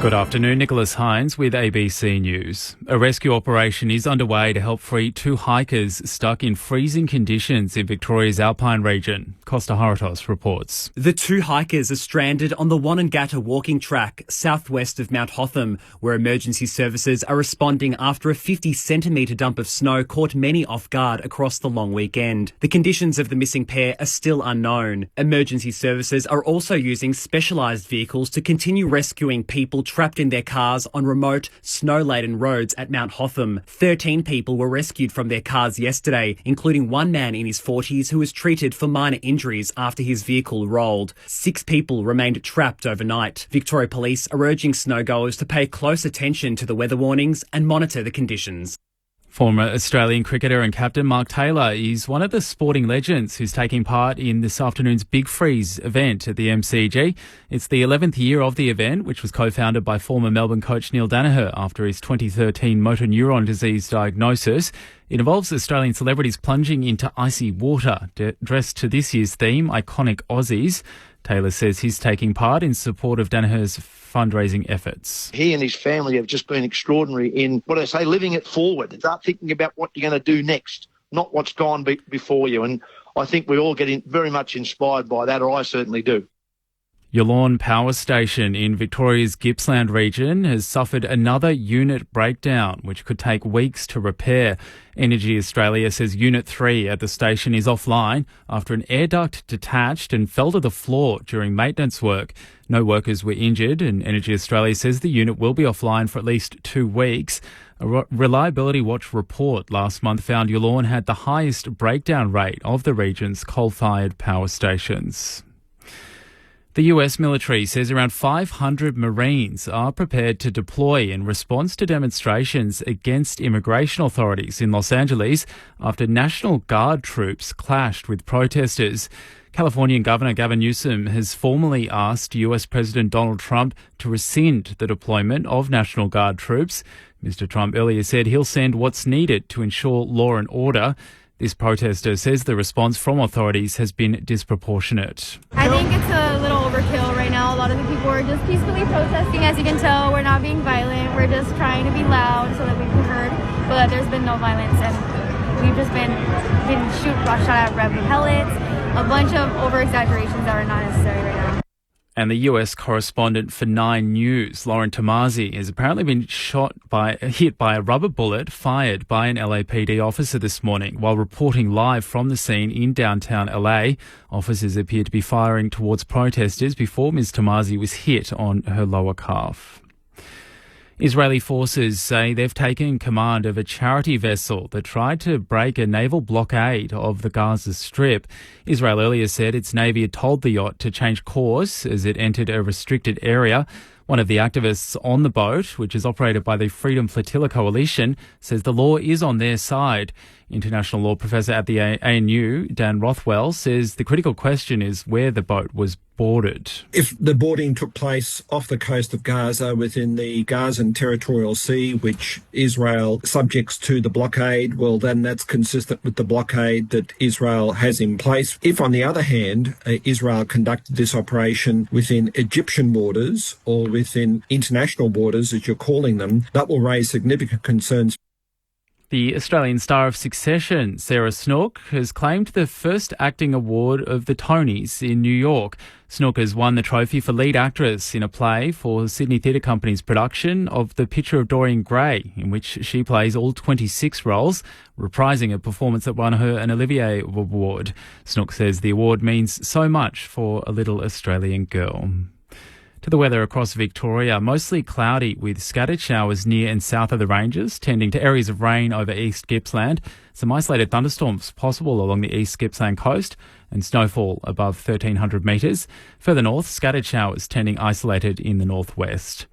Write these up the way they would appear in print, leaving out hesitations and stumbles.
Good afternoon, Nicholas Hines with ABC News. A rescue operation is underway to help free two hikers stuck in freezing conditions in Victoria's Alpine region. Costa Haratos reports. The two hikers are stranded on the Wonangatta walking track southwest of Mount Hotham, where emergency services are responding after a 50-centimetre dump of snow caught many off guard across the long weekend. The conditions of the missing pair are still unknown. Emergency services are also using specialised vehicles to continue rescuing people trapped in their cars on remote, snow-laden roads at Mount Hotham. 13 people were rescued from their cars yesterday, including one man in his 40s who was treated for minor injuries after his vehicle rolled. 6 people remained trapped overnight. Victoria Police are urging snowgoers to pay close attention to the weather warnings and monitor the conditions. Former Australian cricketer and captain Mark Taylor is one of the sporting legends who's taking part in this afternoon's Big Freeze event at the MCG. It's the 11th year of the event, which was co-founded by former Melbourne coach Neil Daniher after his 2013 motor neuron disease diagnosis. It involves Australian celebrities plunging into icy water, dressed to this year's theme, Iconic Aussies. Taylor says he's taking part in support of Daniher's fundraising efforts. He and his family have just been extraordinary in, living it forward. Start thinking about what you're going to do next, not what's gone before you. And I think we all get very much inspired by that, or I certainly do. Yallourn Power Station in Victoria's Gippsland region has suffered another unit breakdown, which could take weeks to repair. Energy Australia says Unit 3 at the station is offline after an air duct detached and fell to the floor during maintenance work. No workers were injured, and Energy Australia says the unit will be offline for at least 2 weeks. A Reliability Watch report last month found Yallourn had the highest breakdown rate of the region's coal-fired power stations. The US military says around 500 Marines are prepared to deploy in response to demonstrations against immigration authorities in Los Angeles after National Guard troops clashed with protesters. Californian Governor Gavin Newsom has formally asked US President Donald Trump to rescind the deployment of National Guard troops. Mr. Trump earlier said he'll send what's needed to ensure law and order. This protester says the response from authorities has been disproportionate. I think it's a little overkill right now. A lot of the people are just peacefully protesting. As you can tell, we're not being violent. We're just trying to be loud so that we can be heard. But there's been no violence, and we've just been shot at rubber pellets. A bunch of over-exaggerations that are not necessary right now. And the US correspondent for 9 News, Lauren Tomasi, has apparently been hit by a rubber bullet fired by an LAPD officer this morning while reporting live from the scene in downtown LA. Officers appeared to be firing towards protesters before Ms. Tomasi was hit on her lower calf. Israeli forces say they've taken command of a charity vessel that tried to break a naval blockade of the Gaza Strip. Israel earlier said its navy had told the yacht to change course as it entered a restricted area. One of the activists on the boat, which is operated by the Freedom Flotilla Coalition, says the law is on their side. International law professor at the ANU, Dan Rothwell, says the critical question is where the boat was boarded. If the boarding took place off the coast of Gaza within the Gazan Territorial Sea, which Israel subjects to the blockade, well, then that's consistent with the blockade that Israel has in place. If, on the other hand, Israel conducted this operation within Egyptian waters or within international waters, as you're calling them, that will raise significant concerns. The Australian star of Succession, Sarah Snook, has claimed the first acting award of the Tonys in New York. Snook has won the trophy for lead actress in a play for Sydney Theatre Company's production of The Picture of Dorian Gray, in which she plays all 26 roles, reprising a performance that won her an Olivier Award. Snook says the award means so much for a little Australian girl. To the weather across Victoria, mostly cloudy with scattered showers near and south of the ranges, tending to areas of rain over East Gippsland. Some isolated thunderstorms possible along the East Gippsland coast and snowfall above 1,300 metres. Further north, scattered showers tending isolated in the northwest.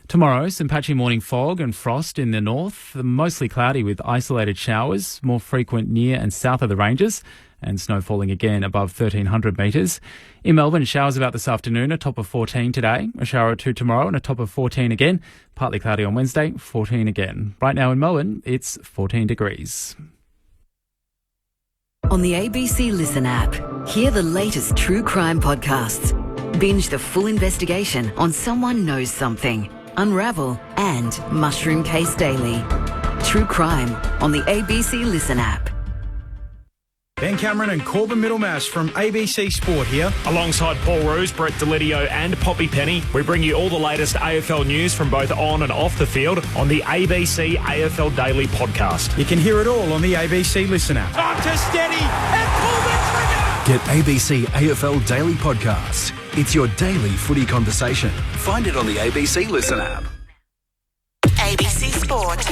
Tomorrow, some patchy morning fog and frost in the north, mostly cloudy with isolated showers, more frequent near and south of the ranges, and snow falling again above 1,300 metres. In Melbourne, showers about this afternoon, a top of 14 today, a shower or two tomorrow and a top of 14 again. Partly cloudy on Wednesday, 14 again. Right now in Melbourne, it's 14 degrees. On the ABC Listen app, hear the latest true crime podcasts. Binge the full investigation on Someone Knows Something. Unravel, and Mushroom Case Daily. True crime on the ABC Listen app. Ben Cameron and Corbin Middlemash from ABC Sport here. Alongside Paul Roos, Brett Delidio and Poppy Penny, we bring you all the latest AFL news from both on and off the field on the ABC AFL Daily podcast. You can hear it all on the ABC Listen app. Up to steady and pull the trigger! Get ABC AFL Daily Podcast. It's your daily footy conversation. Find it on the ABC Listen app. ABC Sport.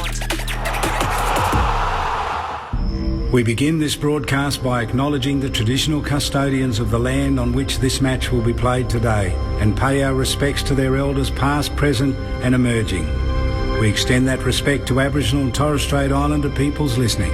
We begin this broadcast by acknowledging the traditional custodians of the land on which this match will be played today and pay our respects to their elders past, present and emerging. We extend that respect to Aboriginal and Torres Strait Islander peoples listening.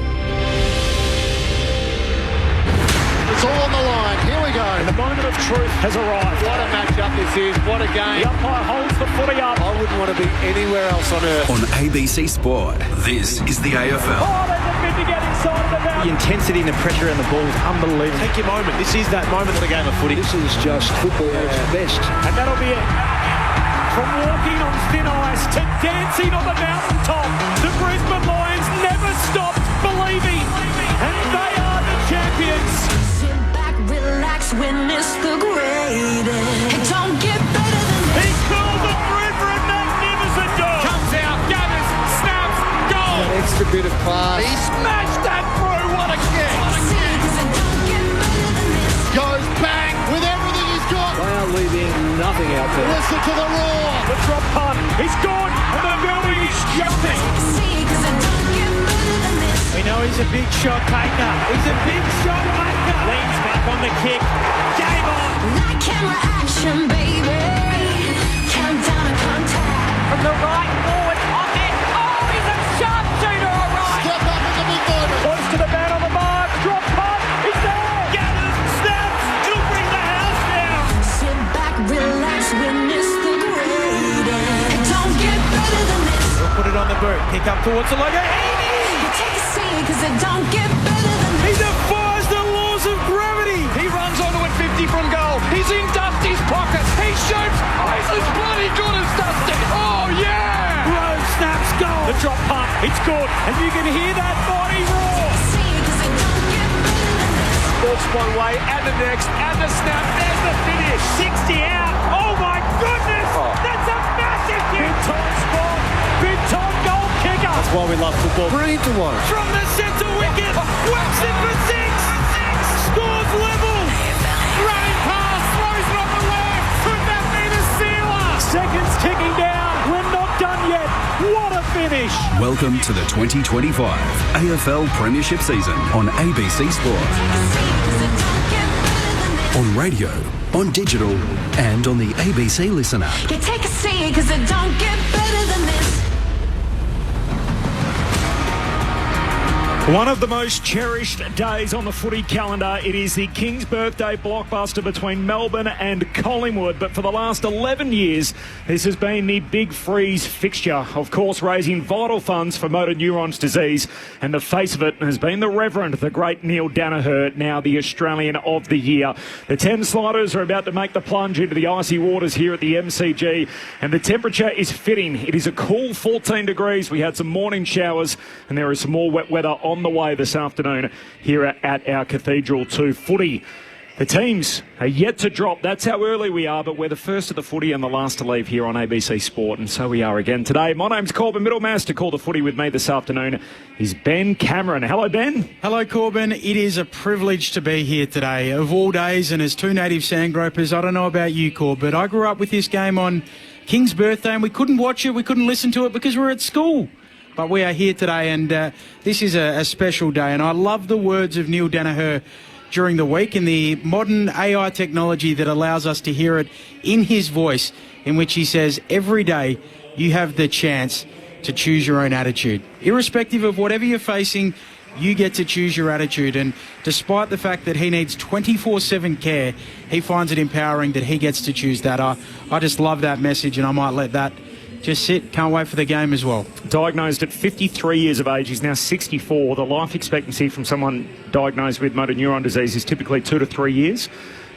It's all on the line. Here we go. And the moment of truth has arrived. What a matchup this is. What a game. The umpire holds the footy up. I wouldn't want to be anywhere else on earth. On ABC Sport, this is the AFL. Oh, there's a bid to get inside of the net. The intensity and the pressure on the ball is unbelievable. Take your moment. This is that moment of the game of footy. This is just football at its best. And that'll be it. From walking on thin ice to dancing on the mountaintop, the Brisbane Lions never stopped believing. And they are the champions. Sit back, relax, witness the greatest. It don't get better than this. He called the river a magnificent goal. Comes out, gathers, snaps, goal! An extra bit of class. He smashed that through, what a kick! Goes bang with everything he's got. They are leaving nothing out there. Listen to the roar. The drop punt, he's gone, and the building is jumping. We know he's a big shot taker. He's a big shot maker. Leans back on the kick. Game on. Night camera action, baby. Countdown to contact. From the right forward on it. Oh, he's a sharpshooter, all right. Step up in the big moment. Close to the man on the mark. Drop punt. He's there. Gathers, snaps. He'll bring the house down. Sit back, relax, witness the greatest. It don't get better than this. We'll put it on the boot. Kick up towards the logo. You take a seat, cause it don't get better than He this. defies the laws of gravity. He runs onto it 50 from goal. He's in Dusty's pocket. He shoots. Oh, he's as bloody good as Dusty. Oh, yeah. Rose snaps goal. The drop punt. It's good. And you can hear that body roar. Ball's one way and the next and the snap. There's the finish. 60 out. Oh, my goodness. Oh. That's a massive kick. Big time spot. Big time goal kicker. That's why we love football. Brilliant to watch. From the centre wicket. Whacks it for six. Scores level. Running past. Throws it on the left. Could that be the sealer? Seconds ticking down. We're not done yet. What a finish. Welcome to the 2025 AFL Premiership season on ABC Sport. On radio, on digital, and on the ABC Listen app. You take a seat, cause it don't get better than this. One of the most cherished days on the footy calendar. It is the King's Birthday blockbuster between Melbourne and Collingwood. But for the last 11 years, this has been the big freeze fixture. Of course, raising vital funds for motor neurons disease. And the face of it has been the Reverend, the great Neil Danaher, now the Australian of the Year. The 10 sliders are about to make the plunge into the icy waters here at the MCG. And the temperature is fitting. It is a cool 14 degrees. We had some morning showers and there is some more wet weather on the way this afternoon here at our Cathedral 2 footy. The teams are yet to drop. That's how early we are, but we're the first of the footy and the last to leave here on ABC Sport, and so we are again today. My name's Corbin Middlemash. To call the footy with me this afternoon is Ben Cameron. Hello, Ben. Hello, Corbin. It is a privilege to be here today. Of all days, and as two native sandgropers, I don't know about you, Corb, but I grew up with this game on King's birthday, and we couldn't watch it, we couldn't listen to it because we were at school. But we are here today, and this is a special day. And I love the words of Neil Danaher during the week and the modern AI technology that allows us to hear it in his voice, in which he says, every day you have the chance to choose your own attitude. Irrespective of whatever you're facing, you get to choose your attitude. And despite the fact that he needs 24/7 care, he finds it empowering that he gets to choose that. I just love that message, and I might let that just sit. Can't wait for the game as well. Diagnosed at 53 years of age. He's now 64. The life expectancy from someone diagnosed with motor neuron disease is typically 2 to 3 years.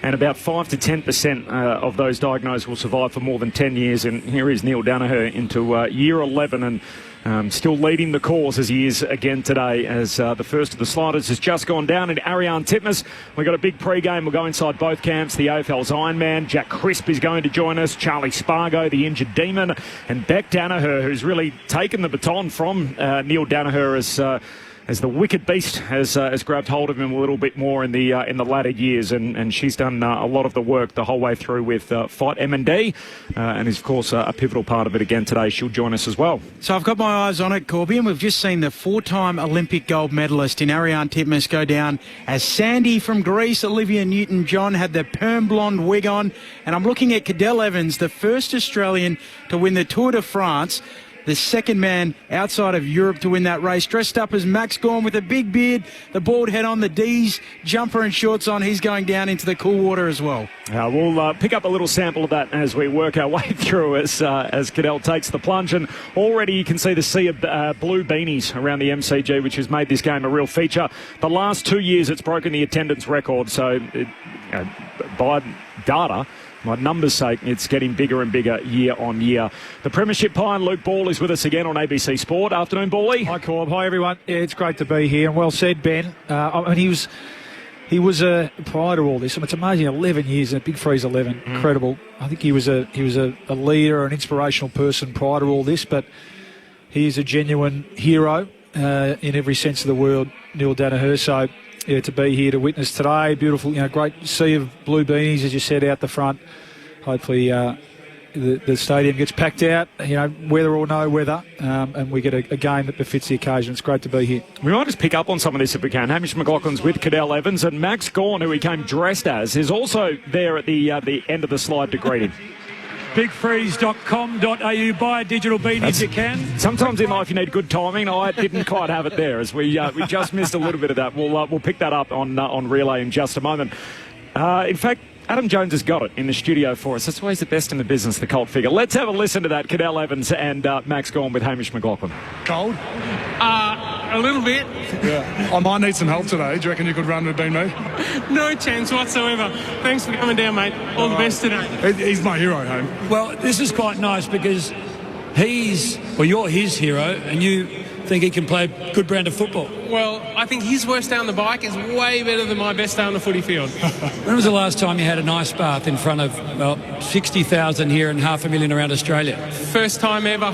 And about 5 to 10% of those diagnosed will survive for more than 10 years. And here is Neil Danaher into year 11 and still leading the cause as he is again today, as the first of the sliders has just gone down in Ariane Titmus. We've got a big pre-game. We'll go inside both camps. The AFL's Iron Man, Jack Crisp, is going to join us. Charlie Spargo, the injured demon, and Beck Danaher, who's really taken the baton from Neil Danaher as the wicked beast has grabbed hold of him a little bit more in the latter years, and she's done a lot of the work the whole way through with Fight M&D, and is of course a pivotal part of it again today. She'll join us as well. So I've got my eyes on it, Corby, and we've just seen the 4-time Olympic gold medalist in Ariane Titmus go down as Sandy from Greece. Olivia Newton-John had the perm blonde wig on, and I'm looking at Cadel Evans, the first Australian to win the Tour de France, the second man outside of Europe to win that race, dressed up as Max Gorn with a big beard, the bald head on, the D's, jumper and shorts on. He's going down into the cool water as well. We'll pick up a little sample of that as we work our way through as Cadel takes the plunge. And already you can see the sea of blue beanies around the MCG, which has made this game a real feature. The last 2 years it's broken the attendance record, so by data, my numbers' sake, it's getting bigger and bigger year on year. The Premiership Pine, Luke Ball, is with us again on ABC Sport. Afternoon, Bally. Hi, Corb. Hi, everyone. Yeah, it's great to be here, and well said, Ben. I mean, he was prior to all this. I mean, it's amazing. 11 years, a Big Freeze 11, incredible. I think he was a leader, an inspirational person prior to all this, but he is a genuine hero in every sense of the word, Neil Danaher. So, yeah, to be here to witness today, beautiful, great sea of blue beanies, as you said, out the front. Hopefully the stadium gets packed out, weather or no weather, and we get a game that befits the occasion. It's great to be here. We might just pick up on some of this if we can. Hamish McLaughlin's with Cadel Evans, and Max Gorn, who he came dressed as, is also there at the end of the slide to greet him. Bigfreeze.com.au. Buy a digital beanie if you can. Sometimes in life you need good timing. I didn't quite have it there, as we just missed a little bit of that. We'll pick that up on Relay in just a moment. In fact, Adam Jones has got it in the studio for us. That's why he's the best in the business, the cult figure. Let's have a listen to that. Cadel Evans and Max Gorn with Hamish McLaughlin. Cold? A little bit. Yeah. I might need some help today. Do you reckon you could run with me? No chance whatsoever. Thanks for coming down, mate. All the best today. He's my hero, Home. Well, this is quite nice because you're his hero, and you think he can play a good brand of football. Well, I think his worst day on the bike is way better than my best day on the footy field. When was the last time you had an ice bath in front of 60,000 here and 500,000 around Australia? First time ever.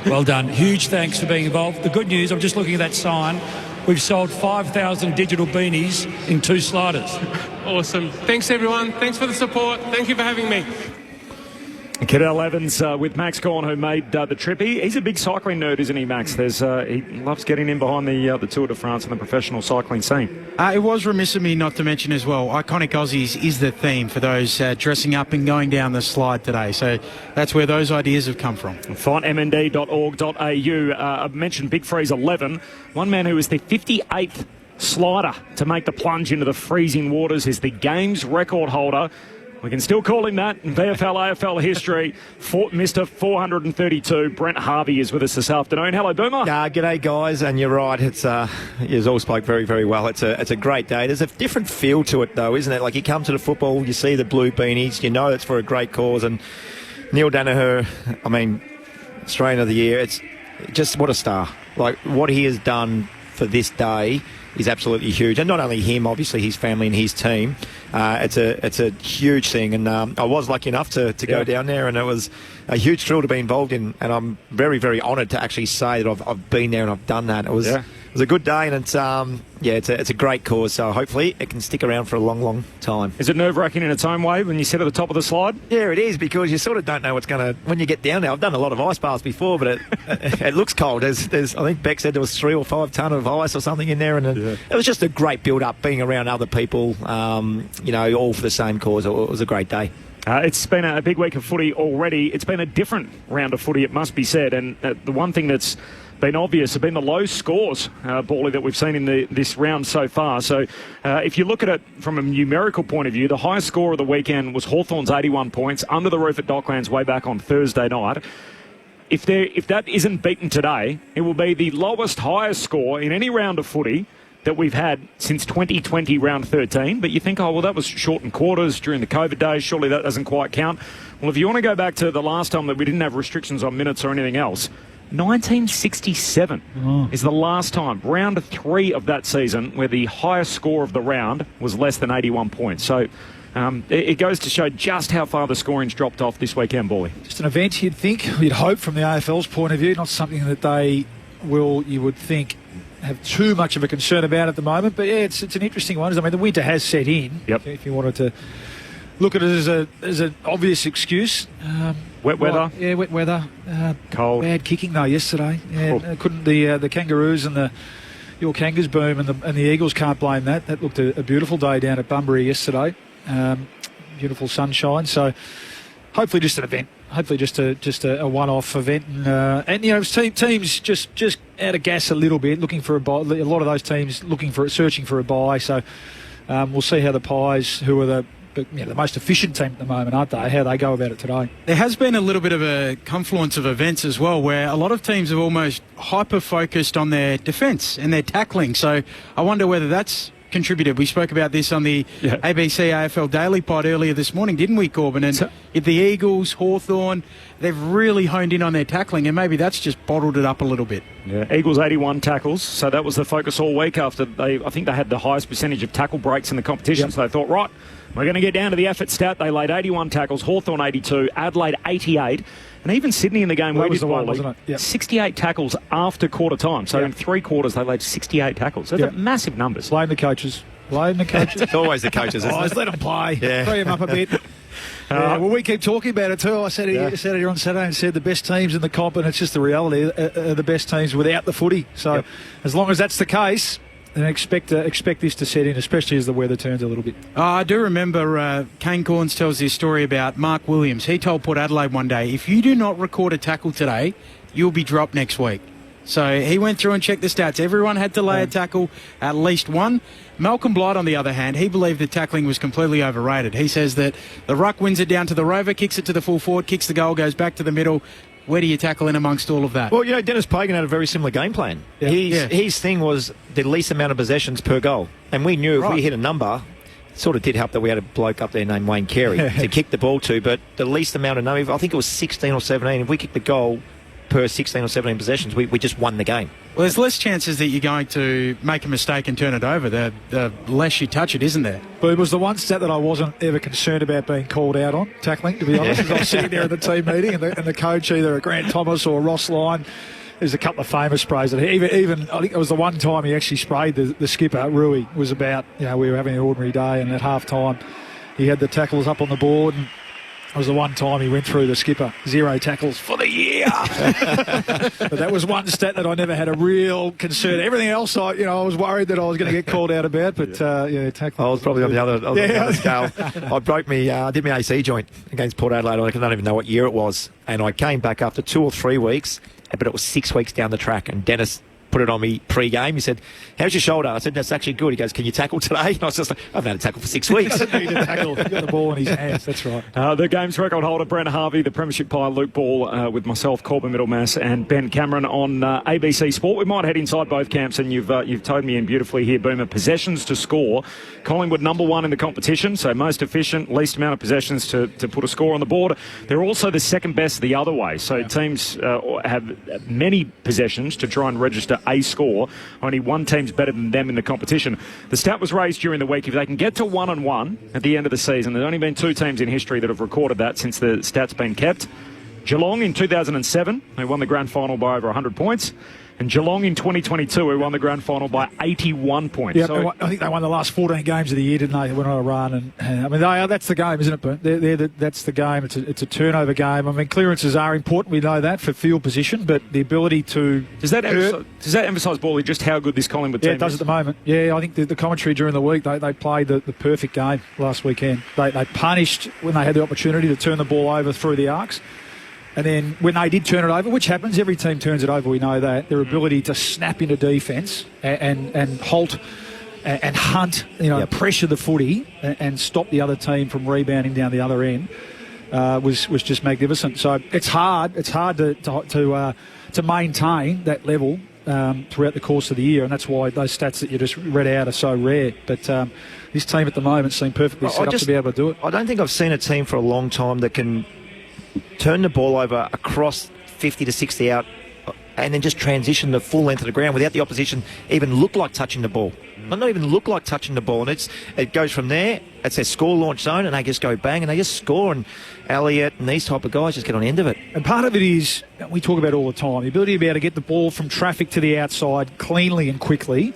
Well done. Huge thanks for being involved. The good news, I'm just looking at that sign, we've sold 5,000 digital beanies in 2 sliders. Awesome. Thanks, everyone. Thanks for the support. Thank you for having me. Cadel Evans with Max Gorn, who made the trip. He's a big cycling nerd, isn't he, Max? He loves getting in behind the Tour de France and the professional cycling scene. It was remiss of me not to mention as well, Iconic Aussies is the theme for those dressing up and going down the slide today. So that's where those ideas have come from. FightMND.org.au. I mentioned Big Freeze 11. One man who was the 58th slider to make the plunge into the freezing waters is the game's record holder. We can still call him that in VFL AFL history. Mr. 432, Brent Harvey, is with us this afternoon. Hello, Boomer. G'day, guys. And you're right. You all spoke very, very well. It's a great day. There's a different feel to it, though, isn't it? Like, you come to the football, you see the blue beanies, you know it's for a great cause. And Neil Danaher, Australian of the Year, it's just what a star. Like, what he has done for this day is absolutely huge, and not only him, obviously his family and his team. It's a huge thing, and I was lucky enough to go down there, and it was a huge thrill to be involved in, and I'm very, very honoured to actually say that I've been there and I've done that. It was a good day, and it's a great cause, so hopefully it can stick around for a long, long time. Is it nerve-wracking in its own way when you sit at the top of the slide? Yeah, it is, because you sort of don't know what's going to... When you get down there, I've done a lot of ice baths before, but it looks cold. There's I think Beck said there was 3 or 5 tonne of ice or something in there, and it was just a great build-up, being around other people, all for the same cause. It was a great day. It's been a big week of footy already. It's been a different round of footy, it must be said, and the one thing that's been obvious have been the low scores, Bally, that we've seen in this round so far. So if you look at it from a numerical point of view, the highest score of the weekend was Hawthorn's 81 points, under the roof at Docklands way back on Thursday night. if that isn't beaten today, it will be the highest score in any round of footy that we've had since 2020 round 13. But you think, oh, well, that was shortened quarters during the COVID days. Surely that doesn't quite count. Well, if you want to go back to the last time that we didn't have restrictions on minutes or anything else, 1967 is the last time, round 3 of that season, where the highest score of the round was less than 81 points. So it goes to show just how far the scoring's dropped off this weekend, Bally. Just an event you'd think, you'd hope from the AFL's point of view, not something that they will, you would think, have too much of a concern about at the moment. But yeah, it's an interesting one. I mean, the winter has set in. Yep. If you wanted to look at it as an obvious excuse. Wet weather. Yeah, wet weather. Cold. Bad kicking though yesterday. Yeah, couldn't the Kangaroos and your Kangas boom and the Eagles can't blame that. That looked a beautiful day down at Bunbury yesterday. Beautiful sunshine. So hopefully just an event. Hopefully just a one-off event, and you know, teams just out of gas a little bit, looking for a buy. A lot of those teams searching for a buy. So we'll see how the Pies, who are the most efficient team at the moment, aren't they? How they go about it today. There has been a little bit of a confluence of events as well, where a lot of teams have almost hyper-focused on their defence and their tackling. So I wonder whether that's contributed. We spoke about this on the ABC AFL Daily Pod earlier this morning, didn't we, Corbin? And if the Eagles, Hawthorn, they've really honed in on their tackling, and maybe that's just bottled it up a little bit. Yeah, Eagles 81 tackles, so that was the focus all week after I think they had the highest percentage of tackle breaks in the competition. So they thought, right, we're going to get down to the effort stat. They laid 81 tackles, Hawthorn 82, Adelaide 88, and even Sydney in the game that was the one, wasn't it? Yep. 68 tackles after quarter time. So in 3 quarters they laid 68 tackles. So they're massive numbers. Blame the coaches. It's always the coaches, isn't it? Let them play. Yeah. Free them up a bit. Well, we keep talking about it too. I said here on Saturday and said the best teams in the comp, and it's just the reality, are the best teams without the footy. So as long as that's the case, then expect this to set in, especially as the weather turns a little bit. I do remember Kane Corns tells this story about Mark Williams. He told Port Adelaide one day, if you do not record a tackle today, you'll be dropped next week. So he went through and checked the stats. Everyone had to lay a tackle, at least one. Malcolm Blight, on the other hand, he believed that tackling was completely overrated. He says that the ruck wins it down to the rover, kicks it to the full forward, kicks the goal, goes back to the middle. Where do you tackle in amongst all of that? Well, you know, Dennis Pagan had a very similar game plan. His thing was the least amount of possessions per goal. And we knew if we hit a number, it sort of did help that we had a bloke up there named Wayne Carey to kick the ball to, but the least amount of number, I think it was 16 or 17. If we kicked the goal per 16 or 17 possessions, we just won the game. Well, there's less chances that you're going to make a mistake and turn it over. The less you touch it, isn't there? But it was the one stat that I wasn't ever concerned about being called out on, tackling, to be honest. As I was sitting there at the team meeting, and the coach, either Grant Thomas or Ross Lyon, there's a couple of famous sprays that even I think it was the one time he actually sprayed the skipper, Rui, was about, you know, we were having an ordinary day, and at half time he had the tackles up on the board, and it was the one time he went through the skipper. 0 tackles for the year. But that was one stat that I never had a real concern. Everything else, I was worried that I was going to get called out about. But tackling. I was probably on the other scale. I broke did my AC joint against Port Adelaide. I don't even know what year it was. And I came back after 2 or 3 weeks, but it was 6 weeks down the track. And Dennis put it on me pre-game. He said, "How's your shoulder?" I said, "That's actually good." He goes, "Can you tackle today?" And I was just like, "I've had a tackle for 6 weeks." He didn't tackle. He got the ball in his hands. That's right. The game's record holder, Brent Harvey, the Premiership Pie, Luke Ball, with myself, Corbin Middlemass, and Ben Cameron on ABC Sport. We might head inside both camps, and you've towed me in beautifully here, Boomer. Possessions to score. Collingwood number 1 in the competition, so most efficient, least amount of possessions to put a score on the board. They're also the second best the other way, so teams have many possessions to try and register a score. Only one team's better than them in the competition. The stat was raised during the week. If they can get to 1-1 at the end of the season, there's only been 2 teams in history that have recorded that since the stat's been kept. Geelong in 2007, they won the grand final by over 100 points. And Geelong in 2022, who won the grand final by 81 points. Yeah, so, I think they won the last 14 games of the year, didn't they? They went on a run. And I mean, that's the game, isn't it, Bert? That's the game. It's a turnover game. I mean, clearances are important. We know that for field position, but the ability to... Does that emphasise, Bally, just how good this Collingwood team is? Yeah, it does at the moment. Yeah, I think the commentary during the week, they played the perfect game last weekend. They punished when they had the opportunity to turn the ball over through the arcs. And then when they did turn it over, which happens, every team turns it over, we know that, their ability to snap into defence and halt and hunt, pressure the footy and stop the other team from rebounding down the other end. was just magnificent. So it's hard to maintain that level throughout the course of the year, and that's why those stats that you just read out are so rare. But this team at the moment seem perfectly set up to be able to do it. I don't think I've seen a team for a long time that can turn the ball over across 50 to 60 out and then just transition the full length of the ground without the opposition even look like touching the ball. Not even look like touching the ball. And it goes from there, it's their score launch zone, and they just go bang and they just score. And Elliott and these type of guys just get on the end of it. And part of it is, we talk about all the time, the ability to be able to get the ball from traffic to the outside cleanly and quickly.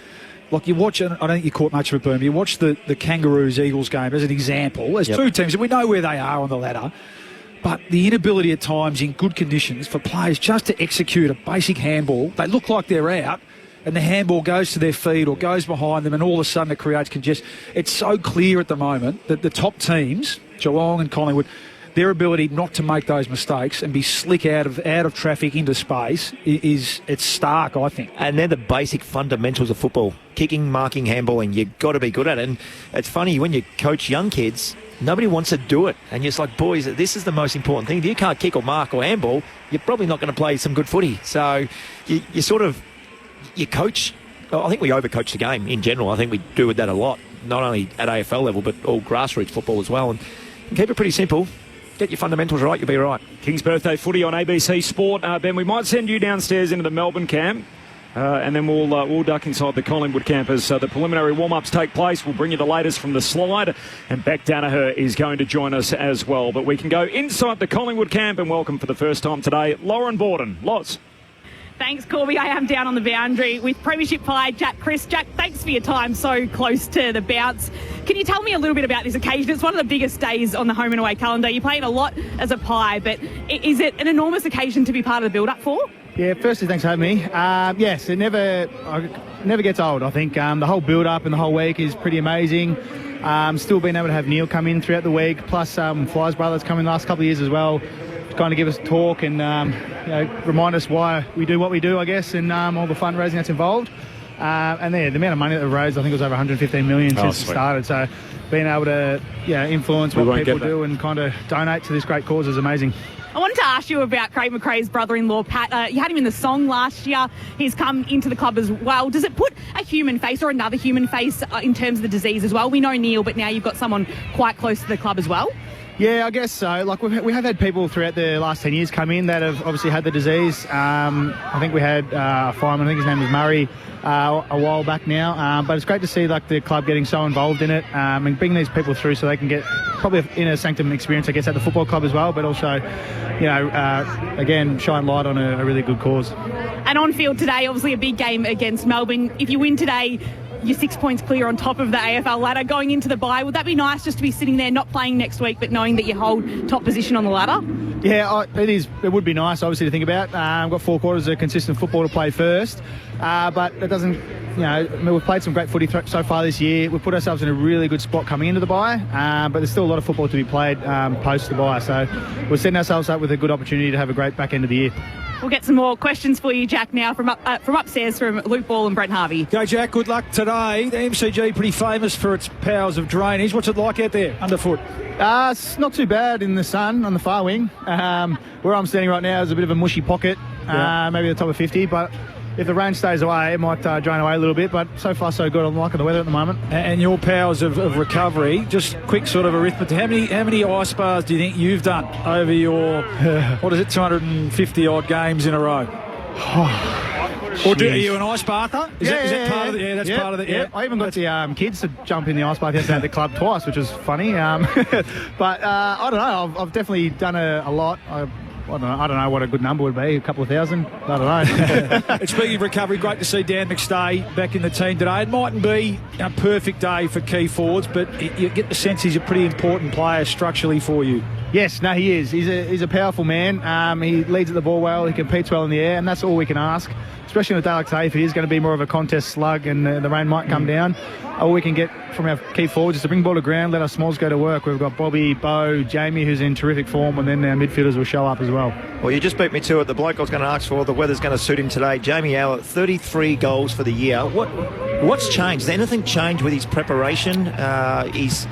Like you watch, I don't think you caught much of it, Boom. You watch the Kangaroos-Eagles game as an example. There's two teams, and we know where they are on the ladder. But the inability at times in good conditions for players just to execute a basic handball, they look like they're out, and the handball goes to their feet or goes behind them, and all of a sudden it creates congestion. It's so clear at the moment that the top teams, Geelong and Collingwood, their ability not to make those mistakes and be slick out of traffic into space it's stark, I think. And they're the basic fundamentals of football. Kicking, marking, handballing, you've got to be good at it. And it's funny, when you coach young kids, nobody wants to do it. And you're just like, boys, this is the most important thing. If you can't kick or mark or handball, you're probably not going to play some good footy. So you coach. I think we overcoach the game in general. I think we do that a lot, not only at AFL level, but all grassroots football as well. And keep it pretty simple. Get your fundamentals right, you'll be right. King's Birthday Footy on ABC Sport. Ben, we might send you downstairs into the Melbourne camp. And then we'll duck inside the Collingwood camp as the preliminary warm-ups take place. We'll bring you the latest from the slide, and Beck Danaher is going to join us as well. But we can go inside the Collingwood camp and welcome for the first time today, Lauren Borden. Loz. Thanks, Corby. I am down on the boundary with Premiership player Jack Chris. Jack, thanks for your time so close to the bounce. Can you tell me a little bit about this occasion? It's one of the biggest days on the home and away calendar. You're playing a lot as a pie, but is it an enormous occasion to be part of the build-up for? Yeah, firstly, thanks for having me. Yes, it never gets old. I think the whole build-up and the whole week is pretty amazing. Still being able to have Neil come in throughout the week, plus Fly's brother's come in the last couple of years as well, to kind of give us a talk and remind us why we do what we do, I guess, and all the fundraising that's involved. And the amount of money that we've raised, I think it was over 115 million since it started. So being able to influence what people do and kind of donate to this great cause is amazing. I wanted to ask you about Craig McRae's brother-in-law, Pat. You had him in the song last year. He's come into the club as well. Does it put a human face or another human face in terms of the disease as well? We know Neil, but now you've got someone quite close to the club as well. Yeah, I guess so. Like we have had people throughout the last 10 years come in that have obviously had the disease. I think we had a fireman, I think his name was Murray, a while back now. But it's great to see the club getting so involved in it and bringing these people through so they can get probably an inner sanctum experience, I guess, at the football club as well. But also, again, shine light on a really good cause. And on field today, obviously a big game against Melbourne. If you win today, you're 6 points clear on top of the AFL ladder going into the bye. Would that be nice just to be sitting there, not playing next week, but knowing that you hold top position on the ladder? Yeah, it is. It would be nice, obviously, to think about. We've got 4 quarters of consistent football to play first. But it doesn't, we've played some great footy so far this year. We've put ourselves in a really good spot coming into the bye. But there's still a lot of football to be played post the bye. So we're setting ourselves up with a good opportunity to have a great back end of the year. We'll get some more questions for you, Jack, now from upstairs from Luke Ball and Brent Harvey. Go, Jack. Good luck today. The MCG pretty famous for its powers of drainage. What's it like out there underfoot? It's not too bad in the sun on the far wing. Where I'm standing right now is a bit of a mushy pocket, maybe the top of 50, but if the rain stays away, it might drain away a little bit, but so far so good. I'm liking the weather at the moment. And your powers of recovery, just quick sort of arithmetic. How many ice bars do you think you've done over your, 250-odd games in a row? Or are you an ice bather? Is that part of it? Yeah, that's part of it. Yeah. I even got the kids to jump in the ice bath yesterday at the club twice, which was funny. But I don't know. I've definitely done a lot. I don't know what a good number would be, a couple of thousand. I don't know. And speaking of recovery, great to see Dan McStay back in the team today. It mightn't be a perfect day for key forwards, but you get the sense he's a pretty important player structurally for you. Yes, no, he is. He's a powerful man. He leads at the ball well. He competes well in the air, and that's all we can ask. Especially on a day like today, if it is going to be more of a contest slug and the rain might come down, all we can get from our key forwards is to bring the ball to ground, let our smalls go to work. We've got Bobby, Bo, Jamie, who's in terrific form, and then our midfielders will show up as well. Well, you just beat me to it. The bloke I was going to ask for, the weather's going to suit him today. Jamie Allett, 33 goals for the year. What's changed? Has anything changed with his preparation? He's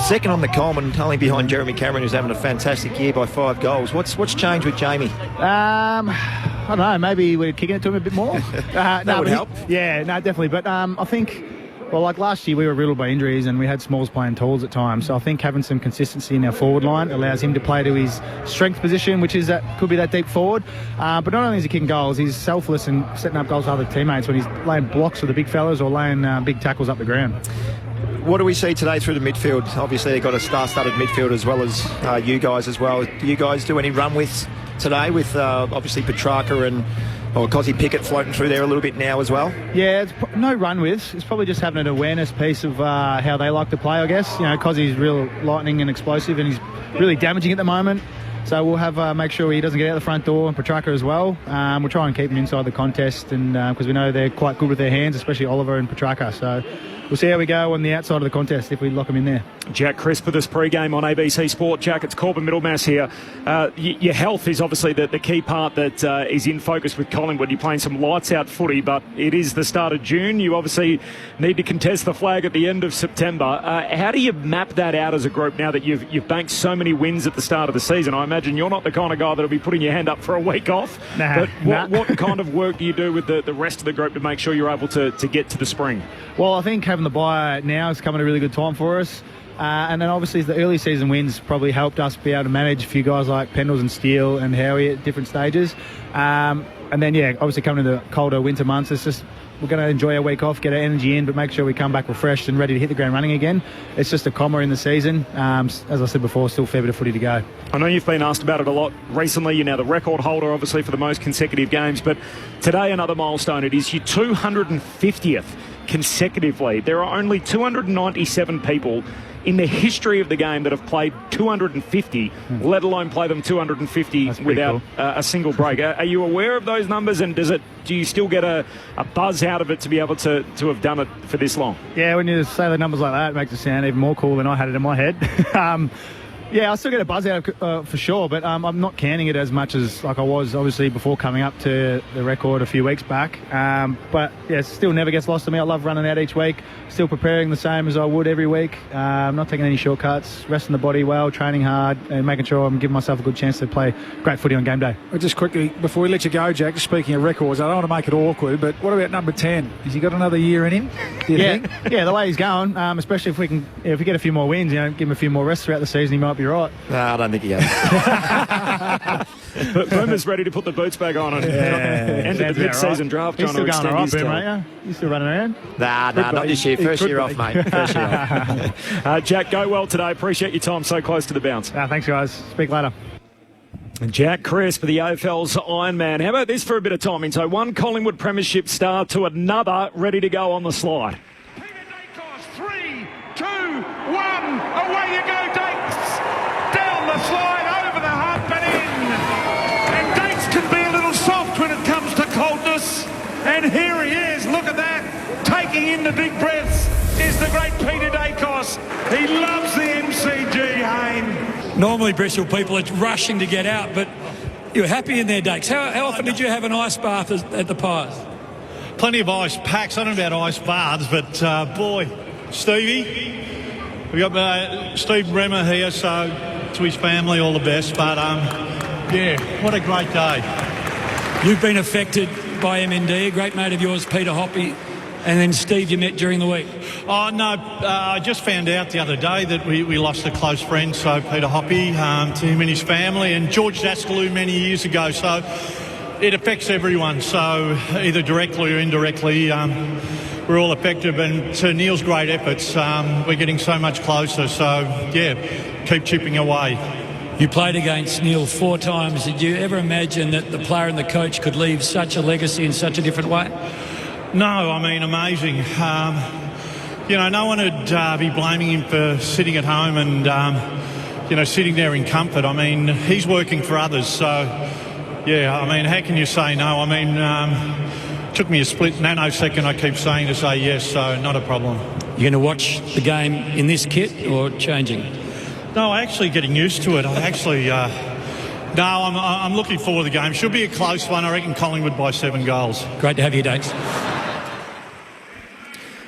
second on the Coleman, only behind Jeremy Cameron, who's having a fantastic year by 5 goals. What's changed with Jamie? I don't know. Maybe we're kicking it to him a bit more. That would help. Yeah, no, definitely. But I think, well, like last year, we were riddled by injuries and we had Smalls playing tools at times. So I think having some consistency in our forward line allows him to play to his strength position, which is could be that deep forward. But not only is he kicking goals, he's selfless and setting up goals for other teammates when he's laying blocks for the big fellas or laying big tackles up the ground. What do we see today through the midfield? Obviously, they've got a star-studded midfield as well as you guys as well. Do you guys do any run with today with obviously Petrarca and Cozzy Pickett floating through there a little bit now as well? Yeah, it's no run with. It's probably just having an awareness piece of how they like to play, I guess. You know, Cozzy's real lightning and explosive and he's really damaging at the moment. So we'll have make sure he doesn't get out the front door, and Petrarca as well. We'll try and keep him inside the contest, and because we know they're quite good with their hands, especially Oliver and Petrarca. So we'll see how we go on the outside of the contest if we lock them in there. Jack Crisp with us pre-game on ABC Sport. Jack, it's Corbin Middlemass here. Your health is obviously the key part that is in focus with Collingwood. You're playing some lights-out footy, but it is the start of June. You obviously need to contest the flag at the end of September. How do you map that out as a group now that you've banked so many wins at the start of the season? I imagine you're not the kind of guy that'll be putting your hand up for a week off. But what kind of work do you do with the rest of the group to make sure you're able to get to the spring? Well, I think having the bye now is coming at a really good time for us. And then obviously the early season wins probably helped us be able to manage a few guys like Pendles and Steele and Howie at different stages. And then, obviously coming to the colder winter months, it's just we're going to enjoy our week off, get our energy in, but make sure we come back refreshed and ready to hit the ground running again. It's just a comma in the season. As I said before, still a fair bit of footy to go. I know you've been asked about it a lot recently. You're now the record holder, obviously, for the most consecutive games. But today, another milestone. It is your 250th consecutively. There are only 297 people in the history of the game that have played 250, let alone play them 250 without a single break. Are you aware of those numbers, and do you still get a buzz out of it to be able to have done it for this long? Yeah, when you say the numbers like that, it makes it sound even more cool than I had it in my head. Yeah, I still get a buzz out of for sure, but I'm not counting it as much as like I was obviously before coming up to the record a few weeks back. But yeah, it still never gets lost to me. I love running out each week, still preparing the same as I would every week. Not taking any shortcuts, resting the body well, training hard, and making sure I'm giving myself a good chance to play great footy on game day. Just quickly, before we let you go, Jack, speaking of records, I don't want to make it awkward, but what about number 10? Has he got another year in him, do you think? Yeah, the way he's going, especially if we get a few more wins, give him a few more rests throughout the season, he might be right. No, I don't think he has. But Boomer's ready to put the boots back on and end of the mid-season draft. He's still going all right, his Boomer, ain't you? You still running around? Nah, not this year. First year off, mate. First year off. Jack, go well today. Appreciate your time so close to the bounce. Thanks, guys. Speak later. Jack Crisp for the AFL's Iron Man. How about this for a bit of timing? So one Collingwood premiership star to another, ready to go on the slide. 3, 2, 1, away you go, Dates. Down the slide, over the hump and in. And Dates can be a little soft when it comes to coldness. And here he is, look at that. Taking in the big breaths is the great Peter Dacos. He loves the MCG, Hayne. Normally, Bristol people are rushing to get out, but you're happy in there, Dakes. How often did you have an ice bath at the Pies? Plenty of ice packs. I don't know about ice baths, but boy, Stevie, we got Steve Bremer here, so to his family, all the best. But yeah, what a great day. You've been affected by MND, a great mate of yours, Peter Hoppy, and then Steve you met during the week. Oh, no, I just found out the other day that we lost a close friend, so Peter Hoppy, to him and his family, and George Daskaloo many years ago, so it affects everyone, so either directly or indirectly, we're all affected, and to Neil's great efforts, we're getting so much closer, so yeah, keep chipping away. You played against Neil 4 times. Did you ever imagine that the player and the coach could leave such a legacy in such a different way? No, I mean, amazing. No one would be blaming him for sitting at home and, sitting there in comfort. I mean, he's working for others, so, yeah, I mean, how can you say no? I mean, took me a split nanosecond, I keep saying, to say yes, so not a problem. You're going to watch the game in this kit or changing? No, actually getting used to it. I'm looking forward to the game. Should be a close one. I reckon Collingwood by 7 goals. Great to have you, Dakes.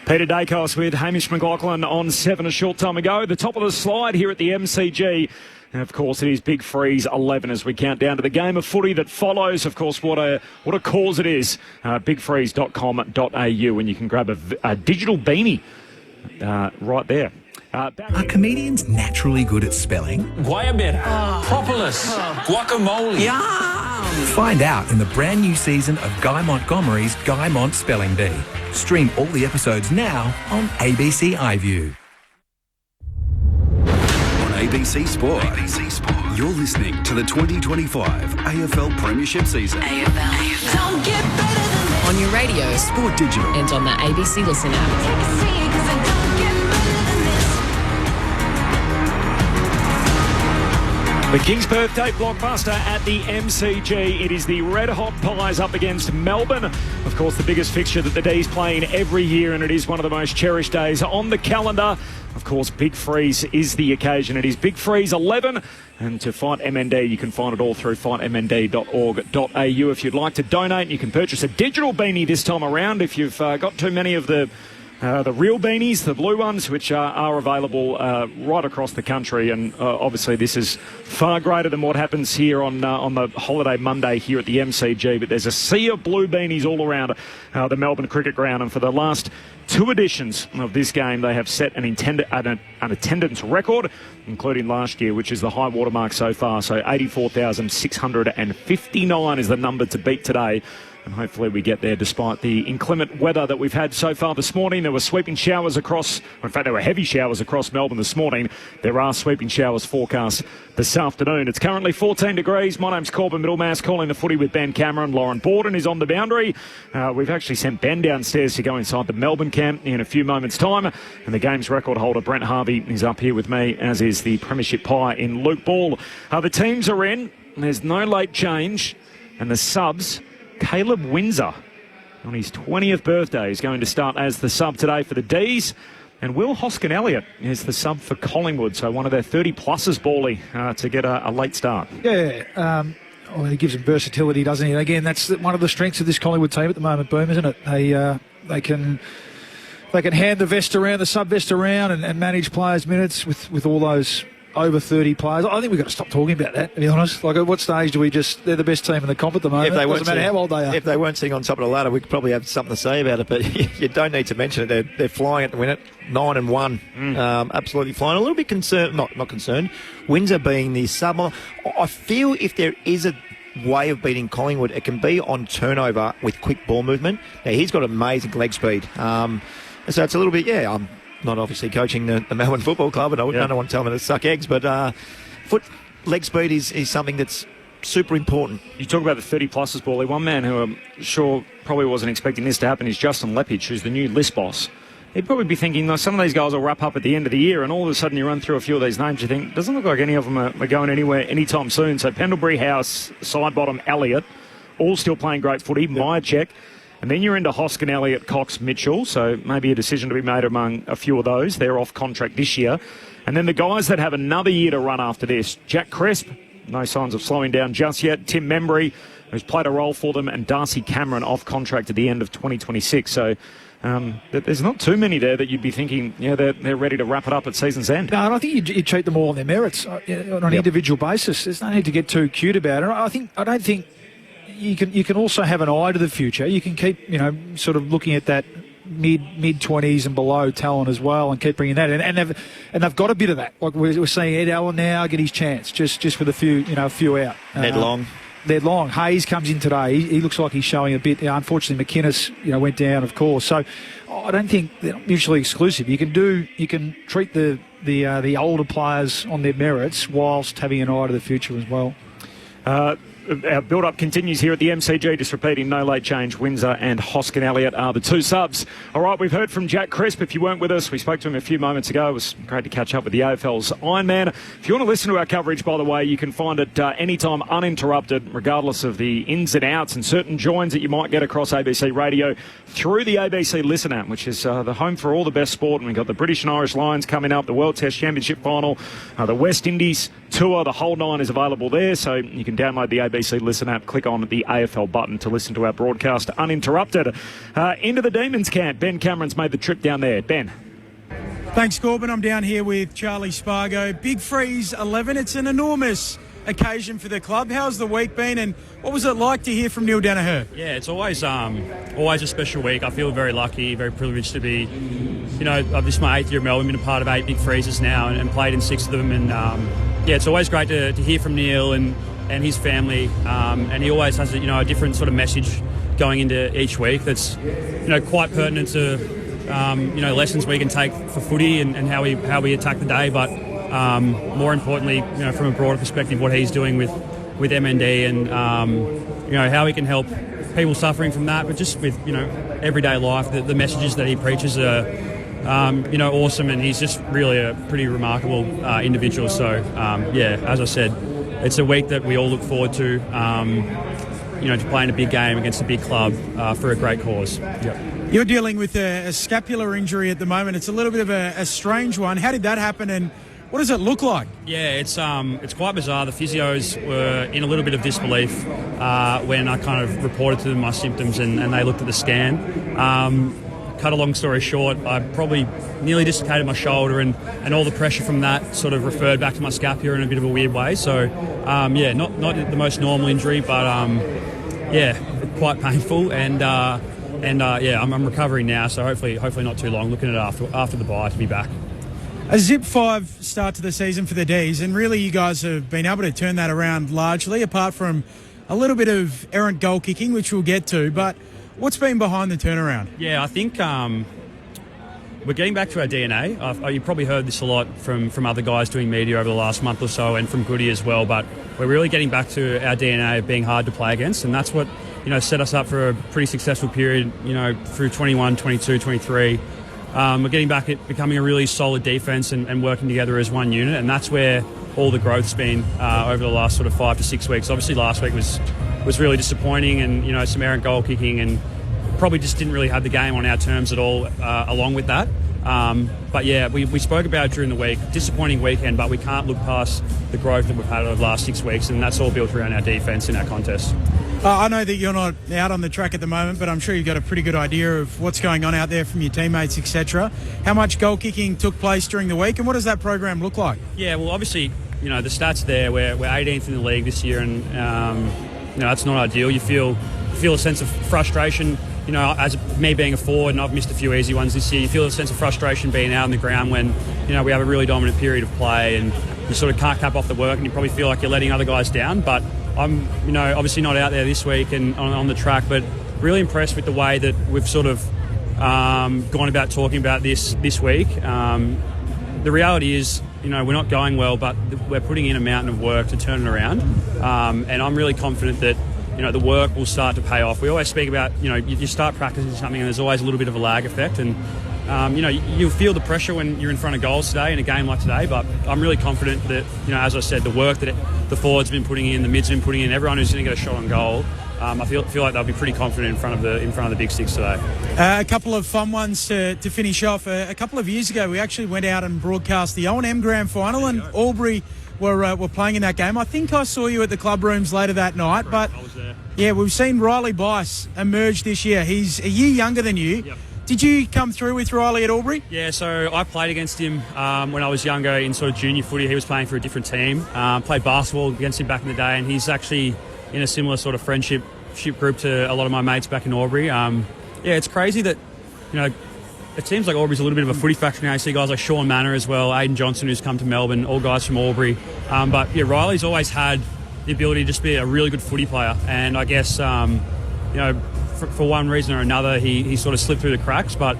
Peter Dacos with Hamish McLaughlin on 7 a short time ago. The top of the slide here at the MCG. And of course, it is Big Freeze 11 as we count down to the game of footy that follows. Of course, what a cause it is. Bigfreeze.com.au, and you can grab a digital beanie right there. Are comedians naturally good at spelling? Guayabera, propolis, guacamole. Find out in the brand new season of Guy Montgomery's Guy Mont Spelling Bee. Stream all the episodes now on ABC iView. On ABC Sport, you're listening to the 2025 AFL Premiership season. AFL. Don't get better than this. On your radio, Sport Digital, and on the ABC Listen app. The King's Birthday blockbuster at the MCG. It is the Red Hot Pies up against Melbourne. Of course, the biggest fixture that the D's play in every year, and it is one of the most cherished days on the calendar. Of course, Big Freeze is the occasion. It is Big Freeze 11. And to Fight MND, you can find it all through fightmnd.org.au. If you'd like to donate, you can purchase a digital beanie this time around. If you've got too many of the real beanies, the blue ones, which are available right across the country, and obviously this is far greater than what happens here on the holiday Monday here at the MCG. But there's a sea of blue beanies all around the Melbourne Cricket Ground, and for the last 2 editions of this game, they have set an attendance record, including last year, which is the high watermark so far. So 84,659 is the number to beat today. And hopefully we get there despite the inclement weather that we've had so far this morning. There were sweeping showers across, in fact, there were heavy showers across Melbourne this morning. There are sweeping showers forecast this afternoon. It's currently 14 degrees. My name's Corbin Middlemass, calling the footy with Ben Cameron. Lauren Borden is on the boundary. We've actually sent Ben downstairs to go inside the Melbourne camp in a few moments' time. And the game's record holder, Brent Harvey, is up here with me, as is the Premiership Pie in Luke Ball. The teams are in. There's no late change. And the subs, Caleb Windsor, on his 20th birthday, is going to start as the sub today for the D's. And Will Hoskin-Elliott is the sub for Collingwood, so one of their 30-plussers, Bally, to get a late start. Yeah, he gives him versatility, doesn't he? Again, that's one of the strengths of this Collingwood team at the moment, Boom, isn't it? They can hand the vest around, the sub-vest around, and manage players' minutes with all those over 30 players. I think we've got to stop talking about that, to be honest. Like, at what stage do we they're the best team in the comp at the moment. It doesn't matter how old they are. If they weren't sitting on top of the ladder, we could probably have something to say about it, but you don't need to mention it. They're flying at the minute, 9-1. Absolutely flying. A little bit concerned, not concerned. Windsor being the sub. I feel if there is a way of beating Collingwood, it can be on turnover with quick ball movement. Now, he's got amazing leg speed. So it's a little bit, I'm not obviously coaching the Melbourne Football Club, and I don't want to tell them to suck eggs, but leg speed is something that's super important. You talk about the 30-plussers, Bally. One man who I'm sure probably wasn't expecting this to happen is Justin Lepage, who's the new list boss. He'd probably be thinking, some of these guys will wrap up at the end of the year, and all of a sudden you run through a few of these names, you think, doesn't look like any of them are going anywhere anytime soon. So Pendlebury, House, Sidebottom, Elliott, all still playing great footy. Myercheck. And then you're into Hoskin, Elliott, Cox, Mitchell, so maybe a decision to be made among a few of those. They're off contract this year. And then the guys that have another year to run after this, Jack Crisp, no signs of slowing down just yet. Tim Membry, who's played a role for them, and Darcy Cameron off contract at the end of 2026. So there's not too many there that you'd be thinking, they're ready to wrap it up at season's end. No, and I think you treat them all on their merits on an individual basis. There's no need to get too cute about it. I don't think you can also have an eye to the future. You can keep, sort of looking at that mid-20s and below talent as well, and keep bringing that in. And they've got a bit of that. Like we're seeing Ed Allen now get his chance, just with a few out. Ned Long. Hayes comes in today. He looks like he's showing a bit. Unfortunately, McInnes, went down, of course. So I don't think they're not mutually exclusive. You can treat the older players on their merits whilst having an eye to the future as well. Our build-up continues here at the MCG, just repeating, no late change. Windsor and Hoskin Elliott are the two subs. All right, we've heard from Jack Crisp. If you weren't with us, we spoke to him a few moments ago. It was great to catch up with the AFL's Iron Man. If you want to listen to our coverage, by the way, you can find it anytime uninterrupted, regardless of the ins and outs and certain joins that you might get across ABC Radio through the ABC Listen app, which is the home for all the best sport. And we've got the British and Irish Lions coming up, the World Test Championship final, the West Indies Tour, the whole nine is available there, so you can download the ABC ABC Listen app. Click on the AFL button to listen to our broadcast uninterrupted. Into the Demons camp. Ben Cameron's made the trip down there. Ben. Thanks, Corbin. I'm down here with Charlie Spargo. Big Freeze 11. It's an enormous occasion for the club. How's the week been, and what was it like to hear from Neil Danaher? Yeah, it's always a special week. I feel very lucky, very privileged to be, this is my 8th year at Melbourne, been a part of 8 Big Freezes now and played in 6 of them. And it's always great to hear from Neil and his family. And he always has a different sort of message going into each week that's quite pertinent to lessons we can take for footy and how we attack the day, but more importantly, from a broader perspective, what he's doing with MND and how he can help people suffering from that, but just with everyday life. The messages that he preaches are awesome, and he's just really a pretty remarkable individual. So as I said, it's a week that we all look forward to. To playing a big game against a big club for a great cause. Yep. You're dealing with a scapular injury at the moment. It's a little bit of a strange one. How did that happen, and what does it look like? Yeah, it's quite bizarre. The physios were in a little bit of disbelief when I kind of reported to them my symptoms, and they looked at the scan. Cut a long story short, I probably nearly dislocated my shoulder, and all the pressure from that sort of referred back to my scapula in a bit of a weird way. So, not the most normal injury, but quite painful. And I'm recovering now, so hopefully not too long. Looking at it after the bye to be back. A zip 5 start to the season for the D's, and really you guys have been able to turn that around largely, apart from a little bit of errant goal kicking, which we'll get to. But what's been behind the turnaround? Yeah, I think we're getting back to our DNA. You've probably heard this a lot from other guys doing media over the last month or so, and from Goody as well, but we're really getting back to our DNA of being hard to play against, and that's what set us up for a pretty successful period through 21, 22, 23. We're getting back at becoming a really solid defence and working together as one unit, and that's where all the growth's been over the last sort of 5 to 6 weeks. Obviously last week was really disappointing, and some errant goal kicking, and probably just didn't really have the game on our terms at all along with that. We spoke about it during the week. Disappointing weekend, but we can't look past the growth that we've had over the last 6 weeks, and that's all built around our defence in our contest. I know that you're not out on the track at the moment, but I'm sure you've got a pretty good idea of what's going on out there from your teammates, etc. How much goal kicking took place during the week, and what does that program look like? Yeah, well, obviously, the stats there. We're 18th in the league this year, and that's not ideal. You feel a sense of frustration. As me being a forward, and I've missed a few easy ones this year, you feel a sense of frustration being out on the ground when we have a really dominant period of play, and you sort of can't cap off the work, and you probably feel like you're letting other guys down. But I'm, obviously not out there this week and on the track, but really impressed with the way that we've sort of gone about talking about this week. The reality is, we're not going well, but we're putting in a mountain of work to turn it around, and I'm really confident that the work will start to pay off. We always speak about, you start practicing something and there's always a little bit of a lag effect, and you'll feel the pressure when you're in front of goals today in a game like today, but I'm really confident that, as I said, the work that the forwards have been putting in, the mids have been putting in, everyone who's going to get a shot on goal, I feel like they'll be pretty confident in front of the big six today. A couple of fun ones to finish off. A couple of years ago, we actually went out and broadcast the O&M Grand Final, and Albury were playing in that game. I think I saw you at the club rooms later that night, but I was there. Yeah, we've seen Riley Bice emerge this year. He's a year younger than you. Yep. Did you come through with Riley at Albury? Yeah, so I played against him when I was younger in sort of junior footy. He was playing for a different team. Played basketball against him back in the day, and he's actually in a similar sort of friendship group to a lot of my mates back in Albury. It's crazy that, it seems like Albury's a little bit of a footy factory now. You see guys like Sean Manor as well, Aidan Johnson, who's come to Melbourne, all guys from Albury. Riley's always had the ability to just be a really good footy player, and I guess for one reason or another he sort of slipped through the cracks, but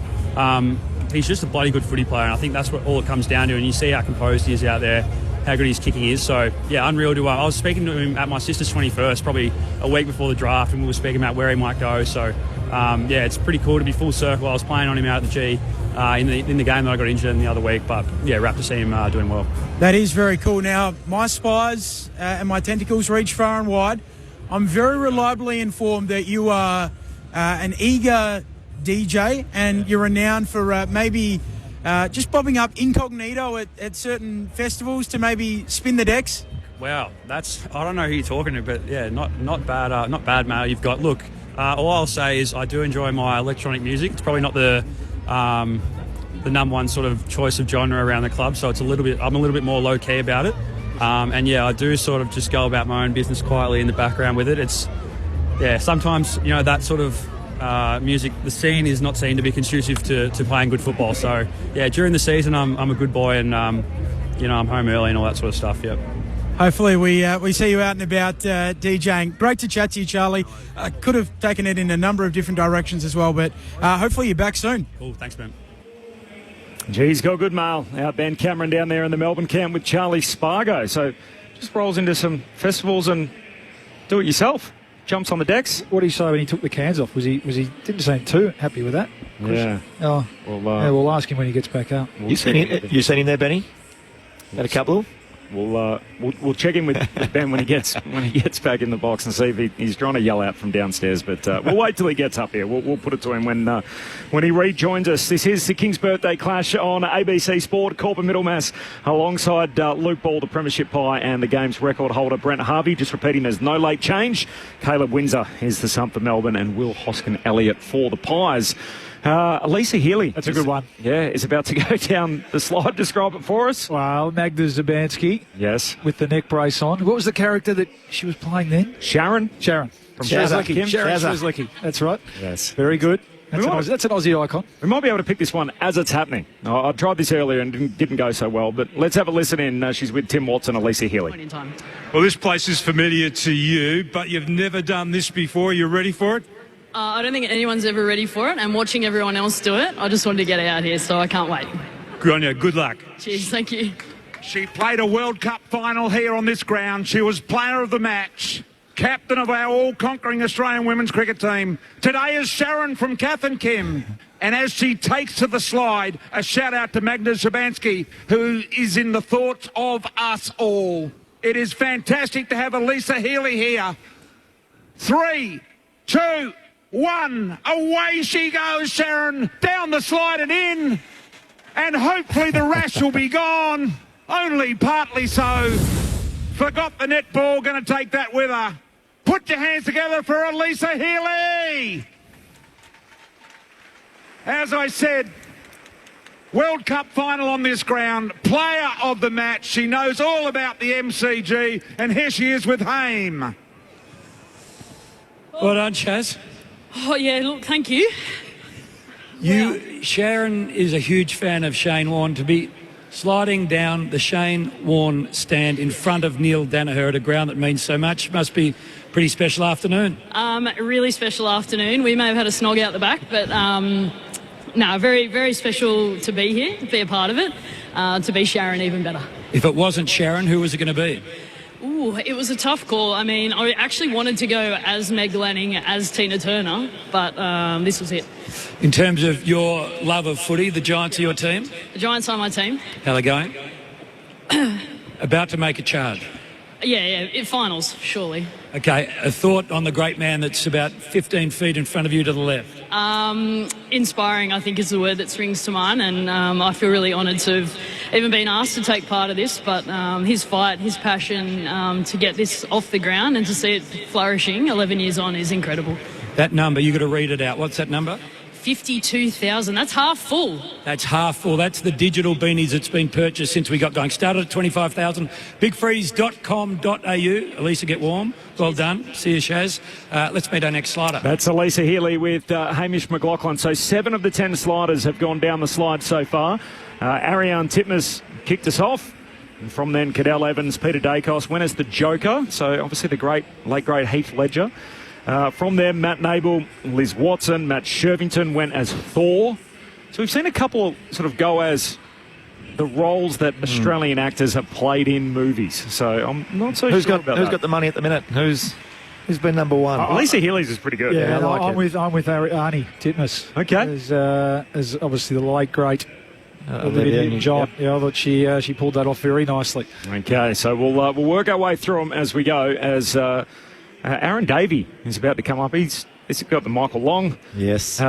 he's just a bloody good footy player, and I think that's what all it comes down to. And you see how composed he is out there, how good his kicking is. So unreal to I was speaking to him at my sister's 21st, probably a week before the draft, and we were speaking about where he might go. So it's pretty cool to be full circle. I was playing on him out at the G in the game that I got injured in the other week, but wrapped to see him doing well. That is very cool. Now, my spines and my tentacles reach far and wide. I'm very reliably informed that you are an eager DJ, and you're renowned for maybe just popping up incognito at certain festivals to maybe spin the decks. Wow, I don't know who you're talking to, but yeah, not bad mail you've got. Look, all I'll say is I do enjoy my electronic music. It's probably not the number one sort of choice of genre around the club, so I'm a little bit more low key about it. And yeah, I do sort of just go about my own business quietly in the background with it. Sometimes that sort of music, the scene is not seen to be conducive to playing good football. So yeah, during the season I'm a good boy, and I'm home early and all that sort of stuff. Yep. Hopefully we see you out and about DJing. Great to chat to you, Charlie. Could have taken it in a number of different directions as well, but hopefully you're back soon. Cool, thanks, man. Geez, got good mail out Ben Cameron down there in the Melbourne camp with Charlie Spargo. So just rolls into some festivals and do it yourself. Jumps on the decks. What did he say when he took the cans off? Was he didn't seem too happy with that? Yeah. Oh, we'll ask him when he gets back up. You seen him there, Benny? Had a couple. We'll check in with Ben when he gets back in the box and see if he's trying to yell out from downstairs. But we'll wait till he gets up here. We'll put it to him when he rejoins us. This is the King's Birthday Clash on ABC Sport. Corporate Middlemass alongside Luke Ball, the Premiership Pie, and the game's record holder Brent Harvey. Just repeating, there's no late change. Caleb Windsor is the sump for Melbourne, and Will Hoskin-Elliott for the Pies. Elisa Healy. That's a good one. Yeah, is about to go down the slide. Describe it for us. Well, Magda Zabansky. Yes. With the neck brace on. What was the character that she was playing then? Sharon. From Shazza. Sharon Shazlicky. That's right. Yes. Very good. That's an Aussie icon. We might be able to pick this one as it's happening. I tried this earlier and didn't go so well, but let's have a listen in. She's with Tim Watson, Elisa Healy. Well, this place is familiar to you, but you've never done this before. You ready for it? I don't think anyone's ever ready for it, and watching everyone else do it, I just wanted to get out here, so I can't wait. Good on you. Good luck. Cheers, thank you. She played a World Cup final here on this ground. She was player of the match, captain of our all-conquering Australian women's cricket team. Today is Sharon from Kath and Kim. And as she takes to the slide, a shout-out to Magda Zabansky, who is in the thoughts of us all. It is fantastic to have Elisa Healy here. 3, 2, 1, away she goes, Sharon, down the slide and in, and hopefully the rash will be gone, only partly so. Forgot the netball, going to take that with her. Put your hands together for Elisa Healy. As I said, World Cup final on this ground, player of the match. She knows all about the MCG, and here she is with Haim. Well done, Shaz. Oh, yeah, look, thank you. Sharon is a huge fan of Shane Warne. To be sliding down the Shane Warne stand in front of Neil Danaher at a ground that means so much must be a pretty special afternoon. A really special afternoon. We may have had a snog out the back, but no, very, very special to be here, to be a part of it. To be Sharon, even better. If it wasn't Sharon, who was it going to be? Ooh, it was a tough call. I mean, I actually wanted to go as Meg Lanning, as Tina Turner, but this was it. In terms of your love of footy, the Giants are your team? The Giants are my team. How are they going? About to make a charge. Yeah, finals, surely. Okay, a thought on the great man that's about 15 feet in front of you to the left. Inspiring, I think, is the word that springs to mind, and I feel really honoured to have even been asked to take part of this, but his fight, his passion to get this off the ground and to see it flourishing 11 years on is incredible. That number, you got to read it out. What's that number? 52,000. That's half full. That's half full. That's the digital beanies that's been purchased since we got going. Started at 25,000. Bigfreeze.com.au. Elisa, get warm. Well done. See you, Shaz. Let's meet our next slider. That's Elisa Healy with Hamish McLaughlin. So 7 of the 10 sliders have gone down the slide so far. Ariane Titmus kicked us off. And from then, Cadell Evans, Peter Dacos went as the Joker. So obviously the late great Heath Ledger. From there, Matt Nable, Liz Watson, Matt Shervington went as Thor. So we've seen a couple sort of go as the roles that Australian actors have played in movies. So I'm not so sure about that. Who's got the money at the minute? Who's been number one? Elisa Healy's is pretty good. Yeah, I like I'm with Arnie Titmus. Okay. As obviously the late great Olivia John. Yep. Yeah, I thought she pulled that off very nicely. Okay, so we'll work our way through them as we go. As Aaron Davey is about to come up. He's got the Michael Long. Yes.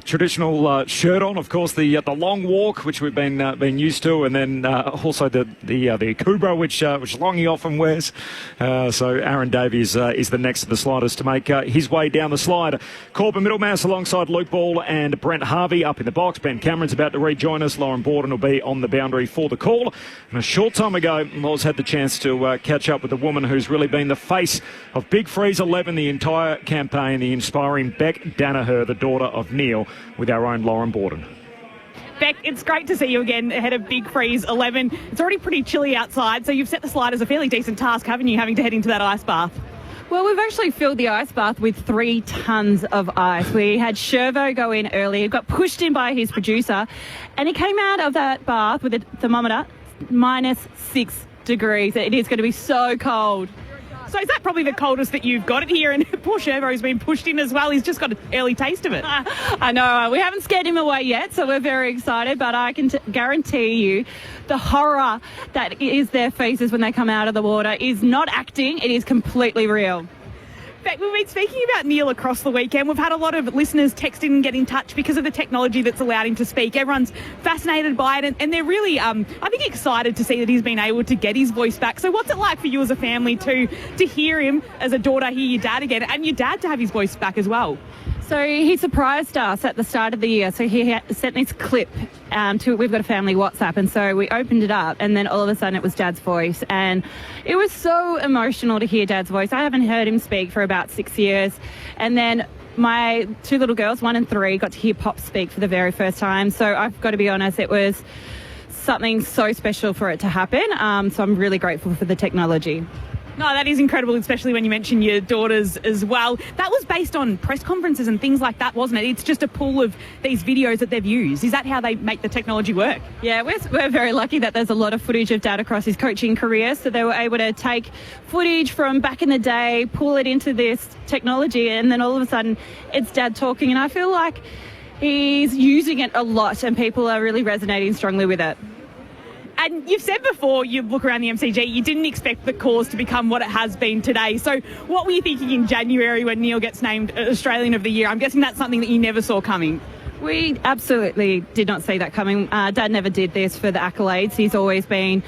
traditional shirt on, of course, the long walk, which we've been used to, and then also the Kubra, which Longy often wears. So Aaron Davies is the next of the sliders to make his way down the slide. Corbin Middlemass alongside Luke Ball and Brent Harvey up in the box. Ben Cameron's about to rejoin us. Lauren Borden will be on the boundary for the call. And a short time ago, Laws had the chance to catch up with the woman who's really been the face of Big Freeze 11 the entire campaign, the inspiring Beck Danaher, the daughter of Neil, with our own Lauren Borden. Beck, it's great to see you again ahead of Big Freeze 11. It's already pretty chilly outside, so you've set the sliders a fairly decent task, haven't you, having to head into that ice bath? Well, we've actually filled the ice bath with 3 tons of ice. We had Shervo go in early, got pushed in by his producer, and he came out of that bath with a thermometer -6 degrees. It is going to be so cold. So is that probably the coldest that you've got it here? And poor Shervo's been pushed in as well. He's just got an early taste of it. I know. We haven't scared him away yet, so we're very excited. But I can guarantee you the horror that is their faces when they come out of the water is not acting. It is completely real. Beck, we've been speaking about Neil across the weekend. We've had a lot of listeners text in and get in touch because of the technology that's allowed him to speak. Everyone's fascinated by it, and they're really, I think, excited to see that he's been able to get his voice back. So what's it like for you as a family to hear him as a daughter, hear your dad again, and your dad to have his voice back as well? So he surprised us at the start of the year. So he sent this clip we've got a family WhatsApp, and so we opened it up, and then all of a sudden it was Dad's voice, and it was so emotional to hear Dad's voice. I haven't heard him speak for about 6 years, and then my 2 little girls, 1 and 3, got to hear Pop speak for the very first time. So I've got to be honest, it was something so special for it to happen. So I'm really grateful for the technology. No, that is incredible, especially when you mention your daughters as well. That was based on press conferences and things like that, wasn't it? It's just a pool of these videos that they've used. Is that how they make the technology work? Yeah, we're very lucky that there's a lot of footage of Dad across his coaching career, so they were able to take footage from back in the day, pull it into this technology, and then all of a sudden it's Dad talking, and I feel like he's using it a lot and people are really resonating strongly with it. And you've said before, you look around the MCG, you didn't expect the cause to become what it has been today. So what were you thinking in January when Neil gets named Australian of the Year? I'm guessing that's something that you never saw coming. We absolutely did not see that coming. Dad never did this for the accolades. He's always been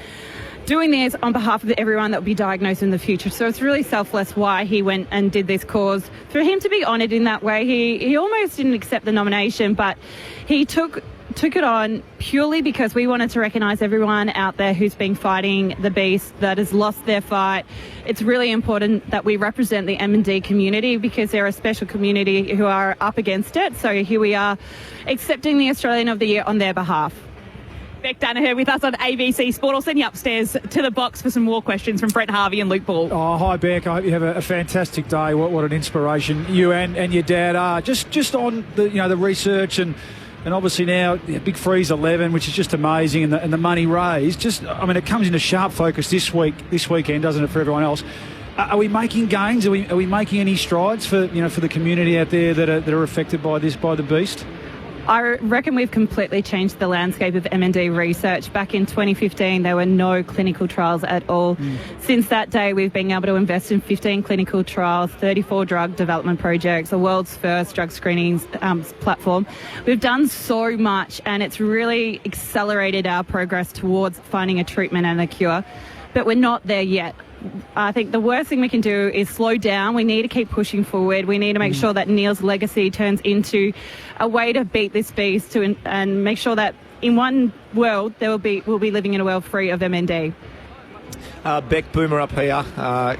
doing this on behalf of everyone that will be diagnosed in the future. So it's really selfless why he went and did this cause. For him to be honoured in that way, he almost didn't accept the nomination, but he took it on purely because we wanted to recognise everyone out there who's been fighting the beast, that has lost their fight. It's really important that we represent the M&D community because they're a special community who are up against it. So here we are accepting the Australian of the Year on their behalf. Beck Danaher with us on ABC Sport. I'll send you upstairs to the box for some more questions from Brent Harvey and Luke Ball. Oh, hi, Beck. I hope you have a fantastic day. What an inspiration you and your dad are. Just on the research and obviously now Big Freeze 11, which is just amazing, and the money raised. It comes into sharp focus this weekend, doesn't it, for everyone else? Are we making gains? Are we making any strides for the community out there that are affected by the beast? I reckon we've completely changed the landscape of M&D research. Back in 2015, there were no clinical trials at all. Since that day, we've been able to invest in 15 clinical trials, 34 drug development projects, the world's first drug screening platform. We've done so much, and it's really accelerated our progress towards finding a treatment and a cure. But we're not there yet. I think the worst thing we can do is slow down. We need to keep pushing forward. We need to make sure that Neil's legacy turns into a way to beat this beast and make sure that in one world we'll be living in a world free of MND. Beck, Boomer up here.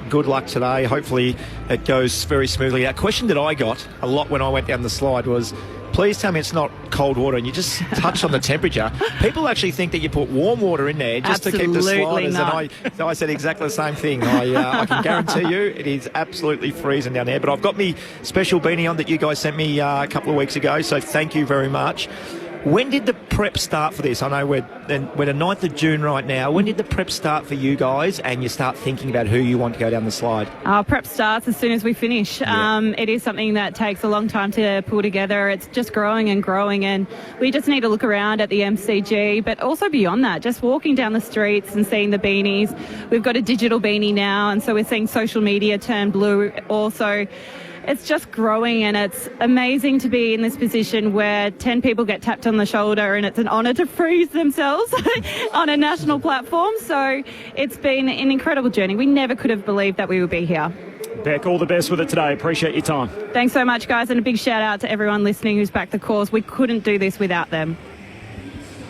Good luck today. Hopefully it goes very smoothly. A question that I got a lot when I went down the slide was, please tell me it's not cold water, and you just touched on the temperature. People actually think that you put warm water in there just to keep the sliders, not. and I said exactly the same thing. I can guarantee you it is absolutely freezing down there, but I've got me special beanie on that you guys sent me a couple of weeks ago, so thank you very much. When did the prep start for this? I know we're the 9th of June right now. When did the prep start for you guys and you start thinking about who you want to go down the slide? Our prep starts as soon as we finish. Yeah. It is something that takes a long time to pull together. It's just growing and growing, and we just need to look around at the MCG, but also beyond that, just walking down the streets and seeing the beanies. We've got a digital beanie now, and so we're seeing social media turn blue also. it's just growing, and it's amazing to be in this position where 10 people get tapped on the shoulder and it's an honour to freeze themselves on a national platform. So it's been an incredible journey. We never could have believed that we would be here. Beck, all the best with it today. Appreciate your time. Thanks so much, guys, and a big shout out to everyone listening who's backed the cause. We couldn't do this without them.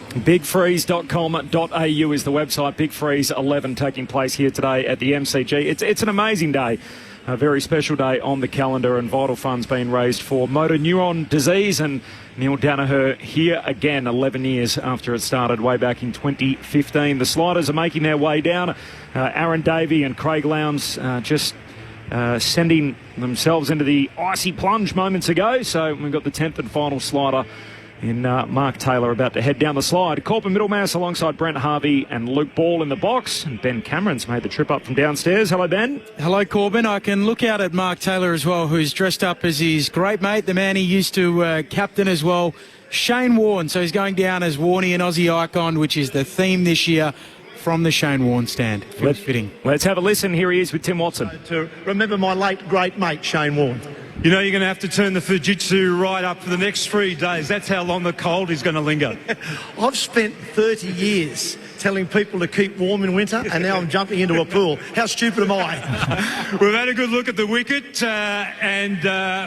Bigfreeze.com.au is the website. Big Freeze 11 taking place here today at the MCG. It's an amazing day, a very special day on the calendar, and vital funds being raised for motor neuron disease. And Neil Danaher here again, 11 years after it started way back in 2015. The Sliders are making their way down. Aaron Davey and Craig Lowndes just sending themselves into the icy plunge moments ago. So we've got the 10th and final slider in Mark Taylor about to head down the slide. Corbin Middlemass alongside Brent Harvey and Luke Ball in the box. And Ben Cameron's made the trip up from downstairs. Hello, Ben. Hello, Corbin. I can look out at Mark Taylor as well, who's dressed up as his great mate, the man he used to captain as well, Shane Warne. So he's going down as Warnie, an Aussie icon, which is the theme this year from the Shane Warne stand. Feels fitting. Let's have a listen. Here he is with Tim Watson. To remember my late great mate, Shane Warne. You know, you're going to have to turn the Fujitsu right up for the next 3 days. That's how long the cold is going to linger. I've spent 30 years telling people to keep warm in winter, and now I'm jumping into a pool. How stupid am I? We've had a good look at the wicket, and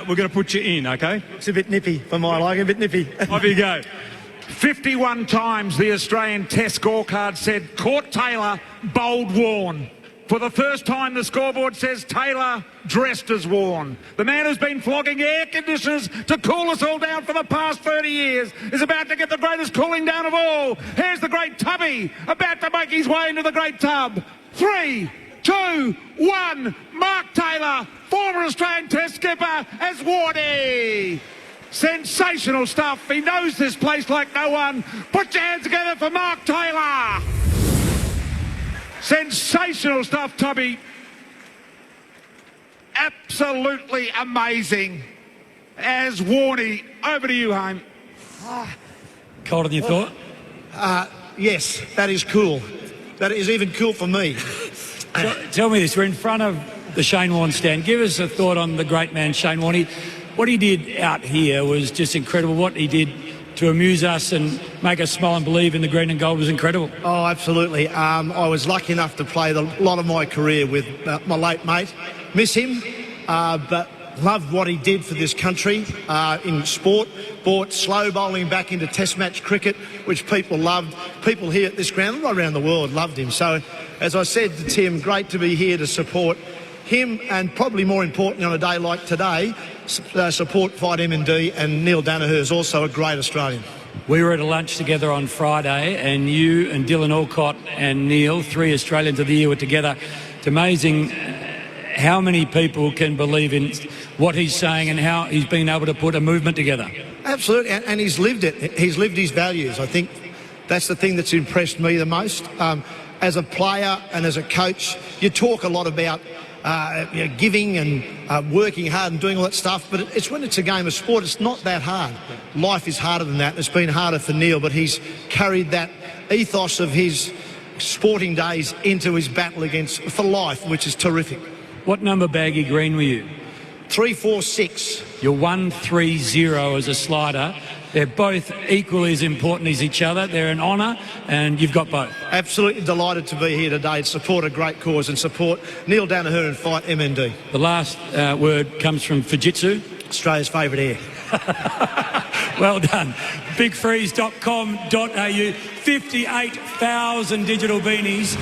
we're going to put you in, OK? It's a bit nippy for my liking, a bit nippy. Off you go. 51 times the Australian Test scorecard said caught Taylor, bowled Warne. For the first time, the scoreboard says Taylor dressed as Warne. The man who's been flogging air conditioners to cool us all down for the past 30 years is about to get the greatest cooling down of all. Here's the great Tubby about to make his way into the great tub. 3, 2, 1. Mark Taylor, former Australian Test skipper, as Warnie. Sensational stuff. He knows this place like no one. Put your hands together for Mark Taylor. Sensational stuff, Tubby. Absolutely amazing. As Warnie, over to you, Hame. Colder than you thought? Yes, that is cool. That is even cool for me. Tell me this, we're in front of the Shane Warne stand. Give us a thought on the great man, Shane Warne. What he did out here was just incredible. What he did to amuse us and make us smile and believe in the green and gold was incredible. Oh, absolutely. I was lucky enough to play a lot of my career with my late mate. Miss him, but loved what he did for this country in sport. Brought slow bowling back into test match cricket, which people loved. People here at this ground, right around the world, loved him. So, as I said to Tim, great to be here to support him, and probably more importantly on a day like today, support Fight MND, and Neil Danaher is also a great Australian. We were at a lunch together on Friday, and you and Dylan Alcott and Neil, 3 Australians of the year, were together. It's amazing how many people can believe in what he's saying and how he's been able to put a movement together. Absolutely, and he's lived it. He's lived his values. I think that's the thing that's impressed me the most. As a player and as a coach, you talk a lot about giving and working hard and doing all that stuff, but it's when it's a game of sport, it's not that hard. Life is harder than that. It's been harder for Neil, but he's carried that ethos of his sporting days into his battle for life, which is terrific. What number baggy green were you? 346. You're 130 as a slider. They're both equally as important as each other. They're an honour, and you've got both. Absolutely delighted to be here today to support a great cause and support Neil Danaher and Fight MND. The last word comes from Fujitsu. Australia's favourite air. Well done. Bigfreeze.com.au. 58,000 digital beanies.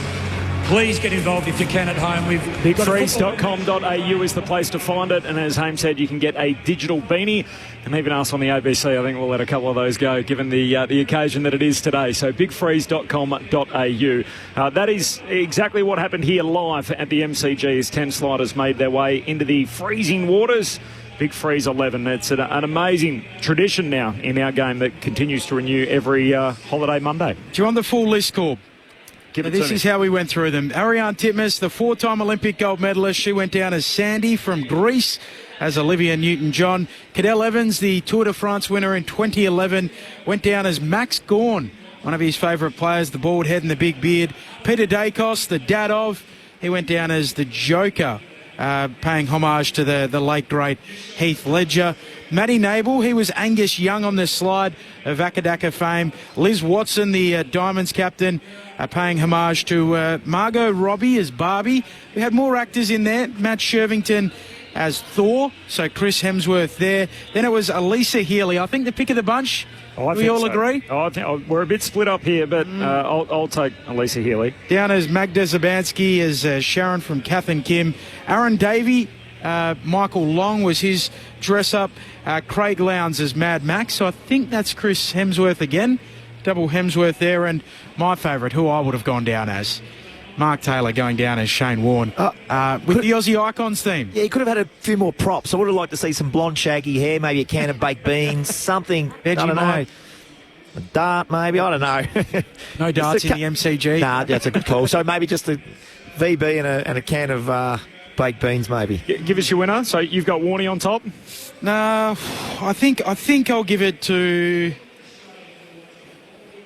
Please get involved if you can at home. Bigfreeze.com.au is the place to find it, and as Haim said, you can get a digital beanie, and even us on the ABC, I think we'll let a couple of those go given the occasion that it is today. So bigfreeze.com.au. That is exactly what happened here live at the MCG as 10 sliders made their way into the freezing waters. Big Freeze 11. It's an amazing tradition now in our game that continues to renew every holiday Monday. Do you want the full list, Corb? This is how we went through them. Ariane Titmus, the 4-time Olympic gold medalist. She went down as Sandy from Greece, as Olivia Newton-John. Cadel Evans, the Tour de France winner in 2011, went down as Max Gawn, one of his favourite players, the bald head and the big beard. Peter Dacos, the dad of, he went down as the Joker. paying homage to the late, great Heath Ledger. Matty Nable, he was Angus Young on this slide of Akadaka fame. Liz Watson, the Diamonds captain, paying homage to Margot Robbie as Barbie. We had more actors in there. Matt Shervington as Thor, so Chris Hemsworth there. Then it was Elisa Healy. I think the pick of the bunch. We all agree? I think we're a bit split up here, but I'll take Elisa Healy. Down as Magda Zabansky, as Sharon from Kath and Kim. Aaron Davey, Michael Long was his dress-up. Craig Lowndes as Mad Max. So I think that's Chris Hemsworth again. Double Hemsworth there. And my favourite, who I would have gone down as, Mark Taylor going down as Shane Warne with the Aussie Icons theme. Yeah, he could have had a few more props. I would have liked to see some blonde shaggy hair, maybe a can of baked beans, something. I don't know. A dart, maybe. I don't know. No darts in the MCG. Nah, that's a good call. So maybe just a VB and a can of baked beans, maybe. Give us your winner. So you've got Warney on top. No, I think I'll give it to.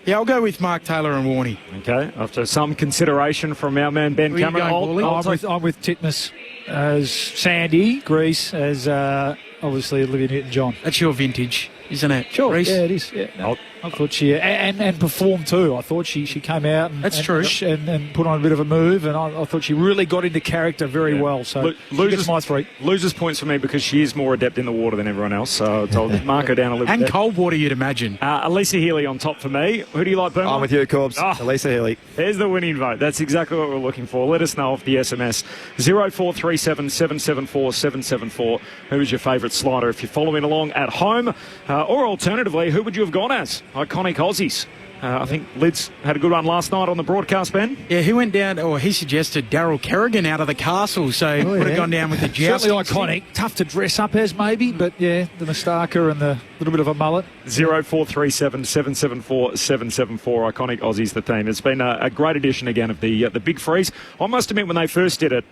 Yeah, I'll go with Mark Taylor and Warney. Okay, after some consideration from our man Ben Cameron. I'm with Titmus as Sandy, Grease as obviously Olivia Newton-John. That's your vintage, isn't it? Sure, Grease? yeah, it is. Yeah, no, I thought she and performed too. I thought she came out and true. And put on a bit of a move, and I thought she really got into character very well. So loses my 3. Loses points for me because she is more adept in the water than everyone else. So I'll mark her down a little bit. And cold water, you'd imagine. Elisa Healy on top for me. Who do you like, Boomer? I'm with you, Corbs. Elisa Healy. There's the winning vote. That's exactly what we're looking for. Let us know off the SMS 0437 774 774. Who is your favourite slider if you're following along at home? Or alternatively, who would you have gone as? Iconic Aussies. I think Lids had a good one last night on the broadcast, Ben. Yeah, he went down, or he suggested Daryl Kerrigan out of the castle, so would have gone down with the joust. Certainly iconic. Tough to dress up as, maybe, but yeah, the moustache and the little bit of a mullet. 0437 774 774. Iconic Aussies, the theme. It's been a great edition again of the Big Freeze. I must admit, when they first did it,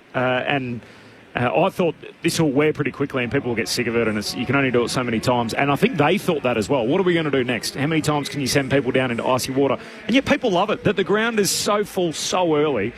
I thought this will wear pretty quickly and people will get sick of it, and you can only do it so many times. And I think they thought that as well. What are we going to do next? How many times can you send people down into icy water? And yet people love it, that the ground is so full so early.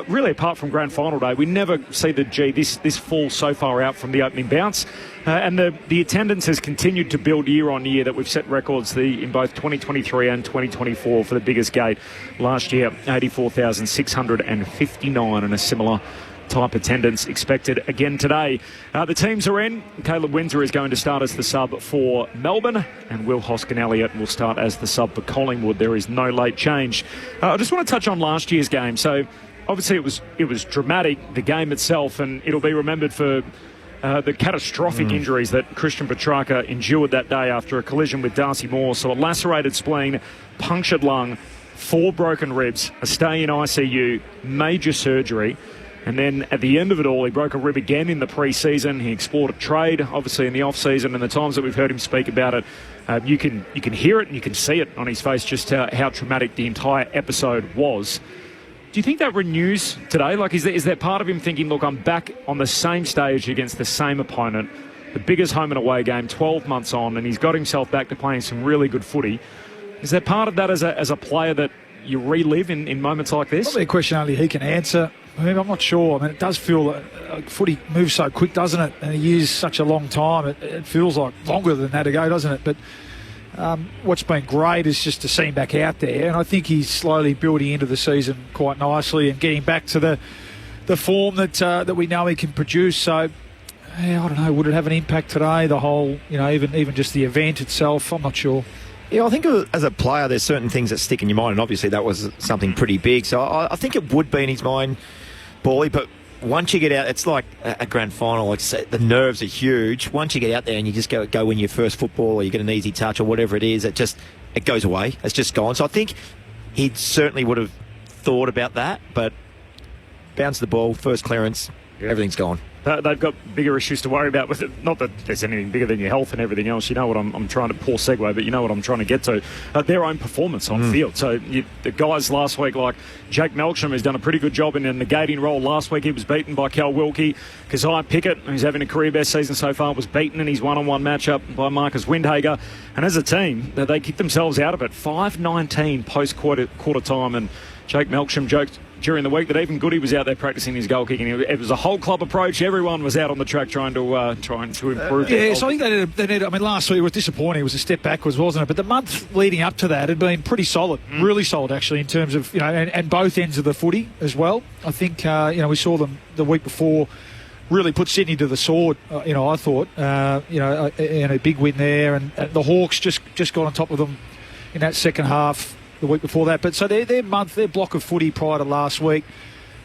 Really, apart from grand final day, we never see this full so far out from the opening bounce. And the attendance has continued to build year on year, that we've set records in both 2023 and 2024 for the biggest gate. Last year, 84,659, and a similar type attendance expected again today. The teams are in. Caleb Windsor is going to start as the sub for Melbourne, and Will Hoskin-Elliott will start as the sub for Collingwood. There is no late change. I just want to touch on last year's game. So obviously it was dramatic, the game itself, and it'll be remembered for the catastrophic injuries that Christian Petrarca endured that day after a collision with Darcy Moore. So a lacerated spleen, punctured lung, 4 broken ribs, a stay in ICU, major surgery. And then at the end of it all, he broke a rib again in the pre-season. He explored a trade, obviously in the off-season, and the times that we've heard him speak about it, you can hear it and you can see it on his face, just how traumatic the entire episode was. Do you think that renews today? Like, is there part of him thinking, look, I'm back on the same stage against the same opponent, the biggest home and away game, 12 months on, and he's got himself back to playing some really good footy. Is there part of that as a player that you relive in moments like this? Probably a question only he can answer. I'm not sure. I mean, it does feel like footy moves so quick, doesn't it? And he used such a long time. It feels like longer than that ago, doesn't it? But what's been great is just to see him back out there. And I think he's slowly building into the season quite nicely and getting back to the form that we know he can produce. So, yeah, I don't know. Would it have an impact today? The whole, even just the event itself? I'm not sure. Yeah, I think as a player, there's certain things that stick in your mind, and obviously that was something pretty big. So I think it would be in his mind, Bally, but once you get out, it's like a grand final. The nerves are huge. Once you get out there and you just go win your first football, or you get an easy touch or whatever it is, it goes away. It's just gone. So I think he certainly would have thought about that, but bounce the ball, first clearance, everything's gone. They've got bigger issues to worry about with it. Not that there's anything bigger than your health and everything else. You know what I'm trying to, poor segue, but you know what I'm trying to get to. Their own performance on field. So the guys last week, like Jake Melksham, has done a pretty good job in a negating role. Last week he was beaten by Cal Wilkie. Keziah Pickett, who's having a career best season so far, was beaten in his one-on-one matchup by Marcus Windhager. And as a team, they kicked themselves out of it. 5:19 post-quarter time, and Jake Melksham during the week that even Goody was out there practicing his goal kicking. It was a whole club approach. Everyone was out on the track trying to improve. So I think they need. I mean, last week it was disappointing. It was a step backwards, wasn't it? But the month leading up to that had been pretty solid, really solid actually, in terms of and both ends of the footy as well. I think we saw them the week before really put Sydney to the sword. I thought and a big win there, and the Hawks just got on top of them in that second half the week before that. But so their block of footy prior to last week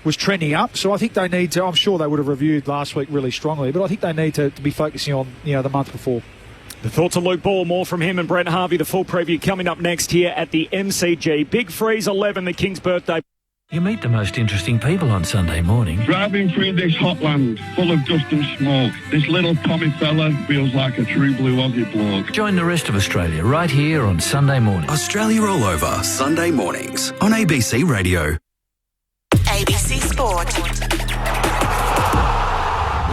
was trending up. So I think they need to. I'm sure they would have reviewed last week really strongly, but I think they need to be focusing on the month before. The thoughts of Luke Ball, more from him and Brent Harvey. The full preview coming up next here at the MCG. Big Freeze 11, the King's birthday. You meet the most interesting people on Sunday morning. Driving through this hot land full of dust and smoke, this little Tommy fella feels like a true blue Aussie bloke. Join the rest of Australia right here on Sunday morning. Australia All Over, Sunday mornings on ABC Radio. ABC Sport.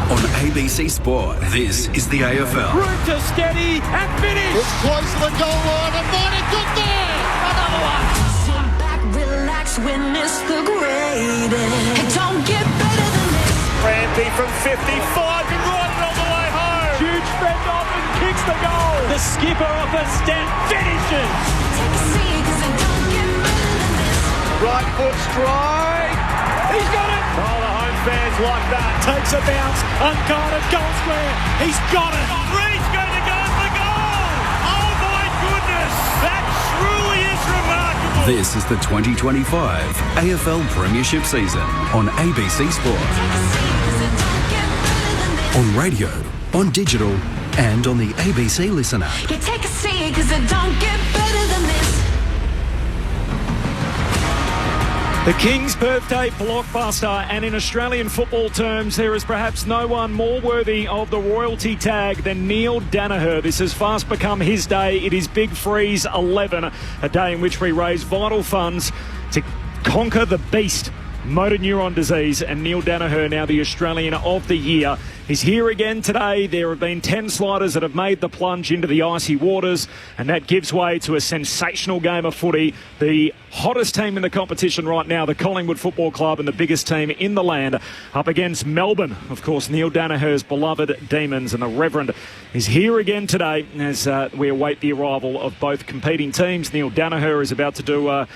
On ABC Sport, this is the AFL. Route to steady and finish. It's close to the goal line and Marty good there. Another one. Sit back, relax, witness the greatest. It don't get better than this. Rampy from 55 and right all the way home. Huge fend off and kicks the goal. The skipper off a step finishes. Take a seat, 'cause it don't get better than this. Right foot strike. He's got it. Oh, the home fans like that. Takes a bounce. Unguarded. Goal square. He's got it. Reed's going to go for goal. Oh, my goodness. That truly is remarkable. This is the 2025 AFL Premiership season on ABC Sport. On radio, on digital, and on the ABC Listen app. You take a seat, 'cause it don't get better than this. The King's birthday blockbuster, and in Australian football terms, there is perhaps no one more worthy of the royalty tag than Neil Danaher. This has fast become his day. It is Big Freeze 11, a day in which we raise vital funds to conquer the beast, motor neuron disease, and Neil Danaher, now the Australian of the Year, is here again today. There have been 10 sliders that have made the plunge into the icy waters, and that gives way to a sensational game of footy. The hottest team in the competition right now, the Collingwood Football Club, and the biggest team in the land, up against Melbourne. Of course, Neil Danaher's beloved Demons, and the Reverend is here again today as we await the arrival of both competing teams. Neil Danaher is about to do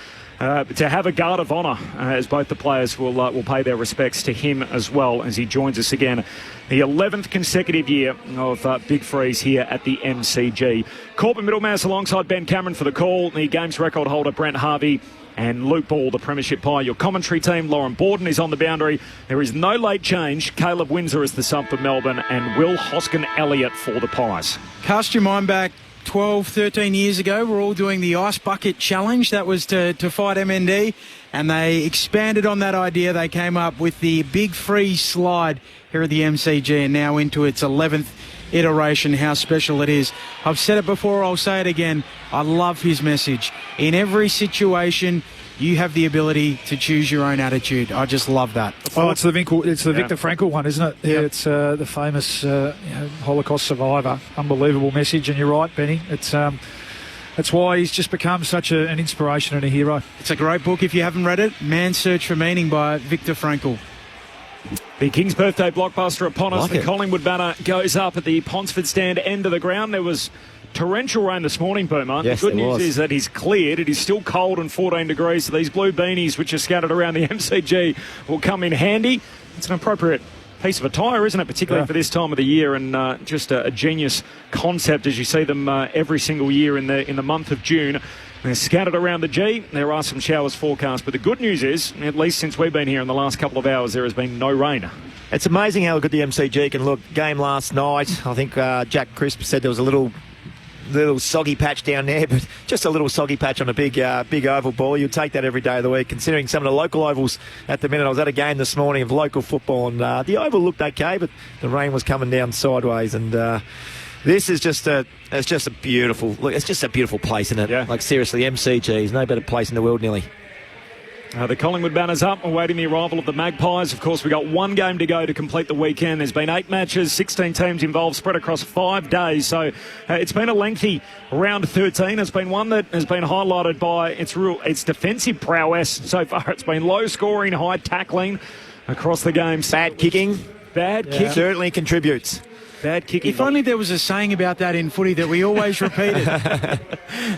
to have a guard of honour, as both the players will pay their respects to him as well as he joins us again. The 11th consecutive year of Big Freeze here at the MCG. Corbin Middlemass alongside Ben Cameron for the call. The games record holder Brent Harvey and Luke Ball, the Premiership Pie. Your commentary team, Lauren Borden, is on the boundary. There is no late change. Caleb Windsor is the sub for Melbourne, and Will Hoskin-Elliott for the Pies. Cast your mind back 12, 13 years ago, we're all doing the Ice Bucket Challenge. That was to fight MND, and they expanded on that idea. They came up with the Big Freeze slide here at the MCG, and now into its 11th iteration. How special it is. I've said it before, I'll say it again. I love his message. In every situation, you have the ability to choose your own attitude. I just love that. Oh, it's the Viktor Frankl one, isn't it? Yeah, it's the famous Holocaust survivor. Unbelievable message, and you're right, Benny. That's why he's just become such an inspiration and a hero. It's a great book if you haven't read it. Man's Search for Meaning by Viktor Frankl. The King's birthday blockbuster upon us. The Collingwood banner goes up at the Ponsford stand end of the ground. There was torrential rain this morning, Boomer. Yes, the good news is that he's cleared. It is still cold and 14 degrees, so these blue beanies which are scattered around the MCG will come in handy. It's an appropriate piece of attire, isn't it, particularly for this time of the year, and just a genius concept as you see them every single year in the month of June. They're scattered around the G. There are some showers forecast, but the good news is, at least since we've been here in the last couple of hours, there has been no rain. It's amazing how good the MCG can look. Game last night, I think Jack Crisp said there was a little soggy patch down there, but just a little soggy patch on a big oval ball. You'd take that every day of the week, considering some of the local ovals at the minute. I was at a game this morning of local football, and the oval looked okay, but the rain was coming down sideways, and this is just a beautiful place, isn't it? Yeah. Like seriously, MCG is no better place in the world, nearly. The Collingwood banner's up, awaiting the arrival of the Magpies. Of course, we've got one game to go to complete the weekend. There's been 8 matches, 16 teams involved, spread across 5 days. So it's been a lengthy round 13. It's been one that has been highlighted by its defensive prowess so far. It's been low scoring, high tackling across the game. Bad kicking. Kick certainly contributes. Bad kicking. If only there was a saying about that in footy that we always repeated.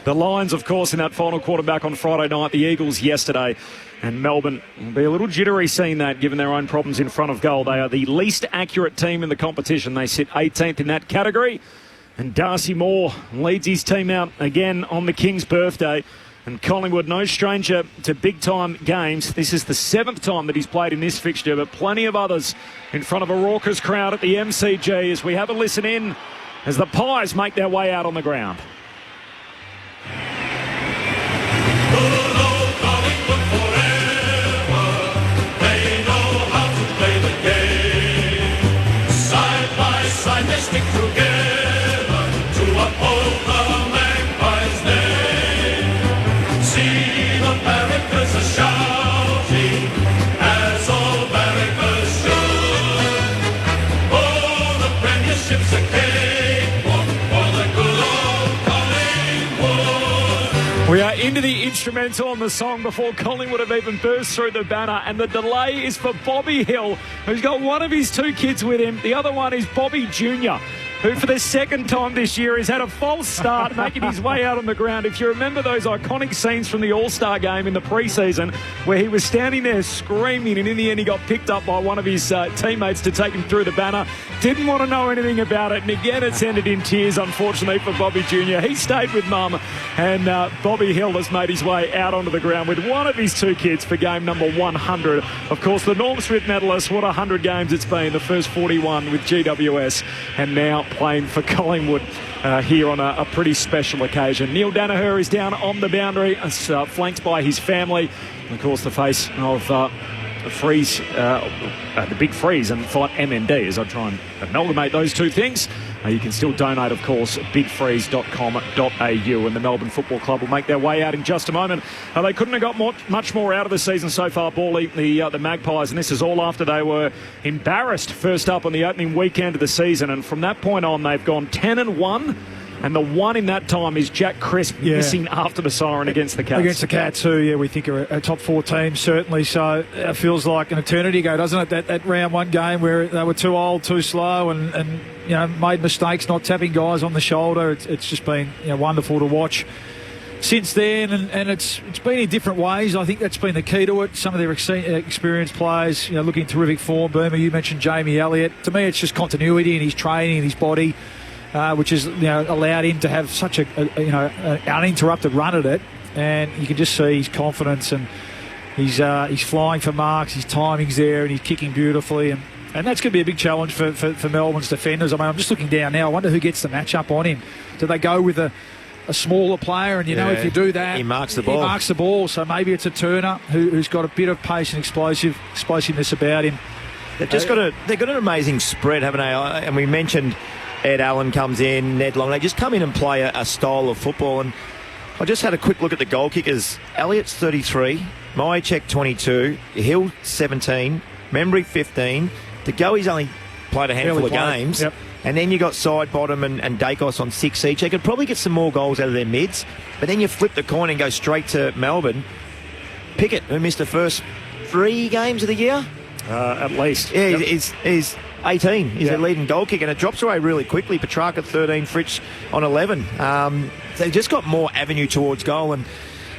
The Lions, of course, in that final quarterback on Friday night. The Eagles yesterday. And Melbourne will be a little jittery seeing that, given their own problems in front of goal. They are the least accurate team in the competition. They sit 18th in that category. And Darcy Moore leads his team out again on the King's birthday. And Collingwood, no stranger to big-time games. This is the 7th time that he's played in this fixture, but plenty of others in front of a raucous crowd at the MCG as we have a listen in as the Pies make their way out on the ground. We are into the instrumental on the song before Collingwood have even burst through the banner, and the delay is for Bobby Hill, who's got one of his 2 kids with him. The other one is Bobby Jr., who for the 2nd time this year has had a false start making his way out on the ground. If you remember those iconic scenes from the All-Star game in the pre-season where he was standing there screaming, and in the end he got picked up by one of his teammates to take him through the banner. Didn't want to know anything about it, and again it's ended in tears, unfortunately, for Bobby Jr. He stayed with Mum, and Bobby Hill has made his way out onto the ground with one of his 2 kids for game number 100. Of course, the Norm Smith medalist, what 100 games it's been, the first 41 with GWS, and now playing for Collingwood here on a pretty special occasion. Neil Danaher is down on the boundary, flanked by his family. And of course, the face of the Big Freeze and Fight MND, as I try and amalgamate those 2 things. You can still donate, of course, bigfreeze.com.au, and the Melbourne Football Club will make their way out in just a moment. They couldn't have got much more out of the season so far, Bally, the Magpies, and this is all after they were embarrassed first up on the opening weekend of the season, and from that point on they've gone 10-1. And the one in that time is Jack Crisp missing after the siren against the Cats. Against the Cats, who, we think are a top 4 team, certainly. So it feels like an eternity ago, doesn't it? That round 1 game where they were too old, too slow, and made mistakes, not tapping guys on the shoulder. It's just been wonderful to watch since then, and it's been in different ways. I think that's been the key to it. Some of their experienced players, looking terrific form. Boomer, you mentioned Jamie Elliott. To me, it's just continuity in his training, in his body. Which has allowed him to have such an uninterrupted run at it, and you can just see his confidence, and he's flying for marks, his timing's there, and he's kicking beautifully, and that's going to be a big challenge for Melbourne's defenders. I mean, I'm just looking down now. I wonder who gets the match up on him. Do they go with a smaller player? And if you do that, he marks the ball. He marks the ball. So maybe it's a Turner who's got a bit of pace and explosiveness about him. They've got an amazing spread, haven't they? And we mentioned Ed Allen comes in, Ned Long. They just come in and play a style of football. And I just had a quick look at the goal kickers. Elliott's 33, Mychek 22, Hill 17, Membry 15. To go, he's only played a handful of games. Yep. And then you got Sidebottom and Dacos on 6 each. They could probably get some more goals out of their mids. But then you flip the coin and go straight to Melbourne. Pickett, who missed the first 3 games of the year. At least. Yeah, yep. He's 18. He's a leading goal kick, and it drops away really quickly. Petrarca 13, Fritsch on 11. They've just got more avenue towards goal, and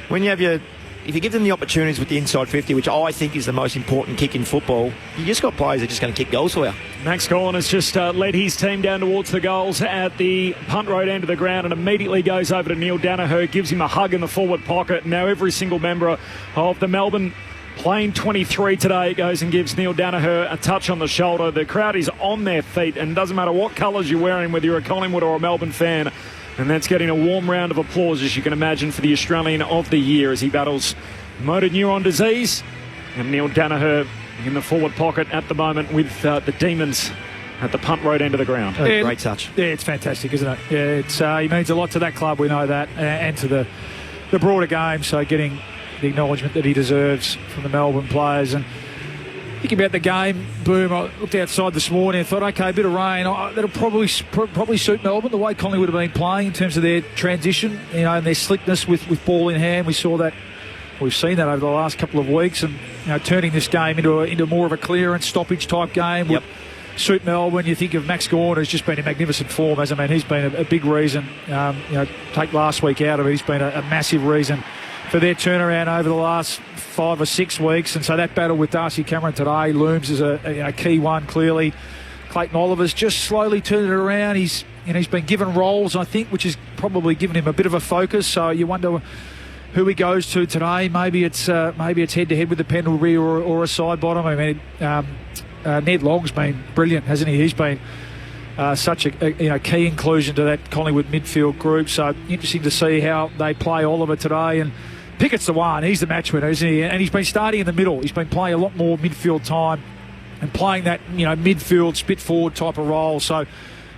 when you have if you give them the opportunities with the inside 50, which I think is the most important kick in football, you just got players that are just going to kick goals for you. Max Gorn has just led his team down towards the goals at the punt road end of the ground and immediately goes over to Neil Danaher, gives him a hug in the forward pocket. Now every single member of the Melbourne playing 23 today goes and gives Neil Danaher a touch on the shoulder. The crowd is on their feet, and it doesn't matter what colours you're wearing, whether you're a Collingwood or a Melbourne fan. And that's getting a warm round of applause, as you can imagine, for the Australian of the Year as he battles motor neuron disease. And Neil Danaher in the forward pocket at the moment with the Demons at the punt road end of the ground. Great touch. Yeah, it's fantastic, isn't it? Yeah, he means a lot to that club, we know that, and to the broader game. So getting the acknowledgement that he deserves from the Melbourne players. And thinking about the game, boom, I looked outside this morning and thought, okay, a bit of rain, that'll probably suit Melbourne, the way Collingwood have been playing in terms of their transition, and their slickness with ball in hand. We've seen that over the last couple of weeks, and turning this game into more of a clearance stoppage type game would suit Melbourne. You think of Max Gawn, who's just been in magnificent form, hasn't he? He's been a big reason. Take last week out of it, he's been a massive reason for their turnaround over the last 5 or 6 weeks. And so that battle with Darcy Cameron today looms as a key one, clearly. Clayton Oliver's just slowly turned it around. He's been given roles, I think, which has probably given him a bit of a focus. So you wonder who he goes to today. Maybe it's head-to-head with the Pendlebury or a side bottom. I mean, Ned Long's been brilliant, hasn't he? He's been such a key inclusion to that Collingwood midfield group. So interesting to see how they play Oliver today. And Pickett's the one. He's the match winner, isn't he? And he's been starting in the middle. He's been playing a lot more midfield time and playing that midfield spit forward type of role. So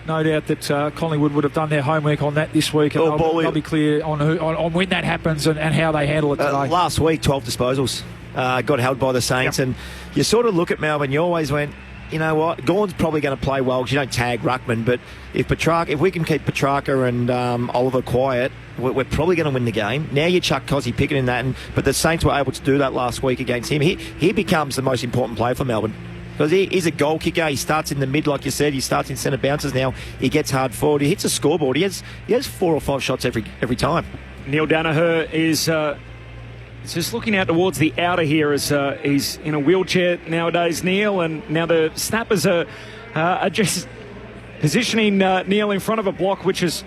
no doubt that Collingwood would have done their homework on that this week, and they'll be clear on when that happens and how they handle it today. Last week, 12 disposals. Got held by the Saints, and you sort of look at Melbourne, you always went, you know what, Gawn's probably going to play well because you don't tag Ruckman, but if we can keep Petrarca and Oliver quiet, we're probably going to win the game. Now you chuck Cozzy Pickett in that, but the Saints were able to do that last week against him. He becomes the most important player for Melbourne because he's a goal kicker. He starts in the mid, like you said. He starts in centre bounces now. He gets hard forward. He hits a scoreboard. He has 4 or 5 shots every time. Neil Danaher is just looking out towards the outer here as he's in a wheelchair nowadays, Neil, and now the snappers are just positioning Neil in front of a block which is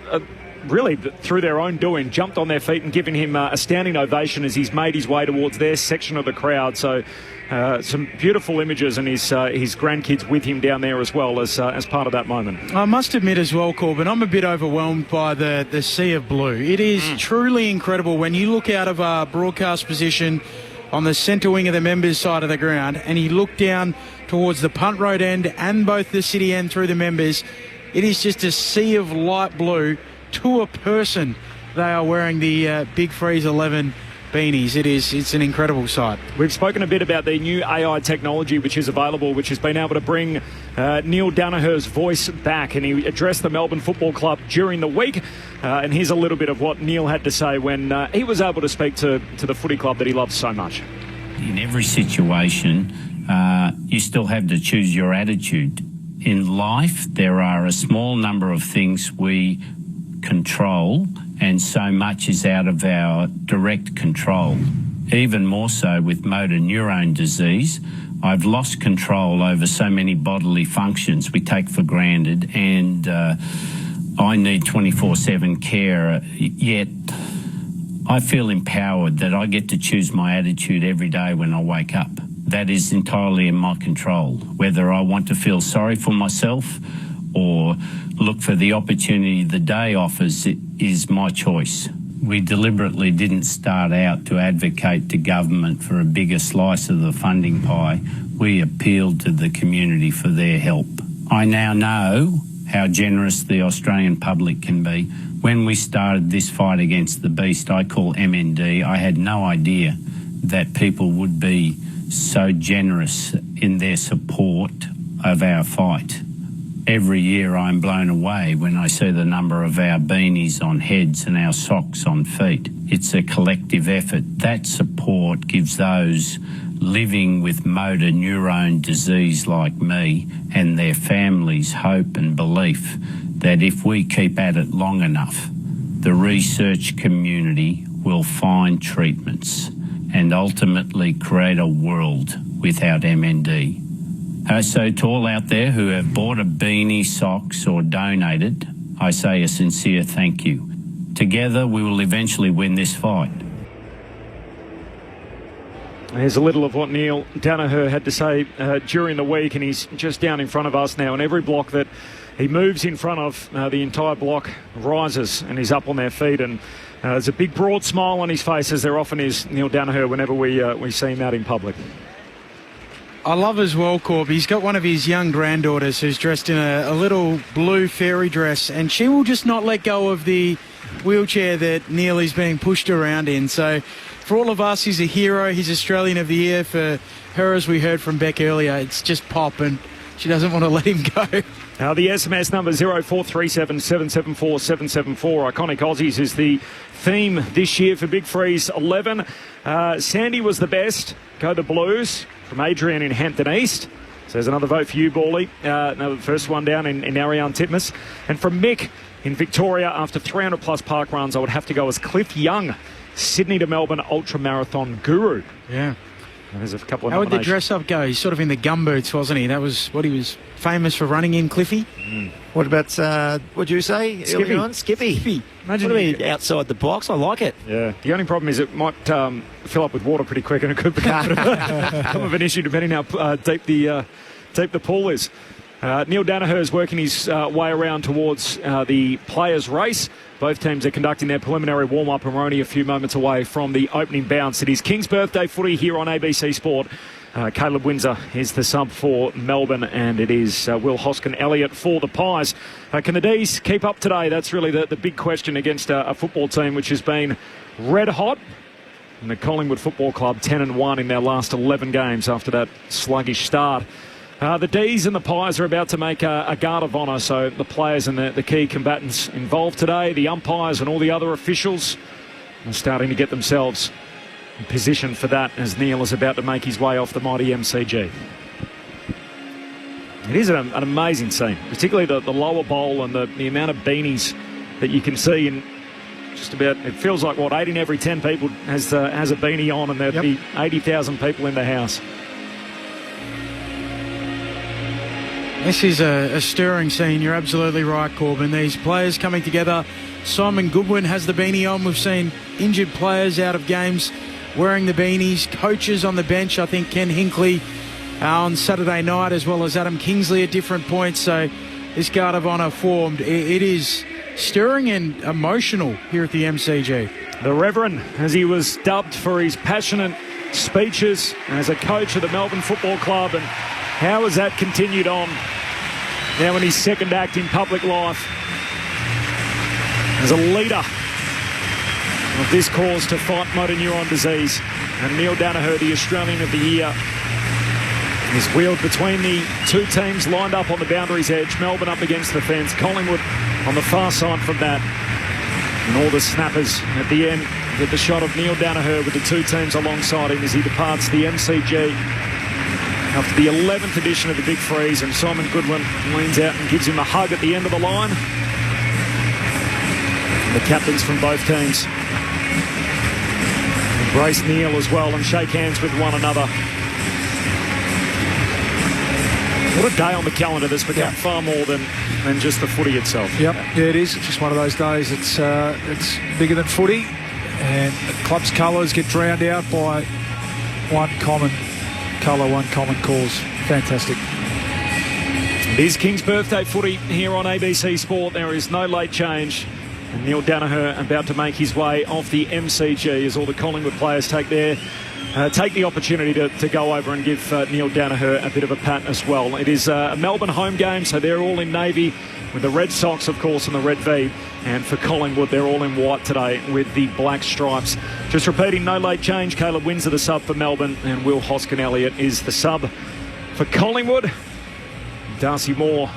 really through their own doing, jumped on their feet and given him a standing ovation as he's made his way towards their section of the crowd. So some beautiful images, and his grandkids with him down there as well as part of that moment. I must admit as well, Corbin, I'm a bit overwhelmed by the sea of blue. It is truly incredible when you look out of our broadcast position on the centre wing of the members' side of the ground and you look down towards the punt road end and both the city end through the members. It is just a sea of light blue to a person. They are wearing the Big Freeze 11 beanies. It's an incredible sight. We've spoken a bit about the new AI technology which is available, which has been able to bring Neil Danaher's voice back, and he addressed the Melbourne Football Club during the week, and here's a little bit of what Neil had to say when he was able to speak to the footy club that he loves so much. In every situation, you still have to choose your attitude. In life, there are a small number of things we control, and so much is out of our direct control. Even more so with motor neurone disease, I've lost control over so many bodily functions we take for granted, and I need 24/7 care, yet I feel empowered that I get to choose my attitude every day when I wake up. That is entirely in my control. Whether I want to feel sorry for myself or look for the opportunity the day offers, it is my choice. We deliberately didn't start out to advocate to government for a bigger slice of the funding pie. We appealed to the community for their help. I now know how generous the Australian public can be. When we started this fight against the beast I call MND, I had no idea that people would be so generous in their support of our fight. Every year I'm blown away when I see the number of our beanies on heads and our socks on feet. It's a collective effort. That support gives those living with motor neurone disease like me and their families hope and belief that if we keep at it long enough, the research community will find treatments and ultimately create a world without MND. So to all out there who have bought a beanie, socks or donated, I say a sincere thank you. Together we will eventually win this fight. Here's a little of what Neil Danaher had to say during the week, and he's just down in front of us now. And every block that he moves in front of, the entire block rises and he's up on their feet. And there's a big broad smile on his face, as there often is, Neil Danaher, whenever we see him out in public. I love as well, Corb, he's got one of his young granddaughters who's dressed in a little blue fairy dress, and she will just not let go of the wheelchair that Neil is being pushed around in. So For all of us, he's a hero. He's Australian of the Year. For her, as we heard from Beck earlier, it's just pop, and she doesn't want to let him go. The SMS number 0437 774 774. Iconic Aussies is the theme this year for Big Freeze 11. Sandy was the best. Go the Blues from Adrian in Hampton East. So there's another vote for you, Bawley. Another first one down in Ariane Titmus. And from Mick in Victoria, after 300 plus park runs, I would have to go as Cliff Young, Sydney to Melbourne ultra marathon guru. Yeah. There's a couple of How would the nominations. dress-up go? He's sort of in the gumboots, wasn't he? That was what he was famous for running in, Cliffy. What about, what did you say earlier on? Skippy. Imagine what do you mean outside the box? I like it. Yeah. The only problem is it might fill up with water pretty quick, and it could become of an issue depending how deep the pool is. Neil Danaher is working his way around towards the players' race. Both teams are conducting their preliminary warm-up, and we're only a few moments away from the opening bounce. It is King's Birthday footy here on ABC Sport. Caleb Windsor is the sub for Melbourne, and it is Will Hoskin-Elliott for the Pies. Can the D's keep up today? That's really the big question against a football team which has been red hot. And the Collingwood Football Club 10-1 in their last 11 games after that sluggish start. The D's and the Pies are about to make a guard of honour, so the players and the key combatants involved today, the umpires and all the other officials, are starting to get themselves in position for that as Neil is about to make his way off the mighty MCG. It is an amazing scene, particularly the lower bowl and the amount of beanies that you can see in just about, it feels like, 8 in every 10 people has a beanie on, and there'd be 80,000 people in the house. This is a stirring scene. You're absolutely right, Corbin. These players coming together. Simon Goodwin has the beanie on. We've seen injured players out of games wearing the beanies. Coaches on the bench. I think Ken Hinkley on Saturday night, as well as Adam Kingsley at different points. So this guard of honour formed. It is stirring and emotional here at the MCG. The Reverend, as he was dubbed for his passionate speeches as a coach of the Melbourne Football Club, and how has that continued on now in his second act in public life as a leader of this cause to fight motor neuron disease. And Neil Danaher, the Australian of the Year, is wheeled between the two teams lined up on the boundary's edge. Melbourne up against the fence, Collingwood on the far side from that. And all the snappers at the end get the shot of Neil Danaher with the two teams alongside him as he departs the MCG after the 11th edition of the Big Freeze, and Simon Goodwin leans out and gives him a hug at the end of the line. And the captains from both teams embrace Neil as well and shake hands with one another. What a day on the calendar. That's become far more than just the footy itself. Yep, yeah, it is. It's just one of those days. It's bigger than footy, and the club's colours get drowned out by one common colour, one common cause. Fantastic. It is King's Birthday footy here on ABC Sport. There is no late change. And Neil Danaher about to make his way off the MCG as all the Collingwood players take the opportunity to go over and give Neil Danaher a bit of a pat as well. It is a Melbourne home game, so they're all in navy with the Red Sox, of course, and the red V. And for Collingwood, they're all in white today with the black stripes. Just repeating, no late change. Caleb Windsor, the sub for Melbourne, and Will Hoskin-Elliott is the sub for Collingwood. Darcy Moore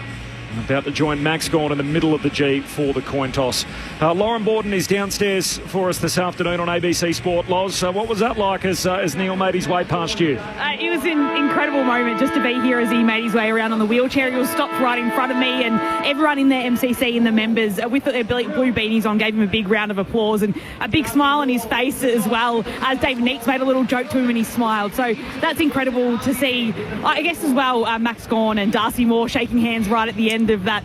about to join Max Gawn in the middle of the G for the coin toss. Lauren Borden is downstairs for us this afternoon on ABC Sport. Loz, what was that like as Neil made his way past you? It was an incredible moment just to be here as he made his way around on the wheelchair. He was stopped right in front of me, and everyone in the MCC and the members with their blue beanies on gave him a big round of applause and a big smile on his face as well, as David Neitz made a little joke to him and he smiled. So that's incredible to see. I guess as well, Max Gawn and Darcy Moore shaking hands right at the end of that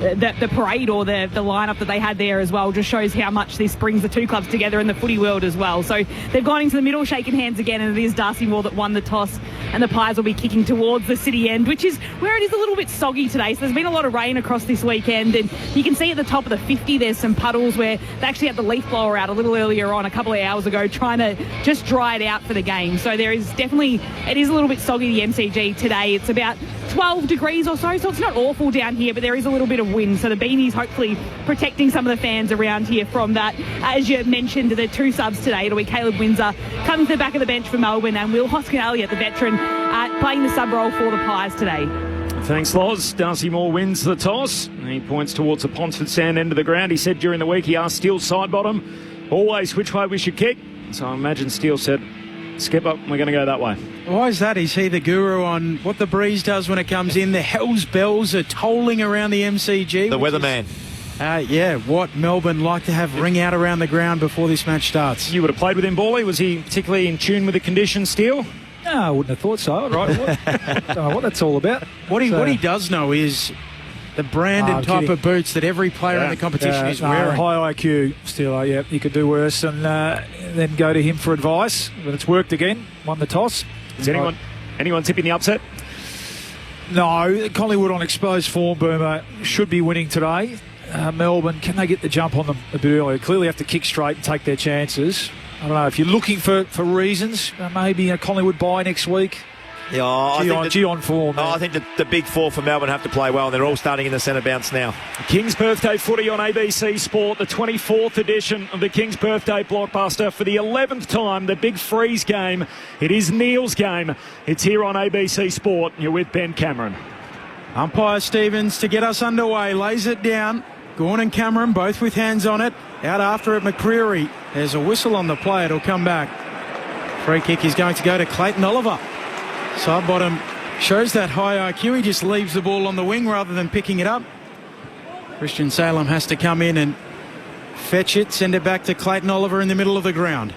the parade or the lineup that they had there as well just shows how much this brings the two clubs together in the footy world as well. So they've gone into the middle shaking hands again, and it is Darcy Moore that won the toss, and the Pies will be kicking towards the city end, which is where it is a little bit soggy today. So there's been a lot of rain across this weekend, and you can see at the top of the 50 there's some puddles where they actually had the leaf blower out a little earlier on, a couple of hours ago, trying to just dry it out for the game. So there is definitely, it is a little bit soggy, the MCG today. It's about 12 degrees or so it's not awful down here, but there is a little bit of wind, so the beanie's hopefully protecting some of the fans around here from that. As you mentioned, the 2 subs today, it'll be Caleb Windsor coming to the back of the bench for Melbourne, and Will Hoskin-Elliott, the veteran, playing the sub role for the Pies today. Thanks, Loz. Darcy Moore wins the toss. He points towards the Ponsford Sand end of the ground. He said during the week he asked Steele side bottom always which way we should kick. So I imagine Steele said, skip up, we're going to go that way. Why is that? Is he the guru on what the breeze does when it comes in? The Hell's Bells are tolling around the MCG. The weatherman. What Melbourne like to have ring out around the ground before this match starts. You would have played with him, Bally. Was he particularly in tune with the conditions, Steele? No, I wouldn't have thought so. Right. I don't know what that's all about. What he does know is the brand and type of boots that every player in the competition is wearing. High IQ, still, you could do worse, and then go to him for advice. But it's worked again. Won the toss. Is anyone tipping the upset? No, Collingwood on exposed form, Boomer, should be winning today. Melbourne, can they get the jump on them a bit earlier? Clearly have to kick straight and take their chances. I don't know, if you're looking for reasons, maybe a Collingwood bye next week. Yeah, on form. I think the big 4 for Melbourne have to play well, and they're all starting in the centre bounce now. King's Birthday Footy on ABC Sport, the 24th edition of the King's Birthday Blockbuster. For the 11th time, the big freeze game. It is Neil's game. It's here on ABC Sport. You're with Ben Cameron. Umpire Stevens to get us underway, lays it down. Gawn and Cameron both with hands on it. Out after it, McCreery. There's a whistle on the play. It'll come back. Free kick is going to go to Clayton Oliver. Side bottom shows that high IQ. He just leaves the ball on the wing rather than picking it up. Christian Salem has to come in and fetch it, send it back to Clayton Oliver in the middle of the ground.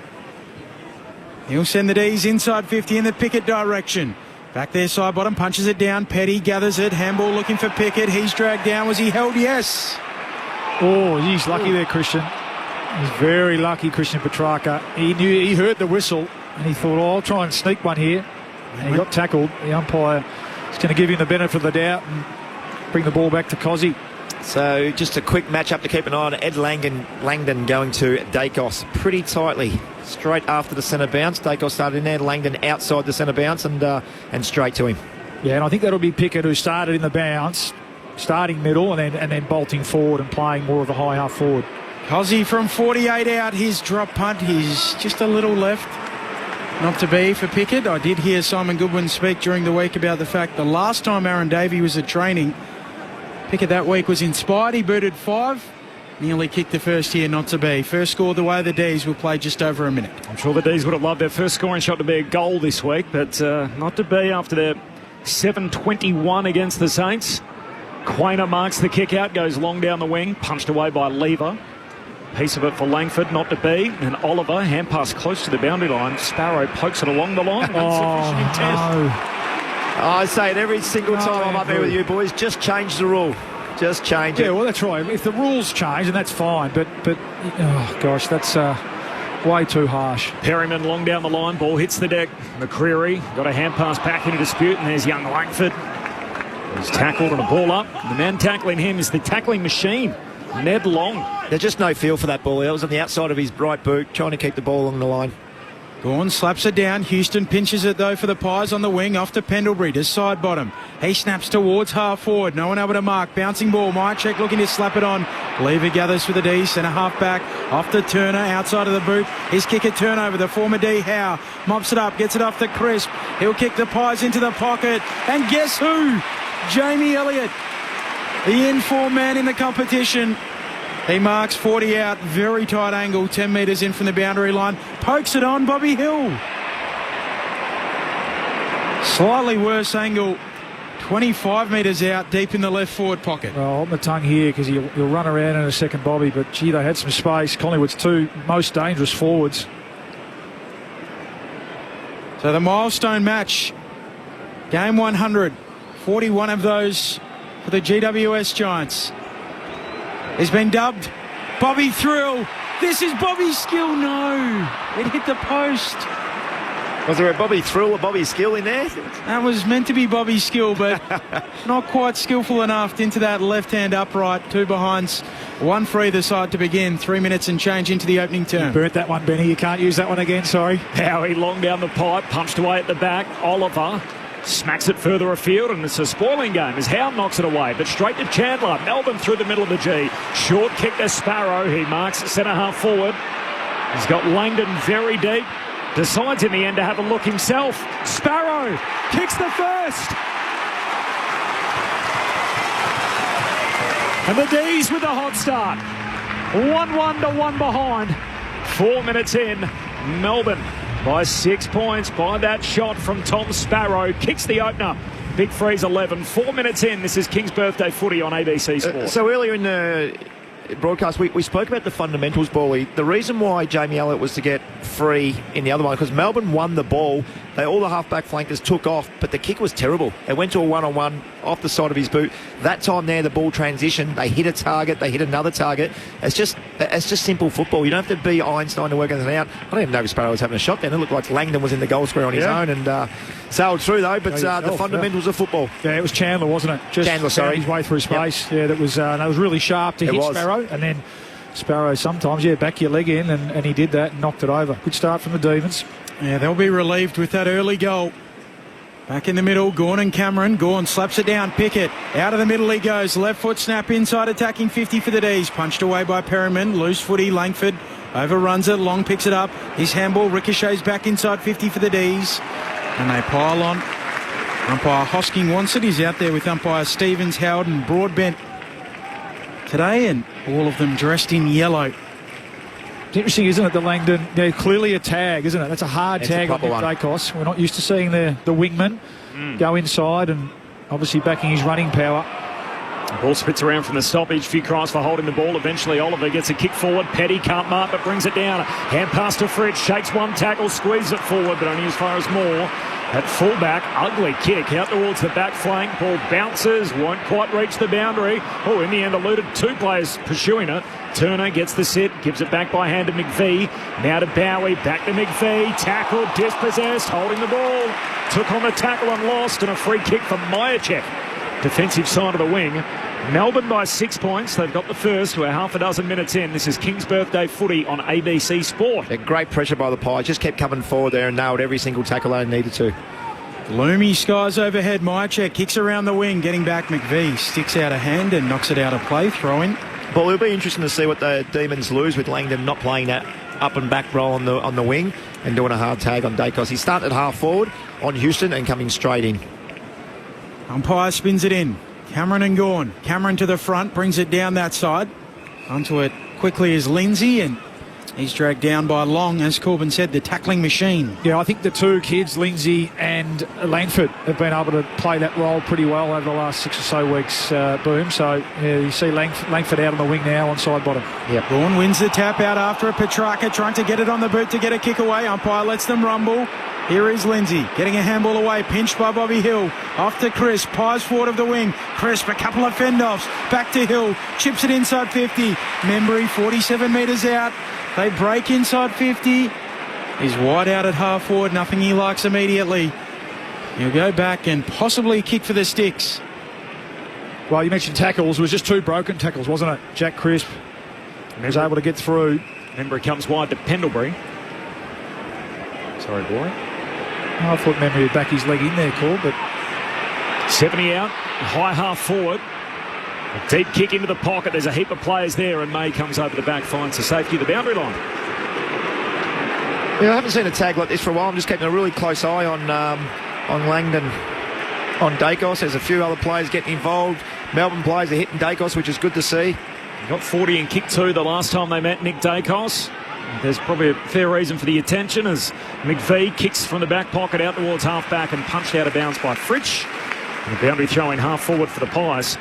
He'll send the D's inside 50 in the Pickett direction. Back there, side bottom, punches it down. Petty gathers it. Handball looking for Pickett. He's dragged down. Was he held? Yes. Oh, he's lucky there, Christian. He's very lucky, Christian Petrarca. He heard the whistle and he thought, I'll try and sneak one here. And he got tackled. The umpire is going to give him the benefit of the doubt and bring the ball back to Cozzy. So just a quick match-up to keep an eye on. Ed Langdon going to Dacos pretty tightly. Straight after the centre bounce. Dacos started in there. Langdon outside the centre bounce and straight to him. Yeah, and I think that'll be Pickett, who started in the bounce, starting middle and then bolting forward and playing more of the high half forward. Cozzy from 48 out. His drop punt. He's just a little left. Not to be for Pickett. I did hear Simon Goodwin speak during the week about the fact the last time Aaron Davey was at training, Pickett that week was inspired. He booted 5. Nearly kicked the first here, not to be. First score the way the D's will play just over a minute. I'm sure the D's would have loved their first scoring shot to be a goal this week, but not to be after their 7-21 against the Saints. Quainer marks the kick out, goes long down the wing, punched away by Lever. Piece of it for Langford, not to be. And Oliver, hand pass close to the boundary line. Sparrow pokes it along the line. I say it every single time I'm up here with you boys. Just change the rule. Just change it. Yeah, well, that's right. If the rules change, then that's fine. But oh gosh, that's way too harsh. Perryman long down the line. Ball hits the deck. McCreery got a hand pass back into dispute. And there's young Langford. He's tackled and a ball up. The man tackling him is the tackling machine, Ned Long. There's just no feel for that ball. That was on the outside of his right boot, trying to keep the ball along the line. Gawn slaps it down. Houston pinches it though for the Pies on the wing. Off to Pendlebury to side bottom. He snaps towards half forward. No one able to mark. Bouncing ball. Myercheck looking to slap it on. Lever gathers for the D. Centre half back. Off to Turner outside of the boot. His kick at turnover. The former D. Howe mops it up. Gets it off to Crisp. He'll kick the Pies into the pocket. And guess who? Jamie Elliott, the in-form man in the competition. He marks 40 out, very tight angle, 10 metres in from the boundary line. Pokes it on, Bobby Hill. Slightly worse angle, 25 metres out, deep in the left forward pocket. Well, hold my tongue here because he'll run around in a second, Bobby. But, gee, they had some space. Collingwood's 2 most dangerous forwards. So the milestone match, game 100, 41 of those for the GWS Giants. He's been dubbed Bobby Thrill. This is Bobby's skill. No, it hit the post. Was there a Bobby Thrill or Bobby Skill in there? That was meant to be Bobby's skill, but not quite skillful enough into that left-hand upright. 2 behinds, 1 for either side to begin. 3 minutes and change into the opening term. You burnt that one, Benny. You can't use that one again, sorry. Howie long down the pipe, punched away at the back. Oliver Smacks it further afield, and it's a spoiling game as Howe knocks it away, but straight to Chandler. Melbourne through the middle of the G. Short kick to Sparrow. He marks centre half forward. He's got Langdon very deep. Decides in the end to have a look himself. Sparrow kicks the first. And the D's with the hot start. 1-1 to 1 behind. 4 minutes in. Melbourne by 6 points by that shot from Tom Sparrow. Kicks the opener. Big Freeze 11. 4 minutes in. This is King's Birthday Footy on ABC Sport. So earlier in the broadcast, we spoke about the fundamentals, Bally. The reason why Jamie Elliott was to get free in the other one, because Melbourne won the ball. All the half-back flankers took off, but the kick was terrible. It went to a one-on-one off the side of his boot. That time there, the ball transitioned. They hit a target. They hit another target. It's just simple football. You don't have to be Einstein to work anything out. I don't even know if Sparrow was having a shot then. It looked like Langdon was in the goal square on his own and sailed through, though. But the fundamentals of football. Yeah, it was Chandler, wasn't it? Just Chandler, sorry. His way through space. Yep. Yeah, that was really sharp to hit Sparrow. And then Sparrow sometimes, back your leg in, and he did that and knocked it over. Good start from the Demons. Yeah, they'll be relieved with that early goal. Back in the middle, Gawn and Cameron. Gawn slaps it down, Pickett. Out of the middle he goes. Left foot snap inside, attacking 50 for the D's. Punched away by Perryman. Loose footy, Langford overruns it. Long picks it up. His handball ricochets back inside 50 for the D's. And they pile on. Umpire Hosking wants it. He's out there with umpire Stevens, Howard and Broadbent today, and all of them dressed in yellow. It's interesting, isn't it, the Langdon? Clearly a tag, isn't it? That's a hard tag on Nick Dacos. We're not used to seeing the wingman go inside and obviously backing his running power. Ball spits around from the stoppage. Few cries for holding the ball. Eventually Oliver gets a kick forward. Petty can't mark but brings it down. Hand pass to Fritz. Shakes one tackle. Squeezes it forward but only as far as Moore. At fullback, ugly kick out towards the back flank. Ball bounces, won't quite reach the boundary. Oh, in the end, eluded two players pursuing it. Turner gets the sit, gives it back by hand to McVie. Now to Bowie, back to McVie. Tackled, dispossessed, holding the ball. Took on the tackle and lost, and a free kick from Myercheck. Defensive side of the wing. Melbourne by 6 points. They've got the first. We're half a dozen minutes in. This is King's Birthday Footy on ABC Sport. Great pressure by the Pies. Just kept coming forward there and nailed every single tackle they needed to. Gloomy skies overhead. Myercheck kicks around the wing. Getting back, McVie sticks out a hand and knocks it out of play. Throw in. Well, it'll be interesting to see what the Demons lose with Langdon not playing that up and back role on the wing and doing a hard tag on Dacos. He started half forward on Houston and coming straight in. Umpire spins it in. Cameron and Gawn. Cameron to the front, brings it down that side. Onto it quickly is Lindsay, and he's dragged down by Long, as Corbin said, the tackling machine. Yeah, I think the two kids, Lindsay and Langford, have been able to play that role pretty well over the last 6 or so weeks, Boom. So you see Langford out on the wing now on side bottom. Yep. Gawn wins the tap out after a Petrarca trying to get it on the boot to get a kick away. Umpire lets them rumble. Here is Lindsay getting a handball away, pinched by Bobby Hill. Off to Crisp, Pies forward of the wing. Crisp, a couple of fend-offs. Back to Hill, chips it inside 50. Membry 47 metres out. They break inside 50. He's wide out at half forward, nothing he likes immediately. He'll go back and possibly kick for the sticks. Well, you mentioned tackles. It was just two broken tackles, wasn't it? Jack Crisp was able to get through. Membry comes wide to Pendlebury. Sorry, boy. I thought Membry would back his leg in there, Cor, but 70 out, high half forward. A deep kick into the pocket. There's a heap of players there, and May comes over the back, finds the safety of the boundary line. Yeah, I haven't seen a tag like this for a while. I'm just keeping a really close eye on Langdon, on Dacos. There's a few other players getting involved. Melbourne players are hitting Dacos, which is good to see. He got 40 in kick two the last time they met Nick Dacos. There's probably a fair reason for the attention as McVie kicks from the back pocket out towards half-back and punched out of bounds by Fritsch. And the boundary throw in half forward for the Pies.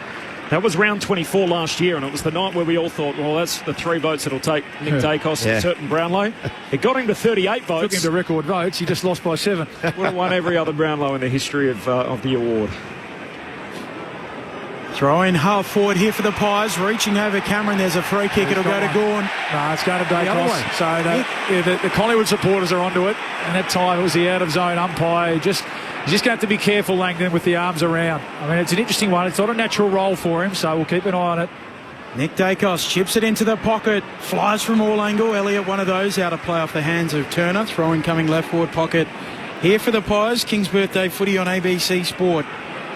That was round 24 last year, and it was the night where we all thought, well, that's the 3 votes that'll take Nick Dacos and certain Brownlow. It got him to 38 votes. Took him to record votes. He just lost by 7. Would have won every other Brownlow in the history of the award. Throw in half forward here for the Pies, reaching over Cameron. There's a free kick. It'll go to Gawn. No, it's going to Dacos. So the Collingwood supporters are onto it. And that time it was the out-of-zone umpire. He's just going to have to be careful, Langdon, with the arms around. I mean, it's an interesting one. It's not a natural role for him, so we'll keep an eye on it. Nick Dacos chips it into the pocket. Flies from all angle. Elliott, one of those, out of play off the hands of Turner. Throwing coming left forward pocket here for the Pies. King's Birthday Footy on ABC Sport.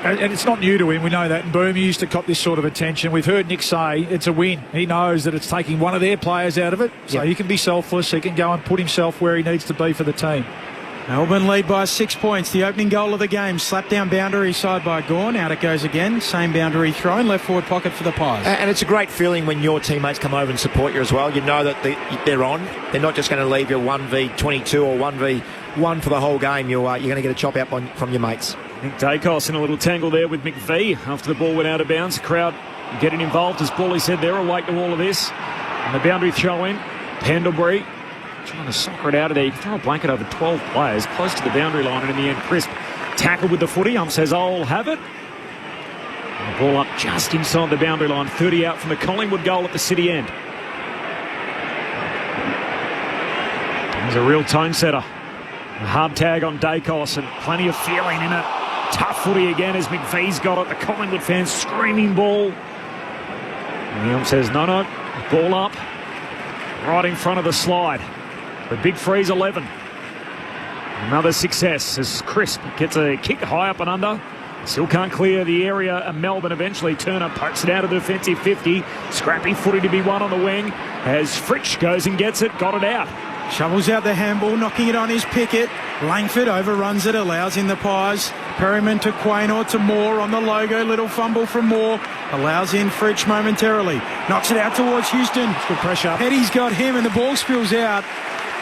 And it's not new to him, we know that. And Boom used to cop this sort of attention. We've heard Nick say it's a win. He knows that it's taking one of their players out of it. So he can be selfless. He can go and put himself where he needs to be for the team. Melbourne lead by 6 points. The opening goal of the game. Slapped down boundary side by Gawn. Out it goes again. Same boundary throw in left forward pocket for the Pies. And it's a great feeling when your teammates come over and support you as well. You know that they're on. They're not just going to leave you 1v22 or 1v1 for the whole game. You're going to get a chop out from your mates. Nick Dacos in a little tangle there with McVie after the ball went out of bounds. The crowd getting involved, as Paulie said, they're awake to all of this. And the boundary throw in. Pendlebury trying to soccer it out of there. You can throw a blanket over 12 players close to the boundary line, and in the end, Crisp tackled with the footy. Says, I'll have it. And the ball up just inside the boundary line. 30 out from the Collingwood goal at the city end. There's a real tone setter. A hard tag on Dacos and plenty of feeling in it. Tough footy again as McVee's got it. The Collingwood fans screaming ball. And the ump says, no, ball up. Right in front of the slide. The big freeze 11. Another success as Crisp gets a kick high up and under. Still can't clear the area, and Melbourne eventually. Turner pokes it out of the defensive 50. Scrappy footy to be won on the wing as Fritsch goes and gets it. Got it out. Shovels out the handball, knocking it on his picket. Langford overruns it, allows in the Pies. Perryman to Quaynor to Moore on the logo. Little fumble from Moore. Allows in Fritsch momentarily. Knocks it out towards Houston. Good pressure. Eddie's got him and the ball spills out.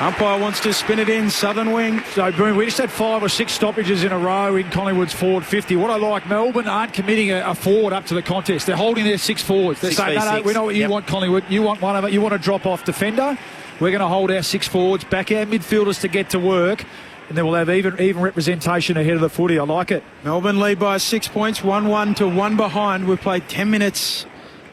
Umpire wants to spin it in, southern wing. So, Boom, we just had 5 or 6 stoppages in a row in Collingwood's forward 50. What I like, Melbourne aren't committing a forward up to the contest. They're holding their 6 forwards. They're saying, no, we know what you want, Collingwood. You want one of it. You want a drop-off defender. We're going to hold our 6 forwards, back our midfielders to get to work, and then we'll have even representation ahead of the footy. I like it. Melbourne lead by 6 points, 1-1 to 1 behind. We've played 10 minutes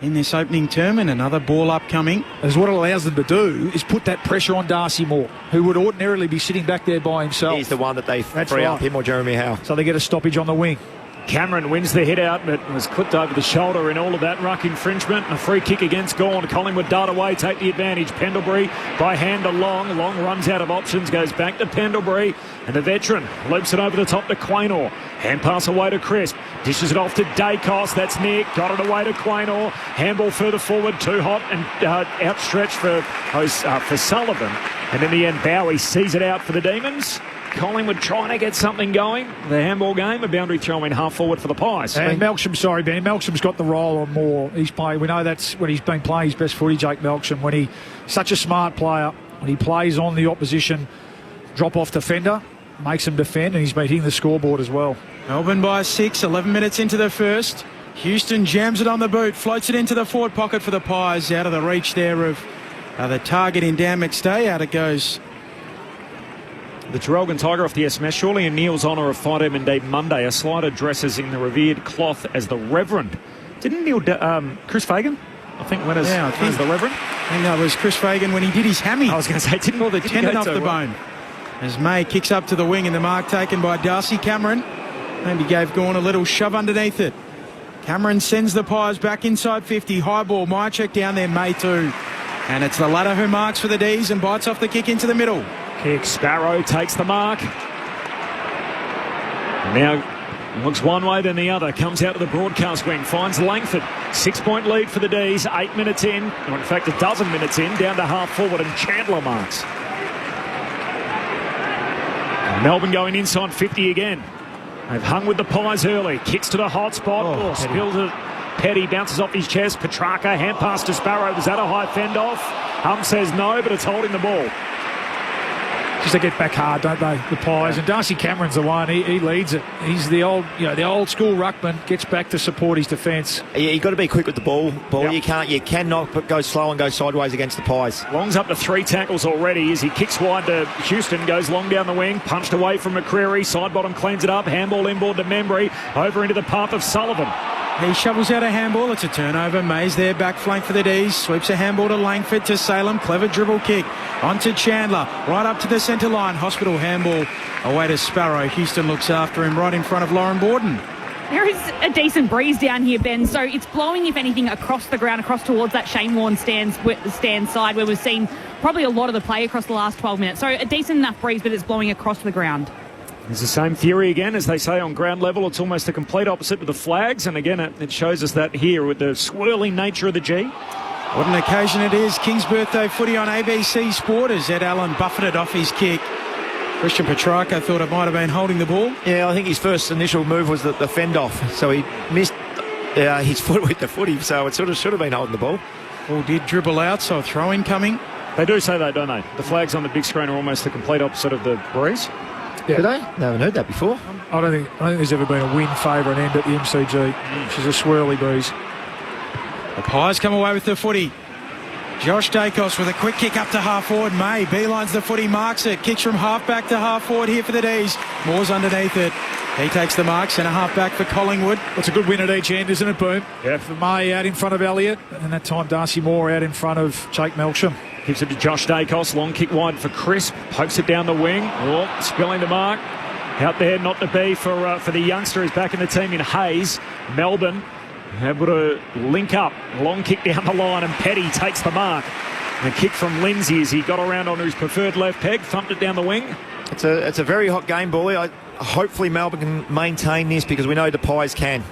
in this opening term, and another ball upcoming. As what it allows them to do is put that pressure on Darcy Moore, who would ordinarily be sitting back there by himself. He's the one that they free up, him or Jeremy Howe. So they get a stoppage on the wing. Cameron wins the hit out, but was clipped over the shoulder in all of that ruck infringement. And a free kick against Gawn. Collingwood dart away, take the advantage. Pendlebury by hand to Long. Long runs out of options, goes back to Pendlebury. And the veteran loops it over the top to Quaynor. Hand pass away to Crisp. Dishes it off to Dacos. That's Nick. Got it away to Quaynor. Handball further forward. Too hot and outstretched for Sullivan. And in the end, Bowie sees it out for the Demons. Collingwood trying to get something going. The handball game, a boundary throw in half forward for the Pies. And Melksham, sorry, Benny. Melksham's got the role on Moore. He's playing. We know that's when he's been playing his best footy, Jake Melksham. When he's such a smart player, when he plays on the opposition drop-off defender, makes him defend, and he's been hitting the scoreboard as well. Melbourne by 6, 11 minutes into the first. Houston jams it on the boot, floats it into the forward pocket for the Pies. Out of the reach there of the target in Dan McStay. Out it goes. The Traralgon Tiger off the SMS. Surely in Neil's honour of Fight Day Monday, a slider dresses in the revered cloth as the Reverend. Didn't Neil, Chris Fagan, I think, went as the Reverend? I think that was Chris Fagan when he did his hammy. I was going to say, didn't pull the tendon off the bone. As May kicks up to the wing and the mark taken by Darcy Cameron. Maybe gave Gawn a little shove underneath it. Cameron sends the Pies back inside 50. High ball, Myercheck down there, May too. And it's the latter who marks for the D's and bites off the kick into the middle. Kick, Sparrow takes the mark. Now looks one way then the other. Comes out to the broadcast wing, finds Langford. 6-point lead for the D's, 8 minutes in. Or in fact, a dozen minutes in, down to half forward, and Chandler marks. And Melbourne going inside 50 again. They've hung with the Pies early. Kicks to the hot spot. Spills it. Petty bounces off his chest. Petrarca, hand pass to Sparrow. Was that a high fend off? Says no, but it's holding the ball. Just they get back hard, don't they, the Pies? And Darcy Cameron's the one. He leads it. He's the old school ruckman. Gets back to support his defence. You've got to be quick with the ball. Yep. You cannot go slow and go sideways against the Pies. Long's up to 3 tackles already as he kicks wide to Houston. Goes long down the wing. Punched away from McCreary. Side bottom cleans it up. Handball inboard to Membry. Over into the path of Sullivan. He shovels out a handball. It's a turnover. Mays there, back flank for the D's. Sweeps a handball to Langford to Salem. Clever dribble kick. Onto Chandler. Right up to the centre line. Hospital handball away to Sparrow. Houston looks after him right in front of Lauren Borden. There is a decent breeze down here, Ben, so it's blowing, if anything, across the ground, across towards that Shane Warne stand side where we've seen probably a lot of the play across the last 12 minutes. So a decent enough breeze, but it's blowing across the ground. It's the same theory again, as they say on ground level. It's almost the complete opposite with the flags, and again it shows us that here with the swirling nature of the G. What an occasion it is. King's birthday footy on ABC Sport as Ed Allen buffeted off his kick. Christian Petrarca thought it might have been holding the ball. Yeah, I think his first initial move was the fend off, so he missed his foot with the footy, so it sort of should have been holding the ball. Ball did dribble out, so a throw in coming. They do say that, don't they? The flags on the big screen are almost the complete opposite of the breeze. Yeah. Do they? I haven't heard that before. I don't think there's ever been a win favourite end at the MCG. She's a swirly breeze. The Pies come away with the footy. Josh Dacos with a quick kick up to half forward. May beelines the footy, marks it, kicks from half back to half forward here for the D's. Moore's underneath it. He takes the mark, centre half back for Collingwood. It's a good win at each end, isn't it, Boom? Yeah. For May out in front of Elliott, and that time Darcy Moore out in front of Jake Melksham. Gives it to Josh Dacos, long kick wide for Crisp, pokes it down the wing, spilling the mark. Out there, not to be for the youngster who's back in the team in Hayes. Melbourne able to link up, long kick down the line, and Petty takes the mark. And a kick from Lindsay as he got around onto his preferred left peg, thumped it down the wing. It's a very hot game, Bully. Hopefully Melbourne can maintain this because we know the Pies can.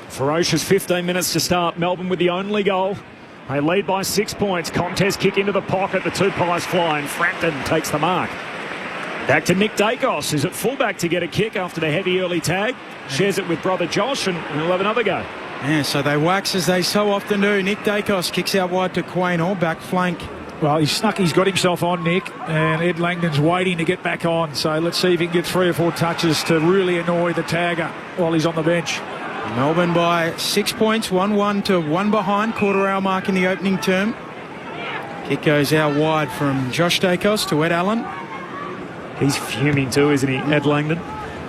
Ferocious 15 minutes to start. Melbourne with the only goal. They lead by 6 points. Contest kick into the pocket. The two Pies fly and Frampton takes the mark. Back to Nick Dacos, who's at fullback to get a kick after the heavy early tag. Shares it with brother Josh and he'll have another go. Yeah, so they wax as they so often do. Nick Dacos kicks out wide to Quain, or back flank. Well, he's got himself on, Nick, and Ed Langdon's waiting to get back on. So let's see if he can get 3 or 4 touches to really annoy the tagger while he's on the bench. Melbourne by 6 points, 1-1 to 1 behind, quarter hour mark in the opening term. Kick goes out wide from Josh Dacos to Ed Allen. He's fuming too, isn't he, Ed Langdon?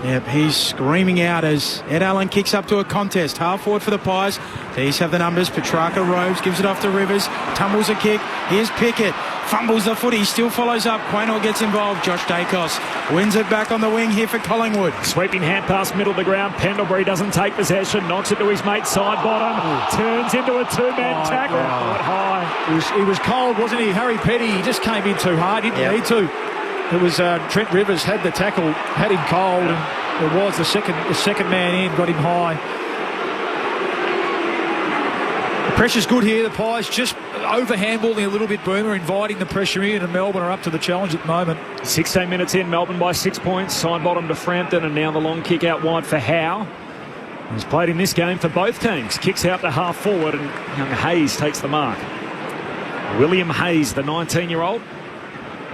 Yep, he's screaming out as Ed Allen kicks up to a contest. Half forward for the Pies. These have the numbers. Petrarca roves, gives it off to Rivers. Tumbles a kick. Here's Pickett. Fumbles the footy. Still follows up. Quaynor gets involved. Josh Dacos wins it back on the wing here for Collingwood. Sweeping hand pass middle of the ground. Pendlebury doesn't take possession. Knocks it to his mate side bottom. Turns into a two-man tackle. High. He was cold, wasn't he? Harry Petty, he just came in too hard. He didn't need to. It was Trent Rivers had the tackle, had him cold, and it was the second man in, got him high. The pressure's good here. The Pies just over-handballing a little bit, Boomer, inviting the pressure in, and Melbourne are up to the challenge at the moment. 16 minutes in, Melbourne by 6 points. Side bottom to Frampton, and now the long kick out wide for Howe. He's played in this game for both teams. Kicks out to half forward, and young Hayes takes the mark. William Hayes, the 19-year-old.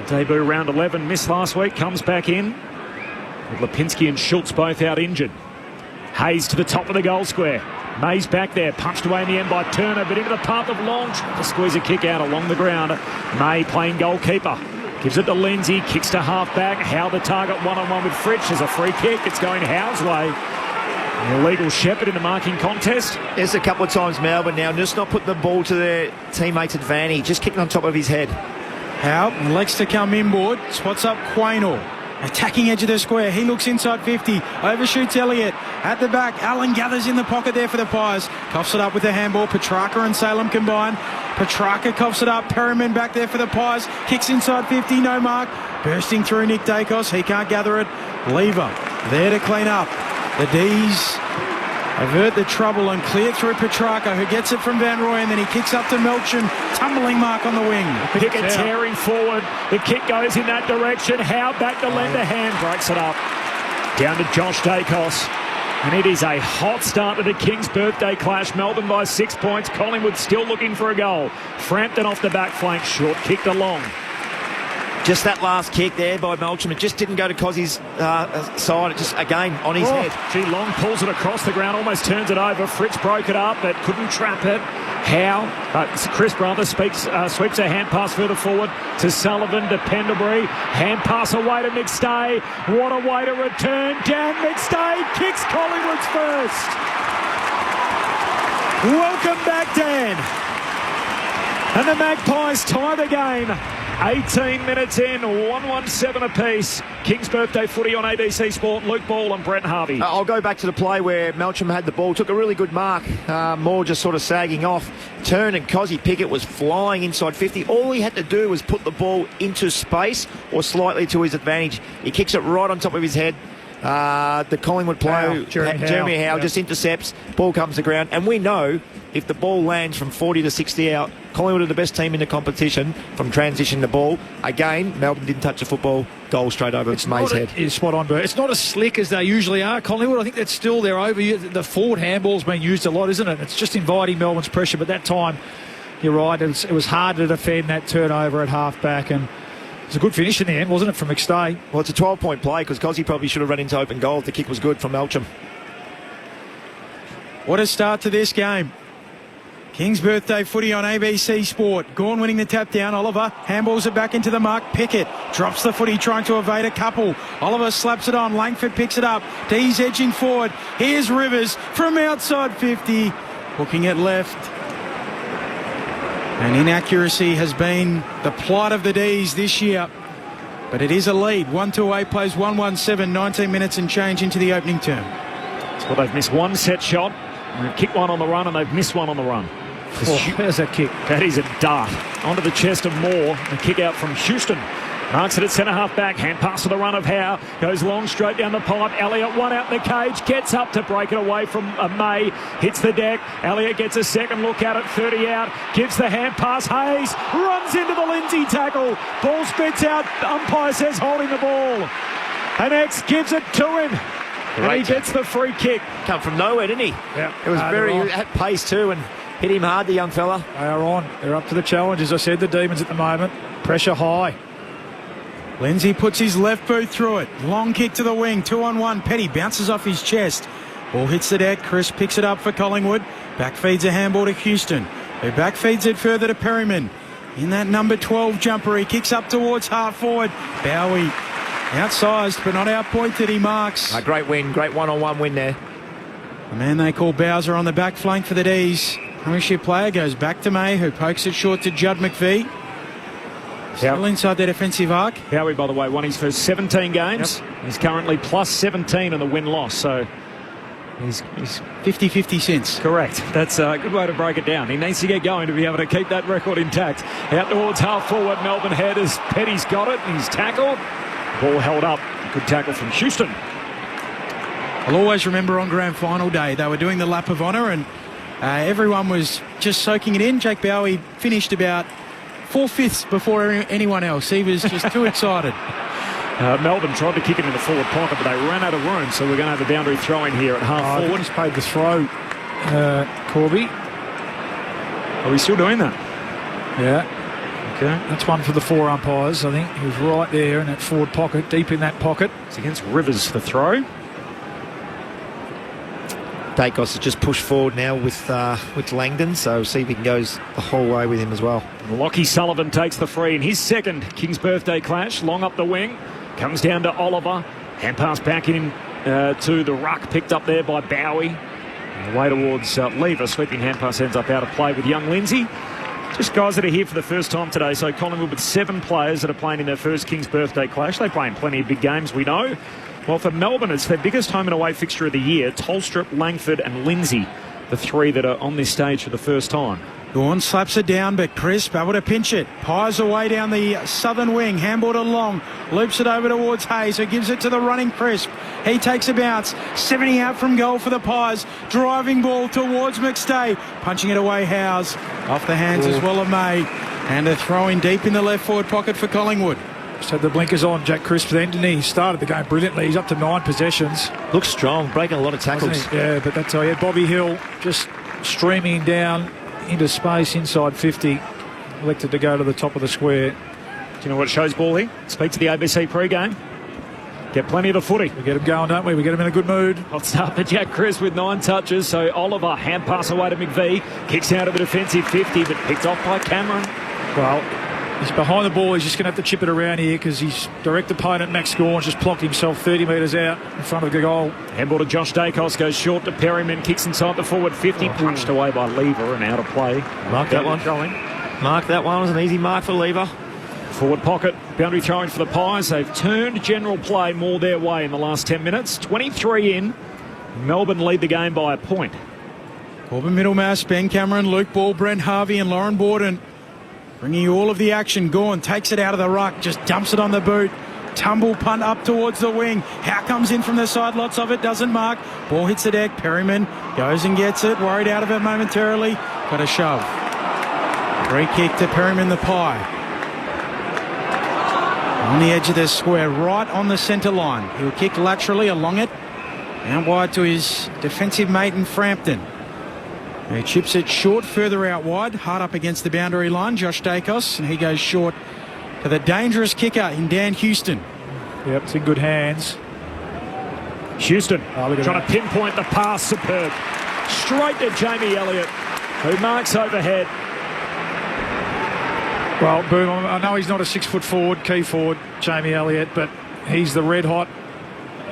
Debut round 11, missed last week, comes back in. With Lipinski and Schultz both out injured. Hayes to the top of the goal square. May's back there, punched away in the end by Turner, but into the path of Long, trying to squeeze a kick out along the ground. May playing goalkeeper. Gives it to Lindsay, kicks to half back. Howe the target, one-on-one with Fritsch. There's a free kick, it's going Howe's way. An illegal shepherd in the marking contest. There's a couple of times Melbourne now just not putting the ball to their teammates' advantage, just kicking on top of his head. Howe elects to come inboard, spots up Quaynor. Attacking edge of the square, he looks inside 50, overshoots Elliott. At the back, Allen gathers in the pocket there for the Pies. Coughs it up with a handball, Petrarca and Salem combine. Petrarca coughs it up, Perryman back there for the Pies. Kicks inside 50, no mark. Bursting through Nick Dacos, he can't gather it. Lever there to clean up. The D's avert the trouble and clear through Petrarca, who gets it from Van Roy, and then he kicks up to Melksham. Tumbling mark on the wing. Pickett tearing forward. The kick goes in that direction. Howe back to lend a hand. Breaks it up. Down to Josh Dacos. And it is a hot start to the King's birthday clash. Melbourne by 6 points. Collingwood still looking for a goal. Frampton off the back flank. Short kicked along. Just that last kick there by Melksham, it just didn't go to Cozzie's side. It just, again, on his head. Gee, Long pulls it across the ground, almost turns it over. Fritz broke it up, but couldn't trap it. Howe, Chris Brother sweeps a hand pass further forward to Sullivan, to Pendlebury. Hand pass away to McStay. What a way to return. Down McStay, kicks Collingwood's first. Welcome back, Dan. And the Magpies tie the game. 18 minutes in, 1-1-7 apiece. King's birthday footy on ABC Sport. Luke Ball and Brent Harvey. I'll go back to the play where Melksham had the ball, took a really good mark. Moore just sort of sagging off. Turn and Cozzy Pickett was flying inside 50. All he had to do was put the ball into space or slightly to his advantage. He kicks it right on top of his head. The Collingwood player, Jeremy Howe, just intercepts, ball comes to ground, and we know if the ball lands from 40 to 60 out, Collingwood are the best team in the competition from transitioning the ball. Again, Melbourne didn't touch the football, goal straight over May's head. It's spot on, Bert. It's not as slick as they usually are, Collingwood. I think that's still their over. The forward handball's been used a lot, isn't it? It's just inviting Melbourne's pressure, but that time, you're right, it was hard to defend that turnover at half-back, and it was a good finish in the end, wasn't it, from McStay? Well, it's a 12-point play because Cosy probably should have run into open goal if the kick was good from Melcham. What a start to this game. King's birthday footy on ABC Sport. Gawn winning the tap down. Oliver handballs it back into the mark. Pickett drops the footy trying to evade a couple. Oliver slaps it on. Langford picks it up. D's edging forward. Here's Rivers from outside 50. Hooking it left. And inaccuracy has been the plight of the D's this year. But it is a lead. 1-2-8 plays 1-1-7. 19 minutes and change into the opening term. Well, they've missed one set shot. They've kicked one on the run and they've missed one on the run. There's that kick. That is a dart. Onto the chest of Moore. A kick out from Houston. Marks it at centre-half back. Hand pass to the run of Howe. Goes long straight down the pipe. Elliott one out in the cage. Gets up to break it away from May. Hits the deck. Elliott gets a second look at it. 30 out. Gives the hand pass. Hayes runs into the Lindsay tackle. Ball spits out. Umpire says holding the ball. And X gives it to him. And he gets the free kick. Come from nowhere, didn't he? Yeah. It was at pace too and hit him hard, the young fella. They are on. They're up to the challenge, as I said, the Demons at the moment. Pressure high. Lindsay puts his left boot through it. Long kick to the wing. 2-on-1. Petty bounces off his chest. Ball hits the deck. Chris picks it up for Collingwood. Back feeds a handball to Houston, who back feeds it further to Perryman. In that number 12 jumper, he kicks up towards half forward. Bowie outsized, but not outpointed. He marks. A great win. Great one-on-one win there. The man they call Bowser on the back flank for the D's. Premiership player goes back to May, who pokes it short to Judd McVie. Still inside their defensive arc. Howie, by the way, won his first 17 games. Yep. He's currently plus 17 in the win-loss, so he's 50-50 since. Correct. That's a good way to break it down. He needs to get going to be able to keep that record intact. Out towards half forward, Melbourne head as Petty's got it. He's tackled. Ball held up. Good tackle from Houston. I'll always remember on grand final day, they were doing the lap of honour and everyone was just soaking it in. Jake Bowie finished about 4/5 before anyone else. He was just too excited. Melbourne tried to kick it in the forward pocket, but they ran out of room, so we're going to have a boundary throw in here at half forward. He's paid the throw, Corby. Are we still doing that? Yeah. Okay. That's one for the four umpires, I think. He was right there in that forward pocket, deep in that pocket. It's against Rivers, the throw. Dacos has just pushed forward now with Langdon, so see if he goes the whole way with him as well. Lockie Sullivan takes the free in his second King's birthday clash. Long up the wing, comes down to Oliver. Hand pass back in to the ruck, picked up there by Bowie. Away towards Lever, sweeping hand pass ends up out of play with young Lindsay. Just guys that are here for the first time today. So Collingwood with 7 players that are playing in their first King's birthday clash. They play in plenty of big games, we know. Well, for Melbourne, it's their biggest home and away fixture of the year. Tolstrup, Langford and Lindsay, the 3 that are on this stage for the first time. Gawn slaps it down, but Crisp able to pinch it. Pies away down the southern wing. Handball to Long. Loops it over towards Hayes, who gives it to the running Crisp. He takes a bounce. 70 out from goal for the Pies. Driving ball towards McStay. Punching it away, Howes. Off the hands as well of May. And a throw in deep in the left forward pocket for Collingwood. Just had the blinkers on, Jack Crisp then, didn't he? He started the game brilliantly. He's up to 9 possessions. Looks strong, breaking a lot of tackles. Yeah, but that's all. Yeah, Bobby Hill just streaming down into space inside 50. Elected to go to the top of the square. Do you know what shows ball here? Speak to the ABC pre-game. Get plenty of the footy. We get him going, don't we? We get him in a good mood. Hot start for Jack Crisp with 9 touches. So Oliver, hand pass away to McVie. Kicks out of the defensive 50, but picked off by Cameron. Well, he's behind the ball. He's just going to have to chip it around here because his direct opponent, Max Gawn's just plonked himself 30 metres out in front of the goal. Handball to Josh Dacos, goes short to Perryman, kicks inside the forward 50, punched away by Lever and out of play. Mark that one. Mark that one. It was an easy mark for Lever. Forward pocket, boundary throwing for the Pies. They've turned general play more their way in the last 10 minutes. 23 in. Melbourne lead the game by a point. Corbin Middlemass, Ben Cameron, Luke Ball, Brent Harvey and Lauren Borden bringing you all of the action. Gawn takes it out of the ruck, just dumps it on the boot. tumble punt up towards the wing. How comes in from the side? Lots of it. Doesn't mark. Ball hits the deck. Perryman goes and gets it. Worried out of it momentarily. Got a shove. Free kick to Perryman the Pie. On the edge of the square, right on the centre line. He'll kick laterally along it. Out wide to his defensive mate in Frampton. He chips it short, further out wide. Hard up against the boundary line, Josh Dacos. And he goes short to the dangerous kicker in Dan Houston. Yep, it's in good hands. Houston trying to pinpoint the pass. Superb. Straight to Jamie Elliott, who marks overhead. Well, Boom, I know he's not a 6 foot forward, key forward, Jamie Elliott, but he's the red hot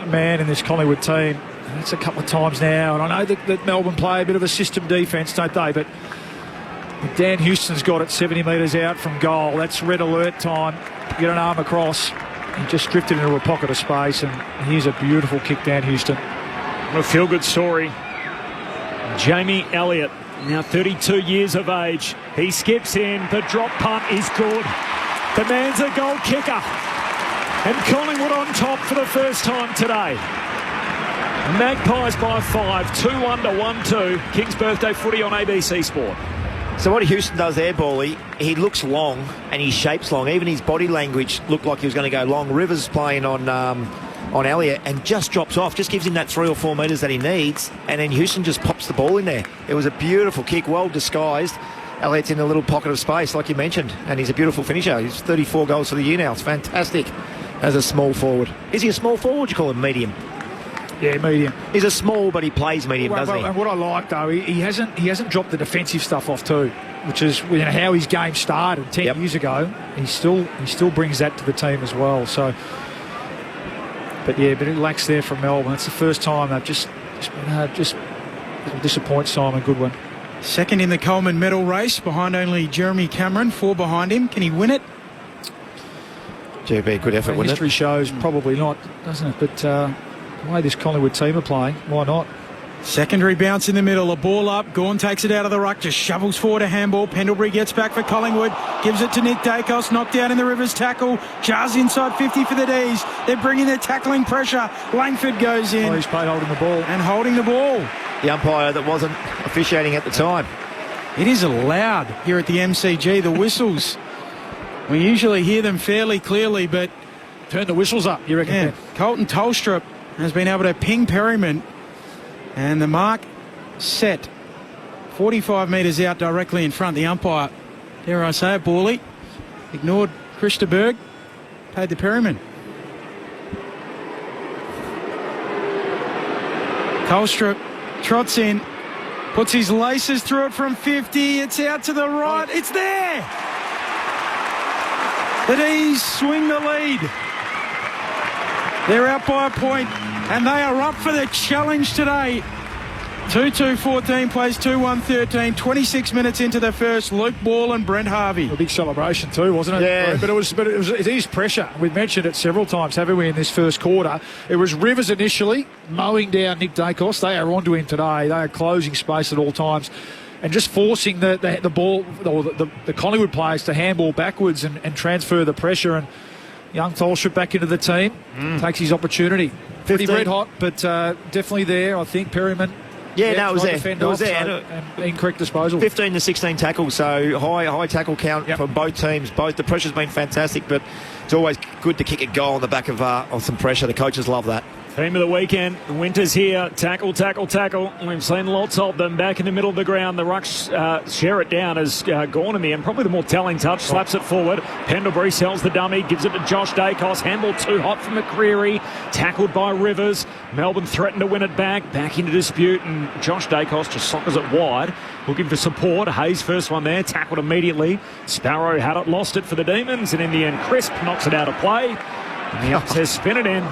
man in this Collingwood team. And that's a couple of times now, and I know that Melbourne play a bit of a system defence, don't they? But Dan Houston's got it 70 metres out from goal. That's red alert time. Get an arm across. He just drifted into a pocket of space, and here's a beautiful kick down Houston. What a feel-good story. Jamie Elliott, now 32 years of age. He skips in. The drop punt is good. The man's a goal kicker. And Collingwood on top for the first time today. Magpies by 5, 2-1 to 1-2. King's birthday footy on ABC Sport. So what Houston does there, Bally, he looks long and he shapes long. Even his body language looked like he was going to go long. Rivers playing on Elliott and just drops off, just gives him that 3 or 4 metres that he needs, and then Houston just pops the ball in there. It was a beautiful kick, well disguised. Elliott's in a little pocket of space, like you mentioned, and he's a beautiful finisher. He's 34 goals for the year now. It's fantastic as a small forward. Is he a small forward? Would you call him medium? Yeah, medium. He's a small, but he plays medium, doesn't he? And what I like, though, he hasn't dropped the defensive stuff off too, which is how his game started 10 years ago. He still brings that to the team as well. So, but it lacks there from Melbourne. It's the first time they've just disappoint Simon Goodwin. Second in the Coleman medal race, behind only Jeremy Cameron, 4 behind him. Can he win it? Gee, it'd be a good effort, wouldn't it? History shows probably not, doesn't it? But the way this Collingwood team are playing, why not? Secondary bounce in the middle, a ball up. Gawn takes it out of the ruck, just shovels forward a handball. Pendlebury gets back for Collingwood, gives it to Nick Dacos, knocked out in the Rivers tackle. Jars inside 50 for the D's. They're bringing their tackling pressure. Langford goes in. Oh, he's played holding the ball. And holding the ball. The umpire that wasn't officiating at the time. It is loud here at the MCG, the whistles. We usually hear them fairly clearly, but... Turn the whistles up, you reckon? Yeah. Colton Tolstrup has been able to ping Perryman. And the mark set 45 metres out directly in front. The umpire, dare I say it, Bawley, ignored Christa Berg, paid the Perryman. Tolstrup trots in, puts his laces through it from 50. It's out to the right. It's there. The D's swing the lead. They're out by a point, and they are up for the challenge today. 2-2-14 plays 2-1-13. 26 minutes into the first. Luke Ball and Brent Harvey. A big celebration too, wasn't it? Yeah. But it is pressure. We've mentioned it several times, haven't we, in this first quarter? It was Rivers initially mowing down Nick Dacos. They are onto him today. They are closing space at all times, and just forcing the ball, or the Collingwood players to handball backwards and transfer the pressure. And young Tolstrup back into the team, takes his opportunity. Pretty red hot, but definitely there. I think Perryman. Yeah, no, it was there. It was there. And incorrect disposal. 15 to 16 tackles, so high tackle count for both teams. The pressure's been fantastic, but it's always good to kick a goal on the back of some pressure. The coaches love that. Team of the weekend, Winter's here. Tackle. We've seen lots of them back in the middle of the ground. The rucks share it down as gone in the end. Probably the more telling touch. Slaps it forward. Pendlebury sells the dummy. Gives it to Josh Dacos. Handball too hot for McCreery. Tackled by Rivers. Melbourne threatened to win it back. Back into dispute. And Josh Dacos just sockers it wide. Looking for support. Hayes first one there. Tackled immediately. Sparrow had it. Lost it for the Demons. And in the end, Crisp knocks it out of play. And the ump says spin it in.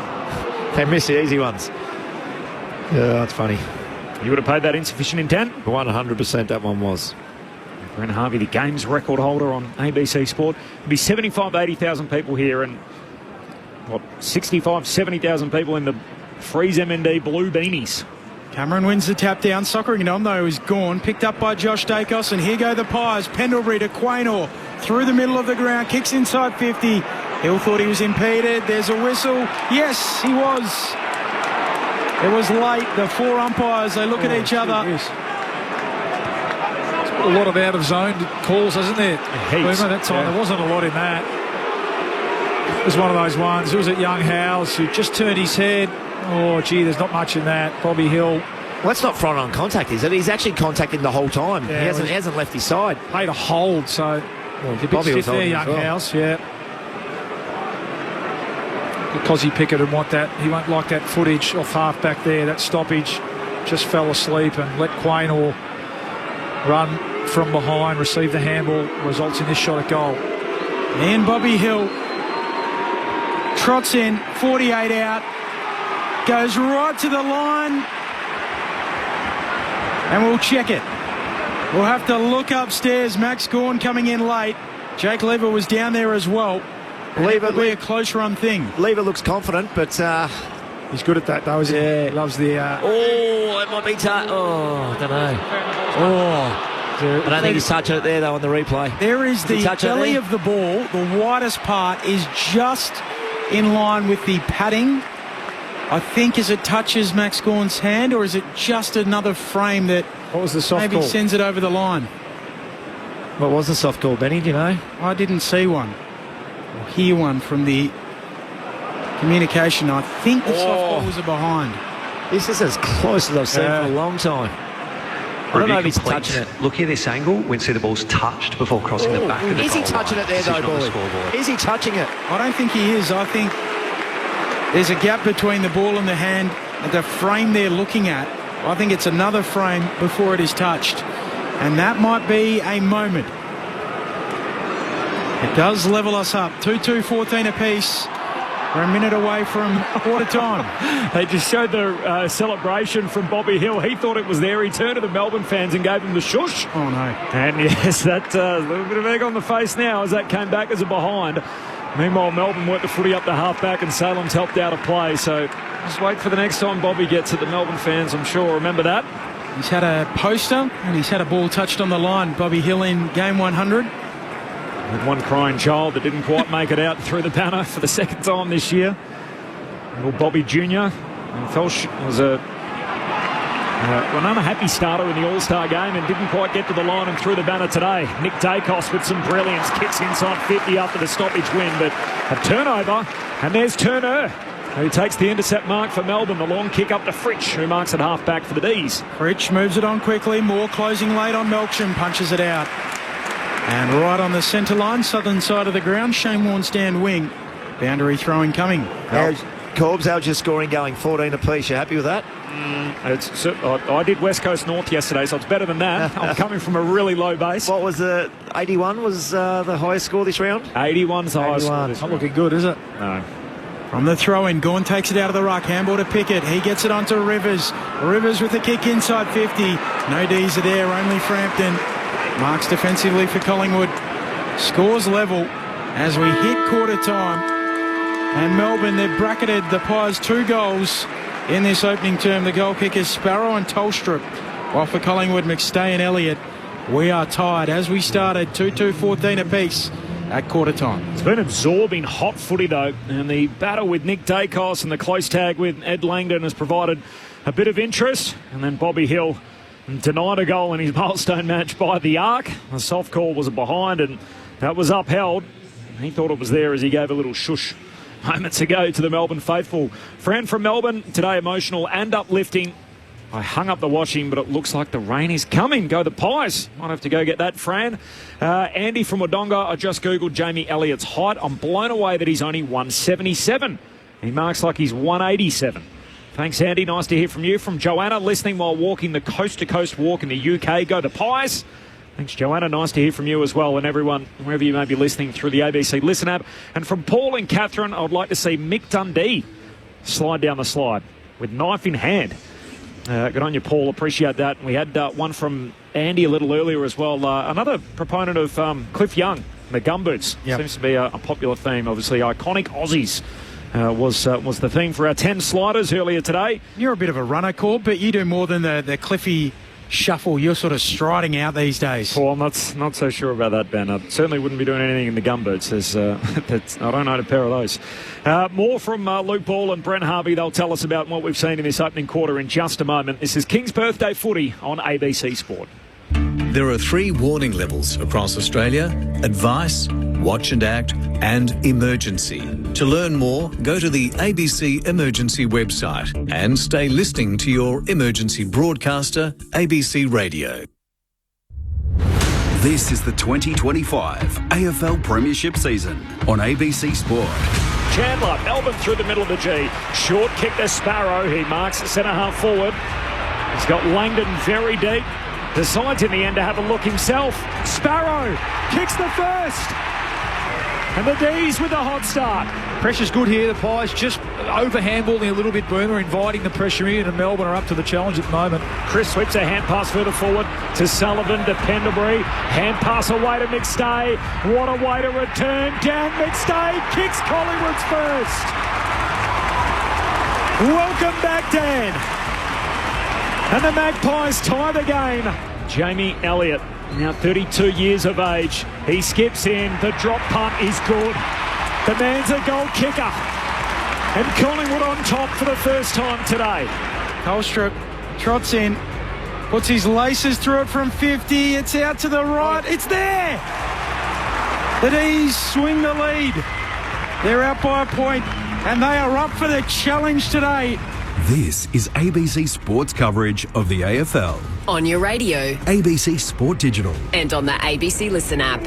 They miss the easy ones. Yeah, that's funny. You would have paid that insufficient intent? 100% that one was. Brent Harvey, the games record holder on ABC Sport. There'll be 75,000 to 80,000 people here, and 65,000 to 70,000 people in the Freeze MND blue beanies. Cameron wins the tap down. Sockering it on, though, is gone. Picked up by Josh Dacos, and here go the Pies. Pendlebury to Quaynor. Through the middle of the ground. Kicks inside 50. Hill thought he was impeded. There's a whistle. Yes, he was. It was late. The 4 umpires, they look at each other. A lot of out of zone calls, hasn't there? Heaps. At that time, there wasn't a lot in that. It was one of those ones. It was at Young Howes who just turned his head. Oh, gee, there's not much in that. Bobby Hill. Well, that's not front on contact, is it? He's actually contacting the whole time. Yeah, he hasn't left his side. Made a hold, so well, a bit Bobby stiff was there, holding Young as well. Howes, yeah. Because Pickett would want that, he won't like that footage off half back there. That stoppage, just fell asleep and let Quaynor run from behind, receive the handball, results in this shot at goal. And Bobby Hill trots in, 48 out, goes right to the line, and we'll check it. We'll have to look upstairs. Max Gawn coming in late. Jake Lever was down there as well. Lever will be a close run thing. Lever looks confident, but he's good at that though, isn't he? Yeah. He loves the... Oh, it might be I don't know. I don't think he's touching it there, though, on the replay. There is the belly of the ball. The widest part is just in line with the padding. I think as it touches Max Gawn's hand, or is it just another frame that what was the soft maybe call? Sends it over the line? What was the soft call, Benny? Do you know? I didn't see one or hear one from the communication. I think the soft call was a behind. This is as close as I've seen for a long time. I don't know if he's touching it. Looking at this angle, we see the ball's touched before crossing the back of the Is he touching it there, though, boy? Is he touching it? I don't think he is. I think there's a gap between the ball and the hand, the frame they're looking at. I think it's another frame before it is touched. And that might be a moment. It does level us up. 2-2, 14 apiece. We're a minute away from quarter time. They just showed the celebration from Bobby Hill. He thought it was there. He turned to the Melbourne fans and gave them the shush. Oh, no. And yes, that little bit of egg on the face now as that came back as a behind. Meanwhile, Melbourne worked the footy up the half-back and Salem's helped out of play. So just wait for the next time Bobby gets it. The Melbourne fans, I'm sure, remember that. He's had a poster and he's had a ball touched on the line. Bobby Hill in game 100. With one crying child that didn't quite make it out through the banner for the second time this year. Little Bobby Jr. Felsh was another happy starter in the All-Star game and didn't quite get to the line and through the banner today. Nick Dacos with some brilliance, kicks inside 50 after the stoppage win, but a turnover, and there's Turner, who takes the intercept mark for Melbourne. The long kick up to Fritsch, who marks it half-back for the D's. Fritsch moves it on quickly. Moore closing late on Melksham, punches it out. And right on the centre line, southern side of the ground, Shane Warne stand wing. Boundary throwing coming. Corbs, how's your scoring going? 14 apiece. You happy with that? I did West Coast North yesterday, so it's better than that. I'm coming from a really low base. What was the 81 was the highest score this round? 81's the highest score. It's not looking good, is it? No. From the throw-in, Gawn takes it out of the ruck. Handball to Pickett. He gets it onto Rivers. Rivers with the kick inside 50. No D's are there, only Frampton. Marks defensively for Collingwood. Scores level as we hit quarter time. And Melbourne, they've bracketed the Pies 2 goals in this opening term. The goal kickers Sparrow and Tolstrup. While for Collingwood, McStay and Elliott, we are tied as we started 2-2, 14 apiece at quarter time. It's been absorbing hot footy though, and the battle with Nick Dacos and the close tag with Ed Langdon has provided a bit of interest. And then Bobby Hill denied a goal in his milestone match by the Arc. The soft call was a behind and that was upheld. He thought it was there as he gave a little shush moments ago to the Melbourne faithful. Fran from Melbourne, today emotional and uplifting. I hung up the washing, but it looks like the rain is coming. Go the Pies. Might have to go get that, Fran. Andy from Wodonga, I just Googled Jamie Elliott's height. I'm blown away that he's only 177. He marks like he's 187. Thanks, Andy. Nice to hear from you. From Joanna, listening while walking the coast-to-coast walk in the UK. Go the Pies. Thanks, Joanna. Nice to hear from you as well, and everyone, wherever you may be listening through the ABC Listen app. And from Paul and Catherine, I would like to see Mick Dundee slide down the slide with knife in hand. Good on you, Paul. Appreciate that. We had one from Andy a little earlier as well. Another proponent of Cliff Young, the gumboots. Yep. Seems to be a popular theme, obviously. Iconic Aussies. Was the theme for our 10 sliders earlier today. You're a bit of a runner, Corb, but you do more than the Cliffy shuffle you're sort of striding out these days? Well, I'm not so sure about that, Ben. I certainly wouldn't be doing anything in the gumboots. I don't own a pair of those. More from Luke Ball and Brent Harvey. They'll tell us about what we've seen in this opening quarter in just a moment. This is King's Birthday Footy on ABC Sport. There are 3 warning levels across Australia: advice, watch and act, and emergency. To learn more, go to the ABC Emergency website and stay listening to your emergency broadcaster, ABC Radio. This is the 2025 AFL Premiership season on ABC Sport. Chandler, Melbourne through the middle of the G. Short kick to Sparrow. He marks the centre half forward. He's got Langdon very deep. Decides in the end to have a look himself. Sparrow kicks the first. And the D's with the hot start. Pressure's good here. The Pies just over-handballing a little bit, Boomer, inviting the pressure in, and Melbourne are up to the challenge at the moment. Chris whips a hand pass further forward to Sullivan, to Pendlebury. Hand pass away to McStay. What a way to return. Down McStay. Kicks Collingwood's first. Welcome back, Dan. And the Magpies tie the game. Jamie Elliott, now 32 years of age. He skips in. The drop punt is good. The man's a goal kicker. And Collingwood on top for the first time today. Colstrip trots in, puts his laces through it from 50. It's out to the right. It's there. The D's swing the lead. They're out by a point, and they are up for the challenge today. This is ABC Sports coverage of the AFL. On your radio. ABC Sport Digital. And on the ABC Listen app.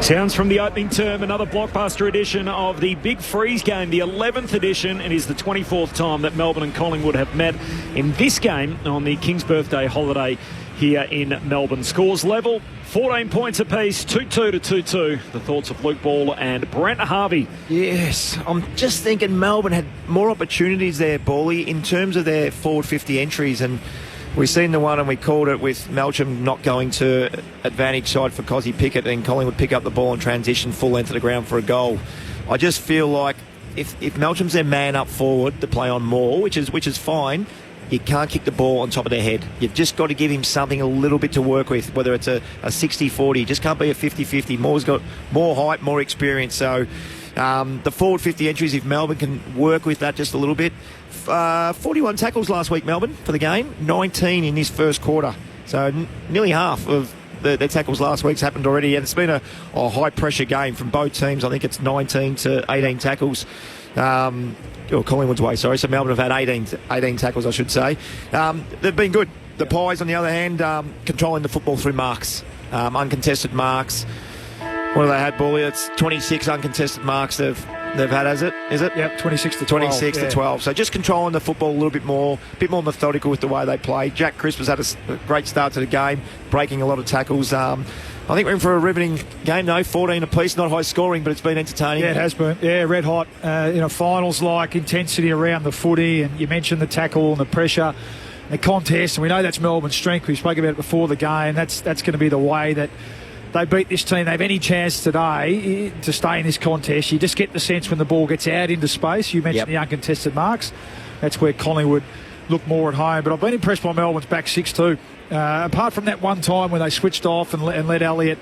Sounds from the opening term, another blockbuster edition of the Big Freeze game, the 11th edition. It is the 24th time that Melbourne and Collingwood have met in this game on the King's Birthday holiday here in Melbourne. Scores level, 14 points apiece, 2-2 to 2-2. The thoughts of Luke Ball and Brent Harvey. Yes, I'm just thinking Melbourne had more opportunities there, Bally, in terms of their forward 50 entries, and we've seen the one, and we called it, with Melcham not going to advantage side for Cozzy Pickett, and Collingwood pick up the ball and transition full length of the ground for a goal. I just feel like if Melcham's their man up forward to play on more, which is fine, you can't kick the ball on top of their head. You've just got to give him something a little bit to work with, whether it's a 60-40. Just can't be a 50-50. Moore's got more height, more experience. So the forward 50 entries, if Melbourne can work with that just a little bit. 41 tackles last week, Melbourne, for the game. 19 in this first quarter. So nearly half of their tackles last week's happened already. And it's been a high-pressure game from both teams. I think it's 19 to 18 tackles. Collingwood's way, sorry. So Melbourne have had 18 tackles, I should say. They've been good. The Pies, on the other hand, controlling the football through marks, uncontested marks. What have they had, Bully? It's 26 uncontested marks they've had, is it? Yep, 26 to 12. 26 to 12. So just controlling the football a little bit more methodical with the way they play. Jack Crisp has had a great start to the game, breaking a lot of tackles. I think we're in for a riveting game, though. 14 apiece, not high scoring, but it's been entertaining. Yeah, it has been. Yeah, red hot. Finals-like intensity around the footy, and you mentioned the tackle and the pressure, the contest, and we know that's Melbourne's strength. We spoke about it before the game. That's going to be the way that they beat this team. They have any chance today to stay in this contest. You just get the sense when the ball gets out into space. You mentioned the uncontested marks. That's where Collingwood look more at home. But I've been impressed by Melbourne's back six too. Apart from that one time when they switched off and let Elliott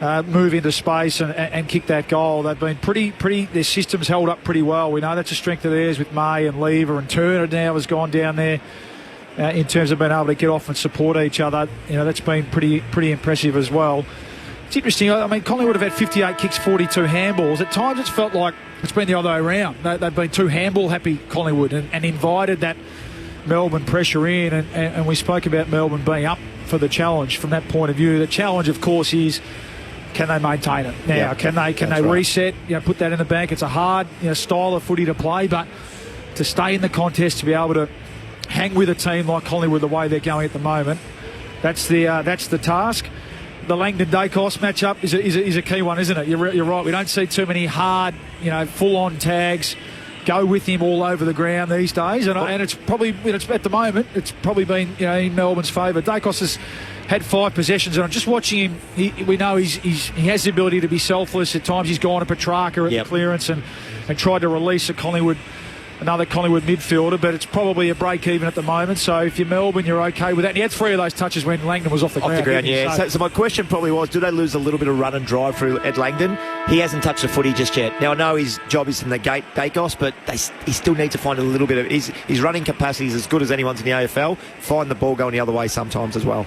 move into space and kick that goal, they've been pretty. Their system's held up pretty well. We know that's a strength of theirs with May and Lever, and Turner now has gone down there in terms of being able to get off and support each other. That's been pretty impressive as well. It's interesting. I mean, Collingwood have had 58 kicks, 42 handballs. At times it's felt like it's been the other way around. They've been too handball-happy, Collingwood, and invited that Melbourne pressure in. And we spoke about Melbourne being up for the challenge from that point of view. The challenge, of course, is can they maintain it? Now, can they reset, put that in the bank? It's a hard style of footy to play, but to stay in the contest, to be able to hang with a team like Collingwood the way they're going at the moment, that's the task. The Langdon-Dacos matchup is a key one, isn't it? You're right. We don't see too many hard, full-on tags go with him all over the ground these days, and it's probably at the moment it's probably been in Melbourne's favour. Dacos has had 5 possessions, and I'm just watching him. We know he has the ability to be selfless. At times he's gone to Petrarca at the clearance and tried to release a Collingwood another Collingwood midfielder, but it's probably a break even at the moment. So if you're Melbourne, you're okay with that. And he had 3 of those touches when Langdon was off the ground. Yeah. So my question probably was, do they lose a little bit of run and drive through at Langdon? He hasn't touched the footy just yet. Now, I know his job is from the gate, Dacos, but he still needs to find a little bit of... His running capacity is as good as anyone's in the AFL. Find the ball going the other way sometimes as well.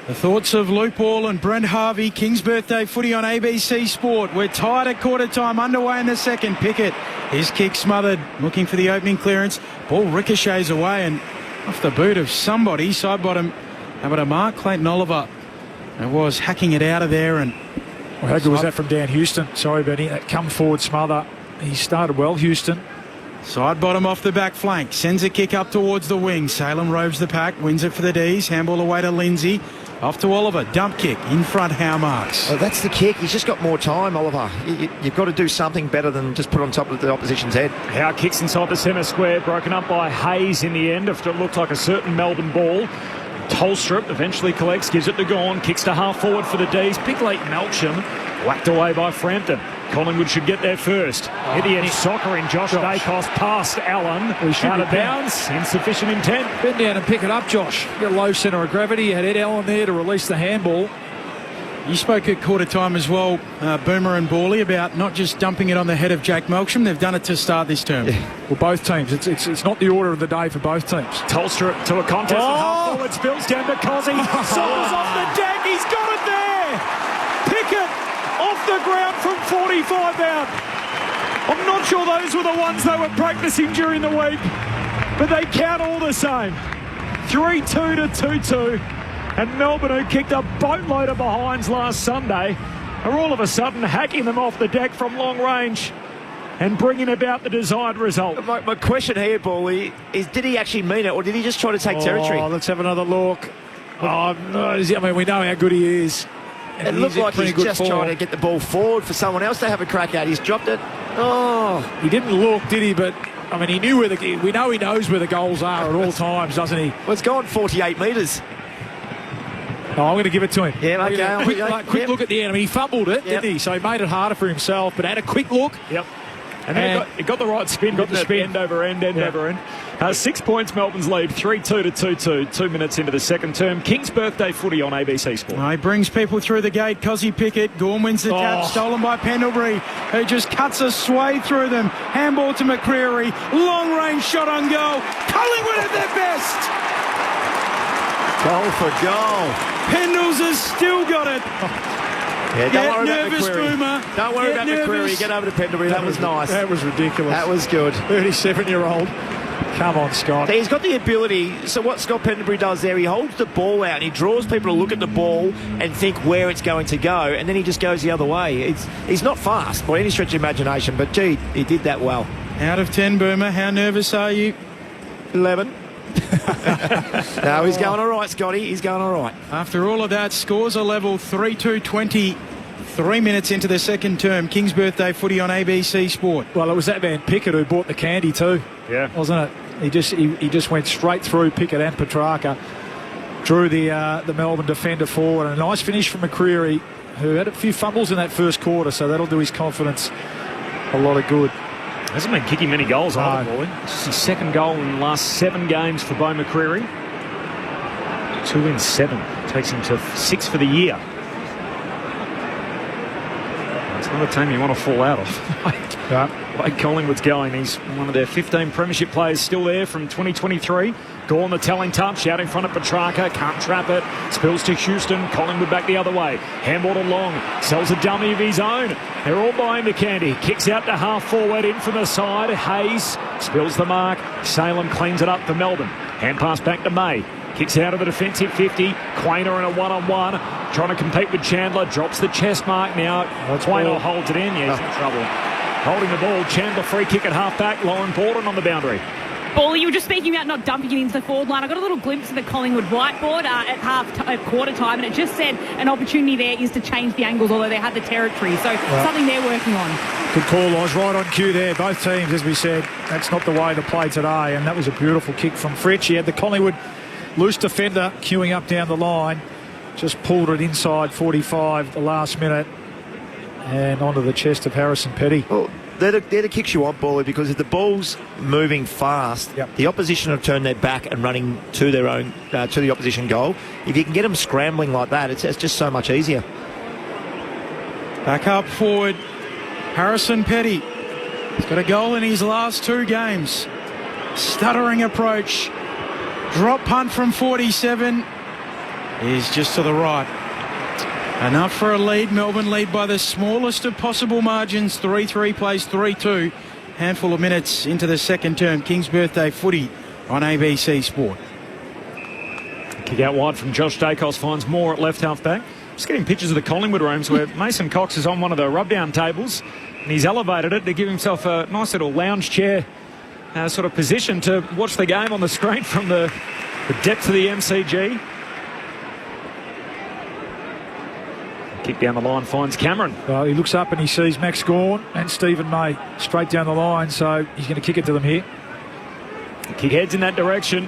The thoughts of Luke Ball and Brent Harvey. King's Birthday footy on ABC Sport. We're tied at quarter time, underway in the second. Pickett, his kick smothered, looking for the opening clearance. Ball ricochets away and off the boot of somebody. Side bottom, how about a mark? Clayton Oliver. It was hacking it out of there. And well, how good was that from Dan Houston? Sorry, Benny. That come forward smother. He started well, Houston. Side bottom off the back flank. Sends a kick up towards the wing. Salem roves the pack. Wins it for the D's. Handball away to Lindsay. Off to Oliver. Dump kick. In front, Howe marks. Well, that's the kick. He's just got more time, Oliver. You've got to do something better than just put on top of the opposition's head. Howe kicks inside the centre square. Broken up by Hayes in the end. It looked like a certain Melbourne ball. Tolstrup eventually collects. Gives it to Gawn. Kicks to half forward for the D's. Big late Melksham. Whacked away by Frampton. Collingwood should get there first. Hit the edge soccer in Josh Dacos past Allen. Out of bounds. Insufficient intent. Bend down and pick it up, Josh. Got a low centre of gravity. You had Ed Allen there to release the handball. You spoke at quarter time as well, Boomer and Bawley, about not just dumping it on the head of Jack Melksham. They've done it to start this term. Yeah. Well, both teams. It's not the order of the day for both teams. Tolstrup to a contest. And half forward spills down to Cozzy. Soils off the deck. He's got it there. Pickett off the ground from 45 out. I'm not sure those were the ones they were practicing during the week, but they count all the same. 3-2 to 2-2. And Melbourne, who kicked a boatload of behinds last Sunday, are all of a sudden hacking them off the deck from long range and bringing about the desired result. My question here, Bawley, is did he actually mean it, or did he just try to take territory? Let's have another look. No, I mean, we know how good he is. It looked like he's just trying to get the ball forward for someone else to have a crack at. He's dropped it. Oh, he didn't look, did he? But I mean, he knew we know he knows where the goals are at all times, doesn't he? Well, it's gone 48 metres. Oh, I'm going to give it to him. Yeah, okay. Quick look at the end. I mean, he fumbled it, didn't he? So he made it harder for himself, but had a quick look. Yep. And then it got the right spin. Got the spin. End over end, over end. 6 points, Melbourne's lead. 3-2 to 2-2. 2 minutes into the second term. King's Birthday footy on ABC Sport. He brings people through the gate. Cozzy Pickett. Gorm wins the tap. Stolen by Pendlebury, who just cuts a swathe through them. Handball to McCreary. Long range shot on goal. Collingwood at their best. Goal for goal. Pendles has still got it. Yeah, don't worry nervous, about McCreary. Boomer. Don't worry about McCreary. Get over to Pendlebury. That was nice. That was ridiculous. That was good. 37-year-old. Come on, Scott. He's got the ability. So what Scott Pendlebury does there, he holds the ball out and he draws people to look at the ball and think where it's going to go, and then he just goes the other way. He's not fast by any stretch of imagination, but gee, he did that well. Out of 10, Boomer. How nervous are you? 11. No, he's going all right, Scotty. He's going all right. After all of that, scores are level 3-2-20. 3 minutes into the second term. King's Birthday footy on ABC Sport. Well, it was that man Pickett who bought the candy too. Yeah, wasn't it? He just went straight through Pickett and Petrarca, drew the Melbourne defender forward, and a nice finish from McCreary, who had a few fumbles in that first quarter, so that'll do his confidence a lot of good. Hasn't been kicking many goals either, Boy. This is his second goal in the last 7 games for Bo McCreary. 2 in 7. Takes him to 6 for the year. It's not a team you want to fall out of. Like Collingwood's going. He's one of their 15 premiership players still there from 2023. Gawn the telling touch out in front of Petrarca. Can't trap it. Spills to Houston. Collingwood back the other way. Handball to Long. Sells a dummy of his own. They're all buying the candy. Kicks out to half forward in from the side. Hayes spills the mark. Salem cleans it up for Melbourne. Hand pass back to May. Kicks out of the defensive 50. Quaynor in a one-on-one. Trying to compete with Chandler. Drops the chest mark now. Quaynor holds it in. Yeah, he's in trouble. Holding the ball. Chandler free kick at half-back. Lauren Borden on the boundary. Ball, you were just speaking about not dumping it into the forward line. I got a little glimpse of the Collingwood whiteboard at quarter time, and it just said an opportunity there is to change the angles, although they had the territory. So something they're working on. Good call, Oz. Right on cue there. Both teams, as we said, that's not the way to play today, and that was a beautiful kick from Fritsch. He had the Collingwood loose defender queuing up down the line. Just pulled it inside 45 the last minute and onto the chest of Harrison Petty. Well, they're the kicks you want, Bally, because if the ball's moving fast, the opposition will turn their back and running to their own to the opposition goal. If you can get them scrambling like that, it's just so much easier. Back up forward, Harrison Petty. He's got a goal in his last 2 games. Stuttering approach. Drop punt from 47 is just to the right. Enough for a lead. Melbourne lead by the smallest of possible margins. 3-3 plays 3-2. Handful of minutes into the second term. King's Birthday footy on ABC Sport. Kick out wide from Josh Dacos finds Moore at left half back. Just getting pictures of the Collingwood rooms where Mason Cox is on one of the rub-down tables and he's elevated it to give himself a nice little lounge chair sort of position to watch the game on the screen from the depth of the MCG. Kick down the line finds Cameron. Well, he looks up and he sees Max Gawn and Stephen May straight down the line, so he's going to kick it to them here. Kick heads in that direction.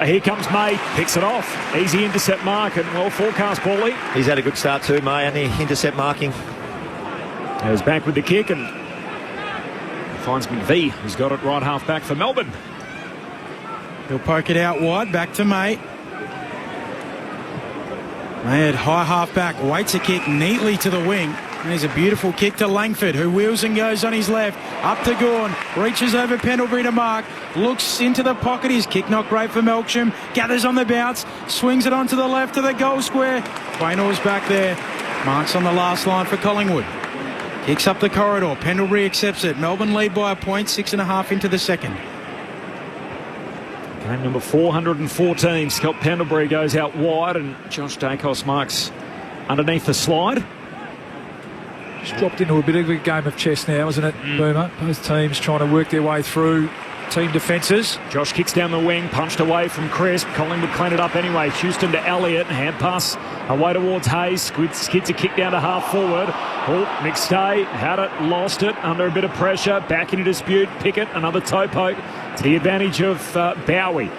Here comes May, picks it off. Easy intercept mark and well forecast, Paulie. He's had a good start too, May, and the intercept marking. Goes back with the kick and finds McVee, who's got it right half back for Melbourne. He'll poke it out wide, back to May. May at high half back, waits a kick neatly to the wing. And there's a beautiful kick to Langford, who wheels and goes on his left. Up to Gawn, reaches over Pendlebury to mark, looks into the pocket. His kick not great for Melksham, gathers on the bounce, swings it onto the left to the goal square. Quaynor's back there, marks on the last line for Collingwood. Kicks up the corridor, Pendlebury accepts it. Melbourne lead by a point, 6.5 into the second. Game number 414. Scott Pendlebury goes out wide and Josh Dacos marks underneath the slide. Just dropped into a bit of a game of chess now, isn't it, Boomer? Both teams trying to work their way through team defences. Josh kicks down the wing, punched away from Crisp. Collingwood clean it up anyway. Houston to Elliott, hand pass away towards Hayes. Skids a kick down to half forward. Oh, McStay had it, lost it under a bit of pressure. Back into dispute. Pickett, another toe poke to the advantage of Bowie.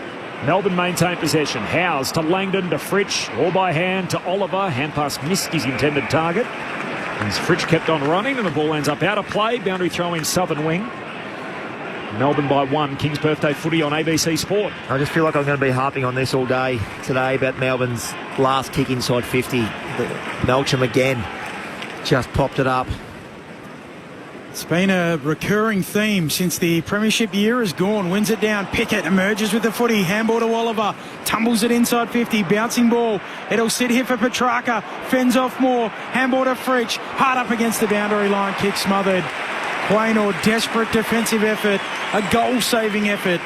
Melbourne maintain possession. Howes to Langdon to Fritsch, all by hand to Oliver. Hand pass missed his intended target. As Fritsch kept on running and the ball ends up out of play. Boundary throw in southern wing. Melbourne by 1. King's Birthday footy on ABC Sport. I just feel like I'm going to be harping on this all day today about Melbourne's last kick inside 50. Melksham again just popped it up. It's been a recurring theme since the premiership year has gone. Wins it down. Pickett emerges with the footy. Handball to Oliver. Tumbles it inside 50. Bouncing ball. It'll sit here for Petrarca. Fends off Moore. Handball to Fritsch. Hard up against the boundary line. Kick smothered. Quaynor, desperate defensive effort. A goal-saving effort.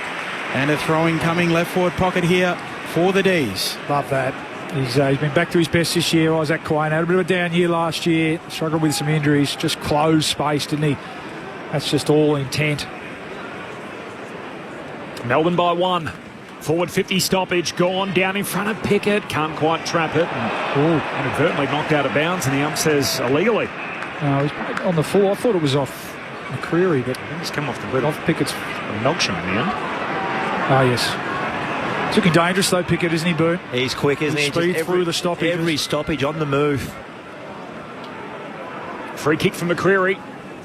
And a throwing coming left forward pocket here for the D's. Love that. He's been back to his best this year. Isaac Quaynor had a bit of a down year last year. Struggled with some injuries. Just closed space, didn't he? That's just all intent. Melbourne by 1. Forward 50 stoppage. Gone down in front of Pickett. Can't quite trap it. And inadvertently knocked out of bounds. And the ump says illegally. He's on the full. I thought it was off McCreary, but he's come off the boot. Off Pickett's Melksham in the end. Oh, yes. It's looking dangerous though, Pickett, isn't he, Boone? He's quick, isn't he? Speed through the stoppage. Every stoppage on the move. Free kick from McCreary.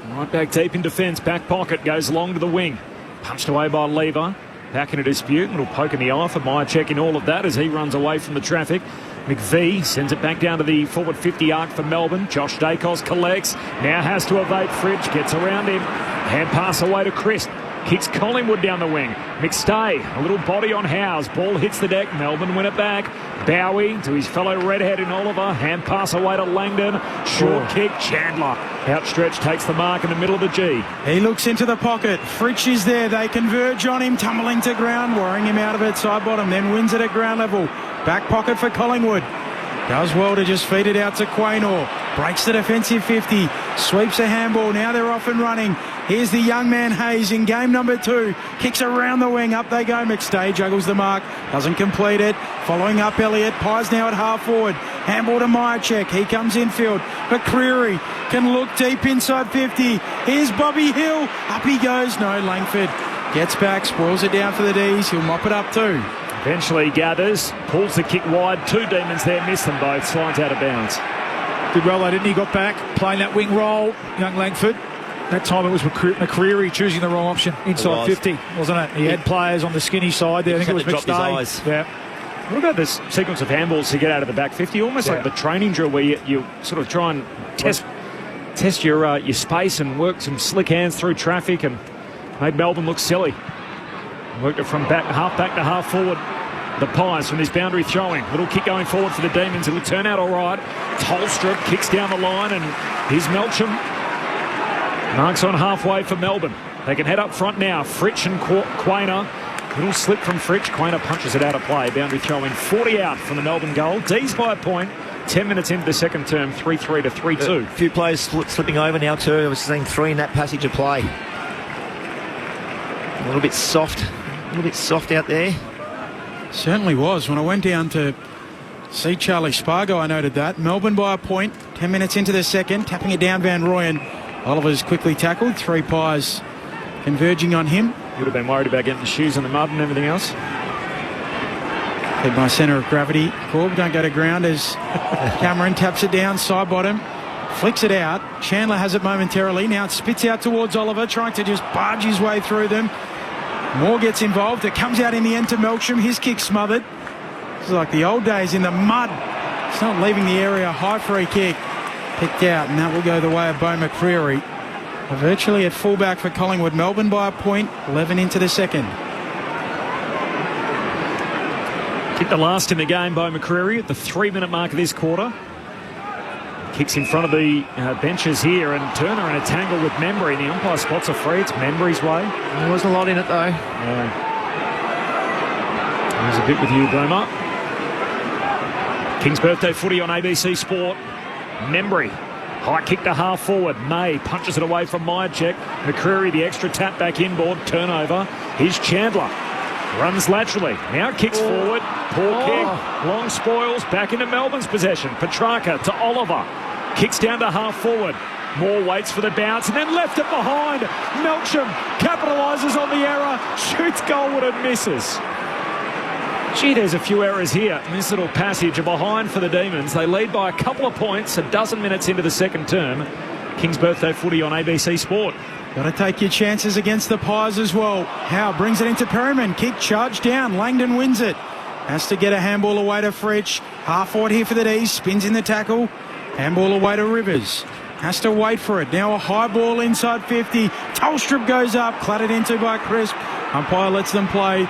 Right back deep in defence. Back pocket goes long to the wing. Punched away by Lever. Back in a dispute. Little poke in the eye for Myercheck in all of that as he runs away from the traffic. McVee sends it back down to the forward 50 arc for Melbourne. Josh Dacos collects. Now has to evade Fritsch. Gets around him. Hand pass away to Crisp. Kicks Collingwood down the wing. McStay, a little body on Howes. Ball hits the deck. Melbourne win it back. Bowie to his fellow redhead in Oliver. Hand pass away to Langdon. Short kick. Chandler outstretched, takes the mark in the middle of the G. He looks into the pocket. Fritsch is there. They converge on him, tumbling to ground, worrying him out of it side bottom. Then wins it at ground level. Back pocket for Collingwood. Does well to just feed it out to Quaynor. Breaks the defensive 50. Sweeps a handball. Now they're off and running. Here's the young man Hayes in game number 2. Kicks around the wing. Up they go. McStay juggles the mark. Doesn't complete it. Following up Elliott. Pies now at half forward. Handball to Myercheck. He comes infield. McCreary can look deep inside 50. Here's Bobby Hill. Up he goes. No, Langford gets back. Spoils it down for the D's. He'll mop it up too. Eventually gathers, pulls the kick wide. 2 demons there, miss them both. Slides out of bounds. Did well though, didn't he? Got back, playing that wing role. Young Langford. That time it was McCreery choosing the wrong option inside 50, wasn't it? He had players on the skinny side there. I think it was McStay. Yeah. What about this sequence of handballs to get out of the back 50? Almost like the training drill where you sort of try and test your space and work some slick hands through traffic and made Melbourne look silly. Worked it from half back to half forward. The Pies from his boundary throwing. Little kick going forward for the Demons. It'll turn out all right. Tolstrup kicks down the line, and here's Melcham. Marks on halfway for Melbourne. They can head up front now. Fritsch and Quainer. Little slip from Fritsch. Quainer punches it out of play. Boundary throwing 40 out from the Melbourne goal. D's by a point. 10 minutes into the second term. 3-3 to 3-2. A few players slipping over now too. I was seeing 3 in that passage of play. A little bit soft. A little bit soft out there. Certainly was. When I went down to see Charlie Spargo, I noted that. Melbourne by a point. 10 minutes into the second. Tapping it down Van Rooyen. Oliver's quickly tackled. 3 Pies converging on him. You would have been worried about getting the shoes in the mud and everything else. Head by centre of gravity. Corb, don't go to ground as Cameron taps it down. Side bottom. Flicks it out. Chandler has it momentarily. Now it spits out towards Oliver, trying to just barge his way through them. Moore gets involved. It comes out in the end to Melcham. His kick smothered. It's like the old days in the mud. It's not leaving the area. High free kick. Picked out, and that will go the way of Bo McCreery. Virtually at fullback for Collingwood. Melbourne by a point. 11 into the second. Kicked the last in the game, Bo McCreery, at the 3-minute mark of this quarter. Kicks in front of the benches here, and Turner in a tangle with Membry. The umpire spots a free. It's Membry's way. There wasn't a lot in it, though. Yeah. There's a bit with you, Boomer. King's Birthday footy on ABC Sport. Membry. High kick to half forward. May punches it away from Myercheck. McCreery, the extra tap back inboard. Turnover. Here's Chandler. Runs laterally. Now kicks forward. Poor kick. Long spoils. Back into Melbourne's possession. Petrarca to Oliver. Kicks down to half forward. Moore waits for the bounce and then left it behind. Melcham capitalises on the error. Shoots goalward and misses. Gee, there's a few errors here in this little passage. Behind for the Demons. They lead by a couple of points. 12 minutes into the second term. King's Birthday footy on ABC Sport. Got to take your chances against the Pies as well. Howe brings it into Perryman. Kick charge down. Langdon wins it. Has to get a handball away to Fritsch. Half forward here for the D's. Spins in the tackle. Handball away to Rivers. Has to wait for it. Now a high ball inside 50. Tolstrup goes up. Clattered into by Crisp. Umpire lets them play.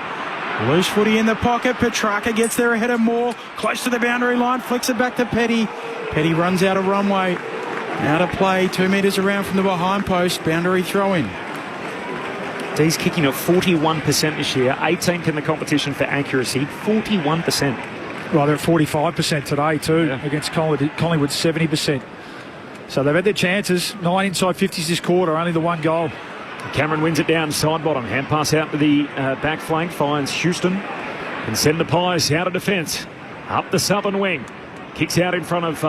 Loose footy in the pocket. Petrarca gets there ahead of Moore. Close to the boundary line. Flicks it back to Petty. Petty runs out of runway. Out of play. 2 metres around from the behind post. Boundary throw-in. D's kicking at 41% this year. 18th in the competition for accuracy. 41%. Well, they're at 45% today too, against Collingwood 70%. So they've had their chances. 9 inside 50s this quarter, only the 1 goal. Cameron wins it down side bottom. Hand pass out to the back flank. Finds Houston. And send the Pies out of defence. Up the southern wing. Kicks out in front of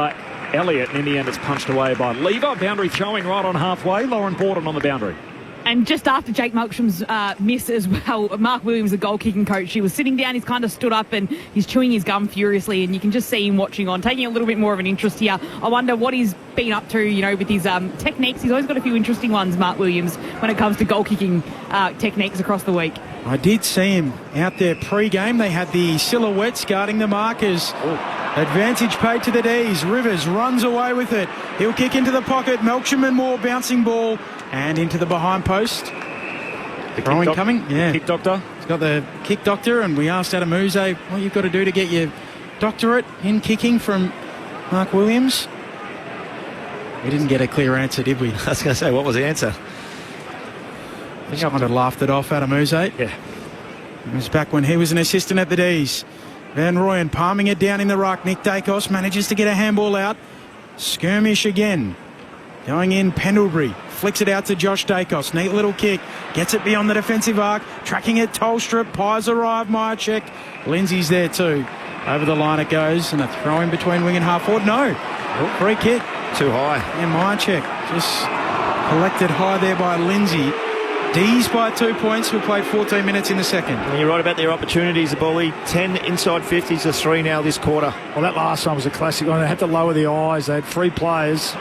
Elliott. And in the end it's punched away by Lever. Boundary throwing right on halfway. Lauren Borden on the boundary. And just after Jake Melcham's miss as well, Mark Williams, the goal-kicking coach, he was sitting down, he's kind of stood up and he's chewing his gum furiously, and you can just see him watching on, taking a little bit more of an interest here. I wonder what he's been up to, you know, with his techniques. He's always got a few interesting ones, Mark Williams, when it comes to goal-kicking techniques across the week. I did see him out there pre-game. They had the silhouettes guarding the markers. Advantage paid to the D's. Rivers runs away with it. He'll kick into the pocket. Melcham and Moore bouncing ball. And into the behind post. The throwing coming. Yeah. Kick doctor. He's got the kick doctor, and we asked Adam Uze what you've got to do to get your doctorate in kicking from Mark Williams. We didn't get a clear answer, did we? I was going to say, what was the answer? I think I might have laughed it off, Adam Uze. Yeah. It was back when he was an assistant at the D's. Van Rooyen palming it down in the ruck. Nick Dacos manages to get a handball out. Skirmish again. Going in, Pendlebury flicks it out to Josh Dacos. Neat little kick. Gets it beyond the defensive arc. Tracking it, Tolstrup. Pies arrive, Myercheck. Lindsay's there too. Over the line it goes. And a throw in between wing and half forward. No. Free kick. Too high. And Myercheck just collected high there by Lindsay. D's by 2 points. We played 14 minutes in the second. And you're right about their opportunities, the Bully. 10 inside 50s to 3 now this quarter. Well, that last one was a classic one. They had to lower the eyes. They had 3 players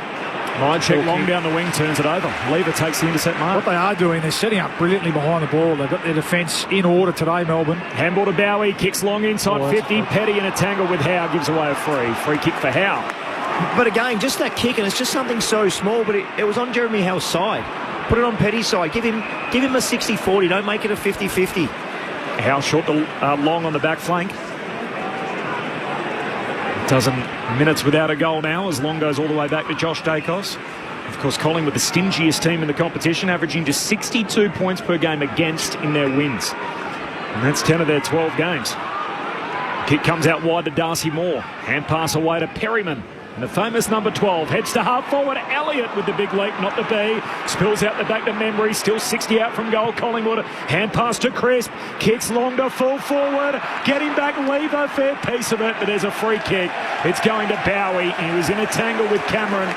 Check long down the wing, turns it over. Lever takes the intercept mark. What they are doing, they're setting up brilliantly behind the ball. They've got their defence in order today, Melbourne. Handball to Bowie, kicks long inside 50. Petty in a tangle with Howe, gives away a free. Free kick for Howe. But again, just that kick, and it's just something so small, but it was on Jeremy Howe's side. Put it on Petty's side. Give him a 60-40. Don't make it a 50-50. Howe short to long on the back flank. Dozen minutes without a goal now as Long goes all the way back to Josh Dacos. Of course, Collingwood, the stingiest team in the competition, averaging just 62 points per game against in their wins. And that's 10 of their 12 games. Kick comes out wide to Darcy Moore. Hand pass away to Perryman. And the famous number 12 heads to half forward. Elliott with the big leap, not to be. Spills out the back to Memory. Still 60 out from goal. Collingwood. Hand pass to Crisp. Kicks long to full forward. Getting back. Lever. Fair piece of it. But there's a free kick. It's going to Bowie. He was in a tangle with Cameron.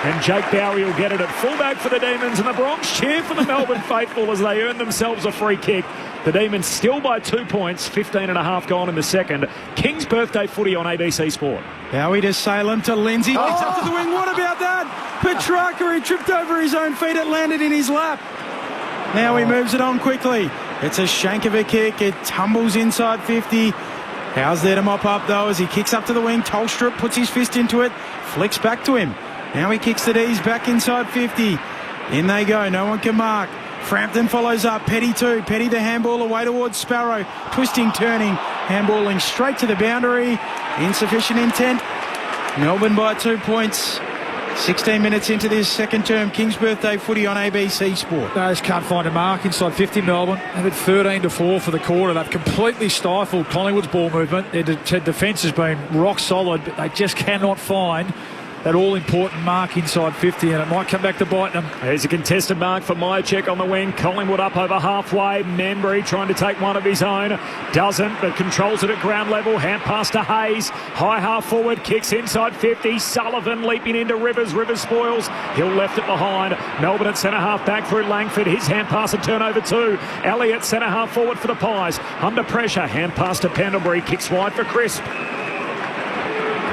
And Jake Bowie will get it at fullback for the Demons. And the Bronx cheer for the Melbourne faithful as they earn themselves a free kick. The Demons still by 2 points. 15.5 gone in the second. King's birthday footy on ABC Sport. Bowie to Salem to Lindsay. Leaks up to the wing. What about that? Petrarca, he tripped over his own feet. It landed in his lap. Now he moves it on quickly. It's a shank of a kick. It tumbles inside 50. Howe's there to mop up, though, as he kicks up to the wing. Tolstrup puts his fist into it. Flicks back to him. Now he kicks the D's back inside 50. In they go. No one can mark. Frampton follows up. Petty too. Petty the handball away towards Sparrow. Twisting, turning. Handballing straight to the boundary. Insufficient intent. Melbourne by 2 points. 16 minutes into this second term. King's birthday footy on ABC Sport. They just can't find a mark inside 50, Melbourne. They've had 13-4 for the quarter. They've completely stifled Collingwood's ball movement. Their defence has been rock solid, but they just cannot find that all-important mark inside 50, and it might come back to bite them. There's a contested mark for Myercheck on the wing. Collingwood up over halfway. Membry trying to take one of his own. Doesn't, but controls it at ground level. Hand pass to Hayes. High half forward. Kicks inside 50. Sullivan leaping into Rivers. Rivers spoils. Hill left it behind. Melbourne at centre-half back through Langford. His hand pass a turnover too. Elliott centre-half forward for the Pies. Under pressure. Hand pass to Pendlebury. Kicks wide for Crisp.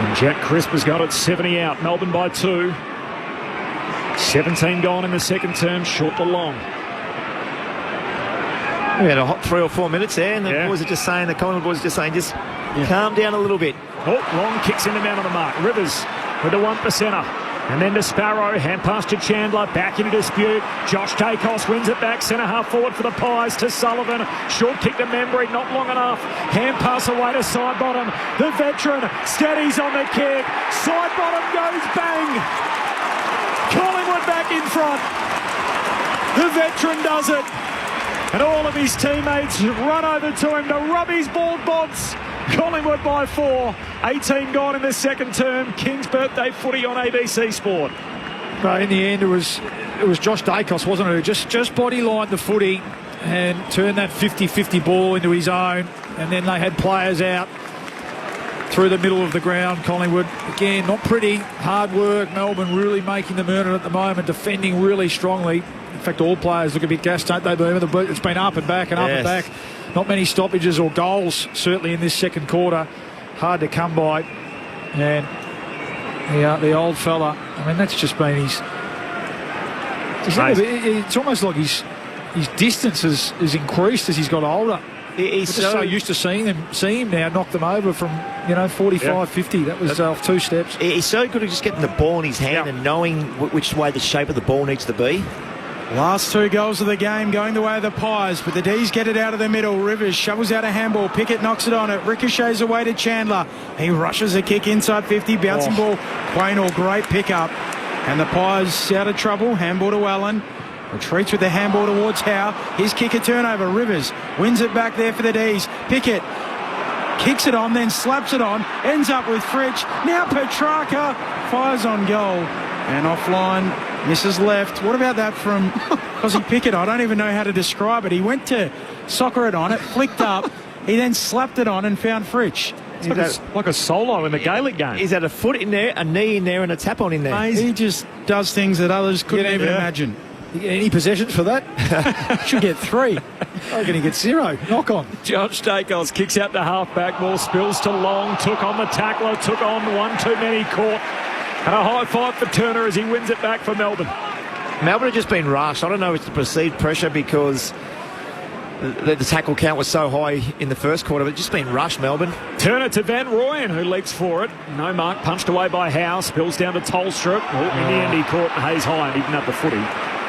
And Jack Crisp has got it 70 out. Melbourne by 2. 17 gone in the second term, short to long. We had a hot 3 or 4 minutes there, and the boys are just saying, the Collingwood boys are just saying, calm down a little bit. Oh, Long kicks in the man on the mark. Rivers with the 1%er. And then to Sparrow, hand pass to Chandler, back into dispute. Josh Dacos wins it back, centre-half forward for the Pies to Sullivan. Short kick to Membry, not long enough. Hand pass away to side bottom. The veteran steadies on the kick. Side bottom goes bang. Collingwood back in front. The veteran does it. And all of his teammates run over to him to rub his bald bods. Collingwood by 4. 18 gone in the second term. King's birthday footy on ABC Sport. But in the end, it was Josh Dacos, wasn't it, who just body-lined the footy and turned that 50-50 ball into his own. And then they had players out through the middle of the ground. Collingwood, again, not pretty. Hard work. Melbourne really making them earn it at the moment, defending really strongly. In fact, all players look a bit gassed, don't they? It's been up and back and up and back. Not many stoppages or goals, certainly in this second quarter. Hard to come by. And the old fella, I mean, that's just been his... It's almost like his distance has increased as he's got older. He's just so used to seeing him now knock them over from 45, 50. That was off 2 steps. He's so good at just getting the ball in his hand and knowing which way the shape of the ball needs to be. Last 2 goals of the game going the way of the Pies, but the D's get it out of the middle. Rivers shovels out a handball. Pickett knocks it on. It ricochets away to Chandler. He rushes a kick inside 50. Bouncing ball. Quaynor, great pickup. And the Pies out of trouble. Handball to Allen. Retreats with the handball towards Howe. His kick a turnover. Rivers wins it back there for the D's. Pickett kicks it on, then slaps it on. Ends up with Fritsch. Now Petrarca fires on goal. And offline. Misses left. What about that from Ozzy Pickett? I don't even know how to describe it. He went to soccer it on. It flicked up. He then slapped it on and found Fritsch. It's like a solo in the Gaelic game. He's had a foot in there, a knee in there, and a tap on in there. Amazing. He just does things that others couldn't even imagine. Any possessions for that? Should get 3. I reckon he gets 0. Knock on. Josh Dacos kicks out the half-back. Ball spills to Long. Took on the tackler. Took on one too many. Caught. And a high five for Turner as he wins it back for Melbourne. Melbourne have just been rushed. I don't know if it's the perceived pressure because the tackle count was so high in the first quarter, but just been rushed, Melbourne. Turner to Van Rooyen, who leaps for it. No mark, punched away by Howe. Spills down to Tolstrup. In the end, he caught Hayes high and he didn't have the footy.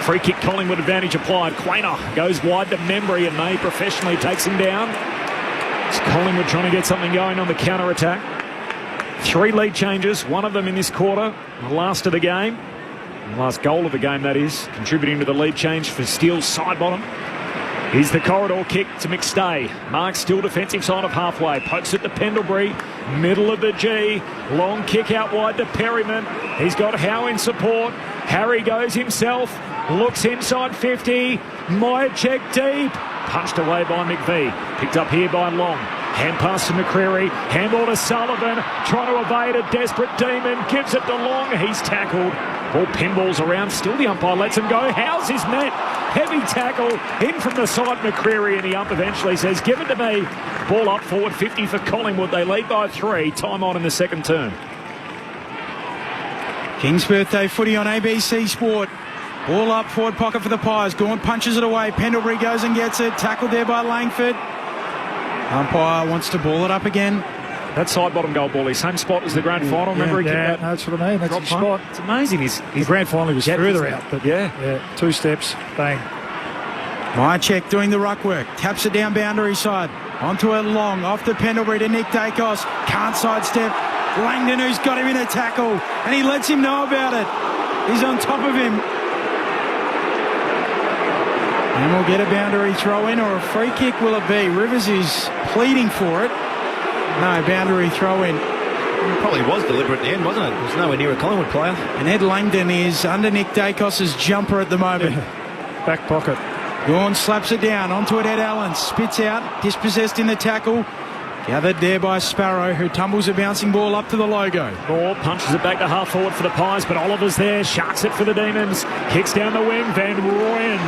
Free kick, Collingwood advantage applied. Quainer goes wide to Membry and May professionally takes him down. It's Collingwood trying to get something going on the counter-attack. 3 lead changes, one of them in this quarter, the last of the game. The last goal of the game, that is, contributing to the lead change for Steele's side bottom. Here's the corridor kick to McStay. Mark still defensive side of halfway. Pokes it to Pendlebury. Middle of the G. Long kick out wide to Perryman. He's got Howe in support. Harry goes himself. Looks inside 50. Myercheck deep. Punched away by McVie. Picked up here by Long. Hand pass to McCreary. Handball to Sullivan. Trying to evade a desperate Demon. Gives it to Long. He's tackled. Ball pinballs around. Still the umpire lets him go. How's his net? Heavy tackle. In from the side, McCreary. And the ump eventually says, give it to me. Ball up forward. 50 for Collingwood. They lead by 3. Time on in the second term. King's birthday footy on ABC Sport. Ball up, forward pocket for the Pies. Gaunt punches it away. Pendlebury goes and gets it. Tackled there by Langford. Umpire wants to ball it up again. That side bottom goal, Bally. Same spot as the grand final. Remember he kicked that? That's what I mean. That's the spot. It's amazing. The grand final was further out. But yeah. 2 steps. Bang. Myercheck doing the ruck work. Taps it down boundary side. Onto it Long. Off to Pendlebury to Nick Dacos. Can't sidestep. Langdon, who's got him in a tackle. And he lets him know about it. He's on top of him. And we'll get a boundary throw in or a free kick, will it be? Rivers is pleading for it. No, boundary throw in. It probably was deliberate at the end, wasn't it? It was nowhere near a Collingwood player. And Ed Langdon is under Nick Dacos' jumper at the moment. Back pocket. Gawn slaps it down. Onto it, Ed Allen. Spits out. Dispossessed in the tackle. Gathered there by Sparrow, who tumbles a bouncing ball up to the logo. Moore punches it back to half forward for the Pies, but Oliver's there. Sharks it for the Demons. Kicks down the wing. Van Rooyen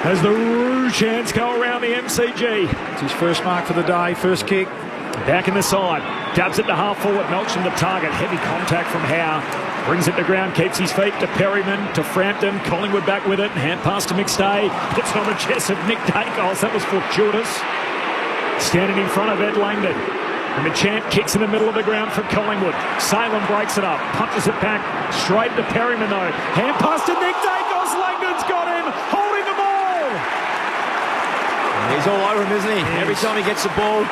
has the Rouge chance go around the MCG. It's his first mark for the day. First kick. Back in the side. Dabs it to half forward. Melcham the target. Heavy contact from Howe. Brings it to ground. Keeps his feet to Perryman. To Frampton. Collingwood back with it. Hand pass to McStay. Puts it on the chest of Nick Dacos. That was fortuitous. Standing in front of Ed Langdon. And the champ kicks in the middle of the ground for Collingwood. Salem breaks it up. Punches it back. Straight to Perryman though. Hand pass to Nick Dacos. Langdon's got him. Holding the ball. He's all over him, isn't he? Every time he gets the ball.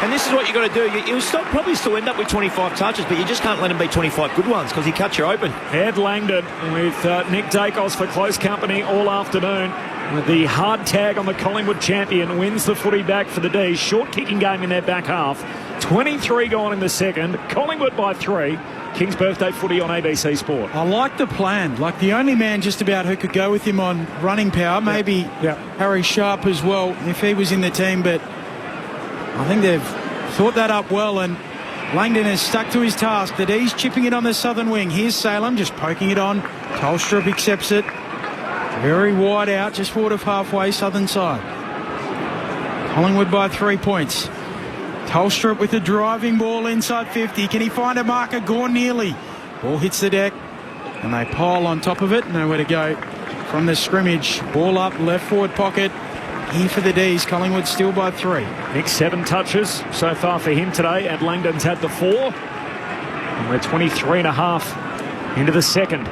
And this is what you've got to do. You'll probably still end up with 25 touches, but you just can't let him be 25 good ones because he cuts you open. Ed Langdon with Nick Dacos for close company all afternoon. With the hard tag on the Collingwood champion, wins the footy back for the D. Short kicking game in their back half. 23 gone in the second. Collingwood by 3. King's birthday footy on ABC Sport. I like the plan. Like the only man just about who could go with him on running power, maybe Harry Sharp as well, if he was in the team. But I think they've thought that up well, and Langdon has stuck to his task. The D's chipping it on the southern wing. Here's Salem just poking it on. Tolstrup accepts it. Very wide out, just forward of halfway, southern side. Collingwood by 3 points. Tolstrup with a driving ball inside 50. Can he find a marker? Gawn nearly. Ball hits the deck, and they pile on top of it. Nowhere to go from the scrimmage. Ball up, left forward pocket. Here for the D's. Collingwood still by 3. Nick 7 touches so far for him today, and Langdon's had the 4. And we're 23 and a half into the second.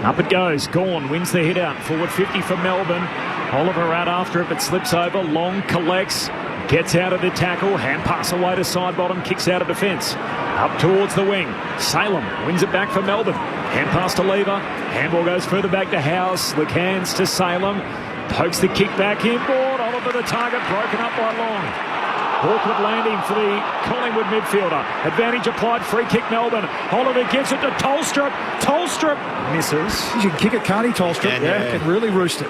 Up it goes. Gawn wins the hit out. Forward 50 for Melbourne. Oliver out after it, but slips over. Long collects. Gets out of the tackle. Hand pass away to side bottom. Kicks out of defence. Up towards the wing. Salem wins it back for Melbourne. Hand pass to Lever. Handball goes further back to House. Slick hands to Salem. Pokes the kick back inboard. Oliver the target. Broken up by Long. Awkward landing for the Collingwood midfielder. Advantage applied. Free kick Melbourne. Oliver gives it to Tolstrup. Tolstrup misses. He can kick it, can't he, Tolstrup? Yeah. Can really roost it.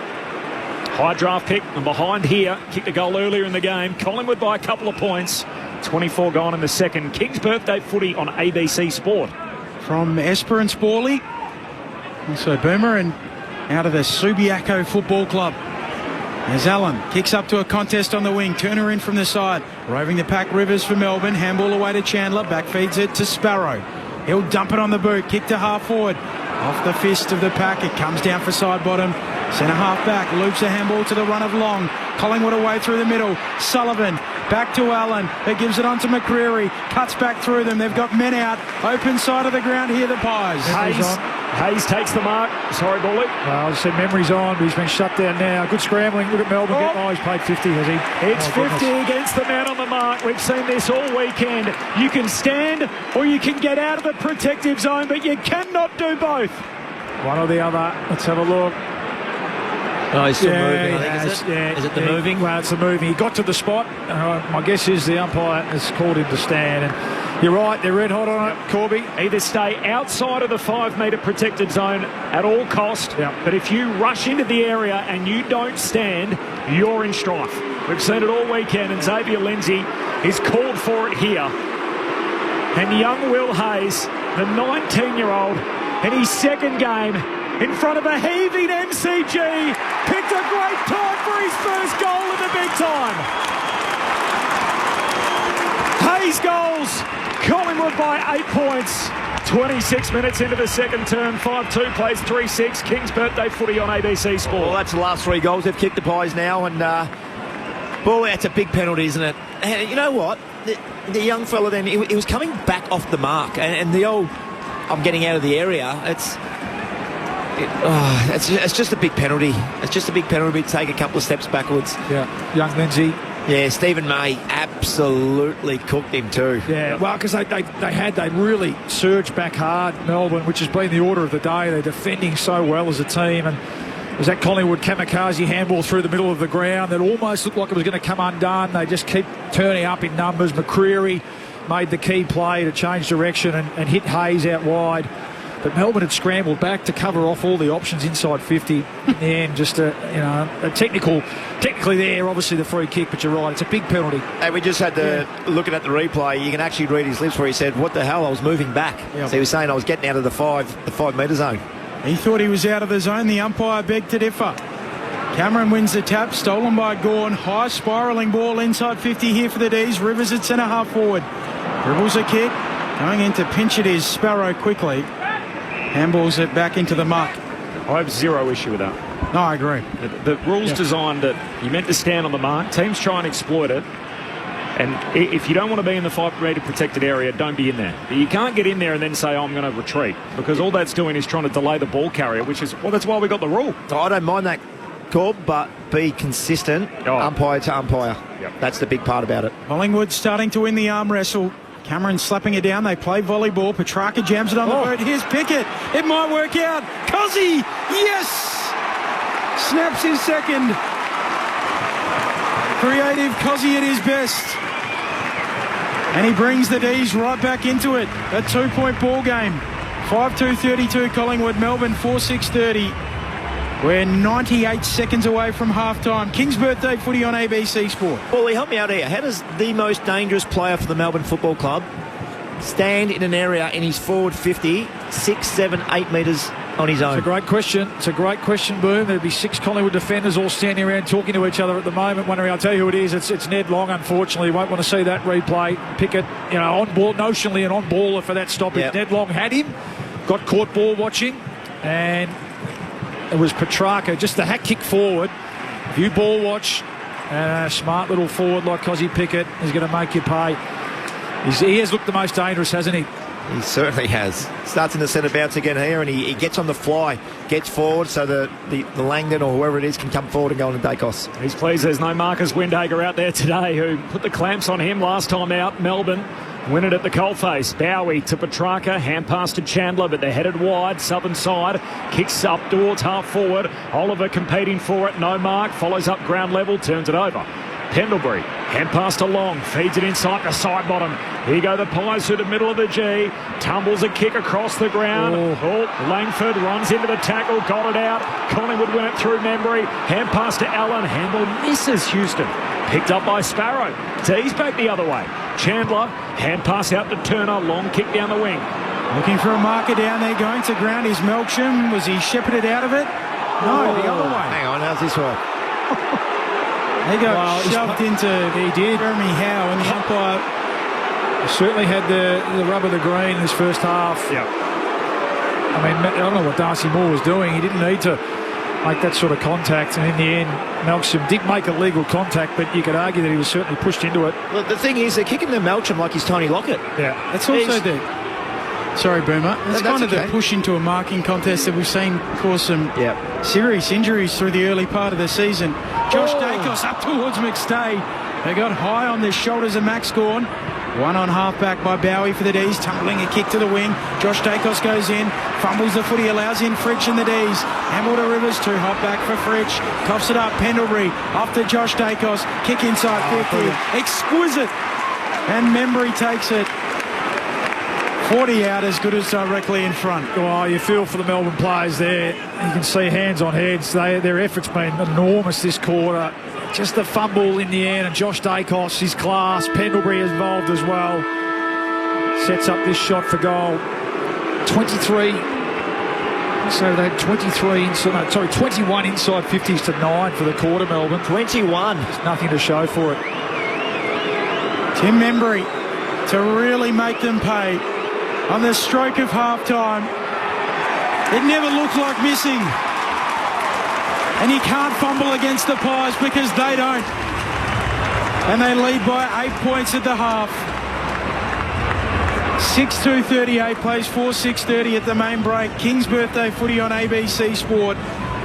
High draft pick and behind here. Kicked a goal earlier in the game. Collingwood by a couple of points. 24 gone in the second. King's birthday footy on ABC Sport. From Esperance Borley. Also Boomer and out of the Subiaco Football Club. As Allen kicks up to a contest on the wing. Turner in from the side. Roving the pack, Rivers for Melbourne. Handball away to Chandler. Back feeds it to Sparrow. He'll dump it on the boot. Kick to half forward. Off the fist of the pack. It comes down for side bottom. Centre half back. Loops a handball to the run of Long. Collingwood away through the middle. Sullivan back to Allen. It gives it on to McCreary. Cuts back through them. They've got men out. Open side of the ground here, the Pies. Hayes takes the mark. Sorry, Bully. Well, I said memory's on, but he's been shut down now. Good scrambling. Look at Melbourne. He's played 50, has he? It's 50 against the man on the mark. We've seen this all weekend. You can stand or you can get out of the protective zone, but you cannot do both. One or the other. Let's have a look. Oh, he's still moving, I think, is it? Yeah, is it the moving? Well, it's the moving. He got to the spot. My guess is the umpire has called him to stand. And you're right, they're red hot on it, Corby. Either stay outside of the 5-metre protected zone at all cost, but if you rush into the area and you don't stand, you're in strife. We've seen it all weekend, and Xavier Lindsay is called for it here. And young Will Hayes, the 19-year-old, in his second game, in front of a heaving MCG, picked a great time for his first goal in the big time. Hayes goals, Collingwood by 8 points. 26 minutes into the second term, 5-2 plays 3-6. King's birthday footy on ABC Sport. Well, that's the last 3 goals they've kicked the Pies now, and well, that's a big penalty, isn't it? And you know what? The young fella then, he was coming back off the mark, and the old, I'm getting out of the area. It's just a big penalty. It's just a big penalty to take a couple of steps backwards. Yeah, young Lindsay. Yeah, Stephen May absolutely cooked him too. Yeah, well, because they really surged back hard, Melbourne, which has been the order of the day. They're defending so well as a team, and there's that Collingwood kamikaze handball through the middle of the ground that almost looked like it was going to come undone. They just keep turning up in numbers. McCreary made the key play to change direction and hit Hayes out wide. But Melbourne had scrambled back to cover off all the options inside 50. In the end, just a technically there, obviously the free kick, but you're right, it's a big penalty. And we just had looking at the replay, you can actually read his lips where he said, "What the hell? I was moving back." Yep. So he was saying I was getting out of the 5-metre zone. He thought he was out of the zone. The umpire begged to differ. Cameron wins the tap, stolen by Gawn. High spiralling ball inside 50 here for the D's. Rivers at centre half forward. Dribbles a kick. Going in to pinch it is Sparrow quickly. Handballs it back into the muck. I have zero issue with that. No, I agree. The rule's designed that you're meant to stand on the mark. Teams try and exploit it. And if you don't want to be in the 5-metre protected area, don't be in there. But you can't get in there and then say, I'm going to retreat. Because all that's doing is trying to delay the ball carrier, which is, well, that's why we got the rule. Oh, I don't mind that, Corb, but be consistent, umpire to umpire. Yep. That's the big part about it. Collingwood starting to win the arm wrestle. Cameron slapping it down. They play volleyball. Petrarca jams it on the boot. Here's Pickett. It might work out. Cozzy, yes! Snaps his second. Creative Cozzy at his best. And he brings the D's right back into it. A 2-point ball game. 5-2-32 Collingwood. Melbourne 4-6-30. We're 98 seconds away from half-time. King's birthday footy on ABC Sport. Paulie, help me out here. How does the most dangerous player for the Melbourne Football Club stand in an area in his forward 50, 6, 7, 8 metres on his own? It's a great question. It's a great question, Boom. There'd be 6 Collingwood defenders all standing around talking to each other at the moment, wondering, I'll tell you who it is. It's Ned Long, unfortunately. You won't want to see that replay. Pickett, on ball, notionally an on-baller for that stoppage. Yep. Ned Long had him, got caught ball watching, and it was Petrarca, just the hat kick forward. If you ball watch, a smart little forward like Cozzy Pickett is going to make you pay. He has looked the most dangerous, hasn't he? He certainly has. Starts in the centre bounce again here, and he gets on the fly, gets forward so the Langdon or whoever it is can come forward and go on to Dacos. He's pleased there's no Marcus Windhager out there today who put the clamps on him last time out. Melbourne win it at the coalface. Bowie to Petrarca, hand pass to Chandler, but they're headed wide, southern side, kicks up towards half forward. Oliver competing for it, no mark, follows up ground level, turns it over. Pendlebury, hand pass to Long, feeds it inside the side bottom. Here go the Pies through the middle of the G, tumbles a kick across the ground. Langford runs into the tackle, got it out. Collingwood win it through Membry, hand pass to Allen, handball misses Houston. Picked up by Sparrow, D's back the other way. Chandler, hand pass out to Turner, long kick down the wing. Looking for a marker down there, going to ground is Melksham. Was he shepherded out of it? No, the other way. Hang on, how's this work? He got shoved into Jeremy Howe, and the umpire Certainly had the rub of the green in this first half. Yeah. I mean, I don't know what Darcy Moore was doing. He didn't need to make that sort of contact, and in the end, Melksham did make a legal contact, but you could argue that he was certainly pushed into it. Well, the thing is, they're kicking the Melksham like he's Tony Lockett. Yeah. That's also Sorry, Boomer. That's kind of okay. the push into a marking contest that we've seen cause some serious injuries through the early part of the season. Josh Dacos up towards McStay. They got high on the shoulders of Max Gawn. One on half-back by Bowie for the D's, tumbling a kick to the wing. Josh Dacos goes in, fumbles the footy, allows in Fritsch and the D's. Hamble to Rivers, too hot back for Fritsch. Coughs it up, Pendlebury, off to Josh Dacos, kick inside 50. Exquisite. And Membry takes it. 40 out, as good as directly in front. Oh, you feel for the Melbourne players there. You can see hands on heads. Their effort's been enormous this quarter. Just the fumble in the end, and Josh Dacos, his class. Pendlebury is involved as well. Sets up this shot for goal. 23. So they had 21 inside 50s to 9 for the quarter, Melbourne. 21. There's nothing to show for it. Tim Membry to really make them pay on the stroke of half-time. It never looked like missing. And you can't fumble against the Pies because they don't. And they lead by 8 points at the half. 6:2:38, plays 4:6:30 at the main break. King's birthday footy on ABC Sport.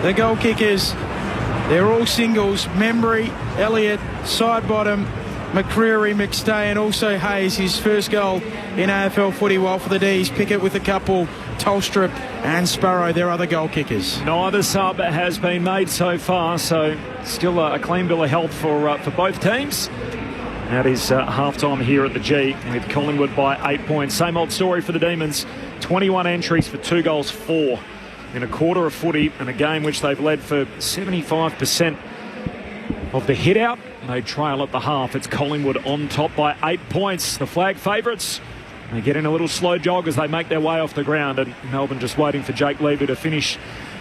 The goal kickers, they're all singles. Membry, Elliott, Sidebottom, McCreary, McStay, and also Hayes, his first goal in AFL footy, while for the D's, Pickett with a couple, Tolstrup and Sparrow, their other goal kickers. Neither sub has been made so far, so still a clean bill of health for both teams. That is half-time here at the G, with Collingwood by 8 points. Same old story for the Demons. 21 entries for 2 goals 4 in a quarter of footy, in a game which they've led for 75% of the hit-out. They trail at the half. It's Collingwood on top by 8 points. The flag favourites, they get in a little slow jog as they make their way off the ground, and Melbourne just waiting for Jake Levy to finish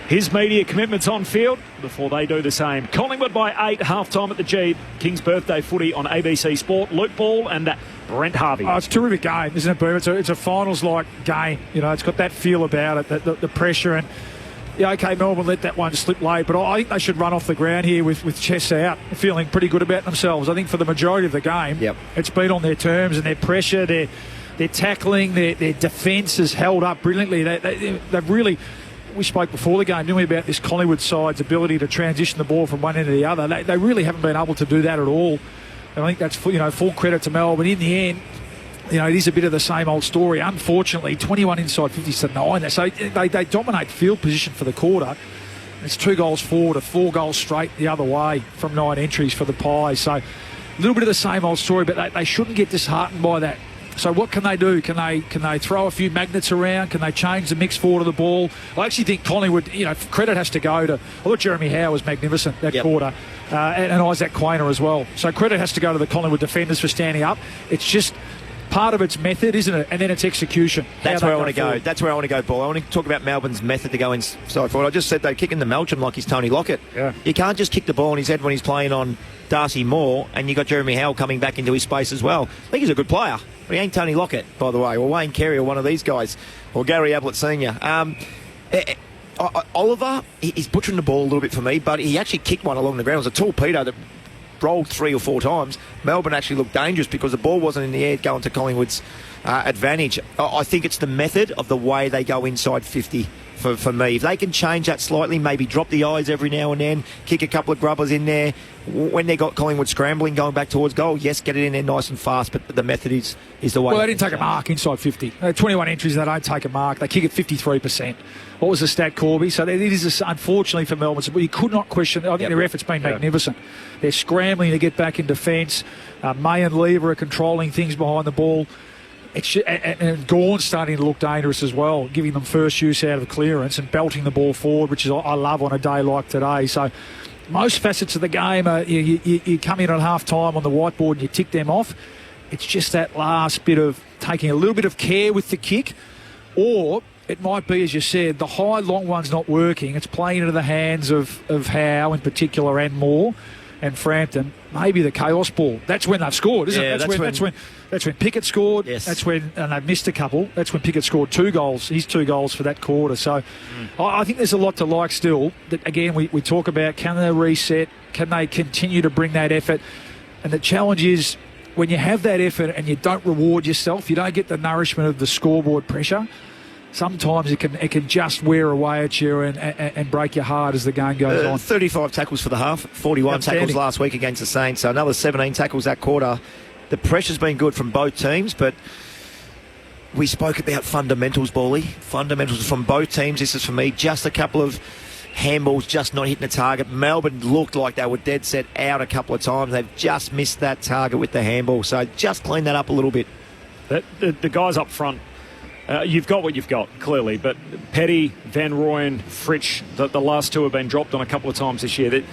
his media commitments on field before they do the same. Collingwood by 8, half-time at the G. King's birthday footy on ABC Sport. Luke Ball and Brent Harvey. Oh, it's a terrific game, isn't it, Boom? It's a finals-like game. You know, it's got that feel about it, the pressure, and yeah, okay, Melbourne let that one slip late, but I think they should run off the ground here with chests out, feeling pretty good about themselves. I think for the majority of the game, it's been on their terms, and their pressure, their tackling, their defence has held up brilliantly. They've really... We spoke before the game, didn't we, about this Collingwood side's ability to transition the ball from one end to the other. They really haven't been able to do that at all. And I think that's full credit to Melbourne. In the end, it is a bit of the same old story. Unfortunately, 21 inside 50s to 9. So they dominate field position for the quarter. It's 2 goals forward to 4 goals straight the other way from 9 entries for the Pies. So a little bit of the same old story, but they shouldn't get disheartened by that. So what can they do? Can they throw a few magnets around? Can they change the mix forward of the ball? I actually think Collingwood, credit has to go to... I thought Jeremy Howe was magnificent that quarter, and Isaac Quainer as well. So credit has to go to the Collingwood defenders for standing up. It's just part of its method, isn't it? And then its execution. That's where I want to go. That's where I want to go, Paul. I want to talk about Melbourne's method to go inside forward. I just said they're kicking the Melksham like he's Tony Lockett. Yeah. You can't just kick the ball in his head when he's playing on Darcy Moore, and you got Jeremy Howe coming back into his space as well. I think he's a good player, but he ain't Tony Lockett, by the way, or Wayne Carey, or one of these guys, or Gary Ablett Senior. Oliver, he's butchering the ball a little bit for me, but he actually kicked one along the ground. It was a tall Peter that rolled 3 or 4 times. Melbourne actually looked dangerous because the ball wasn't in the air going to Collingwood's advantage. I think it's the method of the way they go inside 50 for me. If they can change that slightly, maybe drop the eyes every now and then, kick a couple of grubbers in there. When they got Collingwood scrambling, going back towards goal, yes, get it in there nice and fast, but the method is the way. Well, they didn't take a mark inside 50. 21 entries, they don't take a mark. They kick at 53%. What was the stat, Corby? So it is, unfortunately for Melbourne, but you could not question. I think their effort's been magnificent. They're scrambling to get back in defence. May and Lever are controlling things behind the ball. And Gawn's starting to look dangerous as well, giving them first use out of clearance and belting the ball forward, which is I love on a day like today. So most facets of the game, you come in at half-time on the whiteboard and you tick them off. It's just that last bit of taking a little bit of care with the kick, or it might be, as you said, the high, long one's not working. It's playing into the hands of Howe in particular and Moore. and Frampton, maybe the chaos ball. That's when they've scored, isn't it? That's when Pickett scored. Yes. That's when, and they've missed a couple. That's when Pickett scored 2 goals. His 2 goals for that quarter. So I think there's a lot to like still. That again, we talk about, can they reset? Can they continue to bring that effort? And the challenge is, when you have that effort and you don't reward yourself, you don't get the nourishment of the scoreboard pressure. Sometimes it can just wear away at you and break your heart as the game goes on. 35 tackles for the half, 41 tackles last week against the Saints, so another 17 tackles that quarter. The pressure's been good from both teams, but we spoke about fundamentals, Bally. Fundamentals from both teams. This is, for me, just a couple of handballs just not hitting the target. Melbourne looked like they were dead set out a couple of times. They've just missed that target with the handball, so just clean that up a little bit. The guys up front, you've got what you've got, clearly, but Petty, Van Rooyen, Fritsch, the last 2 have been dropped on a couple of times this year.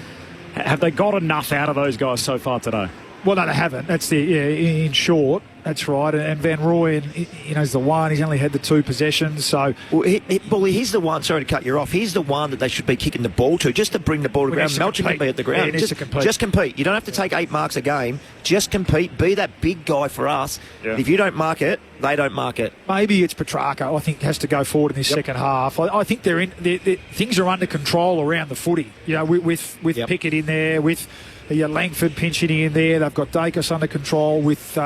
Have they got enough out of those guys so far today? Well, no, they haven't. That's in short. That's right. And Van Rooyen, is the one. He's only had the 2 possessions. So, Bully, he's the one. Sorry to cut you off. He's the one that they should be kicking the ball to, just to bring the ball to ground. Melton can be at the ground. Yeah, just compete. You don't have to take 8 marks a game. Just compete. Be that big guy for us. Yeah. If you don't mark it, they don't mark it. Maybe it's Petrarca. I think has to go forward in this second half. I think things are under control around the footy. With Pickett in there, with Langford pinching in there. They've got Dacus under control with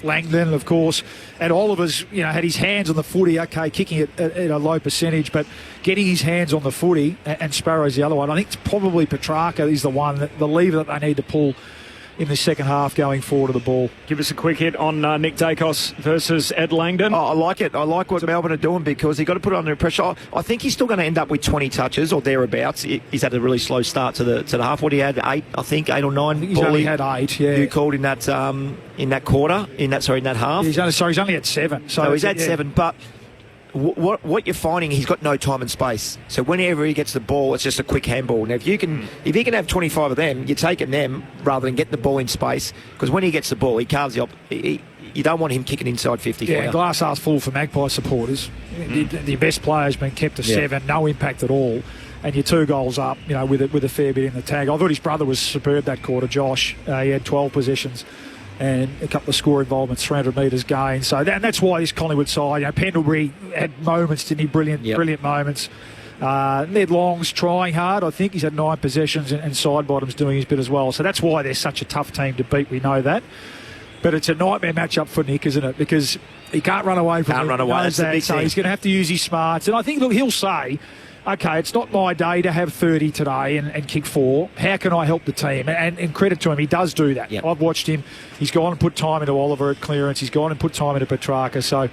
Langdon, of course. And Oliver's, had his hands on the footy, kicking it at a low percentage, but getting his hands on the footy, and Sparrow's the other one. I think it's probably Petrarca is the one, the lever that they need to pull in the second half going forward to the ball. Give us a quick hit on Nick Dacos versus Ed Langdon. I like it. I like what Melbourne are doing, because you've got to put it under pressure. I think he's still going to end up with 20 touches or thereabouts. He's had a really slow start to the half. What he had, 8 or 9. I think he's only had 8. Yeah, you called in that quarter, in that half. He's only had 7. So he's had 7, but. What you're finding, he's got no time and space. So whenever he gets the ball, it's just a quick handball. Now, if you can have 25 of them, you're taking them rather than getting the ball in space. Because when he gets the ball, he carves the you don't want him kicking inside 50. Yeah, glass half full for Magpie supporters. The best player's been kept to 7, no impact at all. And you're 2 goals up, with a fair bit in the tag. I thought his brother was superb that quarter, Josh. He had 12 possessions and a couple of score involvements, 300 metres gained. So that's why this Collingwood side, Pendlebury had moments, didn't he? Brilliant moments. Ned Long's trying hard. I think he's had 9 possessions, and Sidebottom's doing his bit as well. So that's why they're such a tough team to beat. We know that. But it's a nightmare matchup for Nick, isn't it? Because he can't run away from it. That's the big so thing. He's going to have to use his smarts. And I think he'll say, okay, it's not my day to have 30 today and kick 4. How can I help the team? And credit to him, he does do that. Yep. I've watched him. He's gone and put time into Oliver at clearance. He's gone and put time into Petrarca. So,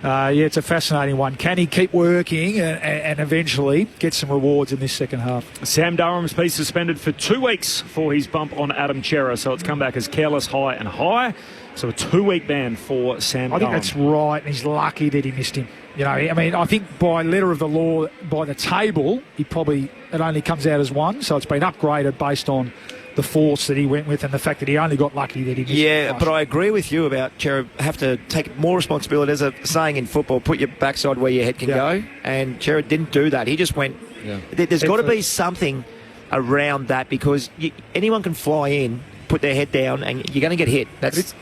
it's a fascinating one. Can he keep working and eventually get some rewards in this second half? Sam Durham's been suspended for 2 weeks for his bump on Adam Chera. So it's come back as careless, high and high. So a 2-week ban for Sam Durham. I think that's right, and he's lucky that he missed him. I think by letter of the law, by the table, it only comes out as 1. So it's been upgraded based on the force that he went with and the fact that he only got lucky that he missed. Yeah, but I agree with you about Chera have to take more responsibility. There's a saying in football, put your backside where your head can go, and Chera didn't do that. He just went... Yeah. There's got to be something around that, because anyone can fly in, put their head down, and you're going to get hit.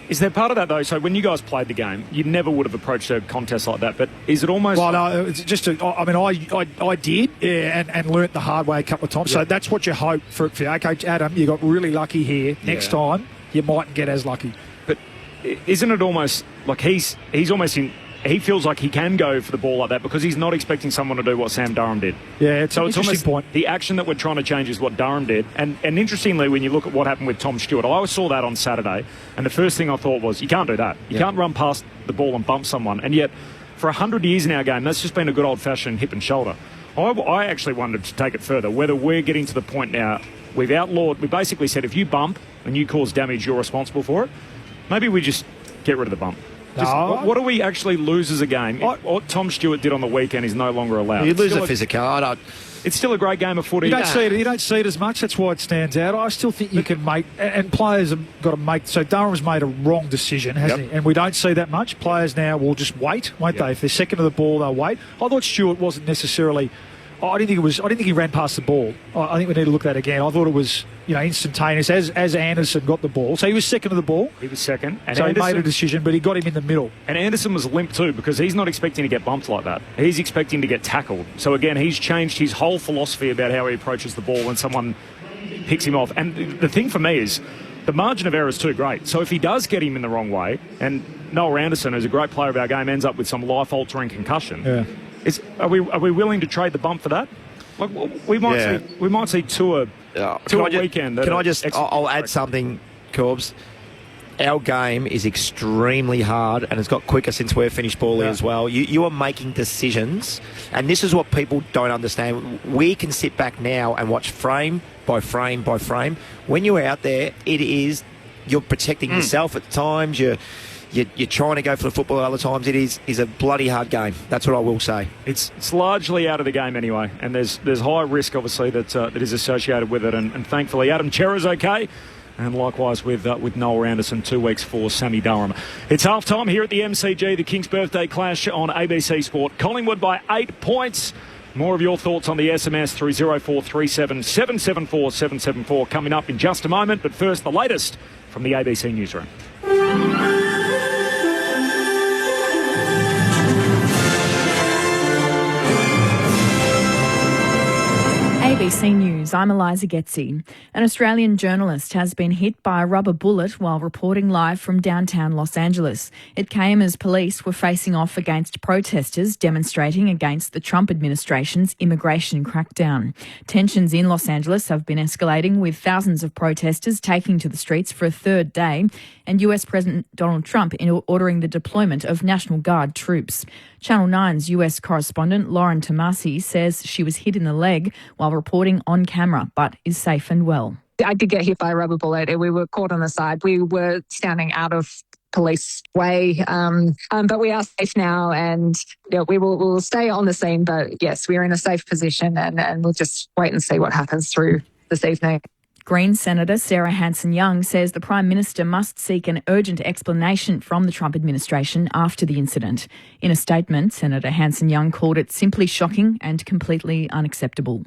Is there part of that, though? So when you guys played the game, you never would have approached a contest like that, but is it almost... Well, no, it's just... I did, and learnt the hard way a couple of times. So that's what you hope for. Okay, Adam, you got really lucky here. Next time, you mightn't get as lucky. But isn't it almost like he's almost in... He feels like he can go for the ball like that because he's not expecting someone to do what Sam Durham did. Yeah, it's almost interesting point. The action that we're trying to change is what Durham did. And interestingly, when you look at what happened with Tom Stewart, I saw that on Saturday, and the first thing I thought was, you can't do that. You can't run past the ball and bump someone. And yet, for 100 years in our game, that's just been a good old-fashioned hip and shoulder. I actually wanted to take it further, whether we're getting to the point now, we basically said, if you bump and you cause damage, you're responsible for it. Maybe we just get rid of the bump. What do we actually lose as a game? What Tom Stewart did on the weekend is no longer allowed. You lose a physical. It's still a great game of footy. You don't see it as much. That's why it stands out. I still think you can make, and players have got to make. So Durham's made a wrong decision, hasn't he? And we don't see that much. Players now will just wait, won't they? If they're second to the ball, they'll wait. I thought Stewart wasn't necessarily I didn't think he ran past the ball. I think we need to look at that again. I thought it was, instantaneous as Anderson got the ball. So he was second to the ball. He was second. And so he made a decision, but he got him in the middle. And Anderson was limp too, because he's not expecting to get bumped like that. He's expecting to get tackled. So again, he's changed his whole philosophy about how he approaches the ball when someone picks him off. And the thing for me is the margin of error is too great. So if he does get him in the wrong way, and Noel Anderson, who's a great player of our game, ends up with some life-altering concussion, are we willing to trade the bump for that? Like, we might see Tua weekend. I'll add something, Corbs. Our game is extremely hard, and it's got quicker since we've finished ball as well. You are making decisions, and this is what people don't understand. We can sit back now and watch frame by frame by frame. When you're out there, you're protecting yourself at times. You're trying to go for the football other times. It is a bloody hard game. That's what I will say. It's largely out of the game anyway, and there's high risk, obviously, that is associated with it. And thankfully, Adam Chera's okay. And likewise with Noel Anderson, 2 weeks for Sammy Durham. It's half-time here at the MCG, the King's Birthday Clash on ABC Sport. Collingwood by 8 points. More of your thoughts on the SMS through 0437 774 774 coming up in just a moment. But first, the latest from the ABC Newsroom. ABC News, I'm Eliza Getzi. An Australian journalist has been hit by a rubber bullet while reporting live from downtown Los Angeles. It came as police were facing off against protesters demonstrating against the Trump administration's immigration crackdown. Tensions in Los Angeles have been escalating, with thousands of protesters taking to the streets for a third day, and US President Donald Trump ordering the deployment of National Guard troops. Channel 9's US correspondent Lauren Tomasi says she was hit in the leg while reporting on camera, but is safe and well. I did get hit by a rubber bullet. We were caught on the side. We were standing out of police way, but we are safe now, and we will stay on the scene. But yes, we're in a safe position, and we'll just wait and see what happens through this evening. Greens Senator Sarah Hanson-Young says the Prime Minister must seek an urgent explanation from the Trump administration after the incident. In a statement, Senator Hanson-Young called it simply shocking and completely unacceptable.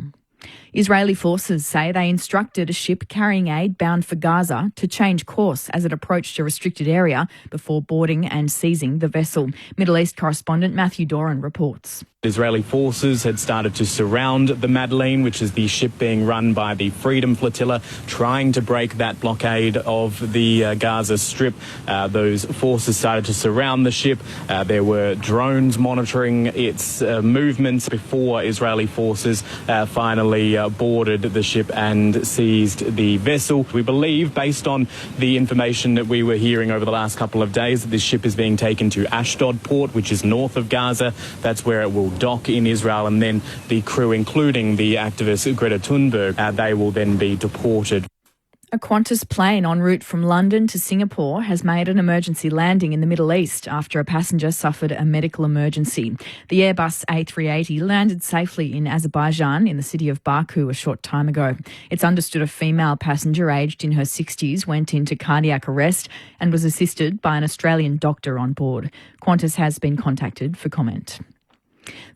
Israeli forces say they instructed a ship carrying aid bound for Gaza to change course as it approached a restricted area before boarding and seizing the vessel. Middle East correspondent Matthew Doran reports. Israeli forces had started to surround the Madeleine, which is the ship being run by the Freedom Flotilla, trying to break that blockade of the Gaza Strip. Those forces started to surround the ship. There were drones monitoring its movements before Israeli forces finally boarded the ship and seized the vessel. We believe, based on the information that we were hearing over the last couple of days, that this ship is being taken to Ashdod port, which is north of Gaza. That's where it will dock in Israel, and then the crew, including the activist Greta Thunberg, they will then be deported. A Qantas plane en route from London to Singapore has made an emergency landing in the Middle East after a passenger suffered a medical emergency. The Airbus A380 landed safely in Azerbaijan in the city of Baku a short time ago. It's understood a female passenger aged in her 60s went into cardiac arrest and was assisted by an Australian doctor on board. Qantas has been contacted for comment.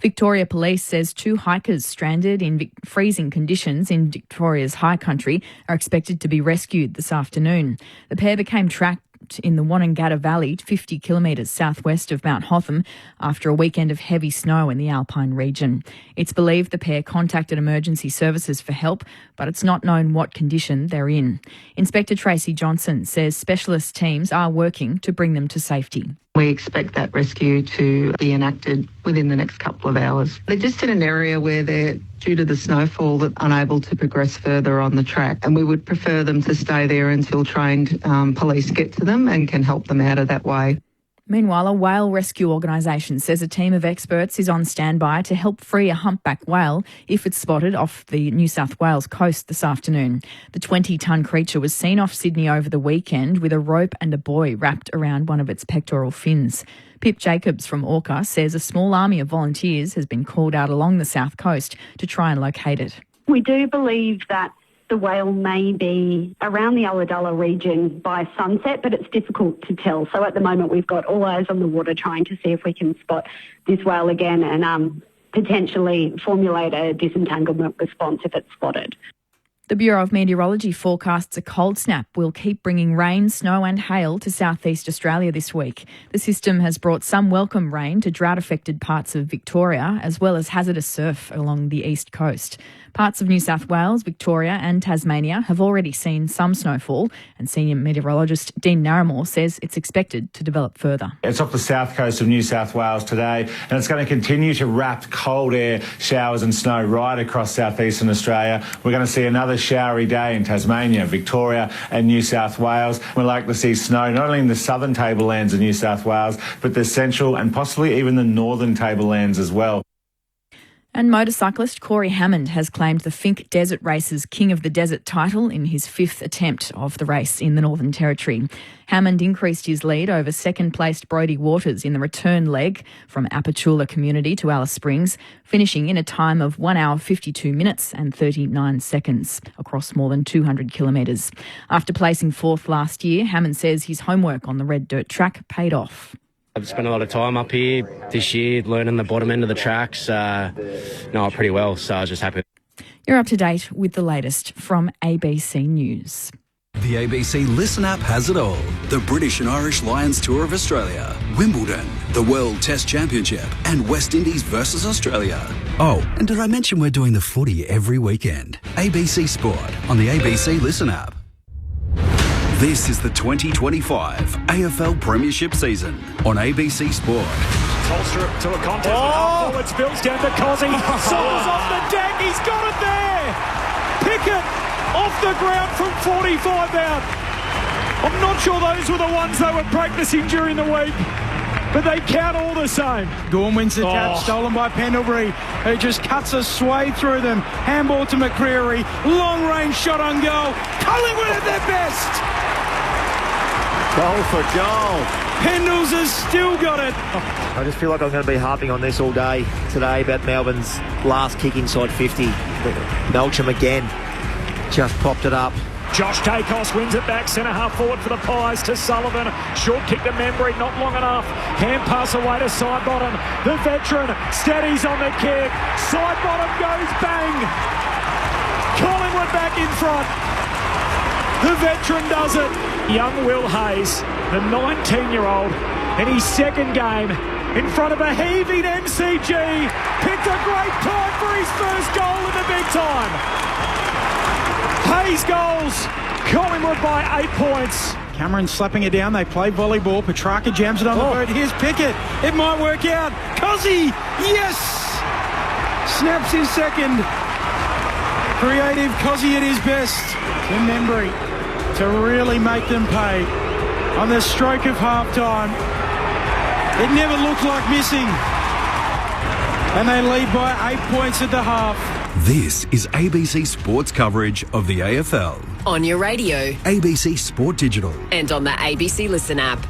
Victoria Police says 2 hikers stranded in freezing conditions in Victoria's high country are expected to be rescued this afternoon. The pair became trapped in the Wonnangata Valley, 50 kilometres southwest of Mount Hotham, after a weekend of heavy snow in the Alpine region. It's believed the pair contacted emergency services for help, but it's not known what condition they're in. Inspector Tracy Johnson says specialist teams are working to bring them to safety. We expect that rescue to be enacted within the next couple of hours. They're just in an area where they're, due to the snowfall, that unable to progress further on the track, and we would prefer them to stay there until trained police get to them and can help them out of that way. Meanwhile, a whale rescue organisation says a team of experts is on standby to help free a humpback whale if it's spotted off the New South Wales coast this afternoon. The 20-tonne creature was seen off Sydney over the weekend with a rope and a buoy wrapped around one of its pectoral fins. Pip Jacobs from Orca says a small army of volunteers has been called out along the south coast to try and locate it. We do believe that the whale may be around the Ulladulla region by sunset, but it's difficult to tell. So at the moment we've got all eyes on the water trying to see if we can spot this whale again, and potentially formulate a disentanglement response if it's spotted. The Bureau of Meteorology forecasts a cold snap will keep bringing rain, snow and hail to southeast Australia this week. The system has brought some welcome rain to drought-affected parts of Victoria, as well as hazardous surf along the east coast. Parts of New South Wales, Victoria and Tasmania have already seen some snowfall, and senior meteorologist Dean Narramore says it's expected to develop further. It's off the south coast of New South Wales today, and it's going to continue to wrap cold air showers and snow right across southeastern Australia. We're going to see another showery day in Tasmania, Victoria and New South Wales. We're likely to see snow not only in the southern tablelands of New South Wales, but the central and possibly even the northern tablelands as well. And motorcyclist Corey Hammond has claimed the Finke Desert Race's King of the Desert title in his 5th attempt of the race in the Northern Territory. Hammond increased his lead over second-placed Brodie Waters in the return leg from Apachula Community to Alice Springs, finishing in a time of 1 hour 52 minutes and 39 seconds across more than 200 kilometres. After placing 4th last year, Hammond says his homework on the red dirt track paid off. I've spent a lot of time up here this year learning the bottom end of the tracks. Know it pretty well, so I was just happy. You're up to date with the latest from ABC News. The ABC Listen app has it all. The British and Irish Lions Tour of Australia, Wimbledon, the World Test Championship, and West Indies versus Australia. Oh, and did I mention we're doing the footy every weekend? ABC Sport on the ABC Listen app. This is the 2025 AFL Premiership season on ABC Sport. Tolster to a contest. Oh, it spills down to Cozzy. Soles off the deck. He's got it there. Pickett off the ground from 45 out. I'm not sure those were the ones they were practicing during the week, but they count all the same. Gorm wins the tap, stolen by Pendlebury, who just cuts a sway through them. Handball to McCreary. Long range shot on goal. Collingwood at their best. Goal for goal. Pendles has still got it. I just feel like I'm going to be harping on this all day today about Melbourne's last kick inside 50. Melcham again just popped it up. Josh Dacos wins it back, centre half forward for the Pies to Sullivan. Short kick to Membry, not long enough. Hand pass away to Sidebottom. The veteran steadies on the kick. Sidebottom goes bang. Collingwood back in front. The veteran does it. Young Will Hayes, the 19-year-old, in his second game, in front of a heaving MCG, picked a great time for his first goal in the big time. Hayes goals, Collingwood by 8 points. Cameron slapping it down. They play volleyball. Petrarca jams it on the boat. Here's Pickett. It might work out. Cozzy, yes! Snaps his second. Creative Cozzy at his best. Tim Membry to really make them pay on the stroke of half-time. It never looked like missing. And they lead by 8 points at the half. This is ABC Sports coverage of the AFL. On your radio. ABC Sport Digital. And on the ABC Listen app.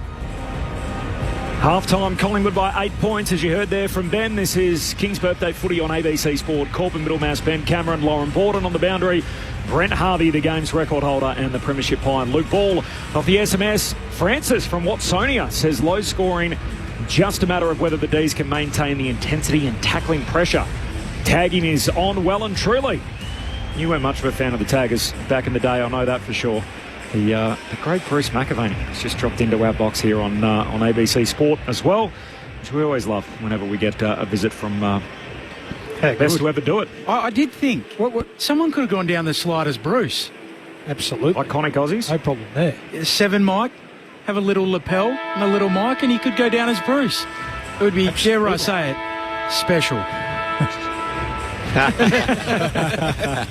Half-time, Collingwood by 8 points, as you heard there from Ben. This is King's Birthday Footy on ABC Sport. Corbin, Middlemass, Ben Cameron, Lauren Borden on the boundary. Brent Harvey, the game's record holder, and the Premiership Pine. Luke Ball off the SMS. Francis from Watsonia says low scoring, just a matter of whether the D's can maintain the intensity and tackling pressure. Tagging is on well and truly. You weren't much of a fan of the taggers back in the day, I know that for sure. The great Bruce McAvaney has just dropped into our box here on ABC Sport as well, which we always love whenever we get a visit from best to ever do it. I did think someone could have gone down the slide as Bruce. Absolutely. Iconic Aussies. No problem there. 7 Mike, have a little lapel and a little mic, and he could go down as Bruce. It would be, dare I say it, special.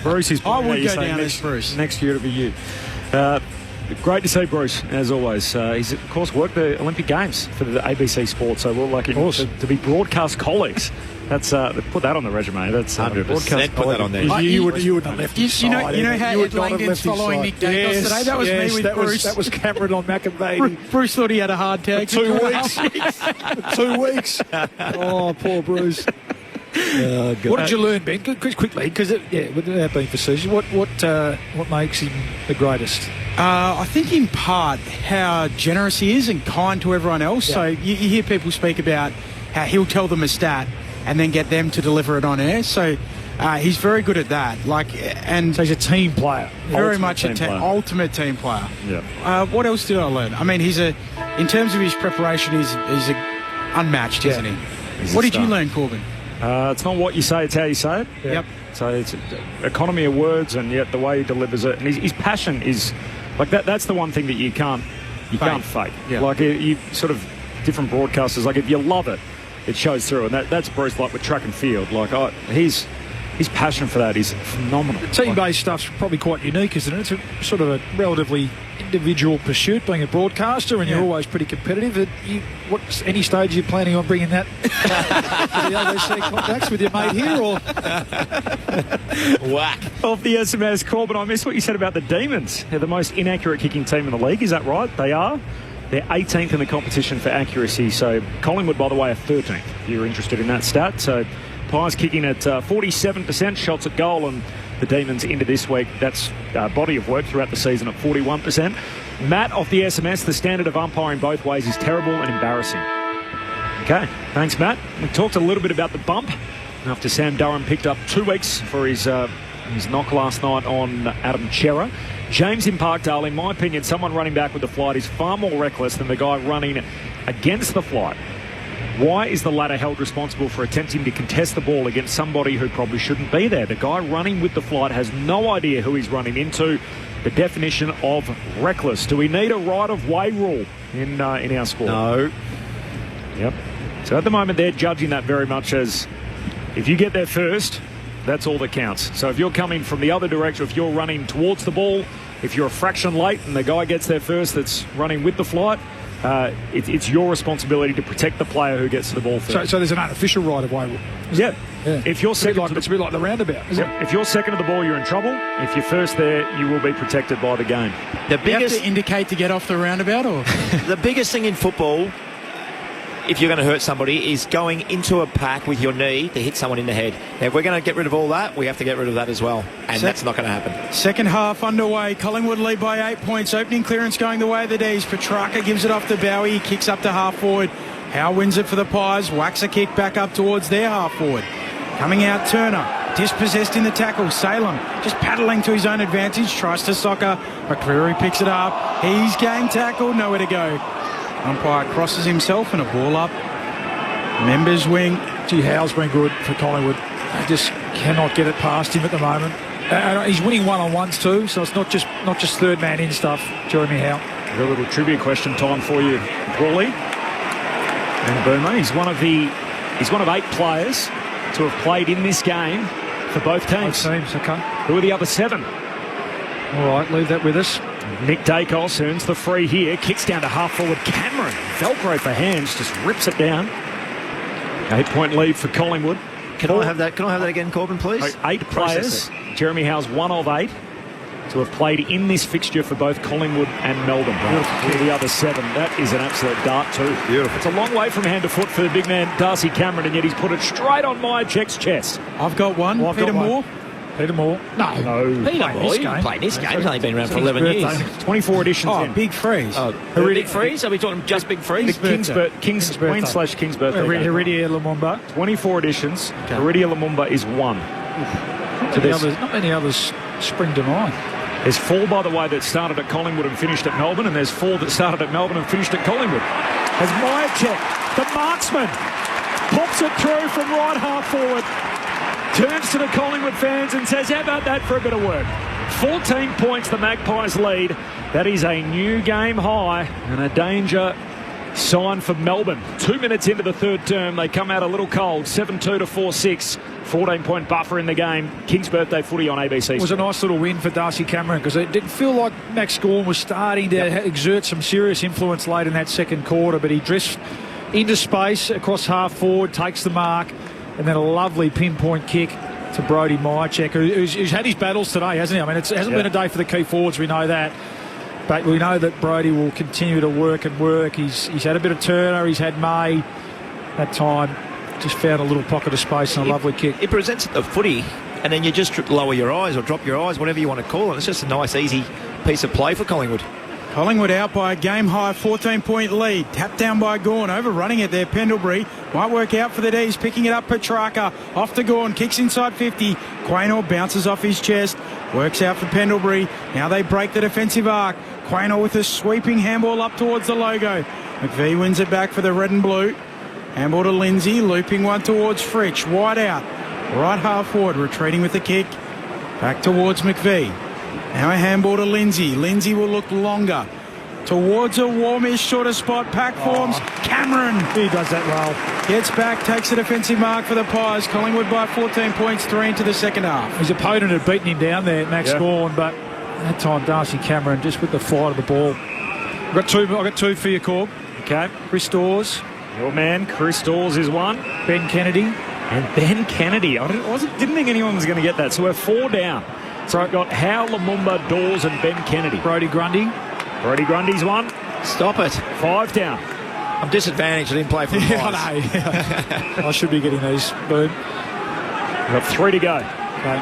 Bruce is. I would go down as Bruce. Next year it'll be you. Great to see Bruce, as always. He's, of course, worked the Olympic Games for the ABC Sport, so we're lucky to be broadcast colleagues. That's put that on the resume. That's 100%. Put that on there. You wouldn't have left his side. You know how Ed Langdon's following Nick Dacos today? That was me with Bruce. That was Cameron on McAvaney. Bruce thought he had a hard tag. 2 weeks. 2 weeks. Oh, poor Bruce. What did you learn, Ben? Quickly, because without being facetious, what makes him the greatest? I think in part how generous he is and kind to everyone else. Yeah. So you hear people speak about how he'll tell them a stat and then get them to deliver it on air. So he's very good at that. So he's a team player. Very much ultimate team player. Yeah. What else did I learn? I mean, in terms of his preparation, he's unmatched, isn't he? What did you learn, Corbin? It's not what you say, it's how you say it. Yep. So it's economy of words, and yet the way he delivers it, and his passion is like that. That's the one thing that you can't fake. Yeah. Like you sort of different broadcasters. Like if you love it, it shows through, and that's Bruce. Like with track and field, his passion for that is phenomenal. Team-based stuff's probably quite unique, isn't it? It's a sort of a relatively individual pursuit, being a broadcaster, and you're always pretty competitive. Any stage you're planning on bringing that to the LVC contacts with your mate here, or whack off the SMS? Corbin, I missed what you said about the Demons. They're the most inaccurate kicking team in the league. Is that right? They are. They're 18th in the competition for accuracy. So Collingwood, by the way, are 13th. If you're interested in that stat. So Pies kicking at 47% shots at goal, and the Demons into this week, that's body of work throughout the season at 41%. Matt off the SMS, the standard of umpiring both ways is terrible and embarrassing. Okay, thanks Matt. We talked a little bit about the bump after Sam Durham picked up 2 weeks for his knock last night on Adam Chera. James in Parkdale, in my opinion, someone running back with the flight is far more reckless than the guy running against the flight. Why is the latter held responsible for attempting to contest the ball against somebody who probably shouldn't be there? The guy running with the flight has no idea who he's running into. The definition of reckless. Do we need a right-of-way rule in our sport? No. Yep. So at the moment, they're judging that very much as if you get there first, that's all that counts. So if you're coming from the other direction, if you're running towards the ball, if you're a fraction late and the guy gets there first that's running with the flight, it's your responsibility to protect the player who gets to the ball first. So there's an unofficial right-of-way rule. Yeah. If you're second, it's a bit like the roundabout, isn't it? If you're second to the ball, you're in trouble. If you're first there, you will be protected by the game. The biggest, you have to indicate to get off the roundabout, or the biggest thing in football, if you're going to hurt somebody, is going into a pack with your knee to hit someone in the head. Now, if we're going to get rid of all that, we have to get rid of that as well. And that's not going to happen. Second half underway. Collingwood lead by 8 points. Opening clearance going the way of the D's. Petrarca gives it off to Bowie. He kicks up to half forward. Howe wins it for the Pies. Whacks a kick back up towards their half forward. Coming out, Turner. Dispossessed in the tackle. Salem just paddling to his own advantage. Tries to soccer. McCreary picks it up. He's game tackled. Nowhere to go. Umpire crosses himself and a ball up. Members wing. Gee, Howe's been good for Collingwood. They just cannot get it past him at the moment. He's winning one-on-ones too, so it's not just third man in stuff. Jeremy Howe. A little trivia question time for you, Crawley and Boomer. He's one of 8 players to have played in this game for both teams. Okay. Who are the other 7? All right, leave that with us. Nick Dacos earns the free here. Kicks down to half forward. Cameron, Velcro for hands, just rips it down. 8-point lead for Collingwood. Can I have that again, Corbin, please? 8 players. Jeremy Howe's one of 8 to have played in this fixture for both Collingwood and Melbourne. Beautiful. The other 7. That is an absolute dart too. Beautiful. It's a long way from hand to foot for the big man Darcy Cameron, and yet he's put it straight on Myercheck's chest. I've got one. Peter Moore. Peter Moore. No. Peter Moore. He played this game. He's only been around for 11 years. 24 editions in. Big freeze. Big freeze? Are we talking just big freeze? King's Queen/King's birthday. Heredia Lumumba. 24 editions. Heredia Lumumba is 1. Not many others spring to mind. There's 4, by the way, that started at Collingwood and finished at Melbourne, and there's 4 that started at Melbourne and finished at Collingwood. As Myercheck, the marksman, pops it through from right half forward, turns to the Collingwood fans and says, how about that for a bit of work? 14 points the Magpies lead. That is a new game high and a danger sign for Melbourne. 2 minutes into the third term, they come out a little cold, 7-2 to 4-6. 14-point buffer in the game. King's birthday footy on ABC. It was a nice little win for Darcy Cameron because it didn't feel like Max Gawn was starting to exert some serious influence late in that second quarter, but he drifts into space across half forward, takes the mark, and then a lovely pinpoint kick to Brodie Myercheck, who's had his battles today, hasn't he? I mean, it hasn't been a day for the key forwards, we know that. But we know that Brodie will continue to work and work. He's had a bit of Turner, he's had May. That time just found a little pocket of space and a lovely kick. It presents the footy, and then you just lower your eyes or drop your eyes, whatever you want to call it. It's just a nice, easy piece of play for Collingwood. Collingwood out by a game-high 14-point lead. Tapped down by Gawn, overrunning it there. Pendlebury might work out for the D's, picking it up. Petrarca off to Gawn, kicks inside 50. Quaynor bounces off his chest, works out for Pendlebury. Now they break the defensive arc. Quaynor with a sweeping handball up towards the logo. McVie wins it back for the red and blue. Handball to Lindsay, looping one towards Fritsch. Wide out, right half forward, retreating with the kick. Back towards McVie. Now a handball to Lindsay. Lindsay will look longer. Towards a warmish sort of spot. Pack forms. Cameron. He does that well. Gets back, takes the defensive mark for the Pies. Collingwood by 14 points, 3 into the second half. His opponent had beaten him down there, Max Gawn, but that time Darcy Cameron just with the flight of the ball. I've got two for you, Corb. Okay. Chris Dawes. Your man, Chris Dawes, is one. Ben Kennedy. And Ben Kennedy. I didn't think anyone was going to get that. So we're 4 down. So I've got Howe, Lumumba, Dawes and Ben Kennedy. Brody Grundy. Brody Grundy's one. Stop it. 5 down. I'm disadvantaged. I didn't play for the I know. I should be getting these, Boom. We've got 3 to go. Okay.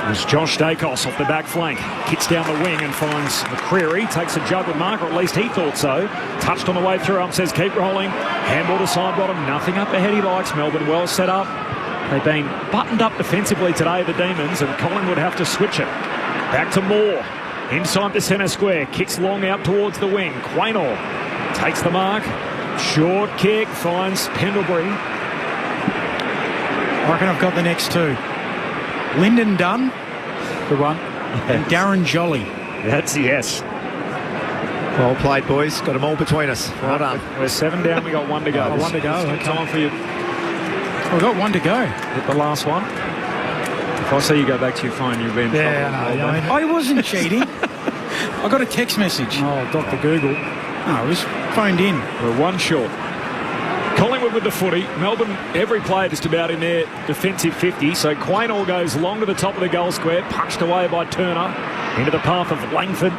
There's Josh Dacos off the back flank. Kicks down the wing and finds McCreary. Takes a jug with Mark, or at least he thought so. Touched on the way through. Says keep rolling. Handball to side bottom. Nothing up ahead he likes. Melbourne well set up. They've been buttoned up defensively today, the Demons, and Collingwood have to switch it. Back to Moore. Inside the centre square. Kicks long out towards the wing. Quaynor takes the mark. Short kick. Finds Pendlebury. I reckon I've got the next 2. Lyndon Dunn. Good one. And Darren Jolly. That's yes. Well played, boys. Got them all between us. Well done. We're 7 down. We got 1 to go. 1 to go. Okay. Time for you. We've got 1 to go. Hit the last one. If I see you go back to your phone, you've been... I wasn't cheating. I got a text message. Oh, Dr. Google. No, it was phoned in. We're 1 short. Collingwood with the footy. Melbourne, every player just about in their defensive 50. So Quaynor goes long to the top of the goal square. Punched away by Turner. Into the path of Langford.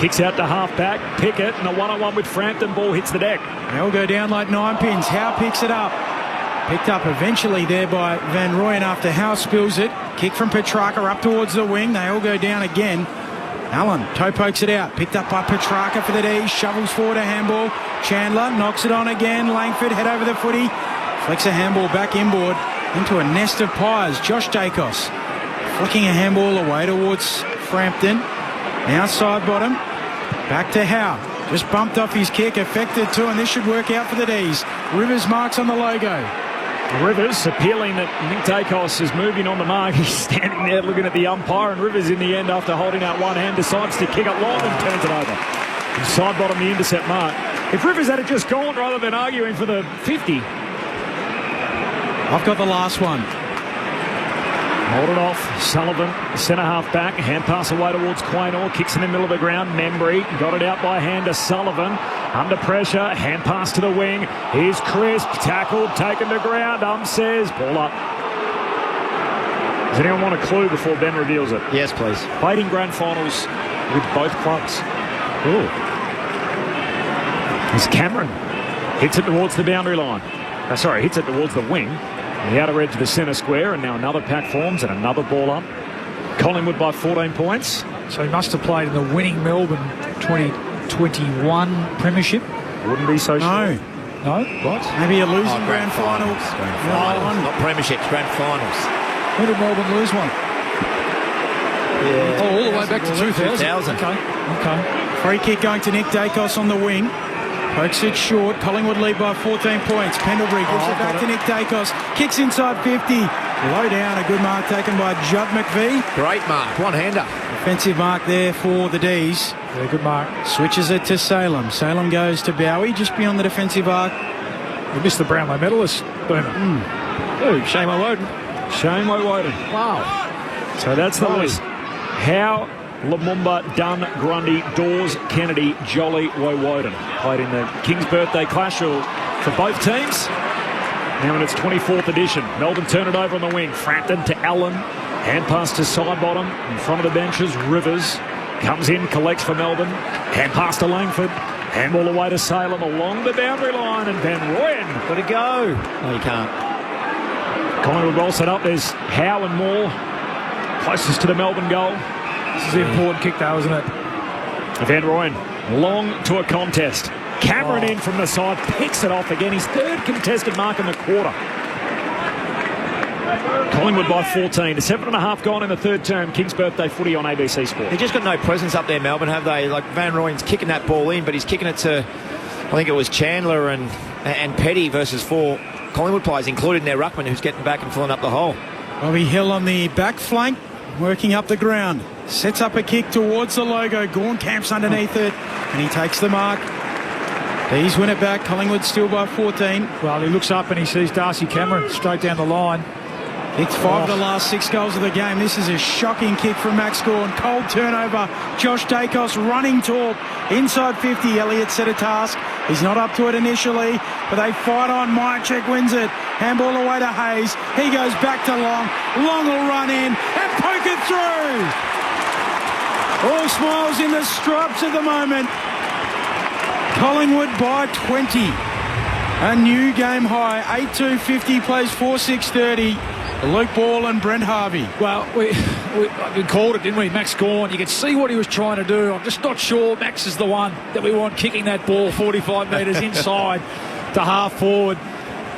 Kicks out to half-back. Pickett and a one-on-one with Frampton. Ball hits the deck. They'll go down like 9 pins. Howe picks it up. Picked up eventually there by Van Rooyen after Howe spills it. Kick from Petrarca up towards the wing. They all go down again. Allen toe pokes it out. Picked up by Petrarca for the D. Shovels forward a handball. Chandler knocks it on again. Langford head over the footy. Flicks a handball back inboard into a nest of Pies. Josh Dacos flicking a handball away towards Frampton. Now side bottom. Back to Howe. Just bumped off his kick. Affected too, and this should work out for the D's. Rivers marks on the logo. Rivers appealing that Nick Dacos is moving on the mark. He's standing there looking at the umpire, and Rivers in the end, after holding out one hand, decides to kick it long and turns it over. And side bottom the intercept mark. If Rivers had it just gone rather than arguing for the 50. I've got the last one. Hold it off. Sullivan, centre half back. Hand pass away towards Quaynor. Kicks in the middle of the ground. Membry got it out by hand to Sullivan. Under pressure. Hand pass to the wing. Here's Crisp. Tackled. Taken to ground. Says ball up. Does anyone want a clue before Ben reveals it? Yes, please. Played in grand finals with both clubs. Ooh. It's Cameron. Hits it towards the boundary line. Hits it towards the wing. The outer edge of the centre square, and now another pack forms and another ball up. Collingwood by 14 points. So he must have played in the winning Melbourne 2021 premiership. Wouldn't be so sure. No? What? Maybe a losing grand finals. Not premierships, grand finals. When did Melbourne lose one? Yeah. Oh, all the way back to 2000. Okay. Free kick going to Nick Dacos on the wing. Pokes it short. Collingwood lead by 14 points. Pendlebury gives it back to Nick Dacos. Kicks inside 50. Low down. A good mark taken by Judd McVie. Great mark. One-hander. Defensive mark there for the D's. Yeah, good mark. Switches it to Salem. Salem goes to Bowie just beyond the defensive arc. We missed the Brownlow medalist. Boomer. Oh, Shane Woden. Shane Woden. Wow. So that's the list. Howe, Lumumba, Dunn, Grundy, Dawes, Kennedy, Jolly, Woden. Played in the King's Birthday Clash for both teams. Now in its 24th edition. Melbourne turn it over on the wing. Frampton to Allen. Hand pass to side bottom. In front of the benches, Rivers. Comes in, collects for Melbourne. Hand pass to Langford. Handball away to Salem along the boundary line. And Van Rooyen. Got to go. No, you can't. Collingwood well set up. There's Howe and Moore. Closest to the Melbourne goal. This is an important kick though, isn't it? Van Rooyen, long to a contest. Cameron in from the side, picks it off again. His third contested mark in the quarter. Collingwood by 14. 7.5 gone in the third term. King's birthday footy on ABC Sport. They've just got no presence up there, Melbourne, have they? Like Van Rooyen's kicking that ball in, but he's kicking it to, I think it was Chandler and Petty versus 4 Collingwood players, including their ruckman, who's getting back and filling up the hole. Bobby Hill on the back flank, working up the ground. Sets up a kick towards the logo. Gawn camps underneath it, and he takes the mark. He's win it back. Collingwood still by 14. Well, he looks up and he sees Darcy Cameron straight down the line. It's 5 of the last 6 goals of the game. This is a shocking kick from Max Gawn. Cold turnover. Josh Dacos running taught. Inside 50. Elliott set a task. He's not up to it initially, but they fight on. Myercheck wins it. Handball away to Hayes. He goes back to Long. Long will run in and poke it through. All smiles in the stripes at the moment. Collingwood by 20. A new game high. 8-2-50 plays 4-6-30. Luke Ball and Brent Harvey. Well, we called it, didn't we? Max Gawn. You could see what he was trying to do. I'm just not sure Max is the one that we want kicking that ball 45 metres inside to half forward.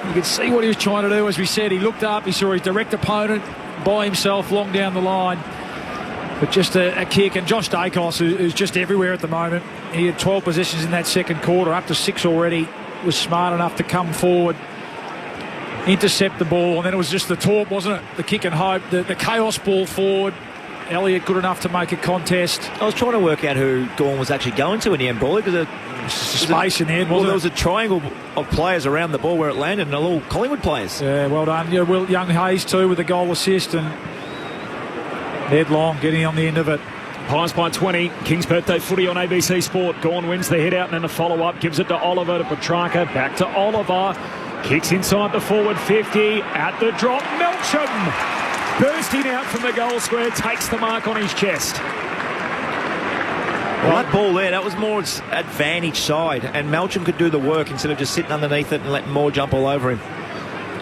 You could see what he was trying to do. As we said, he looked up, he saw his direct opponent by himself long down the line. But just a kick. And Josh Dacos, who's just everywhere at the moment. He had 12 possessions in that second quarter, up to 6 already. Was smart enough to come forward, intercept the ball, and then it was just the taunt, wasn't it? The kick and hope, the chaos ball forward. Elliott good enough to make a contest. I was trying to work out who Gawn was actually going to in the end, Brawley, because there's space in the end, wasn't there was a triangle of players around the ball where it landed, and all Collingwood players. Yeah, well done. Yeah, Will Young Hayes too with a goal assist, and Ned Long getting on the end of it. Pies by 20. King's birthday footy on ABC Sport. Gawn wins the hit out and then the follow-up. Gives it to Oliver, to Petrarca. Back to Oliver. Kicks inside the forward 50. At the drop, Melcham. Bursting out from the goal square. Takes the mark on his chest. Well, that ball there, that was more advantage side. And Melcham could do the work instead of just sitting underneath it and letting Moore jump all over him.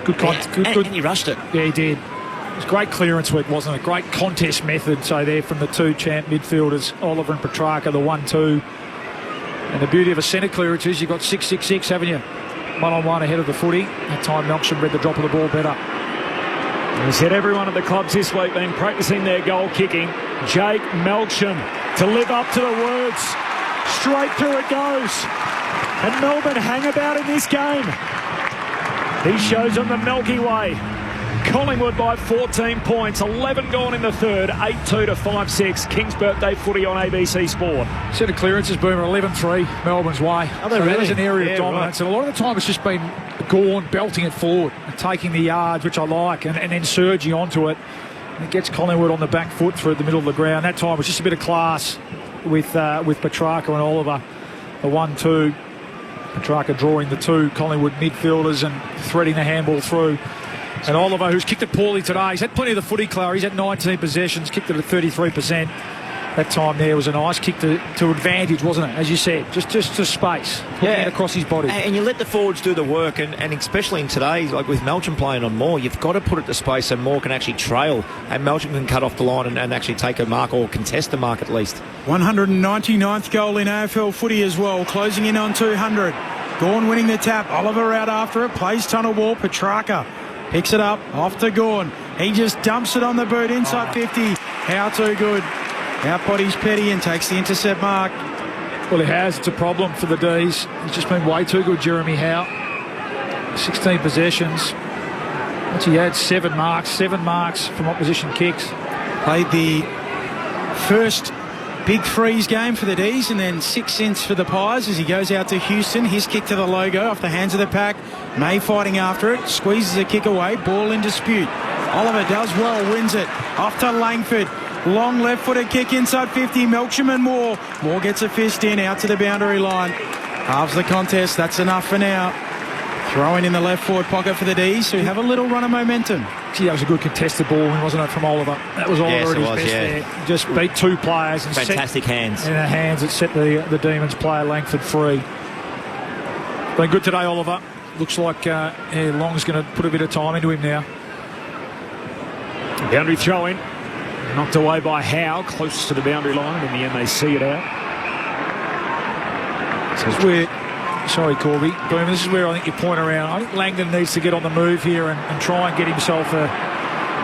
Good. And he rushed it. Yeah, he did. It was great clearance work, wasn't it? Great contest method, so there from the 2 champ midfielders, Oliver and Petrarca, the 1-2. And the beauty of a centre clearance is you've got 6-6-6, haven't you? One-on-one ahead of the footy. That time Melcham read the drop of the ball better. We said everyone at the clubs this week been practising their goal kicking. Jake Melcham to live up to the words. Straight through it goes. And Melbourne hang about in this game. He shows them the Milky Way. Collingwood by 14 points, 11 gone in the third, 8-2 to 5-6. King's birthday footy on ABC Sport. Set of clearances, Boomer, 11-3, Melbourne's way. Oh, so really? There's an area of dominance, right. And a lot of the time it's just been Gawn belting it forward, taking the yards, which I like, and then surging onto it. And it gets Collingwood on the back foot through the middle of the ground. That time it was just a bit of class with Petrarca and Oliver, the 1-2. Petrarca drawing the 2 Collingwood midfielders and threading the handball through. And Oliver, who's kicked it poorly today, he's had plenty of the footy, Chloe. He's had 19 possessions, kicked it at 33%. That time there was a nice kick to advantage, wasn't it? As you said, just to space, putting it across his body. And you let the forwards do the work, and especially in today, like with Melcham playing on Moore, you've got to put it to space so Moore can actually trail, and Melcham can cut off the line and actually take a mark or contest the mark at least. 199th goal in AFL footy as well, closing in on 200. Gawn winning the tap, Oliver out after it, plays tunnel ball, Petrarca picks it up, off to Gawn. He just dumps it on the boot, inside 50. How too good. Outbodies Petty and takes the intercept mark. Well, he has. It's a problem for the D's. He's just been way too good, Jeremy Howe. 16 possessions. What's he had? 7 marks from opposition kicks. Played the first big freeze game for the D's and then 6 cents for the Pies as he goes out to Houston. His kick to the logo off the hands of the pack. May fighting after it. Squeezes a kick away. Ball in dispute. Oliver does well. Wins it. Off to Langford. Long left-footed kick inside 50. Melcham and Moore. Moore gets a fist in. Out to the boundary line. Halves the contest. That's enough for now. Throwing in the left forward pocket for the D's who have a little run of momentum. Gee, that was a good contested ball, wasn't it, from Oliver? That was Oliver at his best there. Just beat 2 players. And fantastic hands. In the hands that set the Demons player Langford free. Been good today, Oliver. Looks like Long's going to put a bit of time into him now. Boundary throw in. Knocked away by Howe, close to the boundary line. In the end, they see it out. Sorry, Corby. Boom, this is where I think you point around. I think Langdon needs to get on the move here and try and get himself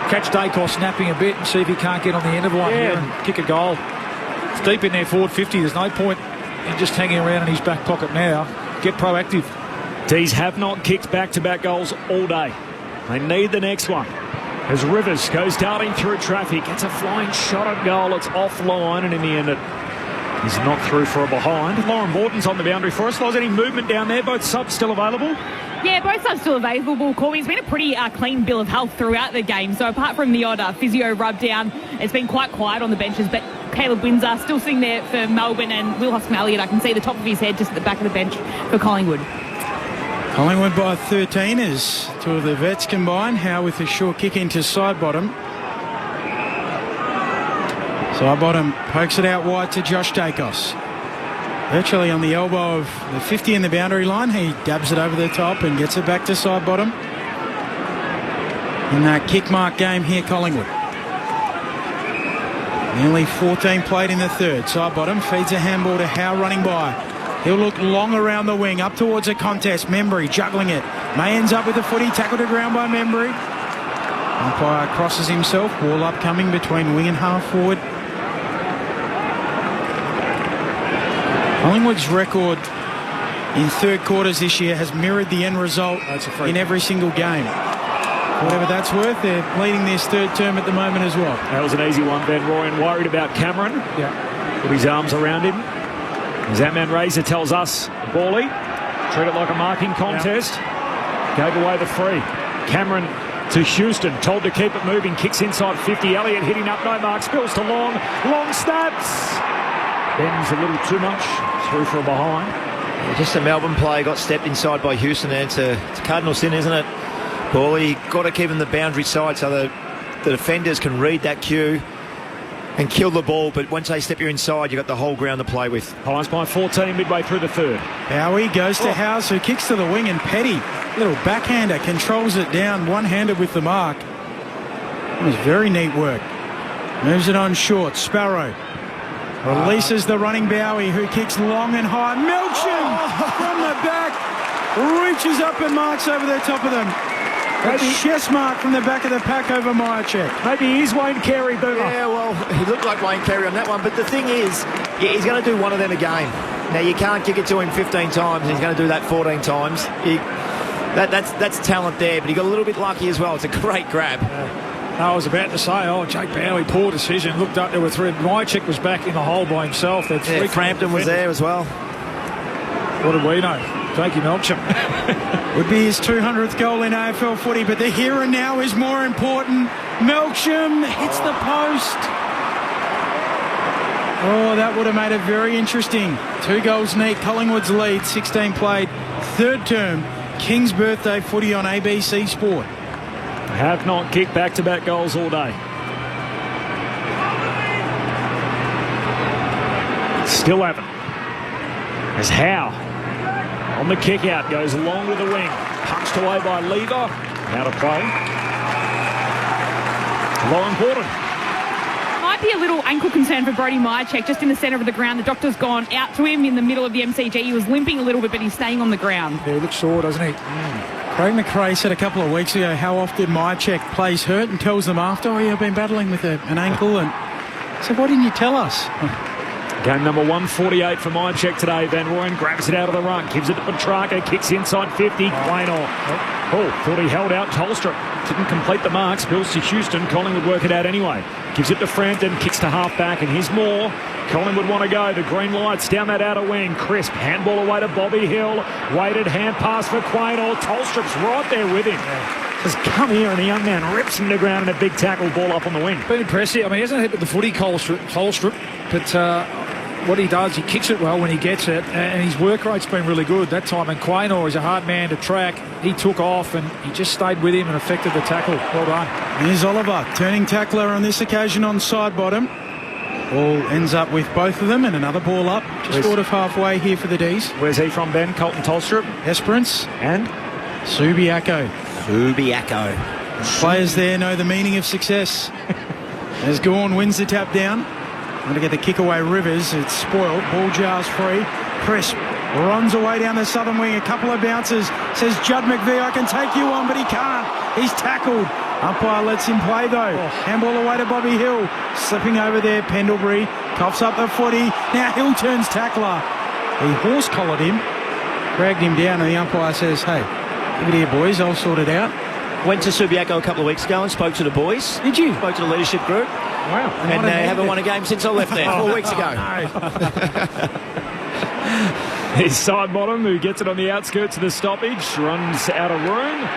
catch Dacos snapping a bit and see if he can't get on the end of one here and kick a goal. It's deep in there, forward 50. There's no point in just hanging around in his back pocket now. Get proactive. D's have not kicked back-to-back goals all day. They need the next one. As Rivers goes darting through traffic, gets a flying shot at goal. It's offline, and in the end he's knocked through for a behind. Lauren Borton's on the boundary for us. Was any movement down there? Both subs still available? Yeah, both subs still available, Corby. It's been a pretty clean bill of health throughout the game. So apart from the odd physio rub down, it's been quite quiet on the benches. But Caleb Windsor still sitting there for Melbourne, and Will Hoskin-Elliott, I can see the top of his head just at the back of the bench for Collingwood. Collingwood by 13 as two of the vets combine. Howe with a short kick into side bottom. Side bottom pokes it out wide to Josh Dacos. Virtually on the elbow of the 50 in the boundary line. He dabs it over the top and gets it back to side bottom. In that kick mark game here, Collingwood. Nearly 14 played in the third. Side bottom feeds a handball to Howe running by. He'll look long around the wing, up towards a contest. Membry juggling it. May ends up with the footy, tackled to ground by Membry. Umpire crosses himself. Ball upcoming between wing and half forward. Collingwood's record in third quarters this year has mirrored the end result in every single game. Whatever that's worth, they're leading this third term at the moment as well. That was an easy one, Ben Royan. Worried about Cameron. Yeah. Put his arms around him. As Ant-Man Razor tells us, Bally, treat it like a marking contest. Gave away the free. Cameron to Houston, told to keep it moving. Kicks inside 50. Elliott hitting up, no mark. Spills to Long. Long snaps. Bends a little too much. Through for a behind. Yeah, just a Melbourne player got stepped inside by Houston there. It's cardinal sin, isn't it? Bally, got to keep him the boundary side so the defenders can read that cue and kill the ball, but once they step you inside, you've got the whole ground to play with. Pies by 14 midway through the third. Howie goes to Howes, who kicks to the wing, and Petty, little backhander, controls it down, one-handed with the mark. It was very neat work. Moves it on short. Sparrow releases the running Bowie, who kicks long and high. Milchin from the back, reaches up and marks over the top of them. A chest mark from the back of the pack over Myercheck. Maybe he's Wayne Carey, Boomer. Yeah, well, he looked like Wayne Carey on that one, but the thing is, he's going to do one of them a game. Now, you can't kick it to him 15 times, and he's going to do that 14 times. That's talent there, but he got a little bit lucky as well. It's a great grab. I was about to say, Jake Bowie, poor decision. Looked up, there were three. Myercheck was back in the hole by himself. Frampton was there as well. What did we know? Thank you, Melchin. Would be his 200th goal in AFL footy, but the here and now is more important. Melchin hits the post. Oh, that would have made it very interesting. 2 goals neat. Collingwood's lead, 16 played. Third term, King's birthday footy on ABC Sport. Have not kicked back-to-back goals all day. Still haven't. As Howe on the kick out goes along with the wing. Punched away by Lever. Out of play. Lauren Borton. Might be a little ankle concern for Brodie Myercheck just in the centre of the ground. The doctor's gone out to him in the middle of the MCG. He was limping a little bit, but he's staying on the ground. Yeah, he looks sore, doesn't he? Craig McRae said a couple of weeks ago how often Myercheck plays hurt and tells them after, I've been battling with an ankle. And I said, why didn't you tell us? Game number 148 for Myercheck today. Van Rooyen grabs it out of the ruck, gives it to Petrarca, kicks inside 50. Quaynor. Thought he held out Tolstrup. Didn't complete the mark. Spills to Houston. Collingwood work it out anyway. Gives it to Frampton, kicks to half back, and here's more. Collingwood want to go. The green lights down that outer wing. Crisp. Handball away to Bobby Hill. Weighted hand pass for Quaynor. Tolstrup's right there with him. Just come here, and the young man rips him to ground in a big tackle, ball up on the wing. Been impressive. I mean, he hasn't hit with the footy, Tolstrup, but what he does, he kicks it well when he gets it, and his work rate's been really good that time. And Quaynor is a hard man to track. He took off, and he just stayed with him and affected the tackle. Well done. Here's Oliver, turning tackler on this occasion on side bottom. Ball ends up with both of them, and another ball up, just short of halfway here for the D's. Where's he from, Ben? Colton Tolstrup? Esperance. And? Subiaco. Players there know the meaning of success. As Gawn wins the tap down. Going to get the kick away, Rivers. It's spoiled. Ball jars free. Crisp runs away down the southern wing. A couple of bounces. Says Judd McVie, I can take you on, but he can't. He's tackled. Umpire lets him play though. Handball away to Bobby Hill. Slipping over there, Pendlebury. Coughs up the footy. Now Hill turns tackler. He horse-collared him. Dragged him down, and the umpire says, hey, give it here, boys. I'll sort it out. Went to Subiaco a couple of weeks ago and spoke to the boys. Did you? Spoke to the leadership group. Wow. And they haven't won a game since I left there 4 weeks ago. His side bottom, who gets it on the outskirts of the stoppage, runs out of room.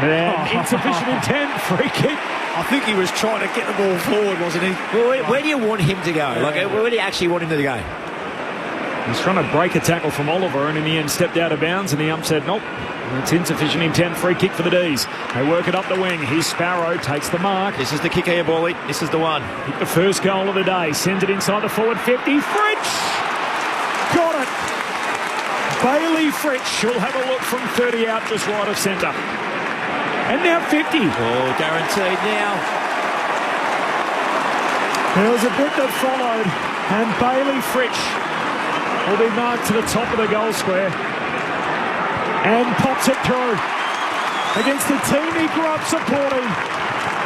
And insufficient intent, free kick. I think he was trying to get the ball forward, wasn't he? Well, where do you want him to go? Like, where do you actually want him to go? He's trying to break a tackle from Oliver and in the end stepped out of bounds, and the ump said, nope, it's insufficient intent, free kick for the D's. They work it up the wing. Here's Sparrow, takes the mark. This is the kick here, Bally. This is the one. Hit the first goal of the day, sends it inside the forward 50. Fritsch! Got it! Bailey Fritsch will have a look from 30 out just right of centre. And now 50. Oh, guaranteed now. There was a bit that followed, and Bailey Fritsch will be marked to the top of the goal square and pops it through against the team he grew up supporting.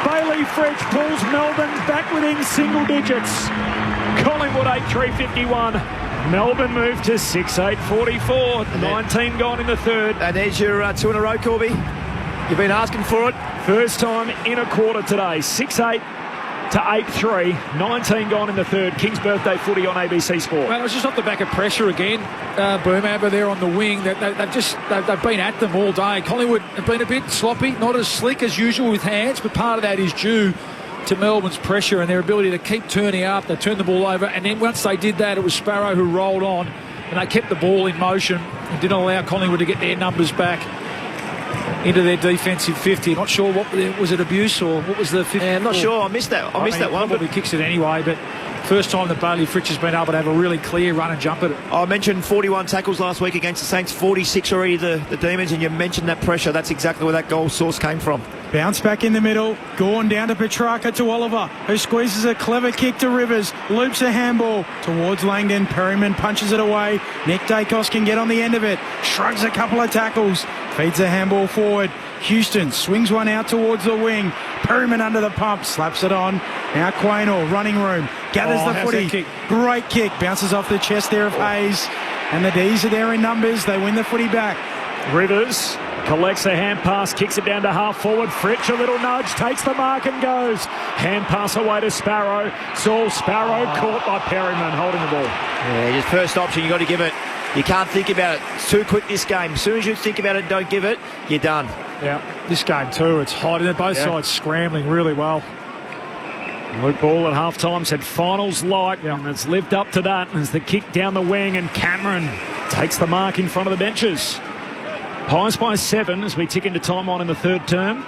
Bailey Fritsch pulls Melbourne back within single digits. Collingwood 8-3-51. Melbourne moved to 6-8-44. 19 gone in the third. And there's your 2 in a row, Corby. You've been asking for it. First time in a quarter today. 6-8 to 8-3. 19 gone in the third. King's birthday footy on ABC Sport. Well, it was just off the back of pressure again. Boomhammer there on the wing. They've been at them all day. Collingwood have been a bit sloppy, not as slick as usual with hands, but part of that is due to Melbourne's pressure and their ability to keep turning up. They turned the ball over, and then once they did that, it was Sparrow who rolled on, and they kept the ball in motion and didn't allow Collingwood to get their numbers back into their defensive 50. Not sure what was it, abuse or what was the 50? Yeah, I'm not sure. I missed that. I missed that one. Probably kicks it anyway, but first time that Bailey Fritsch has been able to have a really clear run and jump at it. I mentioned 41 tackles last week against the Saints, 46 already the Demons, and you mentioned that pressure. That's exactly where that goal source came from. Bounce back in the middle. Gorn down to Petrarca to Oliver, who squeezes a clever kick to Rivers. Loops a handball towards Langdon. Perryman punches it away. Nick Dacos can get on the end of it. Shrugs a couple of tackles. Feeds a handball forward. Houston swings one out towards the wing. Perryman under the pump. Slaps it on. Now Quaynor, running room. Gathers the footy. Great kick. Bounces off the chest there of Hayes. And the D's are there in numbers. They win the footy back. Rivers collects a hand pass, kicks it down to half forward. Fritsch, a little nudge, takes the mark and goes. Hand pass away to Sparrow. Saul Sparrow caught by Perryman holding the ball. Yeah, your first option, you got to give it. You can't think about it. It's too quick, this game. As soon as you think about it and don't give it, you're done. Yeah, this game too, it's hot. And both sides scrambling really well. Luke Ball at half-time said finals like, and it's lived up to that as the kick down the wing, and Cameron takes the mark in front of the benches. Pies by 7 as we tick into time on in the third term.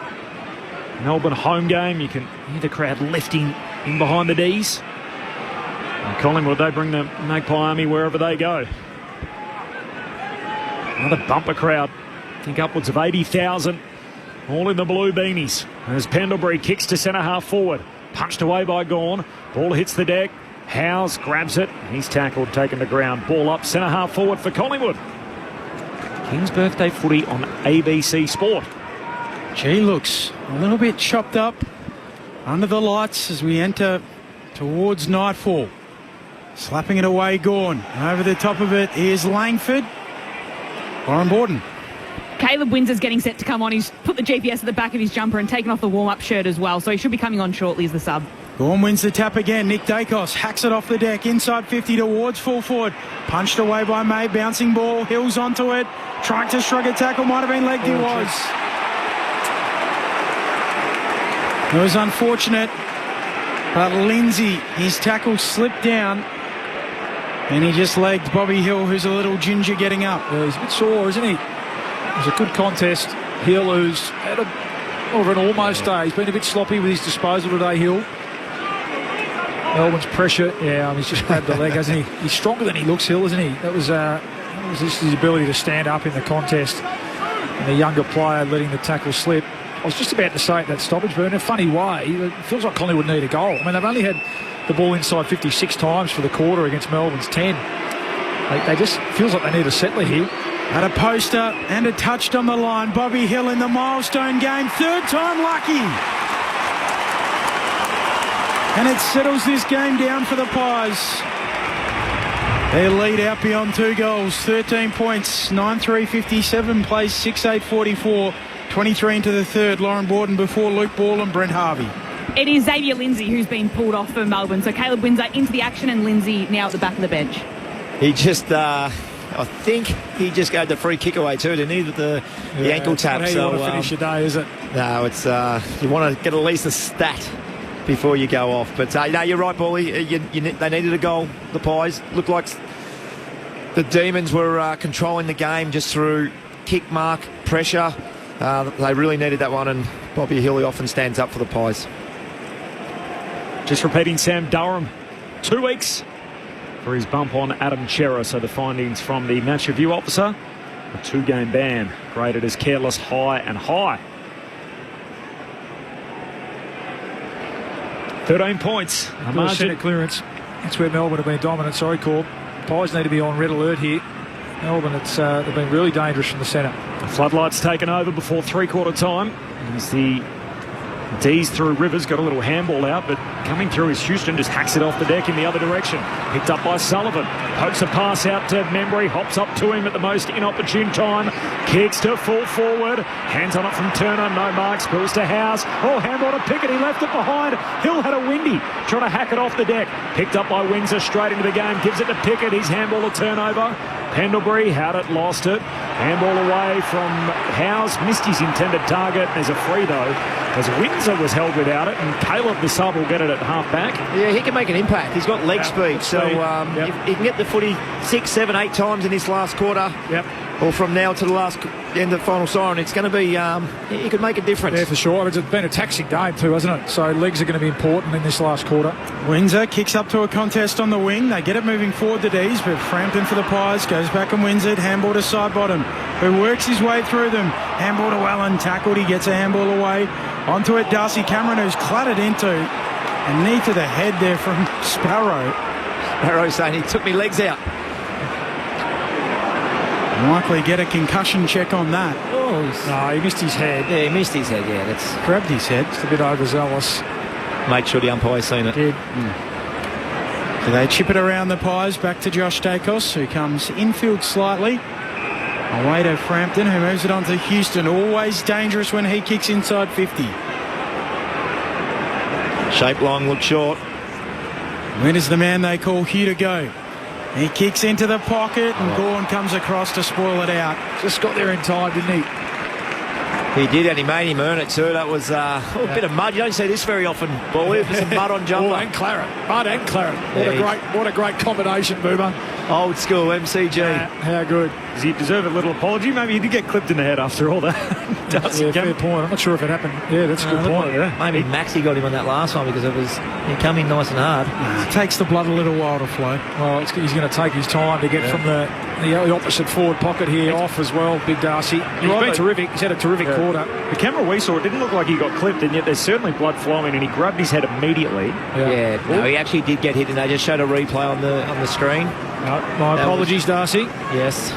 Melbourne home game. You can hear the crowd lifting in behind the D's. And Collingwood, they bring the Magpie Army wherever they go. Another bumper crowd. I think upwards of 80,000. All in the blue beanies. As Pendlebury kicks to centre half forward. Punched away by Gawn. Ball hits the deck. Howes grabs it. He's tackled, taken to ground. Ball up centre half forward for Collingwood. King's birthday footy on ABC Sport. Gee, looks a little bit chopped up under the lights as we enter towards nightfall. Slapping it away, Gawn. Over the top of it is Langford. Warren Borden. Caleb Windsor's getting set to come on. He's put the GPS at the back of his jumper and taken off the warm-up shirt as well, so he should be coming on shortly as the sub. Gawn wins the tap again. Nick Dacos hacks it off the deck. Inside 50 towards full forward. Punched away by May. Bouncing ball. Hills onto it. Trying to shrug a tackle. Might have been legged. He was. It was unfortunate. But Lindsay, his tackle slipped down. And he just legged Bobby Hill, who's a little ginger getting up. Yeah, he's a bit sore, isn't he? It was a good contest. Hill, who's had more of an almost day. He's been a bit sloppy with his disposal today, Hill. Melbourne's pressure. Yeah, he's just grabbed the leg, hasn't he? He's stronger than he looks, Hill, isn't he? That was just his ability to stand up in the contest. And the younger player letting the tackle slip. I was just about to say it, that stoppage, but in a funny way, it feels like Collingwood need a goal. I mean, they've only had the ball inside 56 times for the quarter against Melbourne's 10. They just feels like they need a settler here. Had a poster and a touched on the line. Bobby Hill in the milestone game. Third time lucky. And it settles this game down for the Pies. Their lead out beyond 2 goals. 13 points. 9-3-57 plays 6-8-44. 23 into the third. Lauren Borden before Luke Ball and Brent Harvey. It is Xavier Lindsay who's been pulled off for Melbourne. So Caleb Windsor into the action and Lindsay now at the back of the bench. He just, I think he just gave the free kick away too, didn't he? The ankle tap. How you want to finish your day, is it? No, it's you want to get at least a stat before you go off. But no, you're right, Paulie. They needed a goal. The Pies looked like the Demons were controlling the game just through kick mark pressure. They really needed that one, and Bobby Hill often stands up for the Pies. Just repeating, Sam Durham, 2 weeks for his bump on Adam Chera. So the findings from the match review officer, a 2-game ban graded as careless, high and high. 13 points. A margin. Centre clearance. That's where Melbourne have been dominant. Sorry, Corb. Pies need to be on red alert here. Melbourne, they've been really dangerous from the centre. The floodlights taken over before 3/4 time. As the D's through Rivers, got a little handball out, but coming through is Houston, just hacks it off the deck in the other direction. Picked up by Sullivan. Pokes a pass out to Membry, hops up to him at the most inopportune time. Kicks to full forward. Hands on it from Turner, no mark, spills to Howes. Oh, handball to Pickett, he left it behind. Hill had a windy, trying to hack it off the deck. Picked up by Windsor, straight into the game, gives it to Pickett, his handball a turnover. Pendlebury had it, lost it. Handball away from Howes, missed his intended target. There's a free though, as Windsor was held without it, and Caleb the sub will get it at half back. Yeah, he can make an impact. He's got leg speed, so he can get the footy 6, 7, 8 times in this last quarter. Yep. Or from now to the last end of the final siren. It's going to be, he could make a difference. Yeah, for sure. It's been a taxing game too, hasn't it? So legs are going to be important in this last quarter. Windsor kicks up to a contest on the wing. They get it moving forward to D's, but Frampton for the Pies goes back and wins it. Handball to side bottom, who works his way through them. Handball to Allen, tackled. He gets a handball away. Onto it, Darcy Cameron, who's clattered into a knee to the head there from Sparrow. Sparrow saying he took me legs out. Likely get a concussion check on that. Oh, no, he missed his head. Yeah, he missed his head, yeah. That's grabbed his head. Just a bit overzealous. Make sure the umpire's seen it. Did. So they chip it around the Pies, back to Josh Dacos, who comes infield slightly. Away to Frampton, who moves it on to Houston. Always dangerous when he kicks inside 50. Shape long, look short. When is the man they call Hugh to go? He kicks into the pocket and Gawn comes across to spoil it out. Just got there in time, didn't he? He did, and he made him earn it too. That was a bit of mud. You don't see this very often, Paulie. There's some mud on jumper. And claret. Mud and claret. What a great combination, Boomer. Old school MCG. How good. Does he deserve a little apology? Maybe he did get clipped in the head after all that. Yeah, fair point. I'm not sure if it happened. Yeah, that's a good point. Maybe Maxie got him on that last one because he come in nice and hard. It takes the blood a little while to flow. Well, he's going to take his time to get from the opposite forward pocket here off as well, Big Darcy. He's been terrific. He's had a terrific quarter. The camera we saw, it didn't look like he got clipped, and yet there's certainly blood flowing, and he grabbed his head immediately. Yeah, no, he actually did get hit, and they just showed a replay on the screen. My apologies, Darcy. Yes.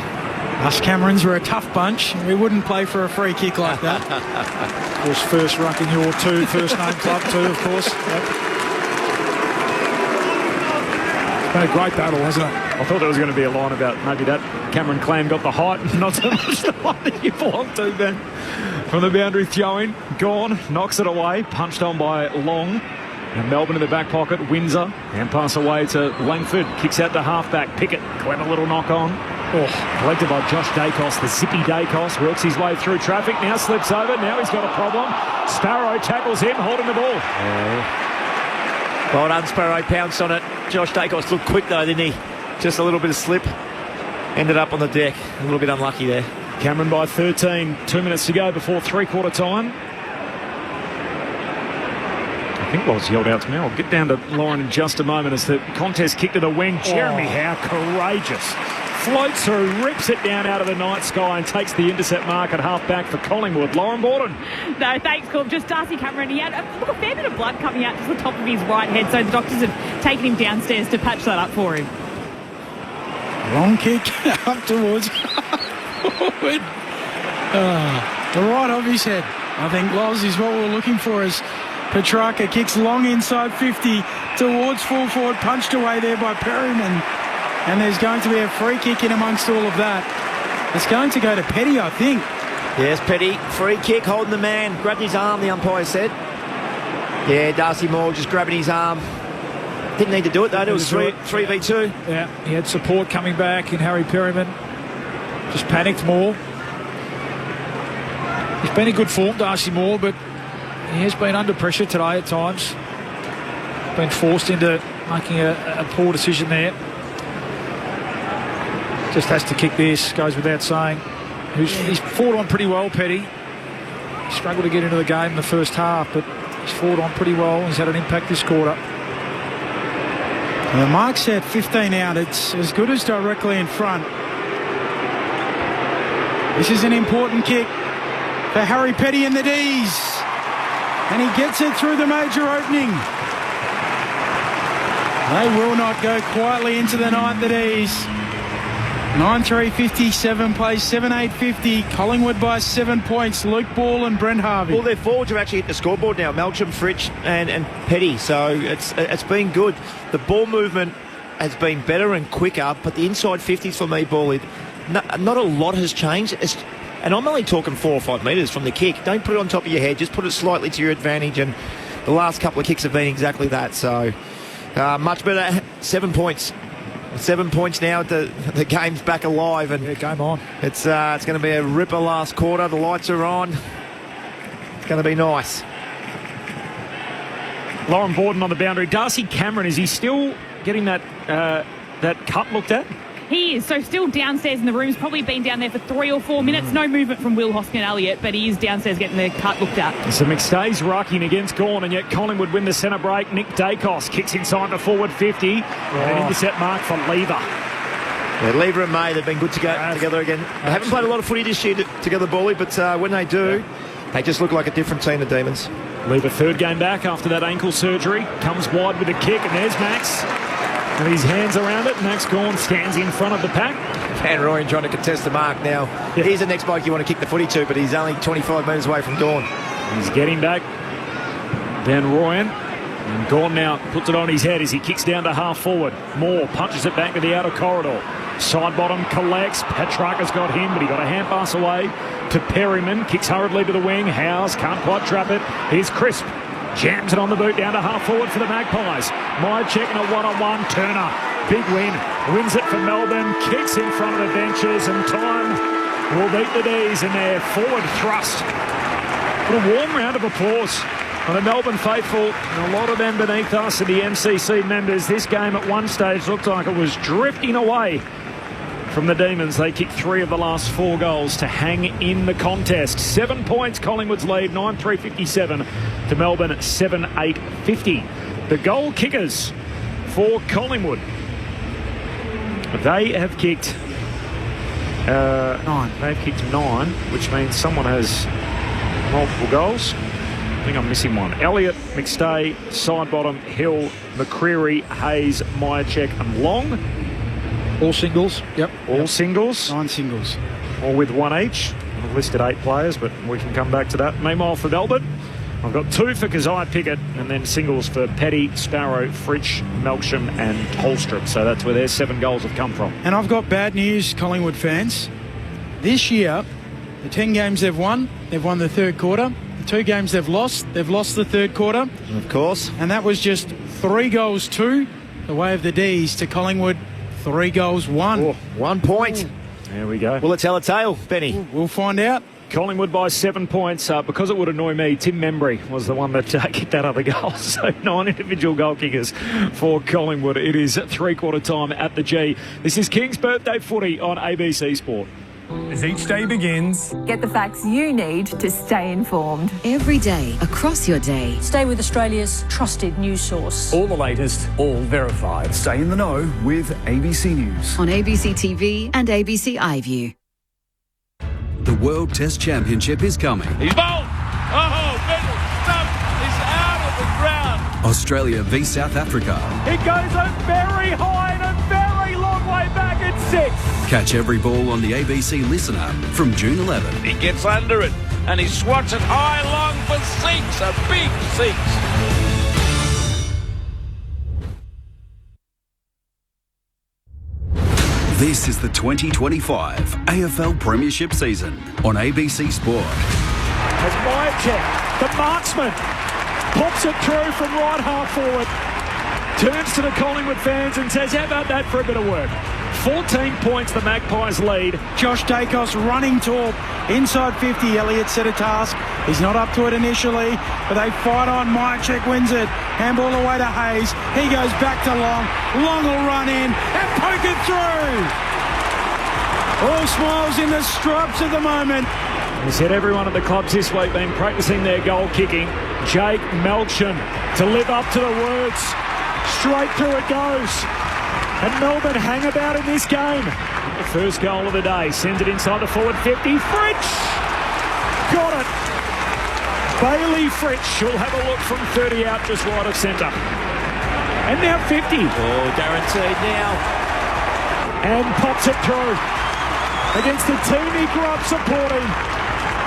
Us Camerons were a tough bunch. We wouldn't play for a free kick like that. Of course, first ruck in your first name club too, of course. Yep. It's been a great battle, hasn't it? I thought there was going to be a line about maybe that Cameron Clam got the height, not so much the one that you belong to, Ben. From the boundary throwing, Gawn knocks it away, punched on by Long. And Melbourne in the back pocket, Windsor, and pass away to Langford, kicks out to halfback, Pickett, clever little knock on. Collected by Josh Dacos, the zippy Dacos, works his way through traffic, now slips over, now he's got a problem. Sparrow tackles him, holding the ball. Well done, Sparrow, pounced on it. Josh Dacos looked quick though, didn't he? Just a little bit of slip. Ended up on the deck, a little bit unlucky there. Cameron by 13, 2 minutes to go before three-quarter time. I think Loz yelled out to me. I'll get down to Lauren in just a moment as the contest kicked to the wing. Jeremy Howe, courageous. Floats through, rips it down out of the night sky and takes the intercept mark at half-back for Collingwood. Lauren Borden. No, thanks, Corb. Just Darcy Cameron. He had a fair bit of blood coming out to the top of his right head, so the doctors have taken him downstairs to patch that up for him. Long kick up towards forward. Right off his head, I think, Loz, is what we're looking for as Petrarca kicks long inside 50 towards full forward, punched away there by Perryman. And there's going to be a free kick in amongst all of that. It's going to go to Petty, I think. Yes, Petty, free kick, holding the man, grabbed his arm, the umpire said. Yeah, Darcy Moore just grabbing his arm. Didn't need to do it though, it was 3v2. Yeah, he had support coming back in Harry Perryman. Just panicked Moore. He's been in good form, Darcy Moore, but he has been under pressure today at times. Been forced into making a poor decision there. Just has to kick this, goes without saying. He's fought on pretty well, Petty. He struggled to get into the game in the first half, but he's fought on pretty well. He's had an impact this quarter. The mark set 15 out. It's as good as directly in front. This is an important kick for Harry Petty and the D's. And he gets it through the major opening. They will not go quietly into the night, the D's. 9-3-50, plays 7-8-50. Collingwood by 7 points. Luke Ball and Brent Harvey. Well, their forwards have actually hit the scoreboard now. Melcham, Fritsch and Petty. So it's been good. The ball movement has been better and quicker, but the inside 50s for me, Ball, not a lot has changed. And I'm only talking 4 or 5 metres from the kick. Don't put it on top of your head. Just put it slightly to your advantage. And the last couple of kicks have been exactly that. So much better. 7 points. 7 points now. The game's back alive, and game on. It's going to be a ripper last quarter. The lights are on. It's going to be nice. Lauren Borden on the boundary. Darcy Cameron, is he still getting that cut looked at? He is. So still downstairs in the room. He's probably been down there for 3 or 4 minutes. No movement from Will Hoskin-Elliott, but he is downstairs getting the cut looked at. So McStay's rucking against Gawn, and yet Collingwood win the centre break. Nick Dacos kicks inside the forward 50. And an intercept mark for Lever. Yeah, Lever and May, they've been good to go together again. They haven't played a lot of footy this year together, Bally, but when they do, they just look like a different team, the Demons. Lever, third game back after that ankle surgery. Comes wide with a kick, and there's Max. And his hands around it. Max Gawn stands in front of the pack. Van Rooyen trying to contest the mark now. Yeah. He's the next bloke you want to kick the footy to, but he's only 25 metres away from Gawn. He's getting back. Van Rooyen. And Gawn now puts it on his head as he kicks down to half forward. Moore punches it back to the outer corridor. Side bottom collects. Petrarca's got him, but he got a hand pass away to Perryman. Kicks hurriedly to the wing. Howes can't quite trap it. Here's Crisp. Jams it on the boot down to half forward for the Magpies. Myercheck in a one-on-one. Turner, big win. Wins it for Melbourne. Kicks in front of the benches, and time will beat the D's in their forward thrust. What a warm round of applause on the Melbourne faithful, and a lot of them beneath us and the MCC members. This game at one stage looked like it was drifting away from the Demons. They kicked 3 of the last 4 goals to hang in the contest. 7 points, Collingwood's lead, 9-3-57 to Melbourne, 7-8-50. The goal kickers for Collingwood. They have kicked 9. They've kicked 9, which means someone has multiple goals. I think I'm missing one. Elliott, McStay, Sidebottom, Hill, McCreary, Hayes, Myercheck and Long. All singles. Yep. All singles. 9 singles. All with 1 each. I've listed 8 players, but we can come back to that. Meanwhile, for Melbourne, I've got 2 for Keziah Pickett, and then singles for Petty, Sparrow, Fritsch, Melksham and Holstrop. So that's where their 7 goals have come from. And I've got bad news, Collingwood fans. This year, the 10 games they've won the third quarter. The 2 games they've lost the third quarter. Of course. And that was just 3 goals 2, the way of the D's, to Collingwood 3 goals 1. Oh, 1 point. There we go. Will it tell a tale, Benny? We'll find out. Collingwood by 7 points. Because it would annoy me, Tim Membry was the one that kicked that other goal. So 9 individual goal kickers for Collingwood. It is 3-quarter time at the G. This is King's Birthday Footy on ABC Sport. As each day begins, get the facts you need to stay informed. Every day, across your day. Stay with Australia's trusted news source. all the latest, all verified. Stay in the know with ABC News. On ABC TV and ABC iView. The World Test Championship is coming. He's bowled. Oh, middle stump is out of the ground. Australia v South Africa. It goes a very high and a very long way way back at 6. Catch every ball on the ABC Listen app from June 11. He gets under it and he swats it high long for 6. A big 6. This is the 2025 AFL Premiership season on ABC Sport. As Myercheck, the marksman, pops it through from right half forward, turns to the Collingwood fans and says, how about that for a bit of work? 14 points the Magpies lead. Josh Dacos running tall inside 50. Elliott set a task. He's not up to it initially, but they fight on. Myercheck wins it. Handball away to Hayes. He goes back to Long. Long will run in and poke it through. All smiles in the stripes at the moment. He said everyone at the clubs this week been practising their goal kicking. Jake Melchin to live up to the words. Straight through it goes. And Melbourne hang about in this game. The first goal of the day. Sends it inside the forward 50. Fritsch! Got it. Bailey Fritsch will have a look from 30 out just right of centre. And now 50. Oh, guaranteed now. And pops it through. Against the team he grew up supporting.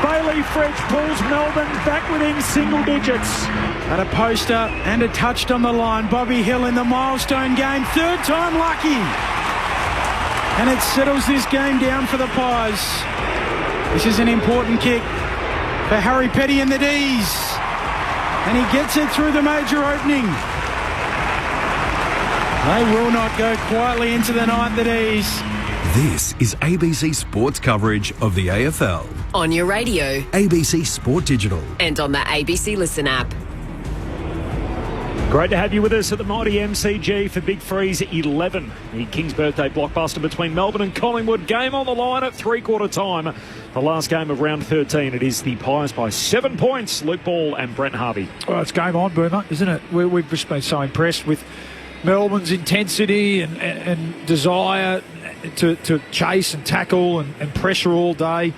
Bailey Fritsch pulls Melbourne back within single digits. Had a poster and a touched on the line. Bobby Hill in the milestone game. Third time lucky. And it settles this game down for the Pies. This is an important kick for Harry Petty and the D's. And he gets it through the major opening. They will not go quietly into the night, the D's. This is ABC Sports coverage of the AFL. On your radio. ABC Sport Digital. And on the ABC Listen app. Great to have you with us at the mighty MCG for Big Freeze 11. The King's birthday blockbuster between Melbourne and Collingwood. Game on the line at three-quarter time. The last game of round 13. It is the Pies by 7 points. Luke Ball and Brent Harvey. Well, it's game on, Boomer, isn't it? We've just been so impressed with Melbourne's intensity and desire to chase and tackle and pressure all day.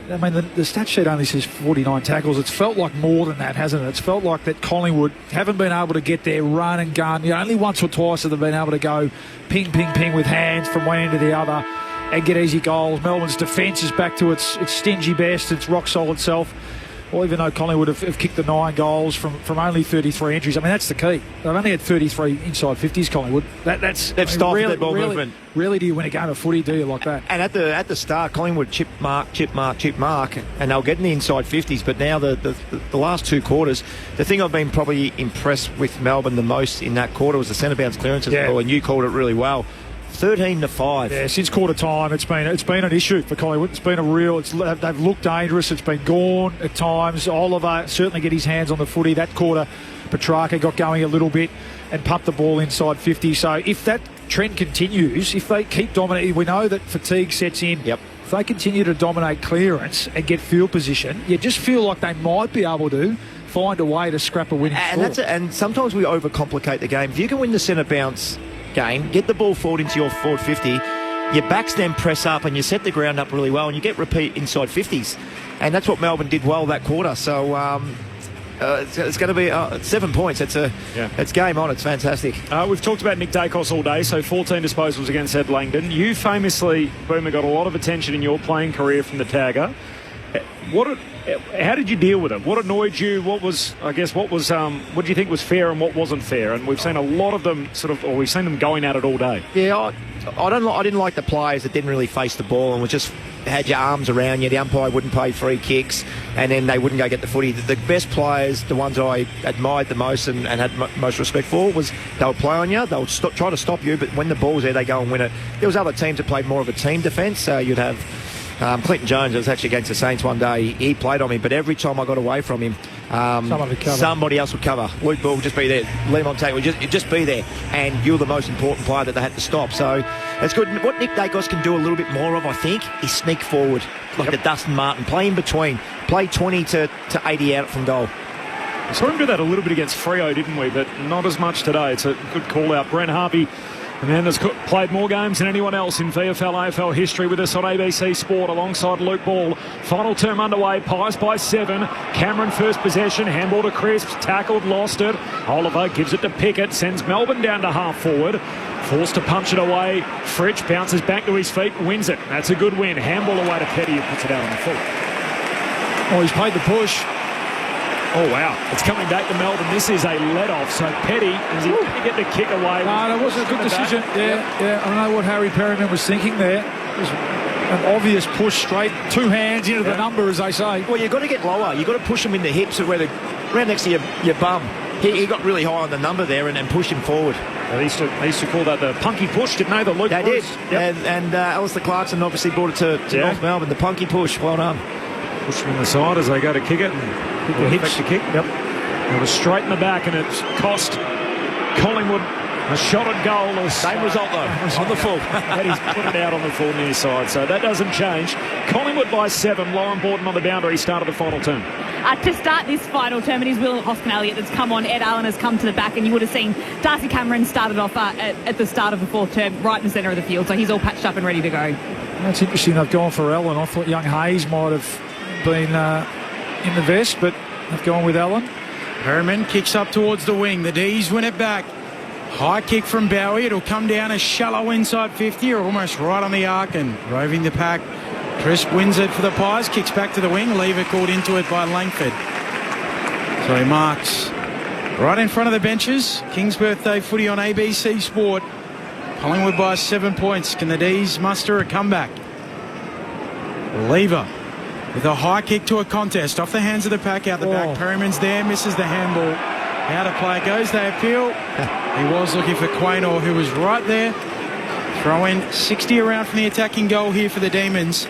I mean, the stat sheet only says 49 tackles. It's felt like more than that, hasn't it? It's felt like that Collingwood haven't been able to get their run and gun. You know, only once or twice have they been able to go ping, ping, ping with hands from one end to the other and get easy goals. Melbourne's defence is back to its stingy best, its rock-solid self. Well, even though Collingwood have kicked the 9 goals from only 33 entries, I mean, that's the key. They've only had 33 inside 50s, Collingwood. They've stopped really, that ball movement. Really, do you win a game of footy, do you, like that? And at the start, Collingwood chip mark, and they'll get in the inside 50s. But now the last 2 quarters, the thing I've been probably impressed with Melbourne the most in that quarter was the centre bounce clearances. Yeah. And you called it really well. 13-5. Yeah, since quarter time, it's been an issue for Collingwood. It's been a real. They've looked dangerous. It's been gone at times. Oliver certainly get his hands on the footy. That quarter, Petrarca got going a little bit and pumped the ball inside 50. So if that trend continues, if they keep dominating, we know that fatigue sets in. Yep. If they continue to dominate clearance and get field position, you just feel like they might be able to find a way to scrap a winning score. And sometimes we overcomplicate the game. If you can win the centre bounce game, get the ball forward into your forward 50, your backs then press up and you set the ground up really well and you get repeat inside 50s. And that's what Melbourne did well that quarter. So it's going to be 7 points. It's game on. It's fantastic. We've talked about Nick Dacos all day, so 14 disposals against Ed Langdon. You famously, Boomer, got a lot of attention in your playing career from the tagger. How did you deal with it? What annoyed you? What do you think was fair and what wasn't fair? And we've seen a lot of them we've seen them going at it all day. Yeah, I didn't like the players that didn't really face the ball and was just had your arms around you. The umpire wouldn't pay free kicks and then they wouldn't go get the footy. The best players, the ones I admired the most and had most respect for, was they would play on you, they would try to stop you, but when the ball's there, they go and win it. There was other teams that played more of a team defence. You'd have Clinton Jones. I was actually against the Saints one day. He played on me, but every time I got away from him, somebody else would cover. Luke Ball would just be there. Let him on tackle. Just be there. And you're the most important player that they had to stop. So it's good. What Nick Dacos can do a little bit more of, I think, is sneak forward like the Dustin Martin. Play in between. Play 20 to 80 out from goal. We saw him do that a little bit against Freo, didn't we? But not as much today. It's a good call out. Brent Harvey The man that's played more games than anyone else in VFL AFL history with us on ABC Sport alongside Luke Ball. Final term underway, Pies by 7. Cameron first possession, handball to Crisp, tackled, lost it. Oliver gives it to Pickett, sends Melbourne down to half forward. Forced to punch it away. Fritsch bounces back to his feet, wins it. That's a good win. Handball away to Petty, who puts it out on the full. Oh, he's paid the push. Oh, wow. It's coming back to Melbourne. This is a let-off. So Petty, is he going to get the kick away? No, that wasn't a good decision. Yeah. I don't know what Harry Perryman was thinking there. It was an obvious push straight, 2 hands into the number, as they say. Well, you've got to get lower. You've got to push him in the hips where around next to your bum. He got really high on the number there and pushed him forward. They used to call that the punky push, didn't they? The Luke They did. Yep. And Alistair Clarkson obviously brought it to North Melbourne. The punky push. Well done. Push him in the side as they go to kick it. And the hips to kick. Yep. It was straight in the back, and it's cost Collingwood a shot at goal. Same result, though, on the full. He's put it out on the full near side, so that doesn't change. Collingwood by 7. Lauren Borton on the boundary, start of the final term. To start this final term, it is Will Hoskin-Elliott that's come on. Ed Allen has come to the back, and you would have seen Darcy Cameron started off at the start of the fourth term, right in the centre of the field, so he's all patched up and ready to go. That's interesting. They've gone for Allen. I thought young Hayes might have been in the vest, but they've gone with Allen. Perryman kicks up towards the wing. The D's win it back. High kick from Bowie. It'll come down a shallow inside 50 or almost right on the arc and roving the pack. Crisp wins it for the Pies. Kicks back to the wing. Lever called into it by Langford. So he marks right in front of the benches. King's Birthday footy on ABC Sport. Collingwood by 7 points. Can the D's muster a comeback? Lever with a high kick to a contest. Off the hands of the pack, out the back. Perryman's there, misses the handball. Out of play it goes. They appeal. He was looking for Quaynor, who was right there. Throw in 60 around from the attacking goal here for the Demons.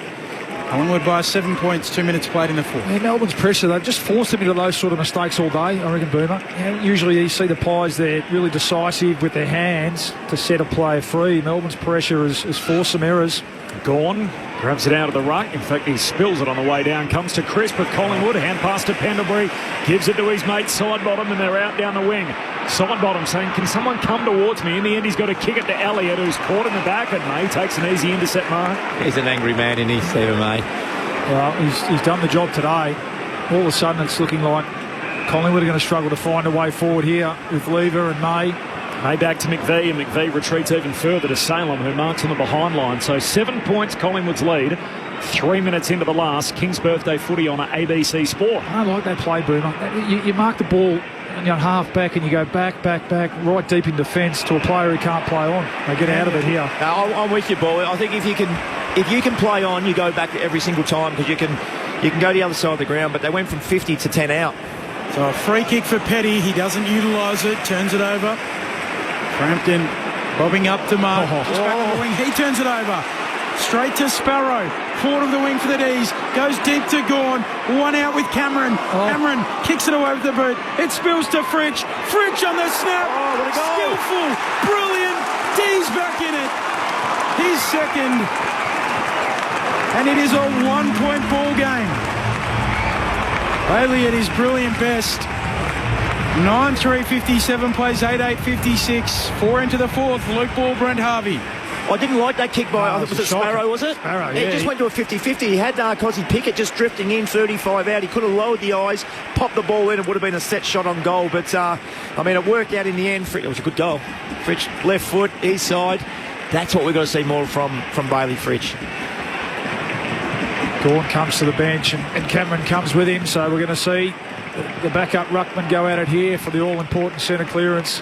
Collingwood by 7 points, 2 minutes played in the fourth. Yeah, Melbourne's pressure, they've just forced them into those sort of mistakes all day, I reckon, Boomer. Usually you see the Pies, they're really decisive with their hands to set a player free. Melbourne's pressure has forced some errors. Gone, grabs it out of the ruck. In fact, he spills it on the way down. Comes to Crisp with Collingwood. Hand pass to Pendlebury. Gives it to his mate Sidebottom, and they're out down the wing. Sidebottom saying, can someone come towards me? In the end, he's got to kick it to Elliott, who's caught in the back, and May takes an easy intercept mark. He's an angry man, isn't he, Stephen May? Well, he's done the job today. All of a sudden, it's looking like Collingwood are going to struggle to find a way forward here with Lever and May. May back to McVee, and McVee retreats even further to Salem, who marks on the behind line. So 7 points, Collingwood's lead. 3 minutes into the last. King's Birthday footy on ABC Sport. I like that play, Boomer. You mark the ball and you're half back and you go back, right deep in defence to a player who can't play on. They get out of it here. I'm with you, Boy. I think if you can play on, you go back every single time because you can go the other side of the ground, but they went from 50 to 10 out. So a free kick for Petty. He doesn't utilise it. Turns it over. Frampton bobbing up to Mark. Just back on the wing. He turns it over. Straight to Sparrow. Forward of the wing for the D's. Goes deep to Gawn. One out with Cameron. Cameron kicks it away with the boot. It spills to Fritsch. Fritsch on the snap. Skillful. Brilliant. D's back in it. He's second. And it is a 1 point ball game. Bailey at his brilliant best. 9-3-57 plays 8-8-56. 4 into the fourth. Luke Ball, Brent Harvey. I didn't like that kick by, was it Sparrow, was it? Sparrow, yeah. It just went to a 50-50. He had Cosy Pickett just drifting in, 35 out. He could have lowered the eyes, popped the ball in. It would have been a set shot on goal. But, it worked out in the end. It was a good goal. Fritsch, left foot, east side. That's what we've got to see more from Bailey Fritsch. Gawn comes to the bench and Cameron comes with him. So we're going to see the backup ruckman go at it here for the all-important centre clearance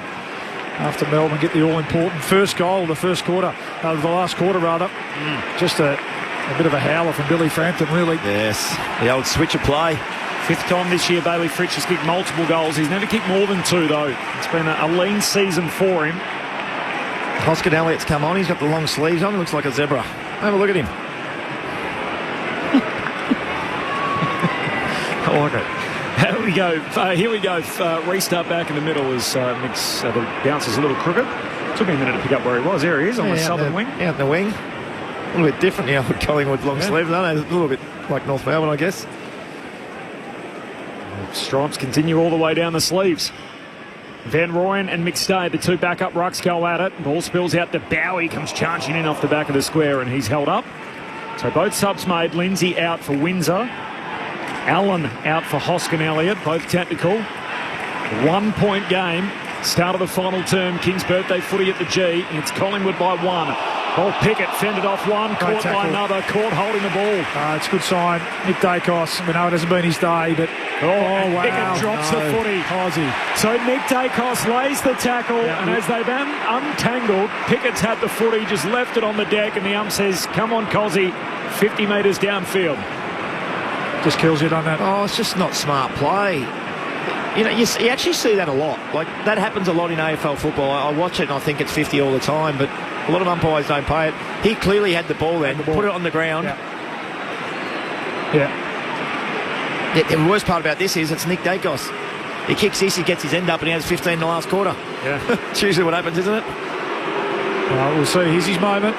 after Melbourne get the all-important first goal of the first quarter, the last quarter rather. Just a bit of a howler from Billy Frampton, really. Yes, the old switch of play. Fifth time this year Bailey Fritsch has kicked multiple goals. He's never kicked more than 2 though. It's been a lean season for him. Hoskin-Elliott's come on. He's got the long sleeves on. He looks like a zebra. Have a look at him. I like it. Here we go. Restart back in the middle as the bounce is a little crooked. Took me a minute to pick up where he was. There he is on the southern wing. Out in the wing. A little bit different now with Collingwood's long sleeves. A little bit like North Melbourne, I guess. Stripes continue all the way down the sleeves. Van Rooyen and McStay, the two backup rucks, go at it. Ball spills out to Bowie, comes charging in off the back of the square, and he's held up. So both subs made. Lindsay out for Windsor. Allen out for Hoskin Elliott, both tactical. 1 point game. Start of the final term. King's birthday footy at the G. It's Collingwood by 1. Ball Pickett fended off one, caught by another, caught holding the ball. It's a good sign. Nick Dacos, we know it hasn't been his day, but wow. Pickett drops the footy. Cosy. So Nick Dacos lays the tackle, and as they've untangled, Pickett's had the footy, just left it on the deck, and the ump says, come on, Cosy, 50 metres downfield. Just kills it on that. Oh, it's just not smart play. You know, you actually see that a lot. Like, that happens a lot in AFL football. I watch it and I think it's 50 all the time, but a lot of umpires don't pay it. He clearly had the ball then, put it on the ground. Yeah. The worst part about this is it's Nick Dacos. He kicks this, he gets his end up, and he has 15 in the last quarter. Yeah. It's usually what happens, isn't it? Well, we'll see. Here's his moment.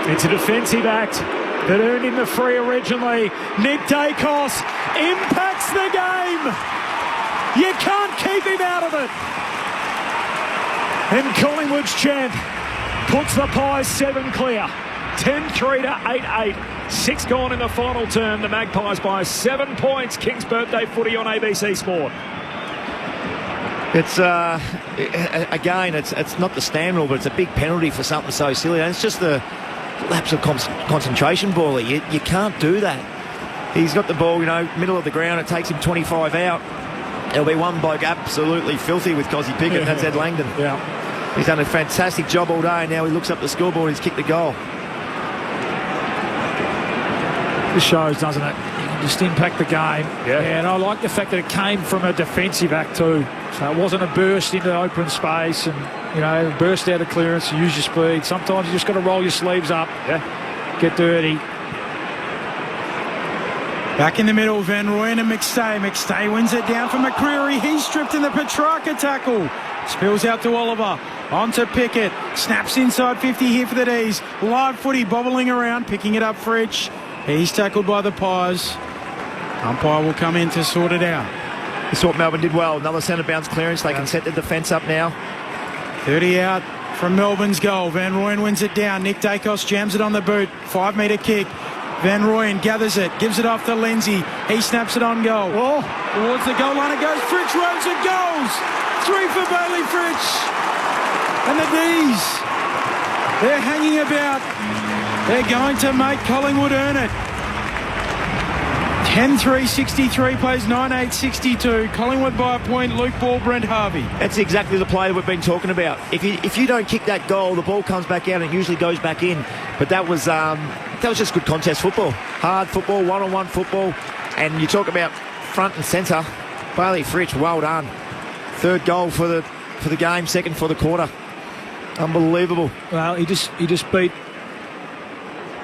It's a defensive act that earned him the free originally. Nick Dacos impacts the game. You can't keep him out of it. And Collingwood's chant puts the Pies 7 clear. 10-3 to 8-8. 6 gone in the final term. The Magpies by 7 points. King's birthday footy on ABC Sport. It's again, it's not the stand rule, but it's a big penalty for something so silly. And it's just the lapse of concentration, Bally. You can't do that. He's got the ball, middle of the ground. It takes him 25 out. There'll be one bloke absolutely filthy with Cosy Pickett, and that's Ed Langdon. Yeah. He's done a fantastic job all day, and now he looks up the scoreboard and he's kicked the goal. This shows, doesn't it? You can just impact the game. Yeah. And I like the fact that it came from a defensive act too. So it wasn't a burst into open space and, burst out of clearance, use your speed. Sometimes you just got to roll your sleeves up. Yeah. Get dirty. Back in the middle, Van Rooyen and McStay. McStay wins it down for McCreery. He's stripped in the Petrarca tackle. Spills out to Oliver. On to Pickett. Snaps inside 50 here for the D's. Live footy bobbling around, picking it up for Fritsch. He's tackled by the Pies. Umpire will come in to sort it out. This is what Melbourne did well. Another centre bounce clearance. They can set the defence up now. 30 out from Melbourne's goal. Van Rooyen wins it down. Nick Dacos jams it on the boot. 5 metre kick. Van Rooyen gathers it, gives it off to Lindsay. He snaps it on goal. Towards the goal line it goes. Fritsch rolls it, goals. 3 for Bailey Fritsch. And the D's, they're hanging about. They're going to make Collingwood earn it. 10-3-63 plays 9-8-62. Collingwood by a point. Luke Ball, Brent Harvey. That's exactly the play that we've been talking about. If you don't kick that goal, the ball comes back out and it usually goes back in. But that was just good contest football. Hard football, one-on-one football. And you talk about front and centre. Bailey Fritsch, well done. 3rd goal for the game, 2nd for the quarter. Unbelievable. Well, he just beat.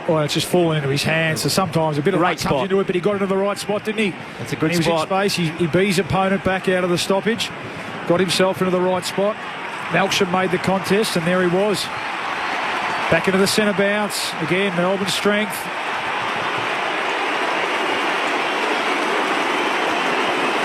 Well, it's just fallen into his hands. So sometimes a bit of luck comes into it, but he got into the right spot, didn't he? That's a good spot. He was in space. He beat his opponent back out of the stoppage. Got himself into the right spot. Melksham made the contest, and there he was. Back into the centre bounce. Again, Melbourne's strength.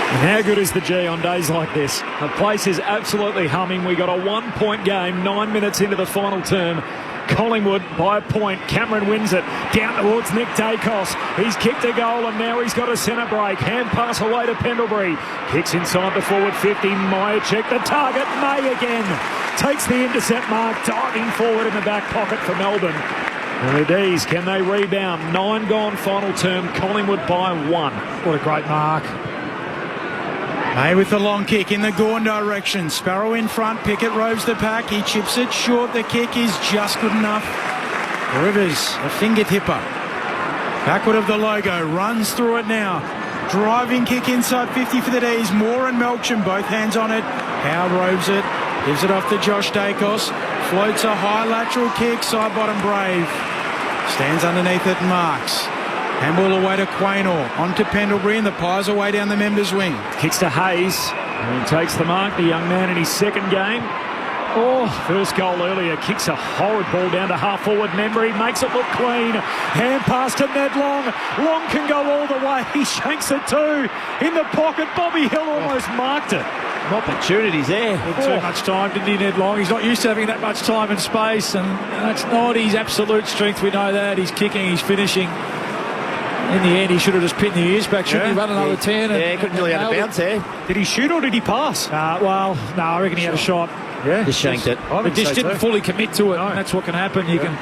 And how good is the G on days like this? The place is absolutely humming. We got a 1 point game, 9 minutes into the final term. Collingwood by a point. Cameron wins it down towards Nick Dacos. He's kicked a goal and now he's got a centre break. Hand pass away to Pendlebury. Kicks inside the forward 50. Myercheck the target. May again takes the intercept mark. Diving forward in the back pocket for Melbourne. And the D's, can they rebound? 9 gone final term. Collingwood by 1. What a great mark. May with the long kick in the Gawn direction. Sparrow in front. Pickett roves the pack. He chips it short. The kick is just good enough. Rivers, a fingertipper. Backward of the logo. Runs through it now. Driving kick inside 50 for the D's. Moore and Melksham, both hands on it. Howe roves it. Gives it off to Josh Dacos. Floats a high lateral kick. Side bottom Brave. Stands underneath it and marks. Handball away to Quaynor. On to Pendlebury and the Pies away down the members' wing. Kicks to Hayes. And he takes the mark, the young man in his 2nd game. Oh, first goal earlier. Kicks a horrid ball down to half-forward Memory. Makes it look clean. Hand pass to Ned Long. Long can go all the way. He shanks it too. In the pocket, Bobby Hill almost marked it. Opportunities there. Too much time, didn't he, Ned Long? He's not used to having that much time and space, and that's not his absolute strength. We know that. He's kicking, he's finishing. In the end, he should have just pinned the ears back, shouldn't he? Run another 10. Yeah, he couldn't really have a bounce there. Did he shoot or did he pass? No, I reckon he had a shot. Yeah, just shanked it. But just didn't fully commit to it. No. And that's what can happen. You can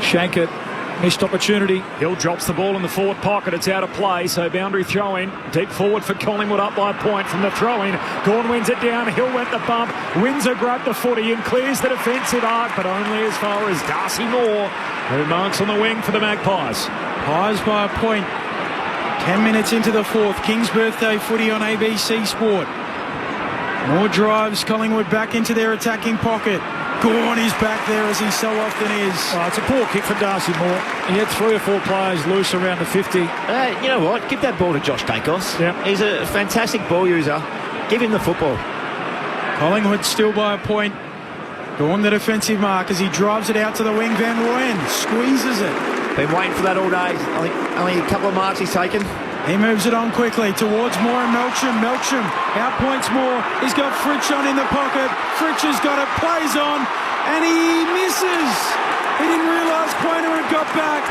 shank it. Missed opportunity. Hill drops the ball in the forward pocket. It's out of play, so boundary throw-in. Deep forward for Collingwood, up by a point from the throw-in. Gawn wins it down. Hill went the bump. Windsor grabbed the footy and clears the defensive arc, but only as far as Darcy Moore, who marks on the wing for the Magpies. Pies by a point. 10 minutes into the fourth. King's birthday footy on ABC Sport. More drives. Collingwood back into their attacking pocket. Gawn is back there as he so often is. Oh, it's a poor kick from Darcy Moore. He had 3 or 4 players loose around the 50. You know what? Give that ball to Josh Dacos. Yep. He's a fantastic ball user. Give him the football. Collingwood still by a point. Gawn the defensive mark as he drives it out to the wing. Van Rooyen squeezes it. Been waiting for that all day. Only a couple of marks he's taken. He moves it on quickly towards Moore and Melksham. Melksham outpoints Moore. He's got Fritsch on in the pocket. Fritsch has got it, plays on, and he misses. He didn't realise Quainer had got back.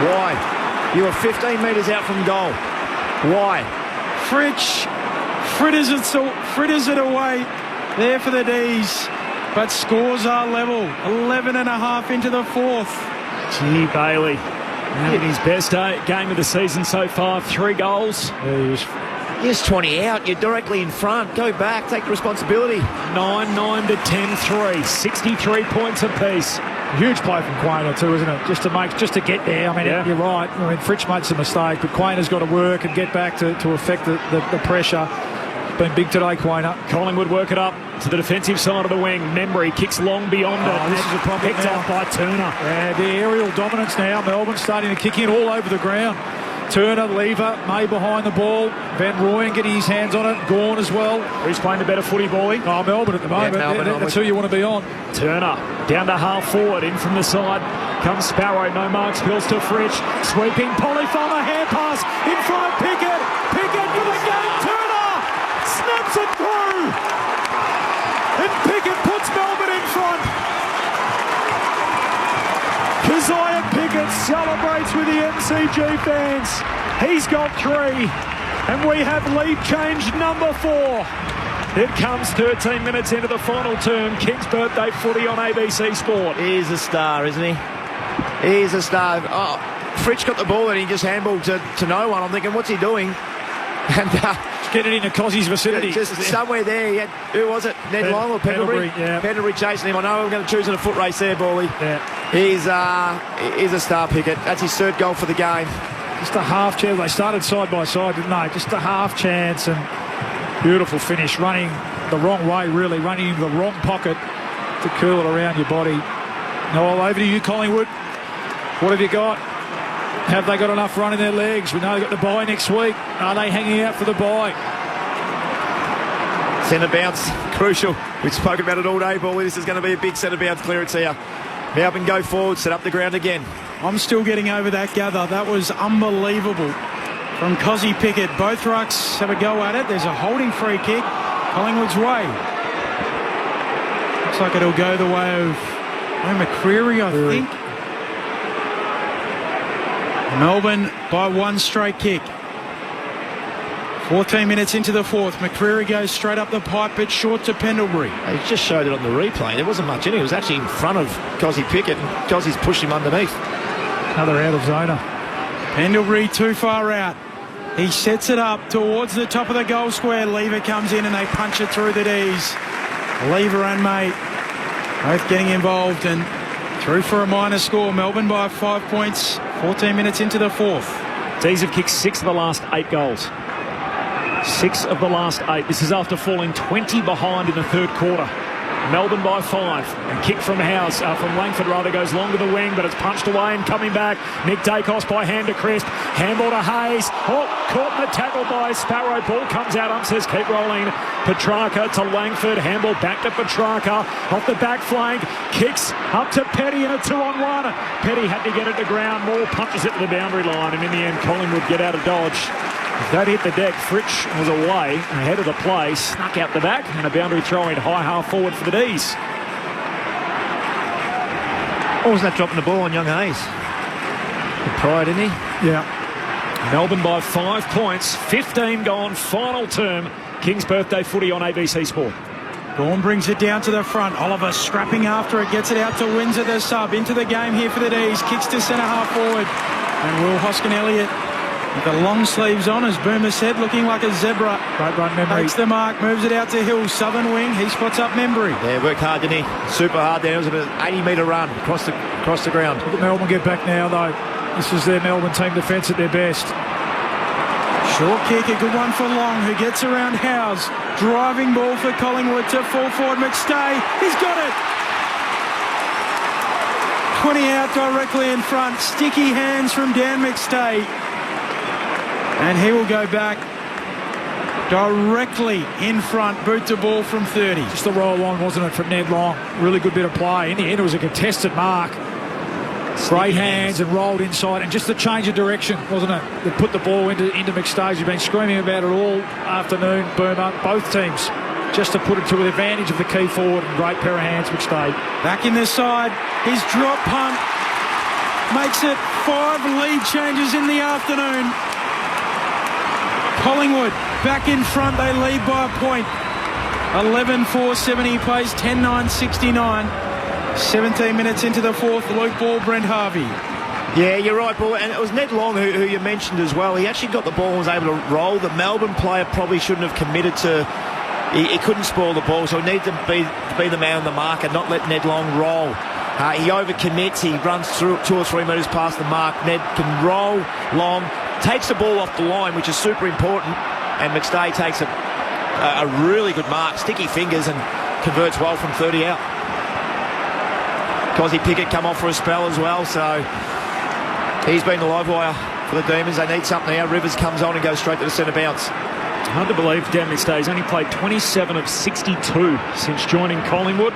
Why? You were 15 metres out from goal. Why? Fritsch fritters it away there for the D's. But scores are level. 11.5 into the fourth. Gee, Bailey. In his best game of the season so far, 3 goals. You're 20 out. You're directly in front. Go back. Take the responsibility. 9-9 to 10-3. 63 points apiece. Huge play from Quainer too, isn't it? Just to get there. I mean, You're right. I mean, Fritsch made some mistake, but Quainer's got to work and get back to affect the pressure. Been big today, Quainer. Collingwood work it up to the defensive side of the wing. Memory kicks long beyond it. This is a problem. Picked up by Turner. Yeah, the aerial dominance now. Melbourne starting to kick in all over the ground. Turner, Lever, May behind the ball. Van Rooyen getting his hands on it. Gawn as well. Who's playing the better footy, Boy? Oh, Melbourne at the moment. Melbourne, that's who you want to be on. Turner down to half forward. In from the side comes Sparrow. No marks. Spills to Fritsch. Sweeping. Polyfarmer. Hand pass in front of Pickett. Pickett for the game. Turner snaps it through. And Pickett puts Melbourne in front. Keziah Pickett celebrates with the MCG fans. He's got 3. And we have lead change number 4. It comes 13 minutes into the final term. King's birthday footy on ABC Sport. He's a star, isn't he? He's a star. Oh, Fritsch got the ball and he just handballed to no one. I'm thinking, what's he doing? And get it into Cossie's vicinity. Just somewhere there. He had, who was it? Ned Long or Pendlebury? Yeah. Pendlebury chasing him. I know we're going to choose in a foot race there, Bally. Yeah. He's a star, Pickett. That's his 3rd goal for the game. Just a half chance. They started side by side, didn't they? Just a half chance and beautiful finish. Running the wrong way, really. Running into the wrong pocket to curl it around your body. Now, over to you, Collingwood. What have you got? Have they got enough run in their legs? We know they've got the bye next week. Are they hanging out for the bye? Centre bounce, crucial. We've spoken about it all day, Bally. This is going to be a big centre bounce clearance here. Melbourne go forward, set up the ground again. I'm still getting over that gather. That was unbelievable from Cozzy Pickett. Both rucks have a go at it. There's a holding free kick. Collingwood's way. Looks like it'll go the way of McCreery, I think. Melbourne by 1 straight kick. 14 minutes into the fourth. McCreery goes straight up the pipe, but short to Pendlebury. He just showed it on the replay. There wasn't much in it. It was actually in front of Cozzy Pickett, and Cozzy's pushed him underneath. Another out of zoner. Pendlebury too far out. He sets it up towards the top of the goal square. Lever comes in and they punch it through the D's. Lever and May both getting involved and through for a minor score. Melbourne by 5 points. 14 minutes into the fourth. D's have kicked 6 of the last 8 goals. 6 of the last 8. This is after falling 20 behind in the 3rd quarter. Melbourne by 5. And kick from Langford goes long to the wing, but it's punched away and coming back. Nick Dacos by hand to Crisp. Handball to Hayes. Oh, caught in the tackle by Sparrow. Ball comes out. Says keep rolling. Petrarca to Langford. Handball back to Petrarca. Off the back flank. Kicks up to Petty in a 2-on-1. Petty had to get it to ground. Moore punches it to the boundary line, and in the end Collingwood get out of dodge. If that hit the deck, Fritsch was away ahead of the play, snuck out the back, and a boundary throw in high half forward for the D's. What was that dropping the ball on young Hayes? Pride, didn't he? Yeah. Melbourne by 5 points, 15 gone, final term. King's birthday footy on ABC Sport. Gawn brings it down to the front. Oliver scrapping after it, gets it out to Windsor, the sub. Into the game here for the D's. Kicks to centre half forward. And Will Hoskin-Elliott with the long sleeves on, as Boomer said, looking like a zebra. Great run, Membry. Takes the mark, moves it out to Hill. Southern wing, he spots up Membry. Yeah, worked hard, didn't he? Super hard there. It was about an 80-metre run across the ground. Look at Melbourne get back now, though. This is their Melbourne team defence at their best. Short kick, a good one for Long, who gets around Howes. Driving ball for Collingwood to full forward McStay. He's got it! 20 out directly in front. Sticky hands from Dan McStay. And he will go back directly in front. Boot to ball from 30. Just a roll on, wasn't it, from Ned Long? Really good bit of play. In the end, it was a contested mark. Great hands and rolled inside, and just a change of direction, wasn't it? They put the ball into McStay. You've been screaming about it all afternoon, Boomer. Both teams, just to put it to the advantage of the key forward. And great pair of hands, McStay. Back in the side, his drop punt makes it 5 lead changes in the afternoon. Collingwood back in front, they lead by a point. 11-4-7, he plays 10-9-69. 17 minutes into the fourth, Luke Ball, Brent Harvey. Yeah, you're right, Ball. And it was Ned Long who you mentioned as well. He actually got the ball and was able to roll. The Melbourne player probably shouldn't have committed to... He couldn't spoil the ball, so he needed to be the man on the mark and not let Ned Long roll. He overcommits. He runs through 2 or 3 metres past the mark. Ned can roll Long, takes the ball off the line, which is super important, and McStay takes a really good mark, sticky fingers, and converts well from 30 out. Cosy Pickett come off for a spell as well, so he's been the live wire for the Demons. They need something now. Rivers comes on and goes straight to the centre bounce. Hard to believe Dan McStay's only played 27 of 62 since joining Collingwood.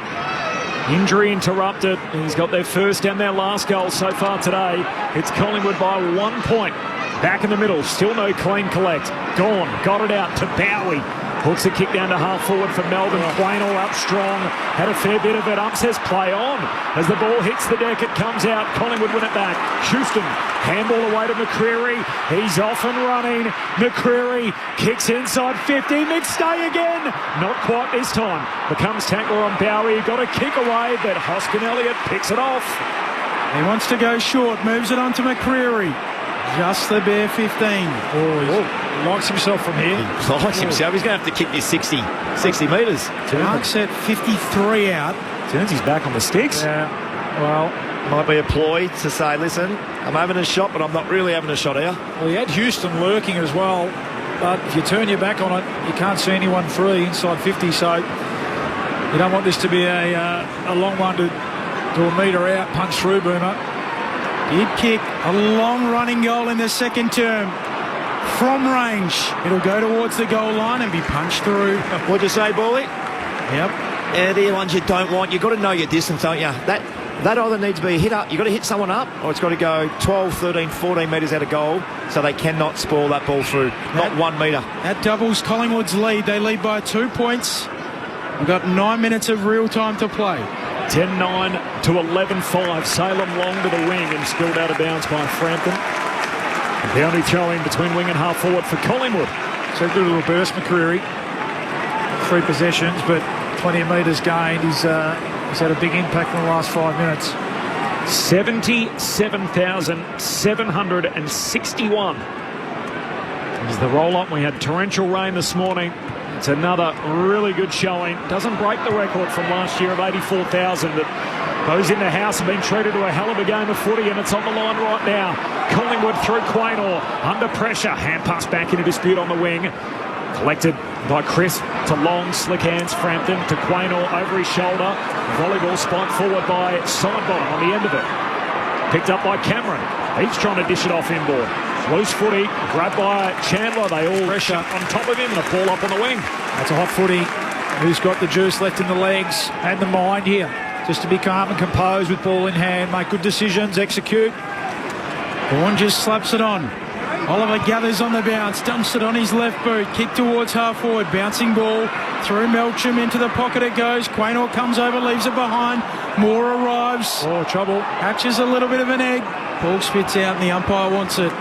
Injury interrupted. He's got their first and their last goal so far today. It's Collingwood by 1 point. Back in the middle, still no clean collect. Gawn got it out to Bowie. Hooks a kick down to half forward for Melbourne. Quaynor up strong. Had a fair bit of it. Says play on. As the ball hits the deck, it comes out. Collingwood win it back. Houston, handball away to McCreery. He's off and running. McCreery kicks inside 50. McStay again. Not quite this time. Becomes tackler on Bowie. Got a kick away, but Hoskin-Elliott picks it off. He wants to go short. Moves it on to McCreery. Just the bare 15. He likes himself from here. He likes himself. He's going to have to kick this 60 metres. Mark's at 53 out. Turns his back on the sticks. Yeah. Well, might be a ploy to say, listen, I'm having a shot, but I'm not really having a shot here. Well, he had Houston lurking as well, but if you turn your back on it, you can't see anyone free inside 50, so you don't want this to be a long one to a metre out, punch through, Boomer. Did kick a long running goal in the second term. From range, it'll go towards the goal line and be punched through. What'd you say, Bally? Yep. Yeah, the ones you don't want. You've got to know your distance, don't you? That either needs to be hit up. You've got to hit someone up, or it's got to go 12, 13, 14 metres out of goal, so they cannot spoil that ball through. Not 1 metre. That doubles Collingwood's lead. They lead by 2 points. We've got 9 minutes of real time to play. 10-9 to 11-5. Salem long to the wing and spilled out of bounds by Frampton. The only throw in between wing and half forward for Collingwood. So good little burst, McCreery. 3 possessions, but 20 metres gained. He's had a big impact in the last 5 minutes. 77,761 is the roll-up. We had torrential rain this morning. It's another really good showing. Doesn't break the record from last year of 84,000. But those in the house have been treated to a hell of a game of footy, and it's on the line right now. Collingwood through Quaynor. Under pressure. Hand pass back into dispute on the wing. Collected by Chris to Long, slick hands, Frampton to Quaynor over his shoulder. Volleyball spiked forward by Sidebottom on the end of it. Picked up by Cameron. He's trying to dish it off inboard. Loose footy, grabbed by Chandler. They all pressure on top of him and a ball up on the wing. That's a hot footy. Who's got the juice left in the legs and the mind here? Just to be calm and composed with ball in hand, make good decisions, execute. Vaughan just slaps it on. Oliver gathers on the bounce, dumps it on his left boot, kick towards half forward, bouncing ball through Melcham, into the pocket it goes. Quaynor comes over, leaves it behind. Moore arrives. Oh, trouble. Hatches a little bit of an egg. Ball spits out and the umpire wants it.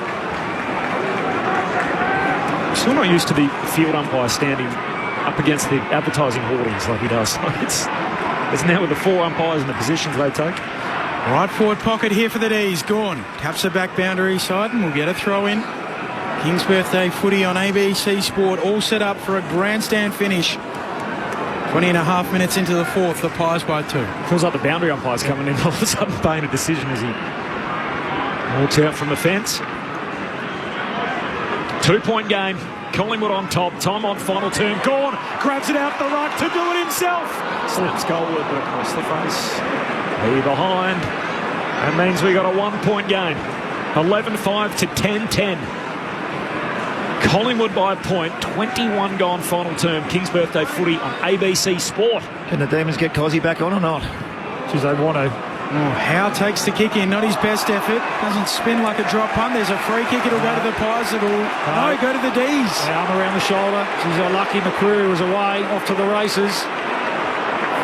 Still not used to the field umpire standing up against the advertising hoardings like he does. It's now with the 4 umpires and the positions they take. Right forward pocket here for the D's. Gawn taps the back boundary side and we'll get a throw in. King's Birthday footy on ABC Sport, all set up for a grandstand finish. 20.5 minutes into the fourth, the Pies by 2. Feels like the boundary umpire's coming in all of a sudden paying a decision as he walks out from the fence. 2-point game. Collingwood on top. Time on final turn. Gawn grabs it out the ruck to do it himself. Slips goalward but across the face. He behind. That means we got a 1-point game. 11-5 to 10-10. Collingwood by a point. 21 gone final term. King's Birthday footy on ABC Sport. Can the Demons get Cozzy back on or not? Geez, they want to. Oh, Howe takes the kick in, not his best effort. Doesn't spin like a drop punt. There's a free kick. It'll go to the Pies. It'll go to the D's. Arm around the shoulder. She's lucky McCreary was away, off to the races.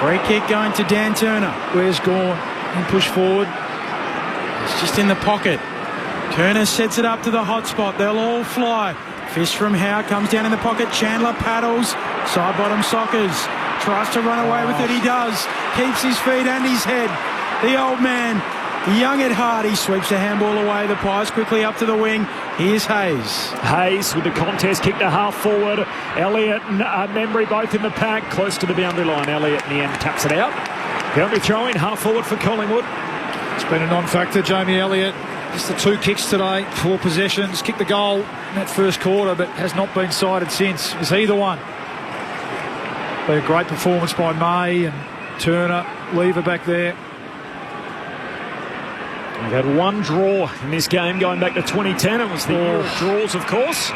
Free kick going to Dan Turner. Where's Gawn? And push forward. It's just in the pocket. Turner sets it up to the hot spot. They'll all fly. Fist from Howe comes down in the pocket. Chandler paddles. Side bottom Sockers. Tries to run away with it. He does. Keeps his feet and his head. The old man, young at heart, he sweeps the handball away. The Pies quickly up to the wing. Here's Hayes. Hayes with the contest, kick to half forward. Elliott and Membry both in the pack, close to the boundary line. Elliott in the end taps it out. Boundary throw in, half forward for Collingwood. It's been a non-factor, Jamie Elliott. Just the 2 kicks today, 4 possessions. Kicked the goal in that first quarter, but has not been cited since. Is he the one? Been a great performance by May and Turner. Lever back there. We've had 1 draw in this game going back to 2010. It was the year of draws, of course.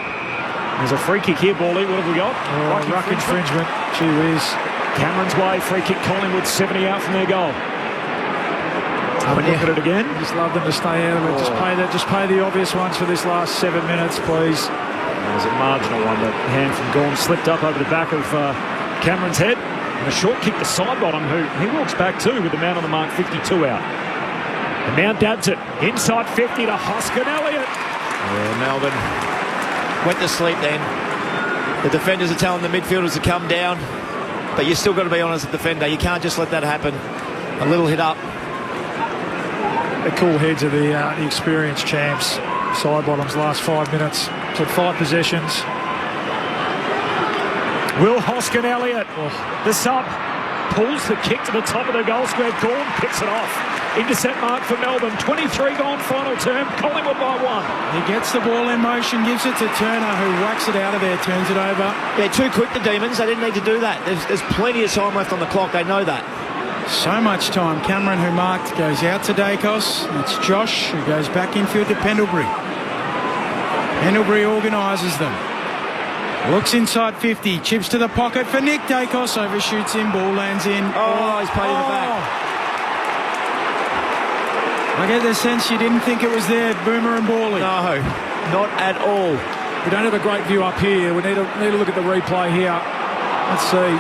There's a free kick here, Bally. What have we got? Ruck infringement. Gee whiz. Cameron's way, free kick. Collingwood 70 out from their goal. Have a look at it again. Just love them to stay out of it. Just pay the obvious ones for this last 7 minutes, please. There's a marginal one. The hand from Gawn slipped up over the back of Cameron's head. And a short kick to Sidebottom, who he walks back too with the man on the mark, 52 out. And Mount dabs it inside 50 to Hoskin Elliott. Yeah, Melbourne went to sleep then. The defenders are telling the midfielders to come down, but you still got to be honest as a defender. You can't just let that happen. A little hit up. The cool heads of the experienced champs. Sidebottom's last 5 minutes. So 5 possessions. Will Hoskin Elliott, the sub, pulls the kick to the top of the goal square. Gawn picks it off. Intercept mark for Melbourne. 23 gone final term. Collingwood by 1. He gets the ball in motion, gives it to Turner, who whacks it out of there, turns it over. Yeah, too quick, the Demons. They didn't need to do that. There's plenty of time left on the clock. They know that. So much time. Cameron, who marked, goes out to Dacos. It's Josh, who goes back infield to Pendlebury. Pendlebury organises them. Looks inside 50. Chips to the pocket for Nick Dacos. Overshoots him. Ball lands in. Oh, he's played in the back. I get the sense you didn't think it was there, Boomer and Bally. No, not at all. We don't have a great view up here. We need to look at the replay here. Let's see.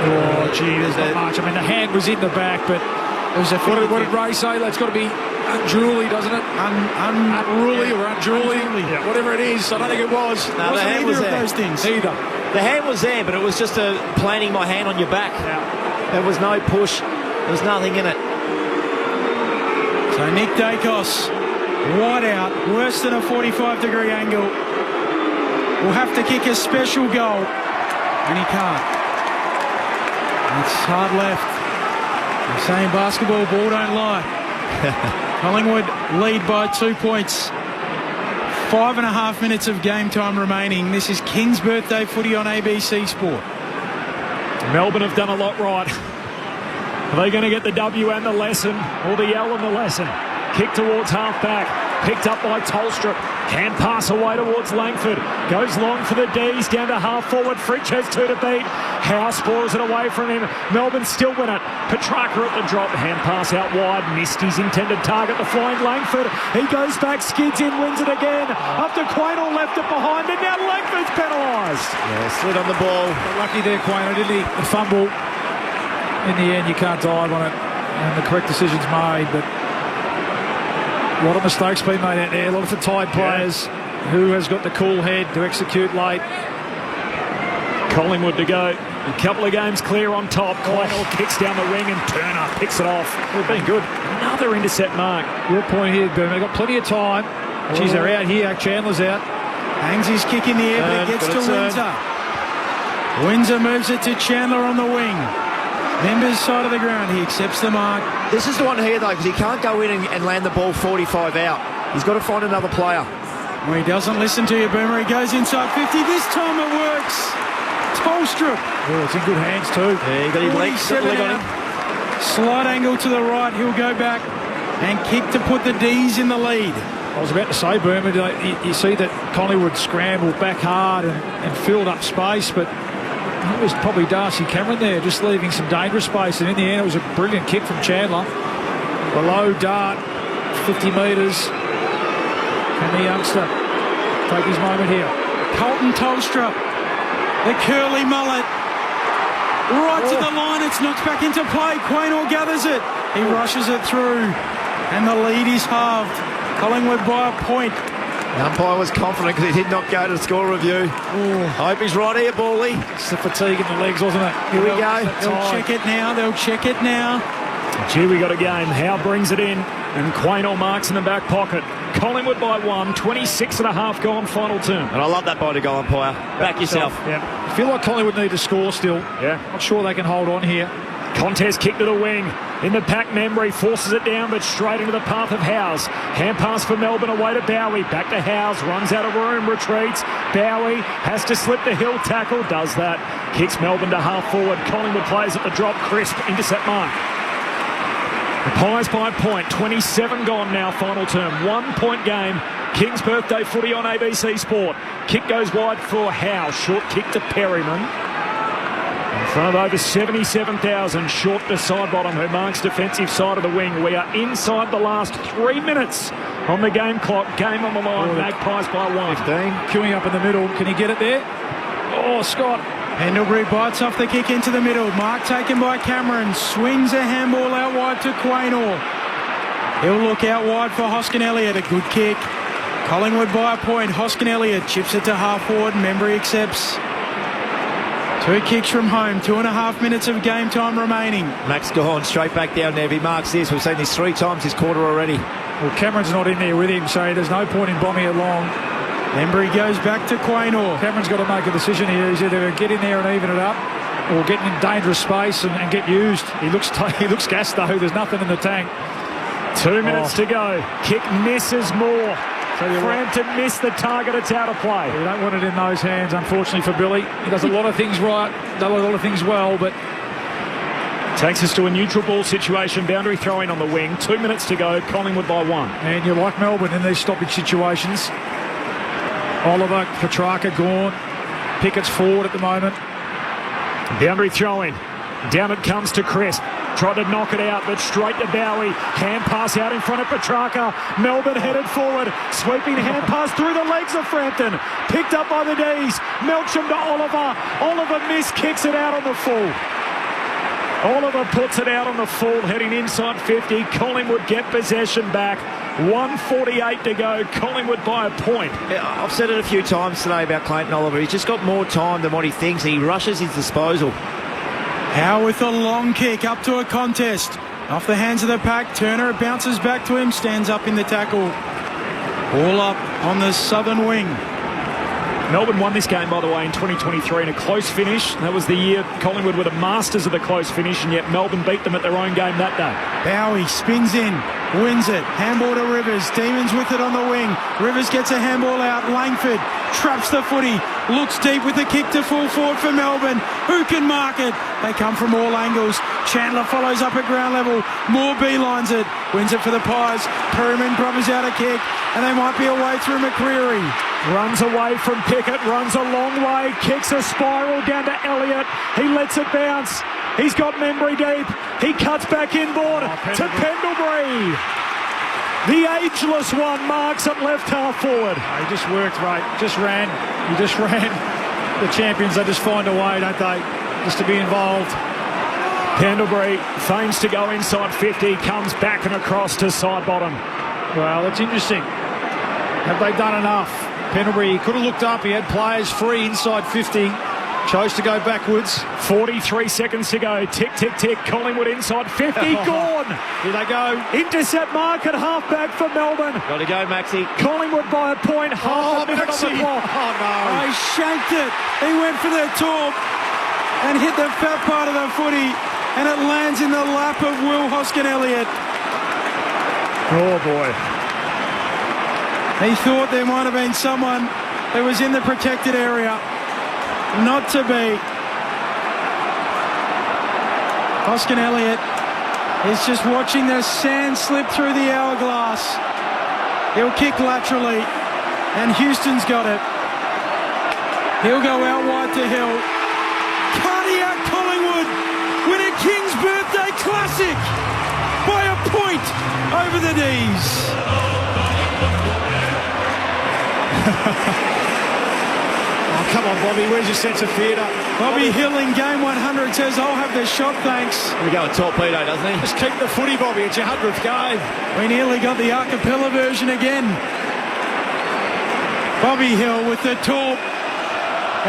Oh, gee, there's not much. I mean, the hand was in the back, but it was a. What did Ray say? That's got to be unruly, doesn't it? Unruly or unduly, yeah. Whatever it is. I don't think it was. No, the hand was there. Those things. Either. The hand was there, but it was just planting my hand on your back. Yeah. There was no push. There's nothing in it. So Nick Dacos, wide out, worse than a 45-degree angle. Will have to kick a special goal, and he can't. It's hard left. I'm saying basketball, ball don't lie. Collingwood lead by 2 points. 5.5 minutes of game time remaining. This is King's Birthday Footy on ABC Sport. Melbourne have done a lot right. Are they going to get the W and the lesson, or the L and the lesson? Kick towards half-back. Picked up by Tolstrup. Hand pass away towards Langford. Goes long for the D's. Down to half-forward. Fritsch has 2 to beat. Howe spoils it away from him. Melbourne still win it. Petrarca at the drop. Hand pass out wide. Missed his intended target. The flying Langford. He goes back, skids in, wins it again. Up to Quaynor, left it behind. And now Langford's penalised. Yeah, slid on the ball. But lucky there, Quaynor, didn't he? The fumble. In the end, you can't dive on it. And the correct decision's made, but a lot of mistakes been made out there. A lot of the tired players. Who has got the cool head to execute late? Collingwood to go. A couple of games clear on top. Quaynor kicks down the wing and Turner picks it off. We've been good. Another intercept mark. Your point here, Boom. They've got plenty of time. Geez, they're out here. Chandler's out. Hangs his kick in the air, but it gets to Windsor. Windsor moves it to Chandler on the wing. Members side of the ground. He accepts the mark. This is the one here, though, because he can't go in and land the ball 45 out. He's got to find another player. Well, he doesn't listen to you, Boomer. He goes inside 50. This time it works. Tolstrup. Oh, it's in good hands, too. Yeah, he got his leg on him. Slight angle to the right. He'll go back and kick to put the D's in the lead. I was about to say, Boomer, you see that Collingwood scrambled back hard and filled up space, but it was probably Darcy Cameron there, just leaving some dangerous space. And in the end, it was a brilliant kick from Chandler. A low dart, 50 metres. Can the youngster take his moment here? Colton Tolstrup, the curly mullet. Right to the line, it's knocked back into play. Quaynor gathers it. He rushes it through. And the lead is halved. Collingwood by a point. The umpire was confident because he did not go to the score review. I hope he's right here, Bally. It's the fatigue in the legs, wasn't it? Here we go. They'll check it now. They'll check it now. Gee, we got a game. Howe brings it in, and Quaynor marks in the back pocket. Collingwood by 1, 26 and a half gone final term. And I love that by the goal umpire. Back yourself. Yeah. I feel like Collingwood need to score still. Yeah. Not sure they can hold on here. Contest kick to the wing. In the pack, Membry forces it down, but straight into the path of Howes. Hand pass for Melbourne away to Bowie. Back to Howes. Runs out of room, retreats. Bowie has to slip the hill tackle. Does that. Kicks Melbourne to half forward. Collingwood plays at the drop. Crisp intercept mark. The Pies by a point. 27 gone now, final term. 1 point game. King's Birthday Footy on ABC Sport. Kick goes wide for Howe. Short kick to Perryman. In front of over 77,000. Short to side bottom, who marks defensive side of the wing. We are inside the last 3 minutes on the game clock. Game on the line. Magpies by 1. 15. Queuing up in the middle. Can he get it there? Oh, Scott. Pendlebury bites off the kick into the middle. Mark taken by Cameron. Swings a handball out wide to Quaynor. He'll look out wide for Hoskin Elliott. A good kick. Collingwood by a point. Hoskin Elliott chips it to half forward. Membry accepts. 2 kicks from home. 2.5 minutes of game time remaining. Max Gahan straight back down there. If he marks this, we've seen this 3 times this quarter already. Well, Cameron's not in there with him, so there's no point in bombing it long. Membry goes back to Quaynor. Cameron's got to make a decision here. He's either get in there and even it up, or get in dangerous space and get used. He looks gassed though. There's nothing in the tank. 2 minutes to go. Kick misses Moore. Frampton missed the target. It's out of play. You don't want it in those hands, unfortunately, for Billy. He does a lot of things right, does a lot of things well, but takes us to a neutral ball situation. Boundary throwing on the wing. 2 minutes to go. Collingwood by 1. And you like Melbourne in these stoppage situations. Oliver, Petrarca gone. Pickett's forward at the moment. Boundary throwing. Down it comes to Crisp. Tried to knock it out, but straight to Bowie. Hand pass out in front of Petrarca. Melbourne headed forward. Sweeping hand pass through the legs of Frampton. Picked up by the D's. Melcham to Oliver. Oliver missed, kicks it out on the full. Oliver puts it out on the full, heading inside 50. Collingwood get possession back. 1:48 to go. Collingwood by a point. I've said it a few times today about Clayton Oliver. He's just got more time than what he thinks. He rushes his disposal. Howe with a long kick up to a contest. Off the hands of the pack. Turner bounces back to him. Stands up in the tackle. All up on the southern wing. Melbourne won this game, by the way, in 2023 in a close finish. That was the year Collingwood were the masters of the close finish, and yet Melbourne beat them at their own game that day. Bowie spins in. wins it. Handball to Rivers. Demons with it on the wing. Rivers gets a handball out. Langford traps the footy. Looks deep with the kick to full forward for Melbourne. Who can mark it? They come from all angles. Chandler follows up at ground level. Moore beelines it. Wins it for the Pies. Perryman grubbers out a kick. And they might be away through McCreary. Runs away from Pickett. Runs a long way. Kicks a spiral down to Elliott. He lets it bounce. He's got Membry deep. He cuts back inboard to Pendlebury. The ageless one marks at left half forward. He just worked, mate. Just ran. He just ran. The champions, they just find a way, don't they? Just to be involved. Pendlebury feigns to go inside 50. Comes back and across to side bottom. Well, that's interesting. Have they done enough? Pendlebury could have looked up. He had players free inside 50. Chose to go backwards. 43 seconds to go. Tick, tick, tick. Collingwood inside 50. Gone. Here they go. Intercept mark at half-back for Melbourne. Got to go, Maxi. Collingwood by a point. Half a minute on the clock. Oh, no. He shanked it. He went for the top and hit the fat part of the footy, and it lands in the lap of Will Hoskin-Elliott. Oh, boy. He thought there might have been someone that was in the protected area. Not to be. Hoskin-Elliott is just watching the sand slip through the hourglass. He'll kick laterally, and Houston's got it. He'll go out wide to Hill. Cardiac Collingwood win a King's Birthday Classic by a point over the D's. Come on, Bobby, where's your sense of theatre? Bobby Hill in game 100 says, I'll have the shot, thanks. We go a torpedo, doesn't he? Just keep the footy, Bobby. It's your 100th game. We nearly got the a cappella version again. Bobby Hill with the torp.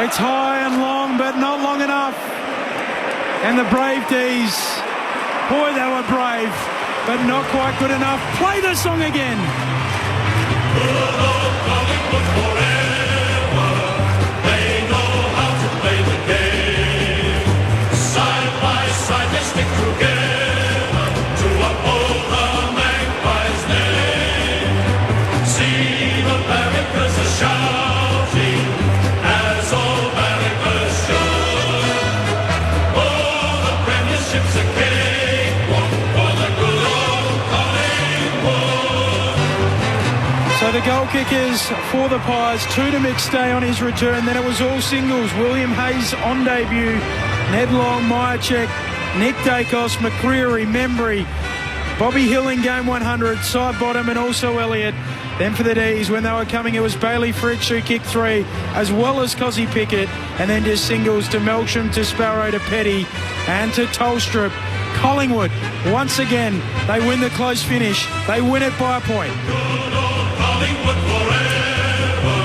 It's high and long, but not long enough. And the brave D's. Boy, they were brave, but not quite good enough. Play the song again. So the goal kickers for the Pies, 2 to McStay on his return. Then it was all singles. William Hayes on debut. Ned Long, Myercheck, Nick Dacos, McCreary, Membry, Bobby Hill in game 100, side bottom, and also Elliott. Then for the D's, when they were coming, it was Bailey Fritsch who kicked 3, as well as Cozzy Pickett. And then just singles to Melksham, to Sparrow, to Petty, and to Tolstrup. Collingwood, once again, they win the close finish. They win it by a point. Collingwood forever,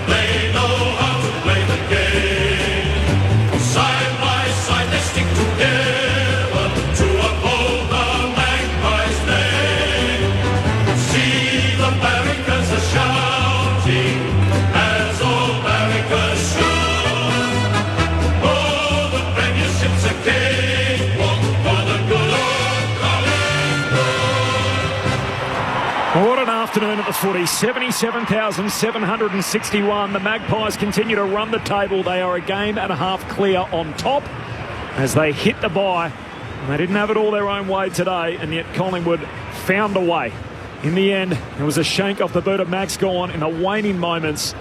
they know how to play the game. Side by side they stick together to uphold the Magpies' name. See the barricades are shouting as all barricades should. Oh, the premiership's a cakewalk for the good old Collingwood. What an afternoon at the footy. 77,761. The Magpies continue to run the table. They are a game and a half clear on top as they hit the bye. And they didn't have it all their own way today, and yet Collingwood found a way. In the end, it was a shank off the boot of Max Gawn in the waning moments,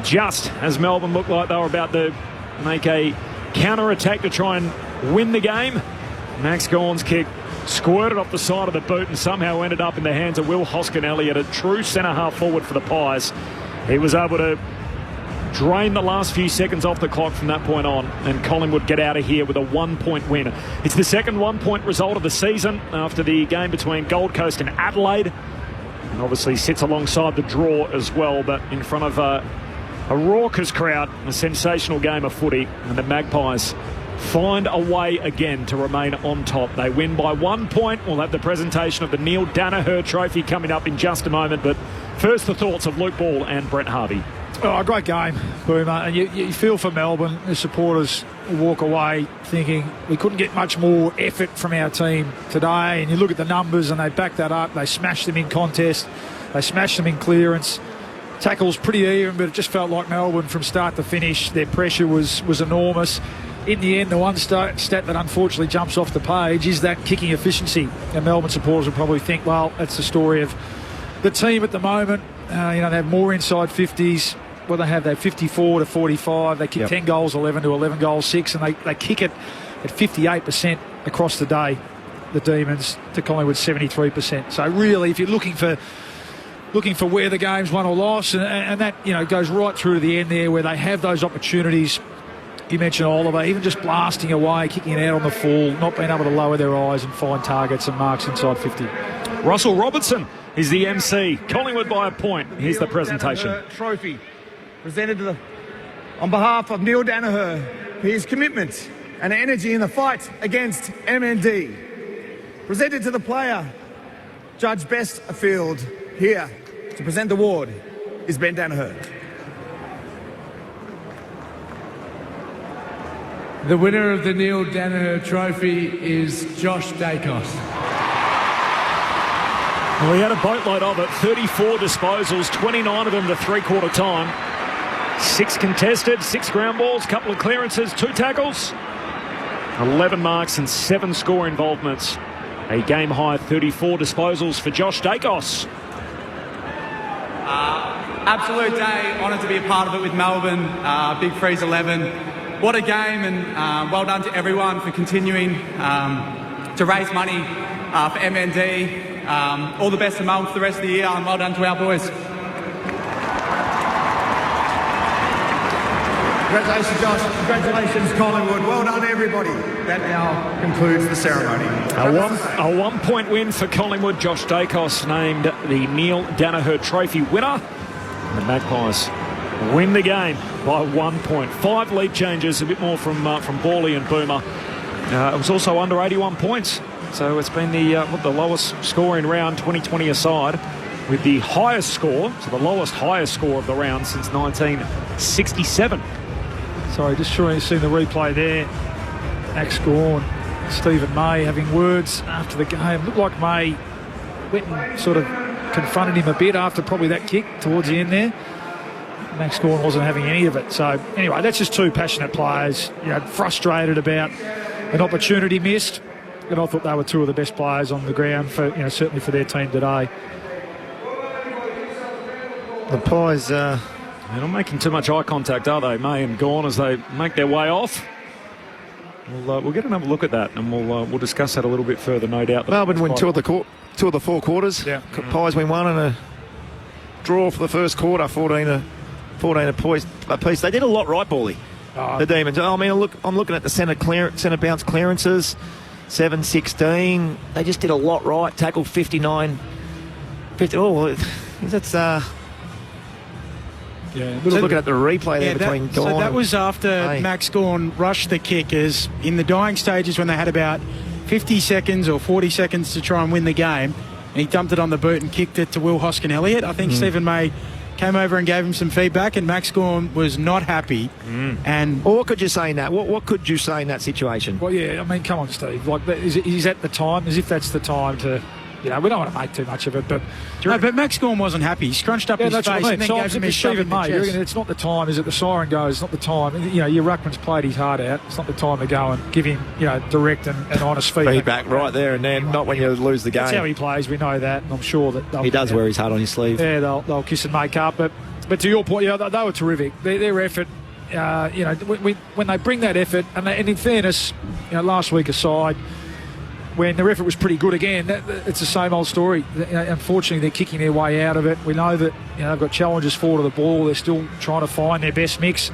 just as Melbourne looked like they were about to make a counter-attack to try and win the game. Max Gawn's kick squirted off the side of the boot and somehow ended up in the hands of Will Hoskin-Elliott, a true centre-half forward for the Pies. He was able to drain the last few seconds off the clock from that point on, and Collingwood get out of here with a 1-point win. It's the second 1-point result of the season after the game between Gold Coast and Adelaide, and obviously sits alongside the draw as well, but in front of a raucous crowd, a sensational game of footy, and the Magpies find a way again to remain on top. They win by 1 point. We'll have the presentation of the Neil Danaher Trophy coming up in just a moment, but first the thoughts of Luke Ball and Brent Harvey. Oh, great game, Boomer. And you feel for Melbourne. The supporters walk away thinking we couldn't get much more effort from our team today. And you look at the numbers and they back that up. They smashed them in contest. They smashed them in clearance. Tackles pretty even, but it just felt like Melbourne from start to finish. Their pressure was enormous. In the end, the one stat that unfortunately jumps off the page is that kicking efficiency. And Melbourne supporters will probably think, well, that's the story of the team at the moment. They have more inside 50s. Well, they have 54 to 45. They kick 10 goals, 11 to 11 goals, 6, and they kick it at 58% across the day, the Demons, to Collingwood 73%. So really, if you're looking for where the game's won or lost, and that goes right through to the end there where they have those opportunities. You mentioned Oliver, even just blasting away, kicking it out on the full, not being able to lower their eyes and find targets and marks inside 50. Russell Robertson is the MC. Collingwood by a point. Here's the presentation. Trophy presented on behalf of Neil Danaher for his commitment and energy in the fight against MND. Presented to the player, Judge Best Afield. Here to present the award is Ben Danaher. The winner of the Neil Danaher Trophy is Josh Dacos. Well, he had a boatload of it, 34 disposals, 29 of them to three-quarter time. 6 contested, 6 ground balls, couple of clearances, 2 tackles, 11 marks and 7 score involvements. A game-high 34 disposals for Josh Dacos. Absolute day, honoured to be a part of it with Melbourne, Big Freeze 11. What a game, and well done to everyone for continuing to raise money for MND. All the best to Melbourne for the rest of the year, and well done to our boys. Congratulations, Josh. Congratulations, Collingwood. Well done, everybody. That now concludes the ceremony. A 1 point win for Collingwood. Josh Dacos named the Neil Danaher Trophy winner. The Magpies win the game by 1 point. 5 lead changes, a bit more from Bawley and Boomer. It was also under 81 points. So it's been the lowest scoring round, 2020 aside, with the highest score, so the highest score of the round since 1967. Sorry, just sure you've seen the replay there. Max Gawn, Stephen May having words after the game. Looked like May went and sort of confronted him a bit after probably that kick towards the end there. Max Gawn wasn't having any of it. So anyway, that's just 2 passionate players, frustrated about an opportunity missed. And I thought they were 2 of the best players on the ground for, certainly for their team today. The Pies, they're not making too much eye contact, are they? May and Gawn as they make their way off. We'll get another look at that, and we'll discuss that a little bit further, no doubt. Melbourne win 2 of the 4 quarters. Yeah. Pies win 1 and a draw for the first quarter, 14 apiece. They did a lot right, Bawley. The Demons. I mean, I'm looking at the centre bounce clearances, 7-16. They just did a lot right. Tackle 59. 50. Oh, that's looking at the replay there between Gawn. So that was after Max Gawn rushed the kickers in the dying stages when they had about 50 seconds or 40 seconds to try and win the game. And he dumped it on the boot and kicked it to Will Hoskin-Elliott. I think Stephen May came over and gave him some feedback, and Max Gawn was not happy. And what could you say in that? What could you say in that situation? Well, yeah, I mean, come on, Steve. Like, is that the time? As if that's the time to... we don't want to make too much of it, but... but Max Gawn wasn't happy. He scrunched up his face and then gave him his shove in the chest. It's not the time, is it? The siren goes, it's not the time. Your ruckman's played his heart out. It's not the time to go and give him, direct and honest feedback. Right there and then, not when you lose the game. That's how he plays. We know that, and I'm sure that... He does wear his heart on his sleeve. Yeah, they'll kiss and make up. But to your point, they were terrific. Their effort, when they bring that effort, and in fairness, last week aside, when their effort was pretty good again, it's the same old story. Unfortunately, they're kicking their way out of it. We know that they've got challenges forward of the ball. They're still trying to find their best mix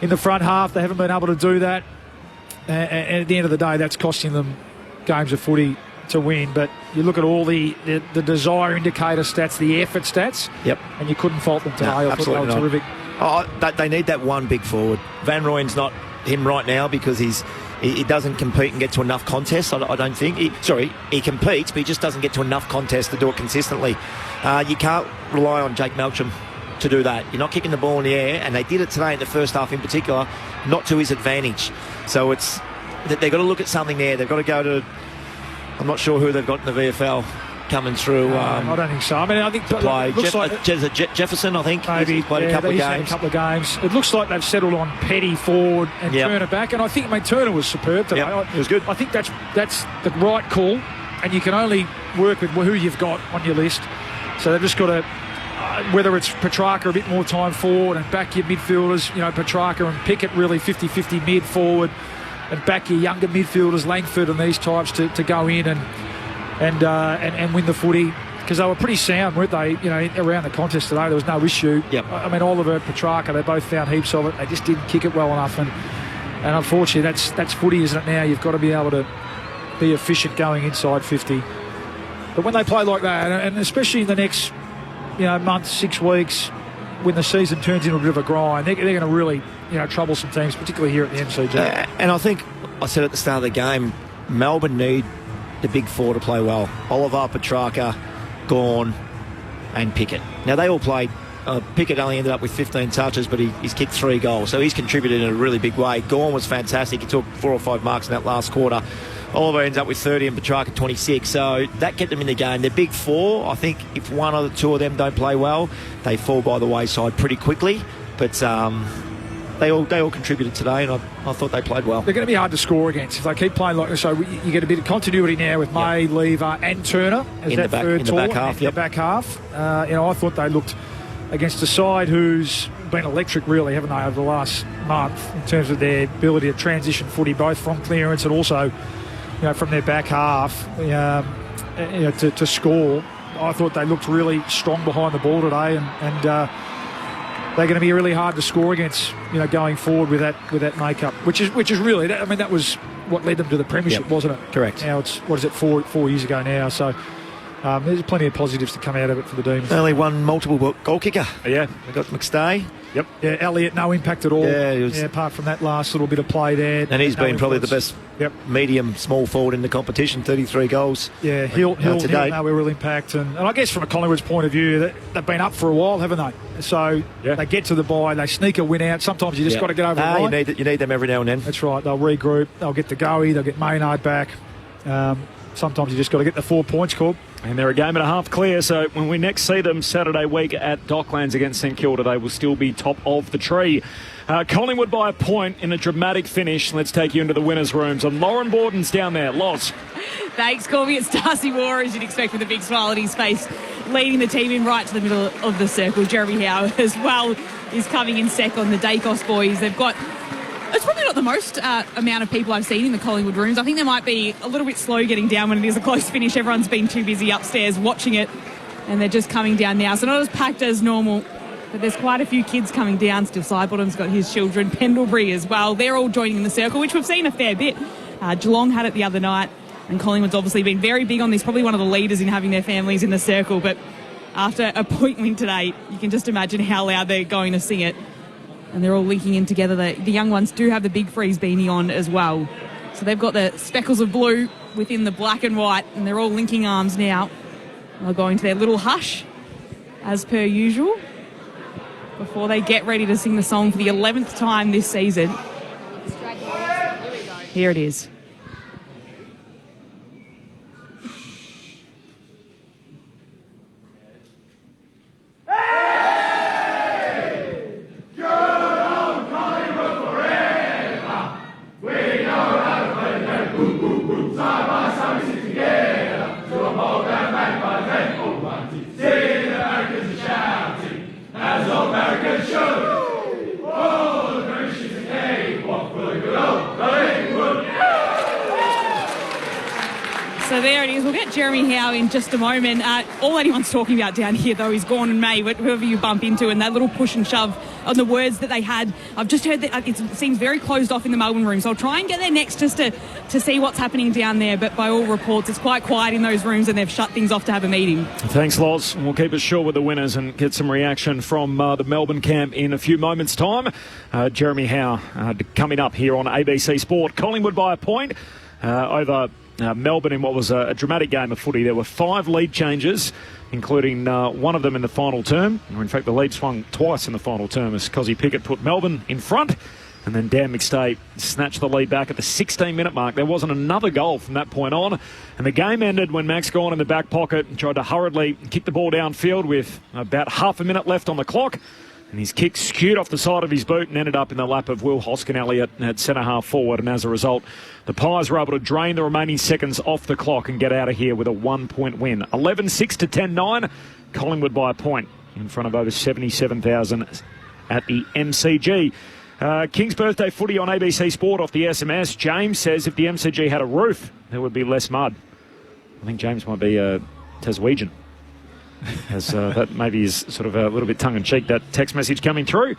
in the front half. They haven't been able to do that. And at the end of the day, that's costing them games of footy to win. But you look at all the desire indicator stats, the effort stats, and you couldn't fault them today. I thought they were terrific. They need that one big forward. Van Rooyen's not him right now because he doesn't compete and get to enough contests. I don't think. He competes, but he just doesn't get to enough contests to do it consistently. You can't rely on Jake Melcham to do that. You're not kicking the ball in the air, and they did it today in the first half in particular, not to his advantage. So it's they've got to look at something there. They've got to go to, I'm not sure who they've got in the VFL coming through. I don't think so. I mean, I think play. it looks like Jefferson, I think, maybe he's played a couple of games. A couple of games. It looks like they've settled on Petty forward and Turner back, and I think Turner was superb today. It was good. I think that's the right call, and you can only work with who you've got on your list. So they've just got to, whether it's Petrarca a bit more time forward and back your midfielders, Petrarca and Pickett really 50-50 mid forward, and back your younger midfielders, Langford and these types to go in and win the footy, because they were pretty sound, weren't they? Around the contest today, there was no issue. I mean, Oliver, Petrarca, they both found heaps of it. They just didn't kick it well enough, and unfortunately, that's footy, isn't it? Now you've got to be able to be efficient going inside 50. But when they play like that, and especially in the next month, 6 weeks, when the season turns into a bit of a grind, they're going to really trouble some teams, particularly here at the MCG. And I think I said at the start of the game, Melbourne need the big four to play well. Oliver, Petrarca, Gawn and Pickett. Now they all played. Pickett only ended up with 15 touches, but he's kicked 3 goals, so he's contributed in a really big way. Gawn was fantastic. He took 4 or 5 marks in that last quarter. Oliver ends up with 30 and Petrarca 26, so that kept them in the game. They're big four. I think if one or the two of them don't play well, they fall by the wayside pretty quickly. But they all contributed today, and I thought they played well. They're going to be hard to score against if they keep playing like this. So you get a bit of continuity now with May, Lever and Turner as in the back half. The back half. I thought they looked against a side who's been electric, really, haven't they, over the last month in terms of their ability to transition footy, both from clearance and also from their back half to score. I thought they looked really strong behind the ball today, and they're going to be really hard to score against, going forward with that makeup, which is really, that was what led them to the premiership, wasn't it? Correct. Now it's, 4 years ago now, so there's plenty of positives to come out of it for the Demons. Only one multiple goal kicker. Yeah. They got McStay. Yep. Yeah, Elliott, no impact at all. Apart from that last little bit of play there. And he's been probably the best medium, small forward in the competition, 33 goals. Yeah, he'll know real impact. And I guess from a Collingwood's point of view, they've been up for a while, haven't they? So they get to the bye, they sneak a win out. Sometimes you just got to get over the line. You need them every now and then. That's right. They'll regroup. They'll get the goey. They'll get Maynard back. Sometimes you just got to get the 4 points, Corb. And they're a game and a half clear, so when we next see them Saturday week at Docklands against St Kilda, they will still be top of the tree. Collingwood by a point in a dramatic finish. Let's take you into the winners' rooms. And Lauren Borden's down there. Loz. Thanks, Corby. It's Darcy Moore, as you'd expect, with a big smile on his face, leading the team in right to the middle of the circle. Jeremy Howe as well is coming in sec on the Dacos boys. They've got... It's probably not the most amount of people I've seen in the Collingwood rooms. I think they might be a little bit slow getting down when it is a close finish. Everyone's been too busy upstairs watching it, and they're just coming down now. So not as packed as normal, but there's quite a few kids coming down still. Sidebottom's got his children, Pendlebury as well. They're all joining in the circle, which we've seen a fair bit. Geelong had it the other night, and Collingwood's obviously been very big on this, probably one of the leaders in having their families in the circle. But after a point win today, you can just imagine how loud they're going to sing it. And they're all linking in together. The young ones do have the Big Freeze beanie on as well. So they've got the speckles of blue within the black and white, and they're all linking arms now. They'll go into their little hush, as per usual, before they get ready to sing the song for the 11th time this season. Here it is. So there it is. We'll get Jeremy Howe in just a moment. All anyone's talking about down here, though, is Gawn and May, whoever you bump into, and that little push and shove on the words that they had. I've just heard that it seems very closed off in the Melbourne room, so I'll try and get there next just to see what's happening down there. But by all reports, it's quite quiet in those rooms, and they've shut things off to have a meeting. Thanks, Loz. We'll keep it short with the winners and get some reaction from the Melbourne camp in a few moments' time. Jeremy Howe coming up here on ABC Sport. Collingwood by a point over Melbourne in what was a dramatic game of footy. There were 5 lead changes, including one of them in the final term. Or in fact, the lead swung twice in the final term as Cozzy Pickett put Melbourne in front. And then Dan McStay snatched the lead back at the 16-minute mark. There wasn't another goal from that point on. And the game ended when Max Gawn in the back pocket tried to hurriedly kick the ball downfield with about half a minute left on the clock. And his kick skewed off the side of his boot and ended up in the lap of Will Hoskin-Elliott at centre-half forward. And as a result, the Pies were able to drain the remaining seconds off the clock and get out of here with a 1-point win. 11-6 to 10-9. Collingwood by a point in front of over 77,000 at the MCG. King's birthday footy on ABC Sport off the SMS. James says if the MCG had a roof, there would be less mud. I think James might be Taswegian. As that maybe is sort of a little bit tongue-in-cheek, that text message coming through.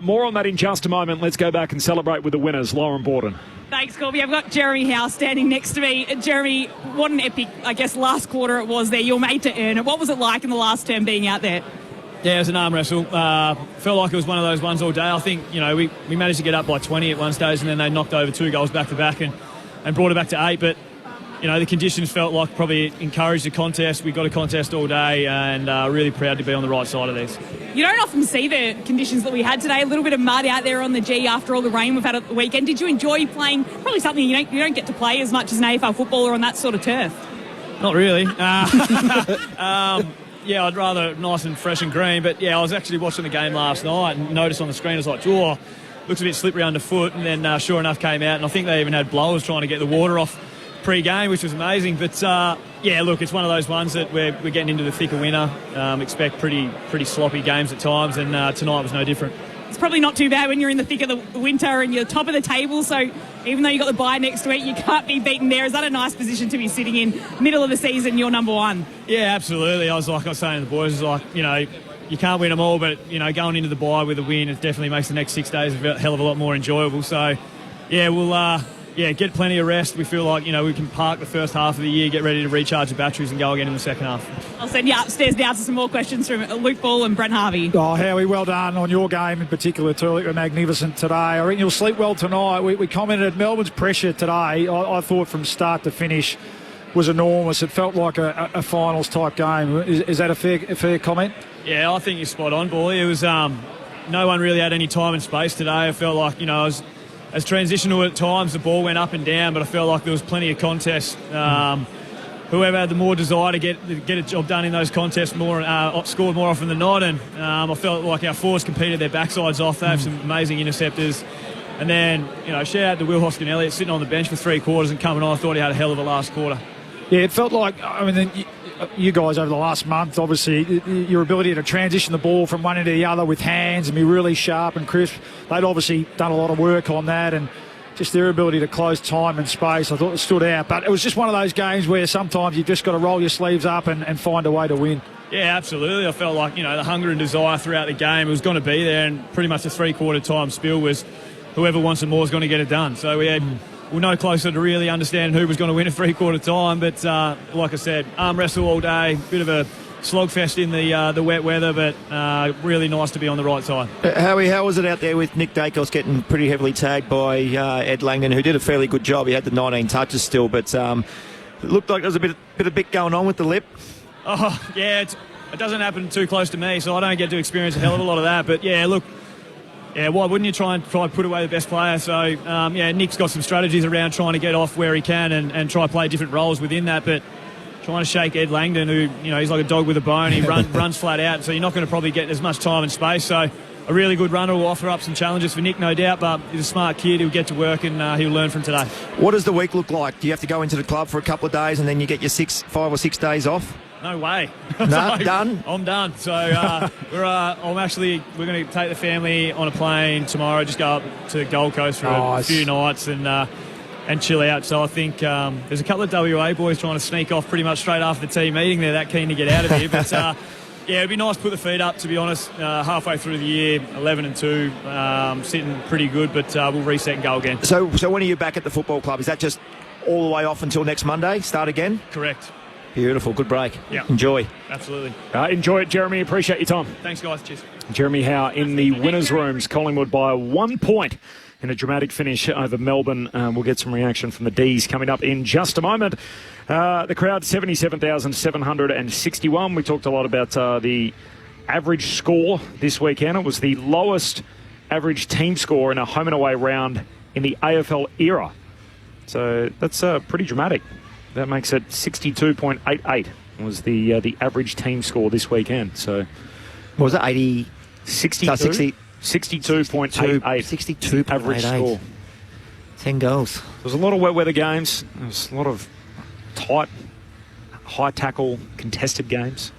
More on that in just a moment. Let's go back and celebrate with the winners. Lauren Borden. Thanks, Corby. I've got Jeremy Howe standing next to me. Jeremy, what an epic, I guess, last quarter it was there. You're made to earn it. What was it like in the last term being out there? Yeah, it was an arm wrestle. Felt like it was one of those ones all day. I think, we managed to get up by 20 at one stage and then they knocked over 2 goals back-to-back and brought it back to 8. But, the conditions felt like probably encouraged the contest. We got a contest all day and really proud to be on the right side of this. You don't often see the conditions that we had today. A little bit of mud out there on the G after all the rain we've had at the weekend. Did you enjoy playing probably something you don't get to play as much as an AFL footballer on that sort of turf? Not really. Yeah, I'd rather nice and fresh and green. But, I was actually watching the game last night and noticed on the screen, I was like, looks a bit slippery underfoot. And then, sure enough, came out. And I think they even had blowers trying to get the water off pre-game, which was amazing. But, look, it's one of those ones that we're getting into the thick of winter. Expect pretty sloppy games at times. And tonight was no different. It's probably not too bad when you're in the thick of the winter and you're top of the table. So even though you got the bye next week, you can't be beaten there. Is that a nice position to be sitting in? Middle of the season, you're number one. Yeah, absolutely. I was saying to the boys, you can't win them all, but, going into the bye with a win, it definitely makes the next 6 days a hell of a lot more enjoyable. So, we'll get plenty of rest. We feel like, we can park the first half of the year, get ready to recharge the batteries and go again in the second half. I'll send you upstairs now to some more questions from Luke Ball and Brent Harvey. Oh, Howie, well done on your game in particular too. You were magnificent today. I reckon you'll sleep well tonight. We commented Melbourne's pressure today, I thought from start to finish was enormous. It felt like a finals type game. Is that a fair comment? Yeah, I think you're spot on, Boy. It was no one really had any time and space today. I felt like, as transitional at times, the ball went up and down, but I felt like there was plenty of contest. Whoever had the more desire to get a job done in those contests scored more often than not, and I felt like our forwards competed their backsides off. They have some amazing interceptors. And then, shout out to Will Hoskin-Elliott sitting on the bench for 3 quarters and coming on. I thought he had a hell of a last quarter. Yeah, it felt like, you guys over the last month, obviously, your ability to transition the ball from one end to the other with hands and be really sharp and crisp, they'd obviously done a lot of work on that, and just their ability to close time and space, I thought it stood out. But it was just one of those games where sometimes you've just got to roll your sleeves up and find a way to win. Yeah, absolutely. I felt like, the hunger and desire throughout the game, it was going to be there, and pretty much the 3-quarter time spill was whoever wants it more is going to get it done. So we're no closer to really understanding who was going to win at 3-quarter time. But like I said, arm wrestle all day, bit of a slogfest in the wet weather, but really nice to be on the right side. Howie, how was it out there with Nick Dacos getting pretty heavily tagged by Ed Langdon, who did a fairly good job? He had the 19 touches still, but it looked like there was a bit going on with the lip. Oh, yeah, it doesn't happen too close to me, so I don't get to experience a hell of a lot of that. But, yeah, look, why wouldn't you try and put away the best player? So, Nick's got some strategies around trying to get off where he can and try to play different roles within that. But trying to shake Ed Langdon, who, he's like a dog with a bone. He runs flat out, so you're not going to probably get as much time and space. So a really good runner will offer up some challenges for Nick, no doubt, but he's a smart kid. He'll get to work and he'll learn from today. What does the week look like? Do you have to go into the club for a couple of days and then you get your 5 or 6 days off? No way. No, done? I'm done. So we're going to take the family on a plane tomorrow, just go up to Gold Coast for a few nights and chill out. So I think there's a couple of WA boys trying to sneak off pretty much straight after the team meeting. They're that keen to get out of here. But it'd be nice to put the feet up, to be honest. Halfway through the year, 11-2, sitting pretty good, but we'll reset and go again. So when are you back at the football club? Is that just all the way off until next Monday? Start again? Correct. Beautiful. Good break. Yeah. Enjoy. Absolutely. Enjoy it, Jeremy. Appreciate your time. Thanks, guys. Cheers. Jeremy Howe in the winners' rooms. Collingwood by 1 point in a dramatic finish over Melbourne. We'll get some reaction from the D's coming up in just a moment. The crowd, 77,761. We talked a lot about the average score this weekend. It was the lowest average team score in a home and away round in the AFL era. So that's pretty dramatic. That makes it 62.88 was the average team score this weekend. So what was it, 80? 62.88. 62 average score. 10 goals. There was a lot of wet weather games. There was a lot of tight, high tackle, contested games.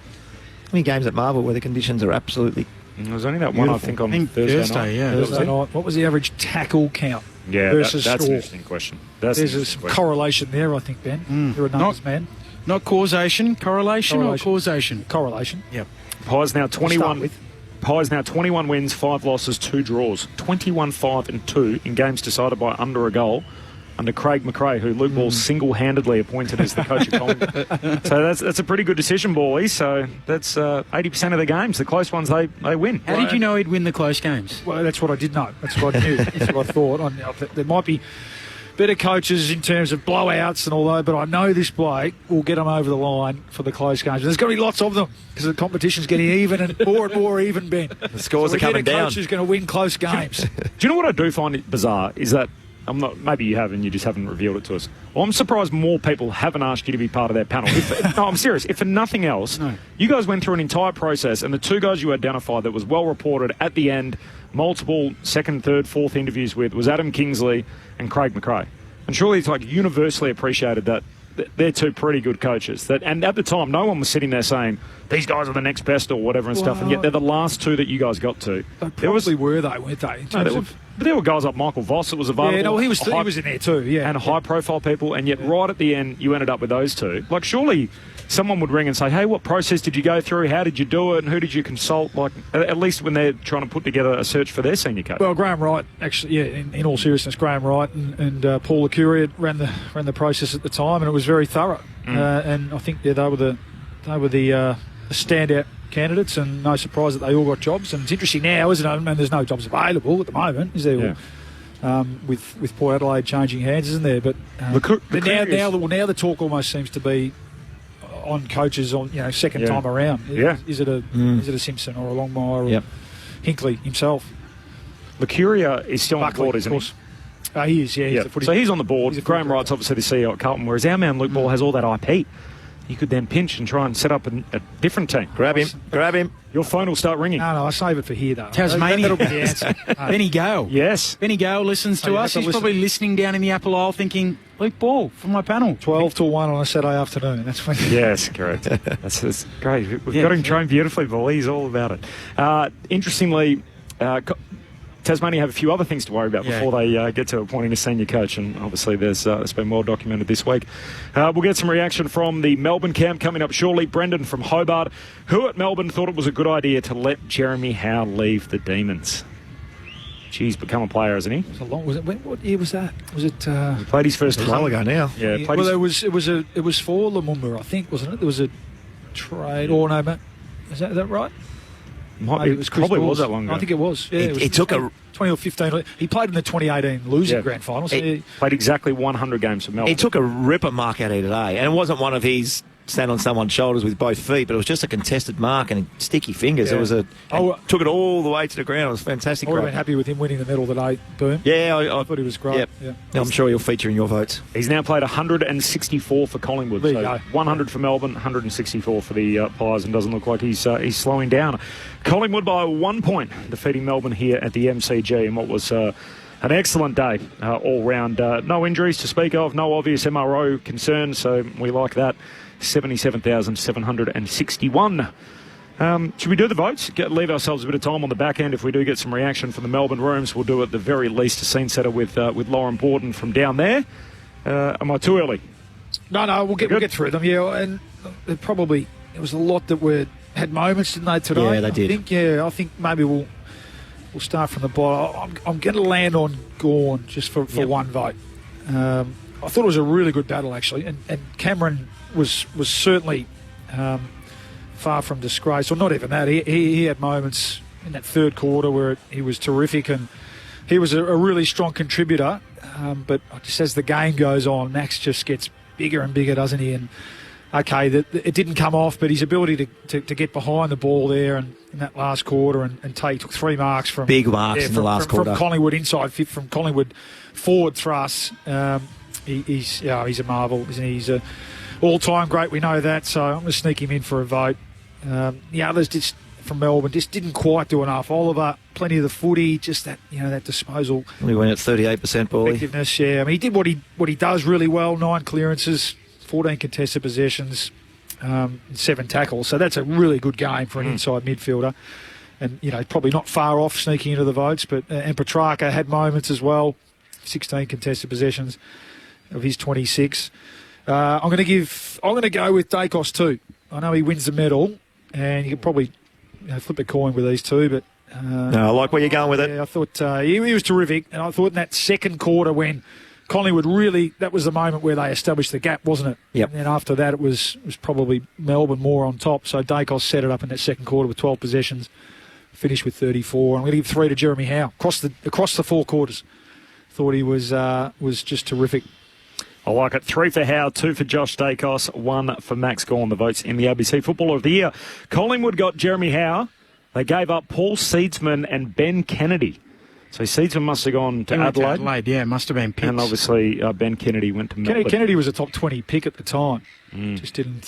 How many games at Marvel where the conditions are absolutely There was only that one, I think, on Thursday night. Yeah. Thursday night. What was the average tackle count? Yeah, versus that's score? an interesting question. There's some correlation there, I think, Ben. You're a numbers man. Not causation, correlation or causation? Correlation. Yep. Pies now 21. Pies now 21 wins, 5 losses, 2 draws. 21-5-2 in games decided by under a goal under Craig McRae, who Luke Ball single-handedly appointed as the coach of Collingwood. So that's a pretty good decision, Bally. So that's 80% of the games. The close ones, they win. How did you know he'd win the close games? Well, that's what I did know. That's what I knew. That's what I thought. There might be better coaches in terms of blowouts and all that, but I know this bloke will get them over the line for the close games. There's going to be lots of them because the competition's getting even and more even, Ben. The scores are coming down. A coach who's going to win close games. Do you know what I do find bizarre is that maybe you have and you just haven't revealed it to us. Well, I'm surprised more people haven't asked you to be part of their panel. No, I'm serious. If for nothing else, you guys went through an entire process and the 2 guys you identified that was well reported at the end, multiple second, third, fourth interviews with, was Adam Kingsley and Craig McRae. And surely it's like universally appreciated that they're 2 pretty good coaches. And at the time, no one was sitting there saying, these guys are the next best or whatever and stuff, and yet they're the last 2 that you guys got to. They probably were, though, weren't they? But there were guys like Michael Voss that was available. Yeah, no, he was in there too, yeah. And high-profile people, and yet right at the end, you ended up with those 2. Like, surely someone would ring and say, hey, what process did you go through? How did you do it? And who did you consult? Like, at least when they're trying to put together a search for their senior coach. Well, Graham Wright, actually, yeah, in all seriousness, Graham Wright and Paul LeCurie ran the process at the time, and it was very thorough. And I think they were the standout candidates, and no surprise that they all got jobs. And it's interesting now, isn't it? I mean, there's no jobs available at the moment, is there? Yeah. With Port Adelaide changing hands, isn't there? But now the talk almost seems to be on coaches on second time around. Yeah. Is it a Simpson or a Longmire or Hinkley himself? LeCurie is still on the board, isn't he? He is, yeah. So he's on the board. Graham Wright's obviously the CEO at Carlton, whereas our man Luke Ball has all that IP. You could then pinch and try and set up a different team. Grab him. Your phone will start ringing. No, I save it for here, though. Tasmania. That'll be the answer. Benny Gale. Yes. Benny Gale listens to us. He's probably listening down in the Apple Isle thinking, Luke Ball from my panel. 12 till 1 on a Saturday afternoon. That's when. Yes, correct. That's great. We've got him trained beautifully, Ball. He's all about it. Interestingly, Tasmania have a few other things to worry about before they get to appointing a senior coach, and obviously it's been well documented this week. We'll get some reaction from the Melbourne camp coming up shortly. Brendan from Hobart, who at Melbourne thought it was a good idea to let Jeremy Howe leave the Demons. He's become a player, hasn't he? What year was that? Was it? He played his first a while ago now. Yeah. It was for Lumumba, I think, wasn't it? There was a trade. Or no, mate. Is that right? It was probably was that long ago. I think it was. Yeah, it took 20 or 15. He played in the 2018 losing grand final. So he played exactly 100 games for Melbourne. He took a ripper mark out here today, and it wasn't one of his stand on someone's shoulders with both feet, but it was just a contested mark and sticky fingers. Yeah. It was took it all the way to the ground. It was fantastic. I would have been happy with him winning the medal today, Boom. Yeah, I thought he was great. Yep. Yeah. I'm sure he'll feature in your votes. He's now played 164 for Collingwood. There you go. 100 for Melbourne, 164 for the Pies, and doesn't look like he's slowing down. Collingwood by 1 point, defeating Melbourne here at the MCG in what was an excellent day all round. No injuries to speak of, no obvious MRO concerns, so we like that. 77,761. Should we do the votes? Leave ourselves a bit of time on the back end. If we do get some reaction from the Melbourne rooms, we'll do at the very least a scene setter with Lauren Borden from down there. Am I too early? No, we'll get through them. Yeah, and there was a lot that had moments, didn't they, today? Yeah, they did. I think maybe we'll start from the bottom. I'm going to land on Gawn just for one vote. I thought it was a really good battle, actually, and Cameron was certainly far from disgrace, or not even that. He had moments in that third quarter where he was terrific, and he was a really strong contributor. But just as the game goes on, Max just gets bigger and bigger, doesn't he? And okay, it didn't come off, but his ability to get behind the ball there and in that last quarter and took 3 marks from big marks in the last quarter from Collingwood inside fit from Collingwood forward thrust. He's a marvel, isn't he? He's a all-time great. We know that, so I'm going to sneak him in for a vote. The others just from Melbourne just didn't quite do enough. Oliver, plenty of the footy, just that that disposal. We went at 38%, Paulie. Effectiveness, yeah. I mean, he did what he does really well. 9 clearances, 14 contested possessions, 7 tackles. So that's a really good game for an inside midfielder. And probably not far off sneaking into the votes. But and Petrarca had moments as well. 16 contested possessions of his 26. I'm going to go with Dacos too. I know he wins the medal, and you could probably flip a coin with these two, but no, I like where you're going with it. I thought he was terrific, and I thought in that second quarter when Collingwood really, that was the moment where they established the gap, wasn't it? Yep. And then after that, it was probably Melbourne more on top. So Dacos set it up in that second quarter with 12 possessions, finished with 34. I'm going to give 3 to Jeremy Howe across the 4 quarters. Thought he was just terrific. I like it. 3 for Howe, 2 for Josh Dacos, 1 for Max Gawn. The votes in the ABC Footballer of the Year. Collingwood got Jeremy Howe. They gave up Paul Seedsman and Ben Kennedy. So Seedsman must have gone to Adelaide. Yeah, must have been picked. And obviously Ben Kennedy went to Melbourne. Kennedy was a top 20 pick at the time. Just didn't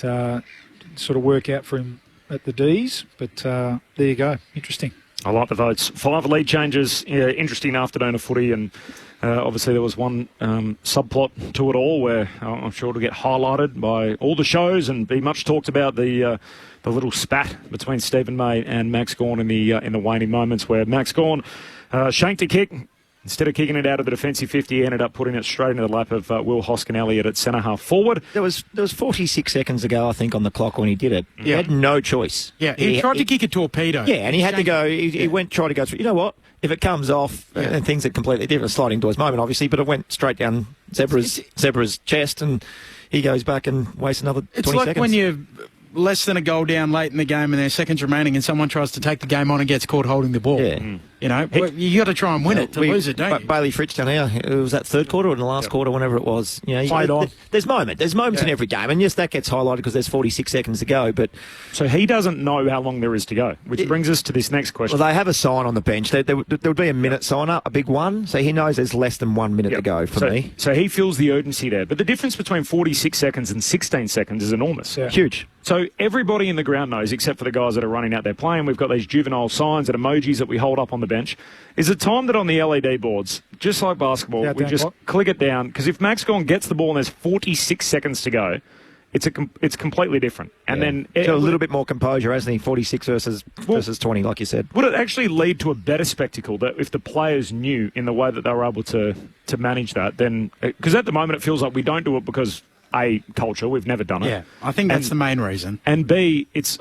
sort of work out for him at the D's. But there you go. Interesting. I like the votes. 5 lead changes. Yeah, interesting afternoon of footy, and obviously there was one subplot to it all where I'm sure it'll get highlighted by all the shows and be much talked about, the little spat between Stephen May and Max Gawn in the waning moments, where Max Gawn shanked a kick. Instead of kicking it out of the defensive 50, he ended up putting it straight into the lap of Will Hoskin-Elliott at centre half forward. There was 46 seconds ago, I think, on the clock when he did it. He had no choice. Yeah, he tried to kick a torpedo. Yeah, and he had to go. He tried to go through. You know what? If it comes off, and things are completely different, sliding doors moment, obviously, but it went straight down Zebra's chest, and he goes back and wastes another 20 seconds. It's like when you're less than a goal down late in the game and there's seconds remaining and someone tries to take the game on and gets caught holding the ball. Yeah. You got to try and win it to lose it, don't you? Bailey Fritsch down here, it was that third quarter or in the last quarter, whenever it was. Played on. There's moments in every game, and yes, that gets highlighted because there's 46 seconds to go. But so he doesn't know how long there is to go, which brings us to this next question. Well, they have a sign on the bench. There would be a minute sign up, a big one, so he knows there's less than 1 minute to go for me. So he feels the urgency there. But the difference between 46 seconds and 16 seconds is enormous. Yeah. Huge. So everybody in the ground knows, except for the guys that are running out there playing. We've got these juvenile signs and emojis that we hold up on the bench. Is it time that on the LED boards, just like basketball, we just click it down? Because if Max Gawn gets the ball and there's 46 seconds to go, it's completely different. And then a little bit more composure, hasn't he? 46 versus 20, like you said. Would it actually lead to a better spectacle that if the players knew in the way that they were able to manage that? Then, because at the moment it feels like we don't do it because A, culture, we've never done it. Yeah, I think that's the main reason. And B, it's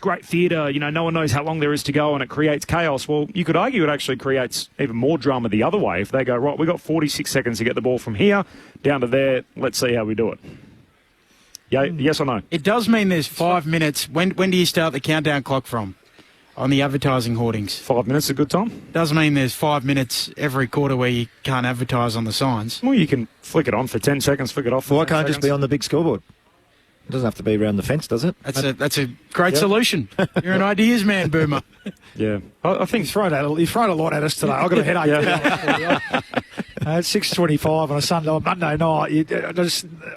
great theatre. No one knows how long there is to go, and it creates chaos. Well, you could argue it actually creates even more drama the other way if they go, right, we've got 46 seconds to get the ball from here down to there. Let's see how we do it. Yeah, yes or no? It does mean there's 5 minutes. When do you start the countdown clock from? On the advertising hoardings. 5 minutes is a good time? Does mean there's 5 minutes every quarter where you can't advertise on the signs. Well, you can flick it on for 10 seconds, flick it off for Why can't it just be on the big scoreboard? It doesn't have to be around the fence, does it? That's a great solution. You're an ideas man, Boomer. Yeah. I think you've thrown a lot at us today. I've got a headache. It's 6:25 on a Monday night.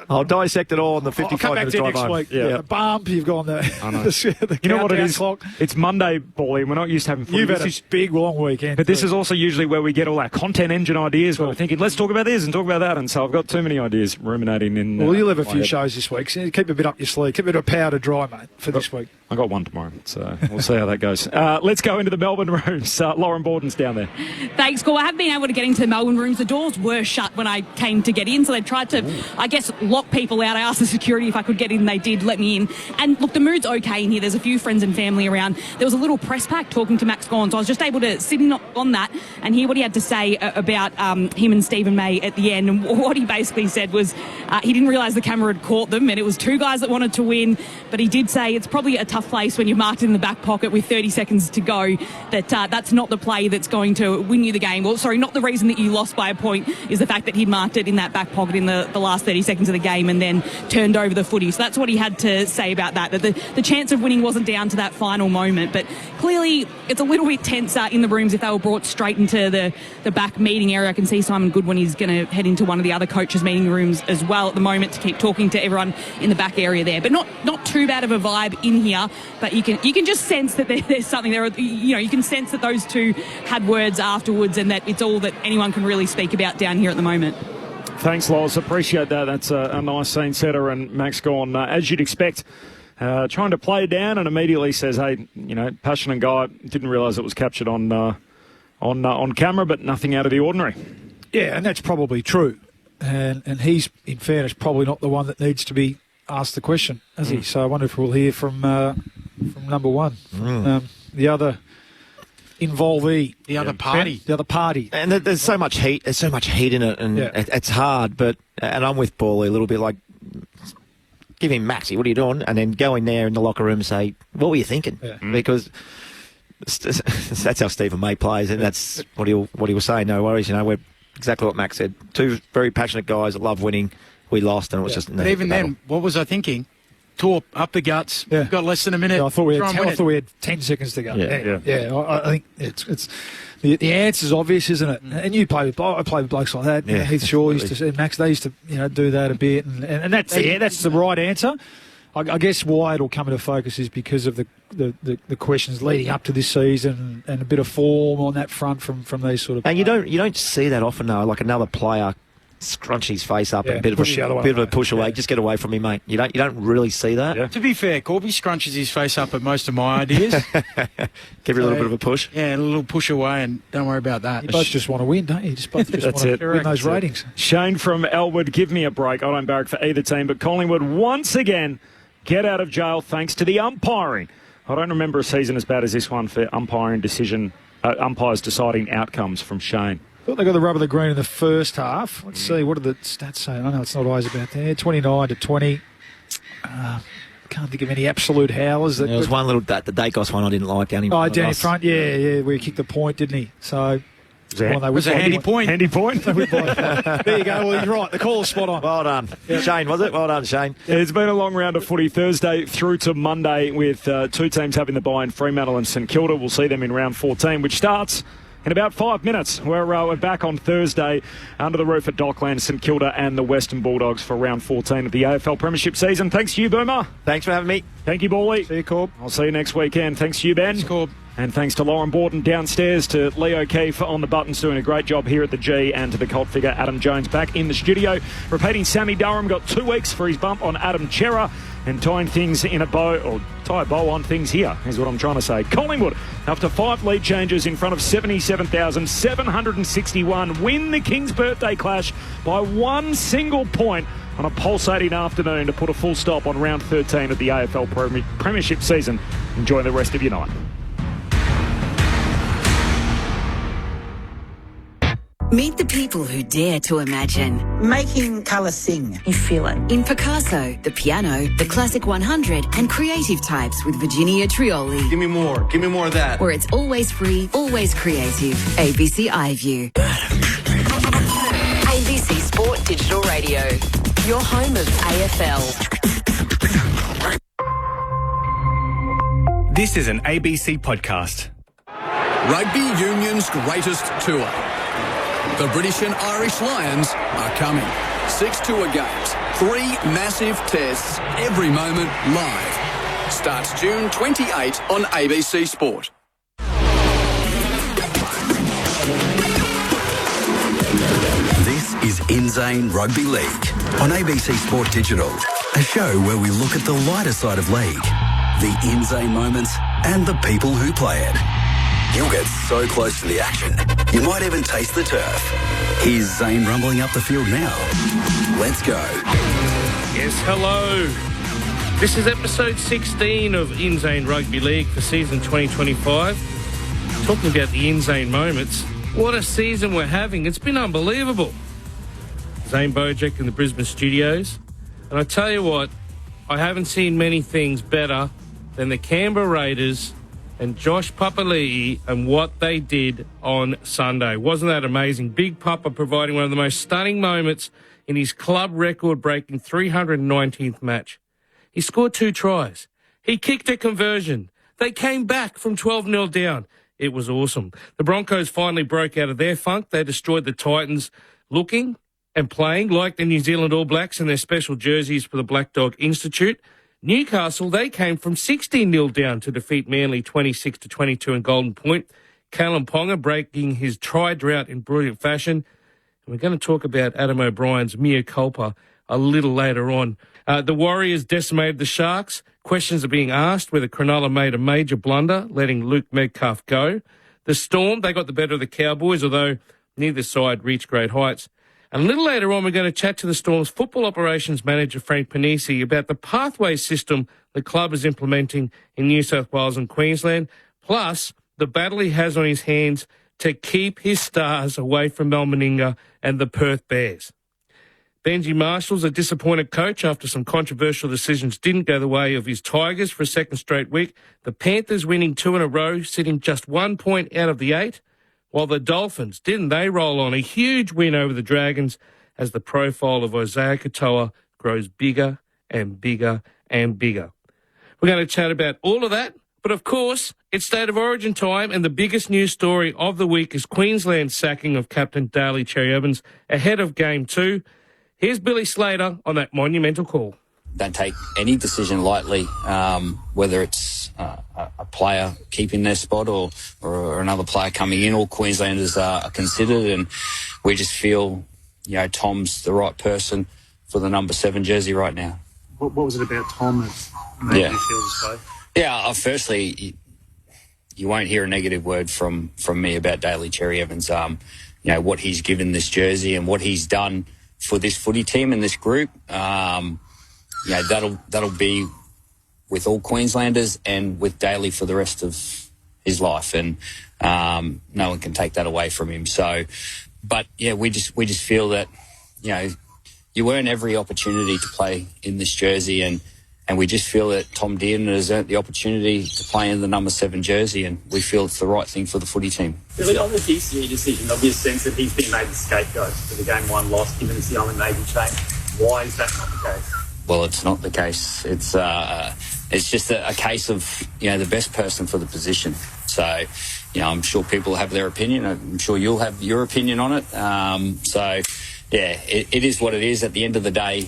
I'll dissect it all on the 55 minutes drive home. Week. Yeah. The bump, you've gone the you know what it is? Clock. It's Monday, Paulie. We're not used to having footy. You've had a big, long weekend. But this is also usually where we get all our content engine ideas, where we're thinking, let's talk about this and talk about that. And so I've got too many ideas ruminating in. Well, you'll have a few shows this week. So keep a bit up your sleeve. Keep a bit of power to dry, mate, for this week. I got one tomorrow, so we'll see how that goes. Let's go into the Melbourne rooms. Lauren Borden's down there. Thanks, Cole. I have been able to get into the Melbourne rooms. The doors were shut when I came to get in, so they tried to, I guess, lock people out. I asked the security if I could get in, they did let me in. And look, the mood's okay in here. There's a few friends and family around. There was a little press pack talking to Max Gawn, so I was just able to sit in on that and hear what he had to say about him and Stephen May at the end. And what he basically said was he didn't realise the camera had caught them, and it was 2 guys that wanted to win, but he did say it's probably a tough place when you're marked in the back pocket with 30 seconds to go, that's not the play that's going to win you the game. Well, sorry, not the reason that you lost by a point is the fact that he'd marked it in that back pocket in the last 30 seconds of the game and then turned over the footy. So that's what he had to say about that the chance of winning wasn't down to that final moment. But clearly it's a little bit tenser in the rooms if they were brought straight into the back meeting area. I can see Simon Goodwin is going to head into one of the other coaches' meeting rooms as well at the moment to keep talking to everyone in the back area there. But not too bad of a vibe in here. But you can just sense that there's something there. You can sense that those two had words afterwards and that it's all that anyone can really speak about down here at the moment. Thanks, Loz. Appreciate that. That's a nice scene setter. And Max gone, as you'd expect, trying to play down and immediately says, hey, passionate guy, didn't realise it was captured on camera, but nothing out of the ordinary. Yeah, and that's probably true. And he's, in fairness, probably not the one that needs to be asked the question, has he? So I wonder if we'll hear from number one, the other involvee, the other party. And there's so much heat. There's so much heat in it, and it's hard. But I'm with Bally a little bit. Like, give him Maxi. What are you doing? And then go in there in the locker room and say, what were you thinking? Yeah. Because that's how Stephen May plays, and that's what he was saying. No worries, we're exactly what Max said. Two very passionate guys that love winning. We lost, and it was just. But even then, what was I thinking? Tore up the guts. Yeah. We've got less than a minute. Yeah, I thought we had 10 seconds to go. Yeah. I think it's the answer's obvious, isn't it? And I play with blokes like that. Yeah, Heath Shaw used to, Max. They used to do that a bit, and that's the right answer. I guess why it'll come into focus is because of the questions leading up to this season and a bit of form on that front from these sort of. And you don't see that often though. Like another player scrunch his face up and a bit of a push away. Just get away from me, mate. You don't really see that. Yeah. To be fair, Corby scrunches his face up at most of my ideas. Give you a little bit of a push. Yeah, a little push away, and don't worry about that. You both just want to win, don't you? You just both want to win those ratings. Shane from Elwood, give me a break. I don't barrack for either team, but Collingwood once again get out of jail thanks to the umpiring. I don't remember a season as bad as this one for umpires deciding outcomes from Shane. Thought they got the rub of the green in the first half. Let's see, what did the stats say? I know it's not always about there. 29-20. Can't think of any absolute howlers. There was one little, the Dacos one I didn't like down in front. Down in front, yeah, where he kicked the point, didn't he? So... It was a handy point. Handy point. There you go. Well, he's right. The call's spot on. Well done. Yep. Shane, was it? Well done, Shane. Yeah, it's been a long round of footy Thursday through to Monday with two teams having the bye in Fremantle and St Kilda. We'll see them in round 14, which starts in about 5 minutes. We're back on Thursday under the roof at Dockland, St Kilda and the Western Bulldogs for round 14 of the AFL Premiership season. Thanks to you, Boomer. Thanks for having me. Thank you, Bally. See you, Corb. I'll see you next weekend. Thanks to you, Ben. Thanks, Corb. And thanks to Lauren Borton downstairs, to Leo Keefe on the buttons doing a great job here at the G, and to the cult figure Adam Jones back in the studio. Repeating, Sammy Durham got 2 weeks for his bump on Adam Chera, and tying things in a bow, or tie a bow on things here, is what I'm trying to say. Collingwood, after 5 lead changes in front of 77,761, win the King's Birthday Clash by 1 single point on a pulsating afternoon to put a full stop on round 13 of the AFL Premiership season. Enjoy the rest of your night. Meet the people who dare to imagine. Making colour sing. You feel it. In Picasso, the piano, the Classic 100 and creative types with Virginia Trioli. Give me more of that. Where it's always free, always creative. ABC iView. ABC Sport Digital Radio. Your home of AFL. This is an ABC podcast. Rugby Union's greatest tour. The British and Irish Lions are coming. 6 tour games, 3 massive tests, every moment live. Starts June 28 on ABC Sport. This is Insane Rugby League on ABC Sport Digital, a show where we look at the lighter side of league, the insane moments and the people who play it. You'll get so close to the action, you might even taste the turf. Here's Zane rumbling up the field now. Let's go. Yes, hello. This is episode 16 of Insane Rugby League for season 2025. Talking about the insane moments. What a season we're having. It's been unbelievable. Zane Bojack in the Brisbane studios. And I tell you what, I haven't seen many things better than the Canberra Raiders and Josh Papali'i and what they did on Sunday. Wasn't that amazing? Big Papa providing one of the most stunning moments in his club record-breaking 319th match. He scored 2 tries. He kicked a conversion. They came back from 12-0 down. It was awesome. The Broncos finally broke out of their funk. They destroyed the Titans, looking and playing like the New Zealand All Blacks in their special jerseys for the Black Dog Institute. Newcastle, they came from 16-0 down to defeat Manly 26-22 in Golden Point. Callum Ponga breaking his try drought in brilliant fashion. And we're going to talk about Adam O'Brien's mea culpa a little later on. The Warriors decimated the Sharks. Questions are being asked whether Cronulla made a major blunder, letting Luke Metcalf go. The Storm, they got the better of the Cowboys, although neither side reached great heights. And a little later on, we're going to chat to the Storm's football operations manager, Frank Panisi, about the pathway system the club is implementing in New South Wales and Queensland, plus the battle he has on his hands to keep his stars away from Mel Meninga and the Perth Bears. Benji Marshall's a disappointed coach after some controversial decisions didn't go the way of his Tigers for a second straight week. The Panthers winning 2 in a row, sitting just 1 point out of the 8. While the Dolphins, didn't they roll on a huge win over the Dragons as the profile of Isaiah Katoa grows bigger and bigger and bigger. We're going to chat about all of that. But of course, it's State of Origin time, and the biggest news story of the week is Queensland's sacking of Captain Daly Cherry-Evans ahead of Game 2. Here's Billy Slater on that monumental call. Don't take any decision lightly, whether it's a player keeping their spot or another player coming in. All Queenslanders are considered, and we just feel, Tom's the right person for the number 7 jersey right now. What was it about Tom that made you feel this way? Yeah, firstly, you won't hear a negative word from me about Daly Cherry-Evans. What he's given this jersey and what he's done for this footy team and this group, that'll be with all Queenslanders and with Daly for the rest of his life, and no one can take that away from him. So, but yeah, we just feel that you earn every opportunity to play in this jersey, and we just feel that Tom Dearden has earned the opportunity to play in the number 7 jersey, and we feel it's the right thing for the footy team. Billy, on the DCE decision, there'll be a sense that he's been made the scapegoat for the Game 1 loss, given it's the only major change. Why is that not the case? Well, it's not the case. It's just a case of, the best person for the position. So, I'm sure people have their opinion. I'm sure you'll have your opinion on it. It is what it is. At the end of the day,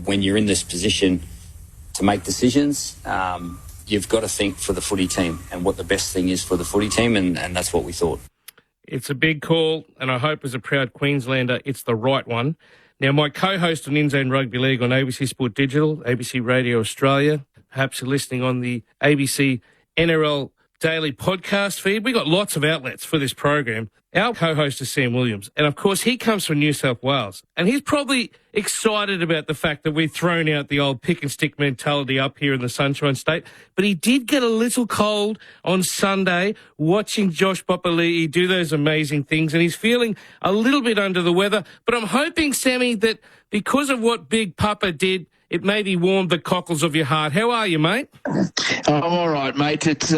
when you're in this position to make decisions, you've got to think for the footy team and what the best thing is for the footy team, and that's what we thought. It's a big call, and I hope as a proud Queenslander it's the right one. Now, my co-host on InZone Rugby League on ABC Sport Digital, ABC Radio Australia, perhaps you're listening on the ABC NRL Daily podcast feed. We've got lots of outlets for this program. Our co-host is Sam Williams, and of course he comes from New South Wales, and he's probably excited about the fact that we've thrown out the old pick and stick mentality up here in the Sunshine State. But he did get a little cold on Sunday watching Josh Papali'i do those amazing things, and he's feeling a little bit under the weather. But I'm hoping, Sammy, that because of what Big Papa did, it maybe warmed the cockles of your heart. How are you, mate? I'm all right, mate. It's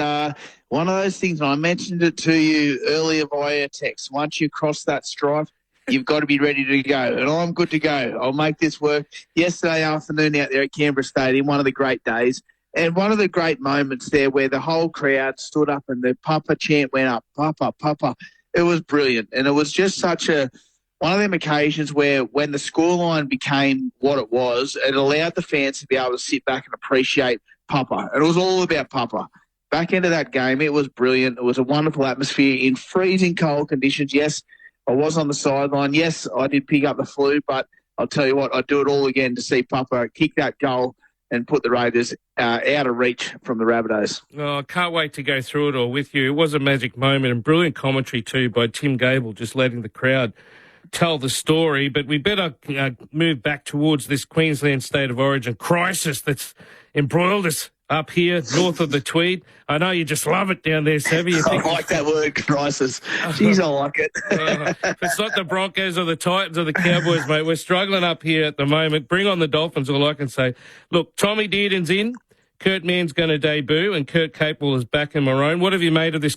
one of those things, and I mentioned it to you earlier via text. Once you cross that stripe, you've got to be ready to go. And I'm good to go. I'll make this work. Yesterday afternoon out there at Canberra Stadium, one of the great days, and one of the great moments there where the whole crowd stood up and the Papa chant went up, Papa, Papa. It was brilliant. And it was just such one of them occasions where when the scoreline became what it was, it allowed the fans to be able to sit back and appreciate Papa. It was all about Papa. Back into that game, it was brilliant. It was a wonderful atmosphere in freezing cold conditions. Yes, I was on the sideline. Yes, I did pick up the flu, but I'll tell you what, I'd do it all again to see Papa kick that goal and put the Raiders out of reach from the Rabbitohs. Oh, I can't wait to go through it all with you. It was a magic moment and brilliant commentary too by Tim Gable, just letting the crowd tell the story. But we better move back towards this Queensland State of Origin crisis that's embroiled us up here, north of the Tweed. I know you just love it down there, Savvy. You think I like that word, crisis. Jeez, I like it. if it's not the Broncos or the Titans or the Cowboys, mate, we're struggling up here at the moment. Bring on the Dolphins, all I can say. Look, Tommy Dearden's in. Kurt Mann's going to debut, and Kurt Capewell is back in Maroon. What have you made of this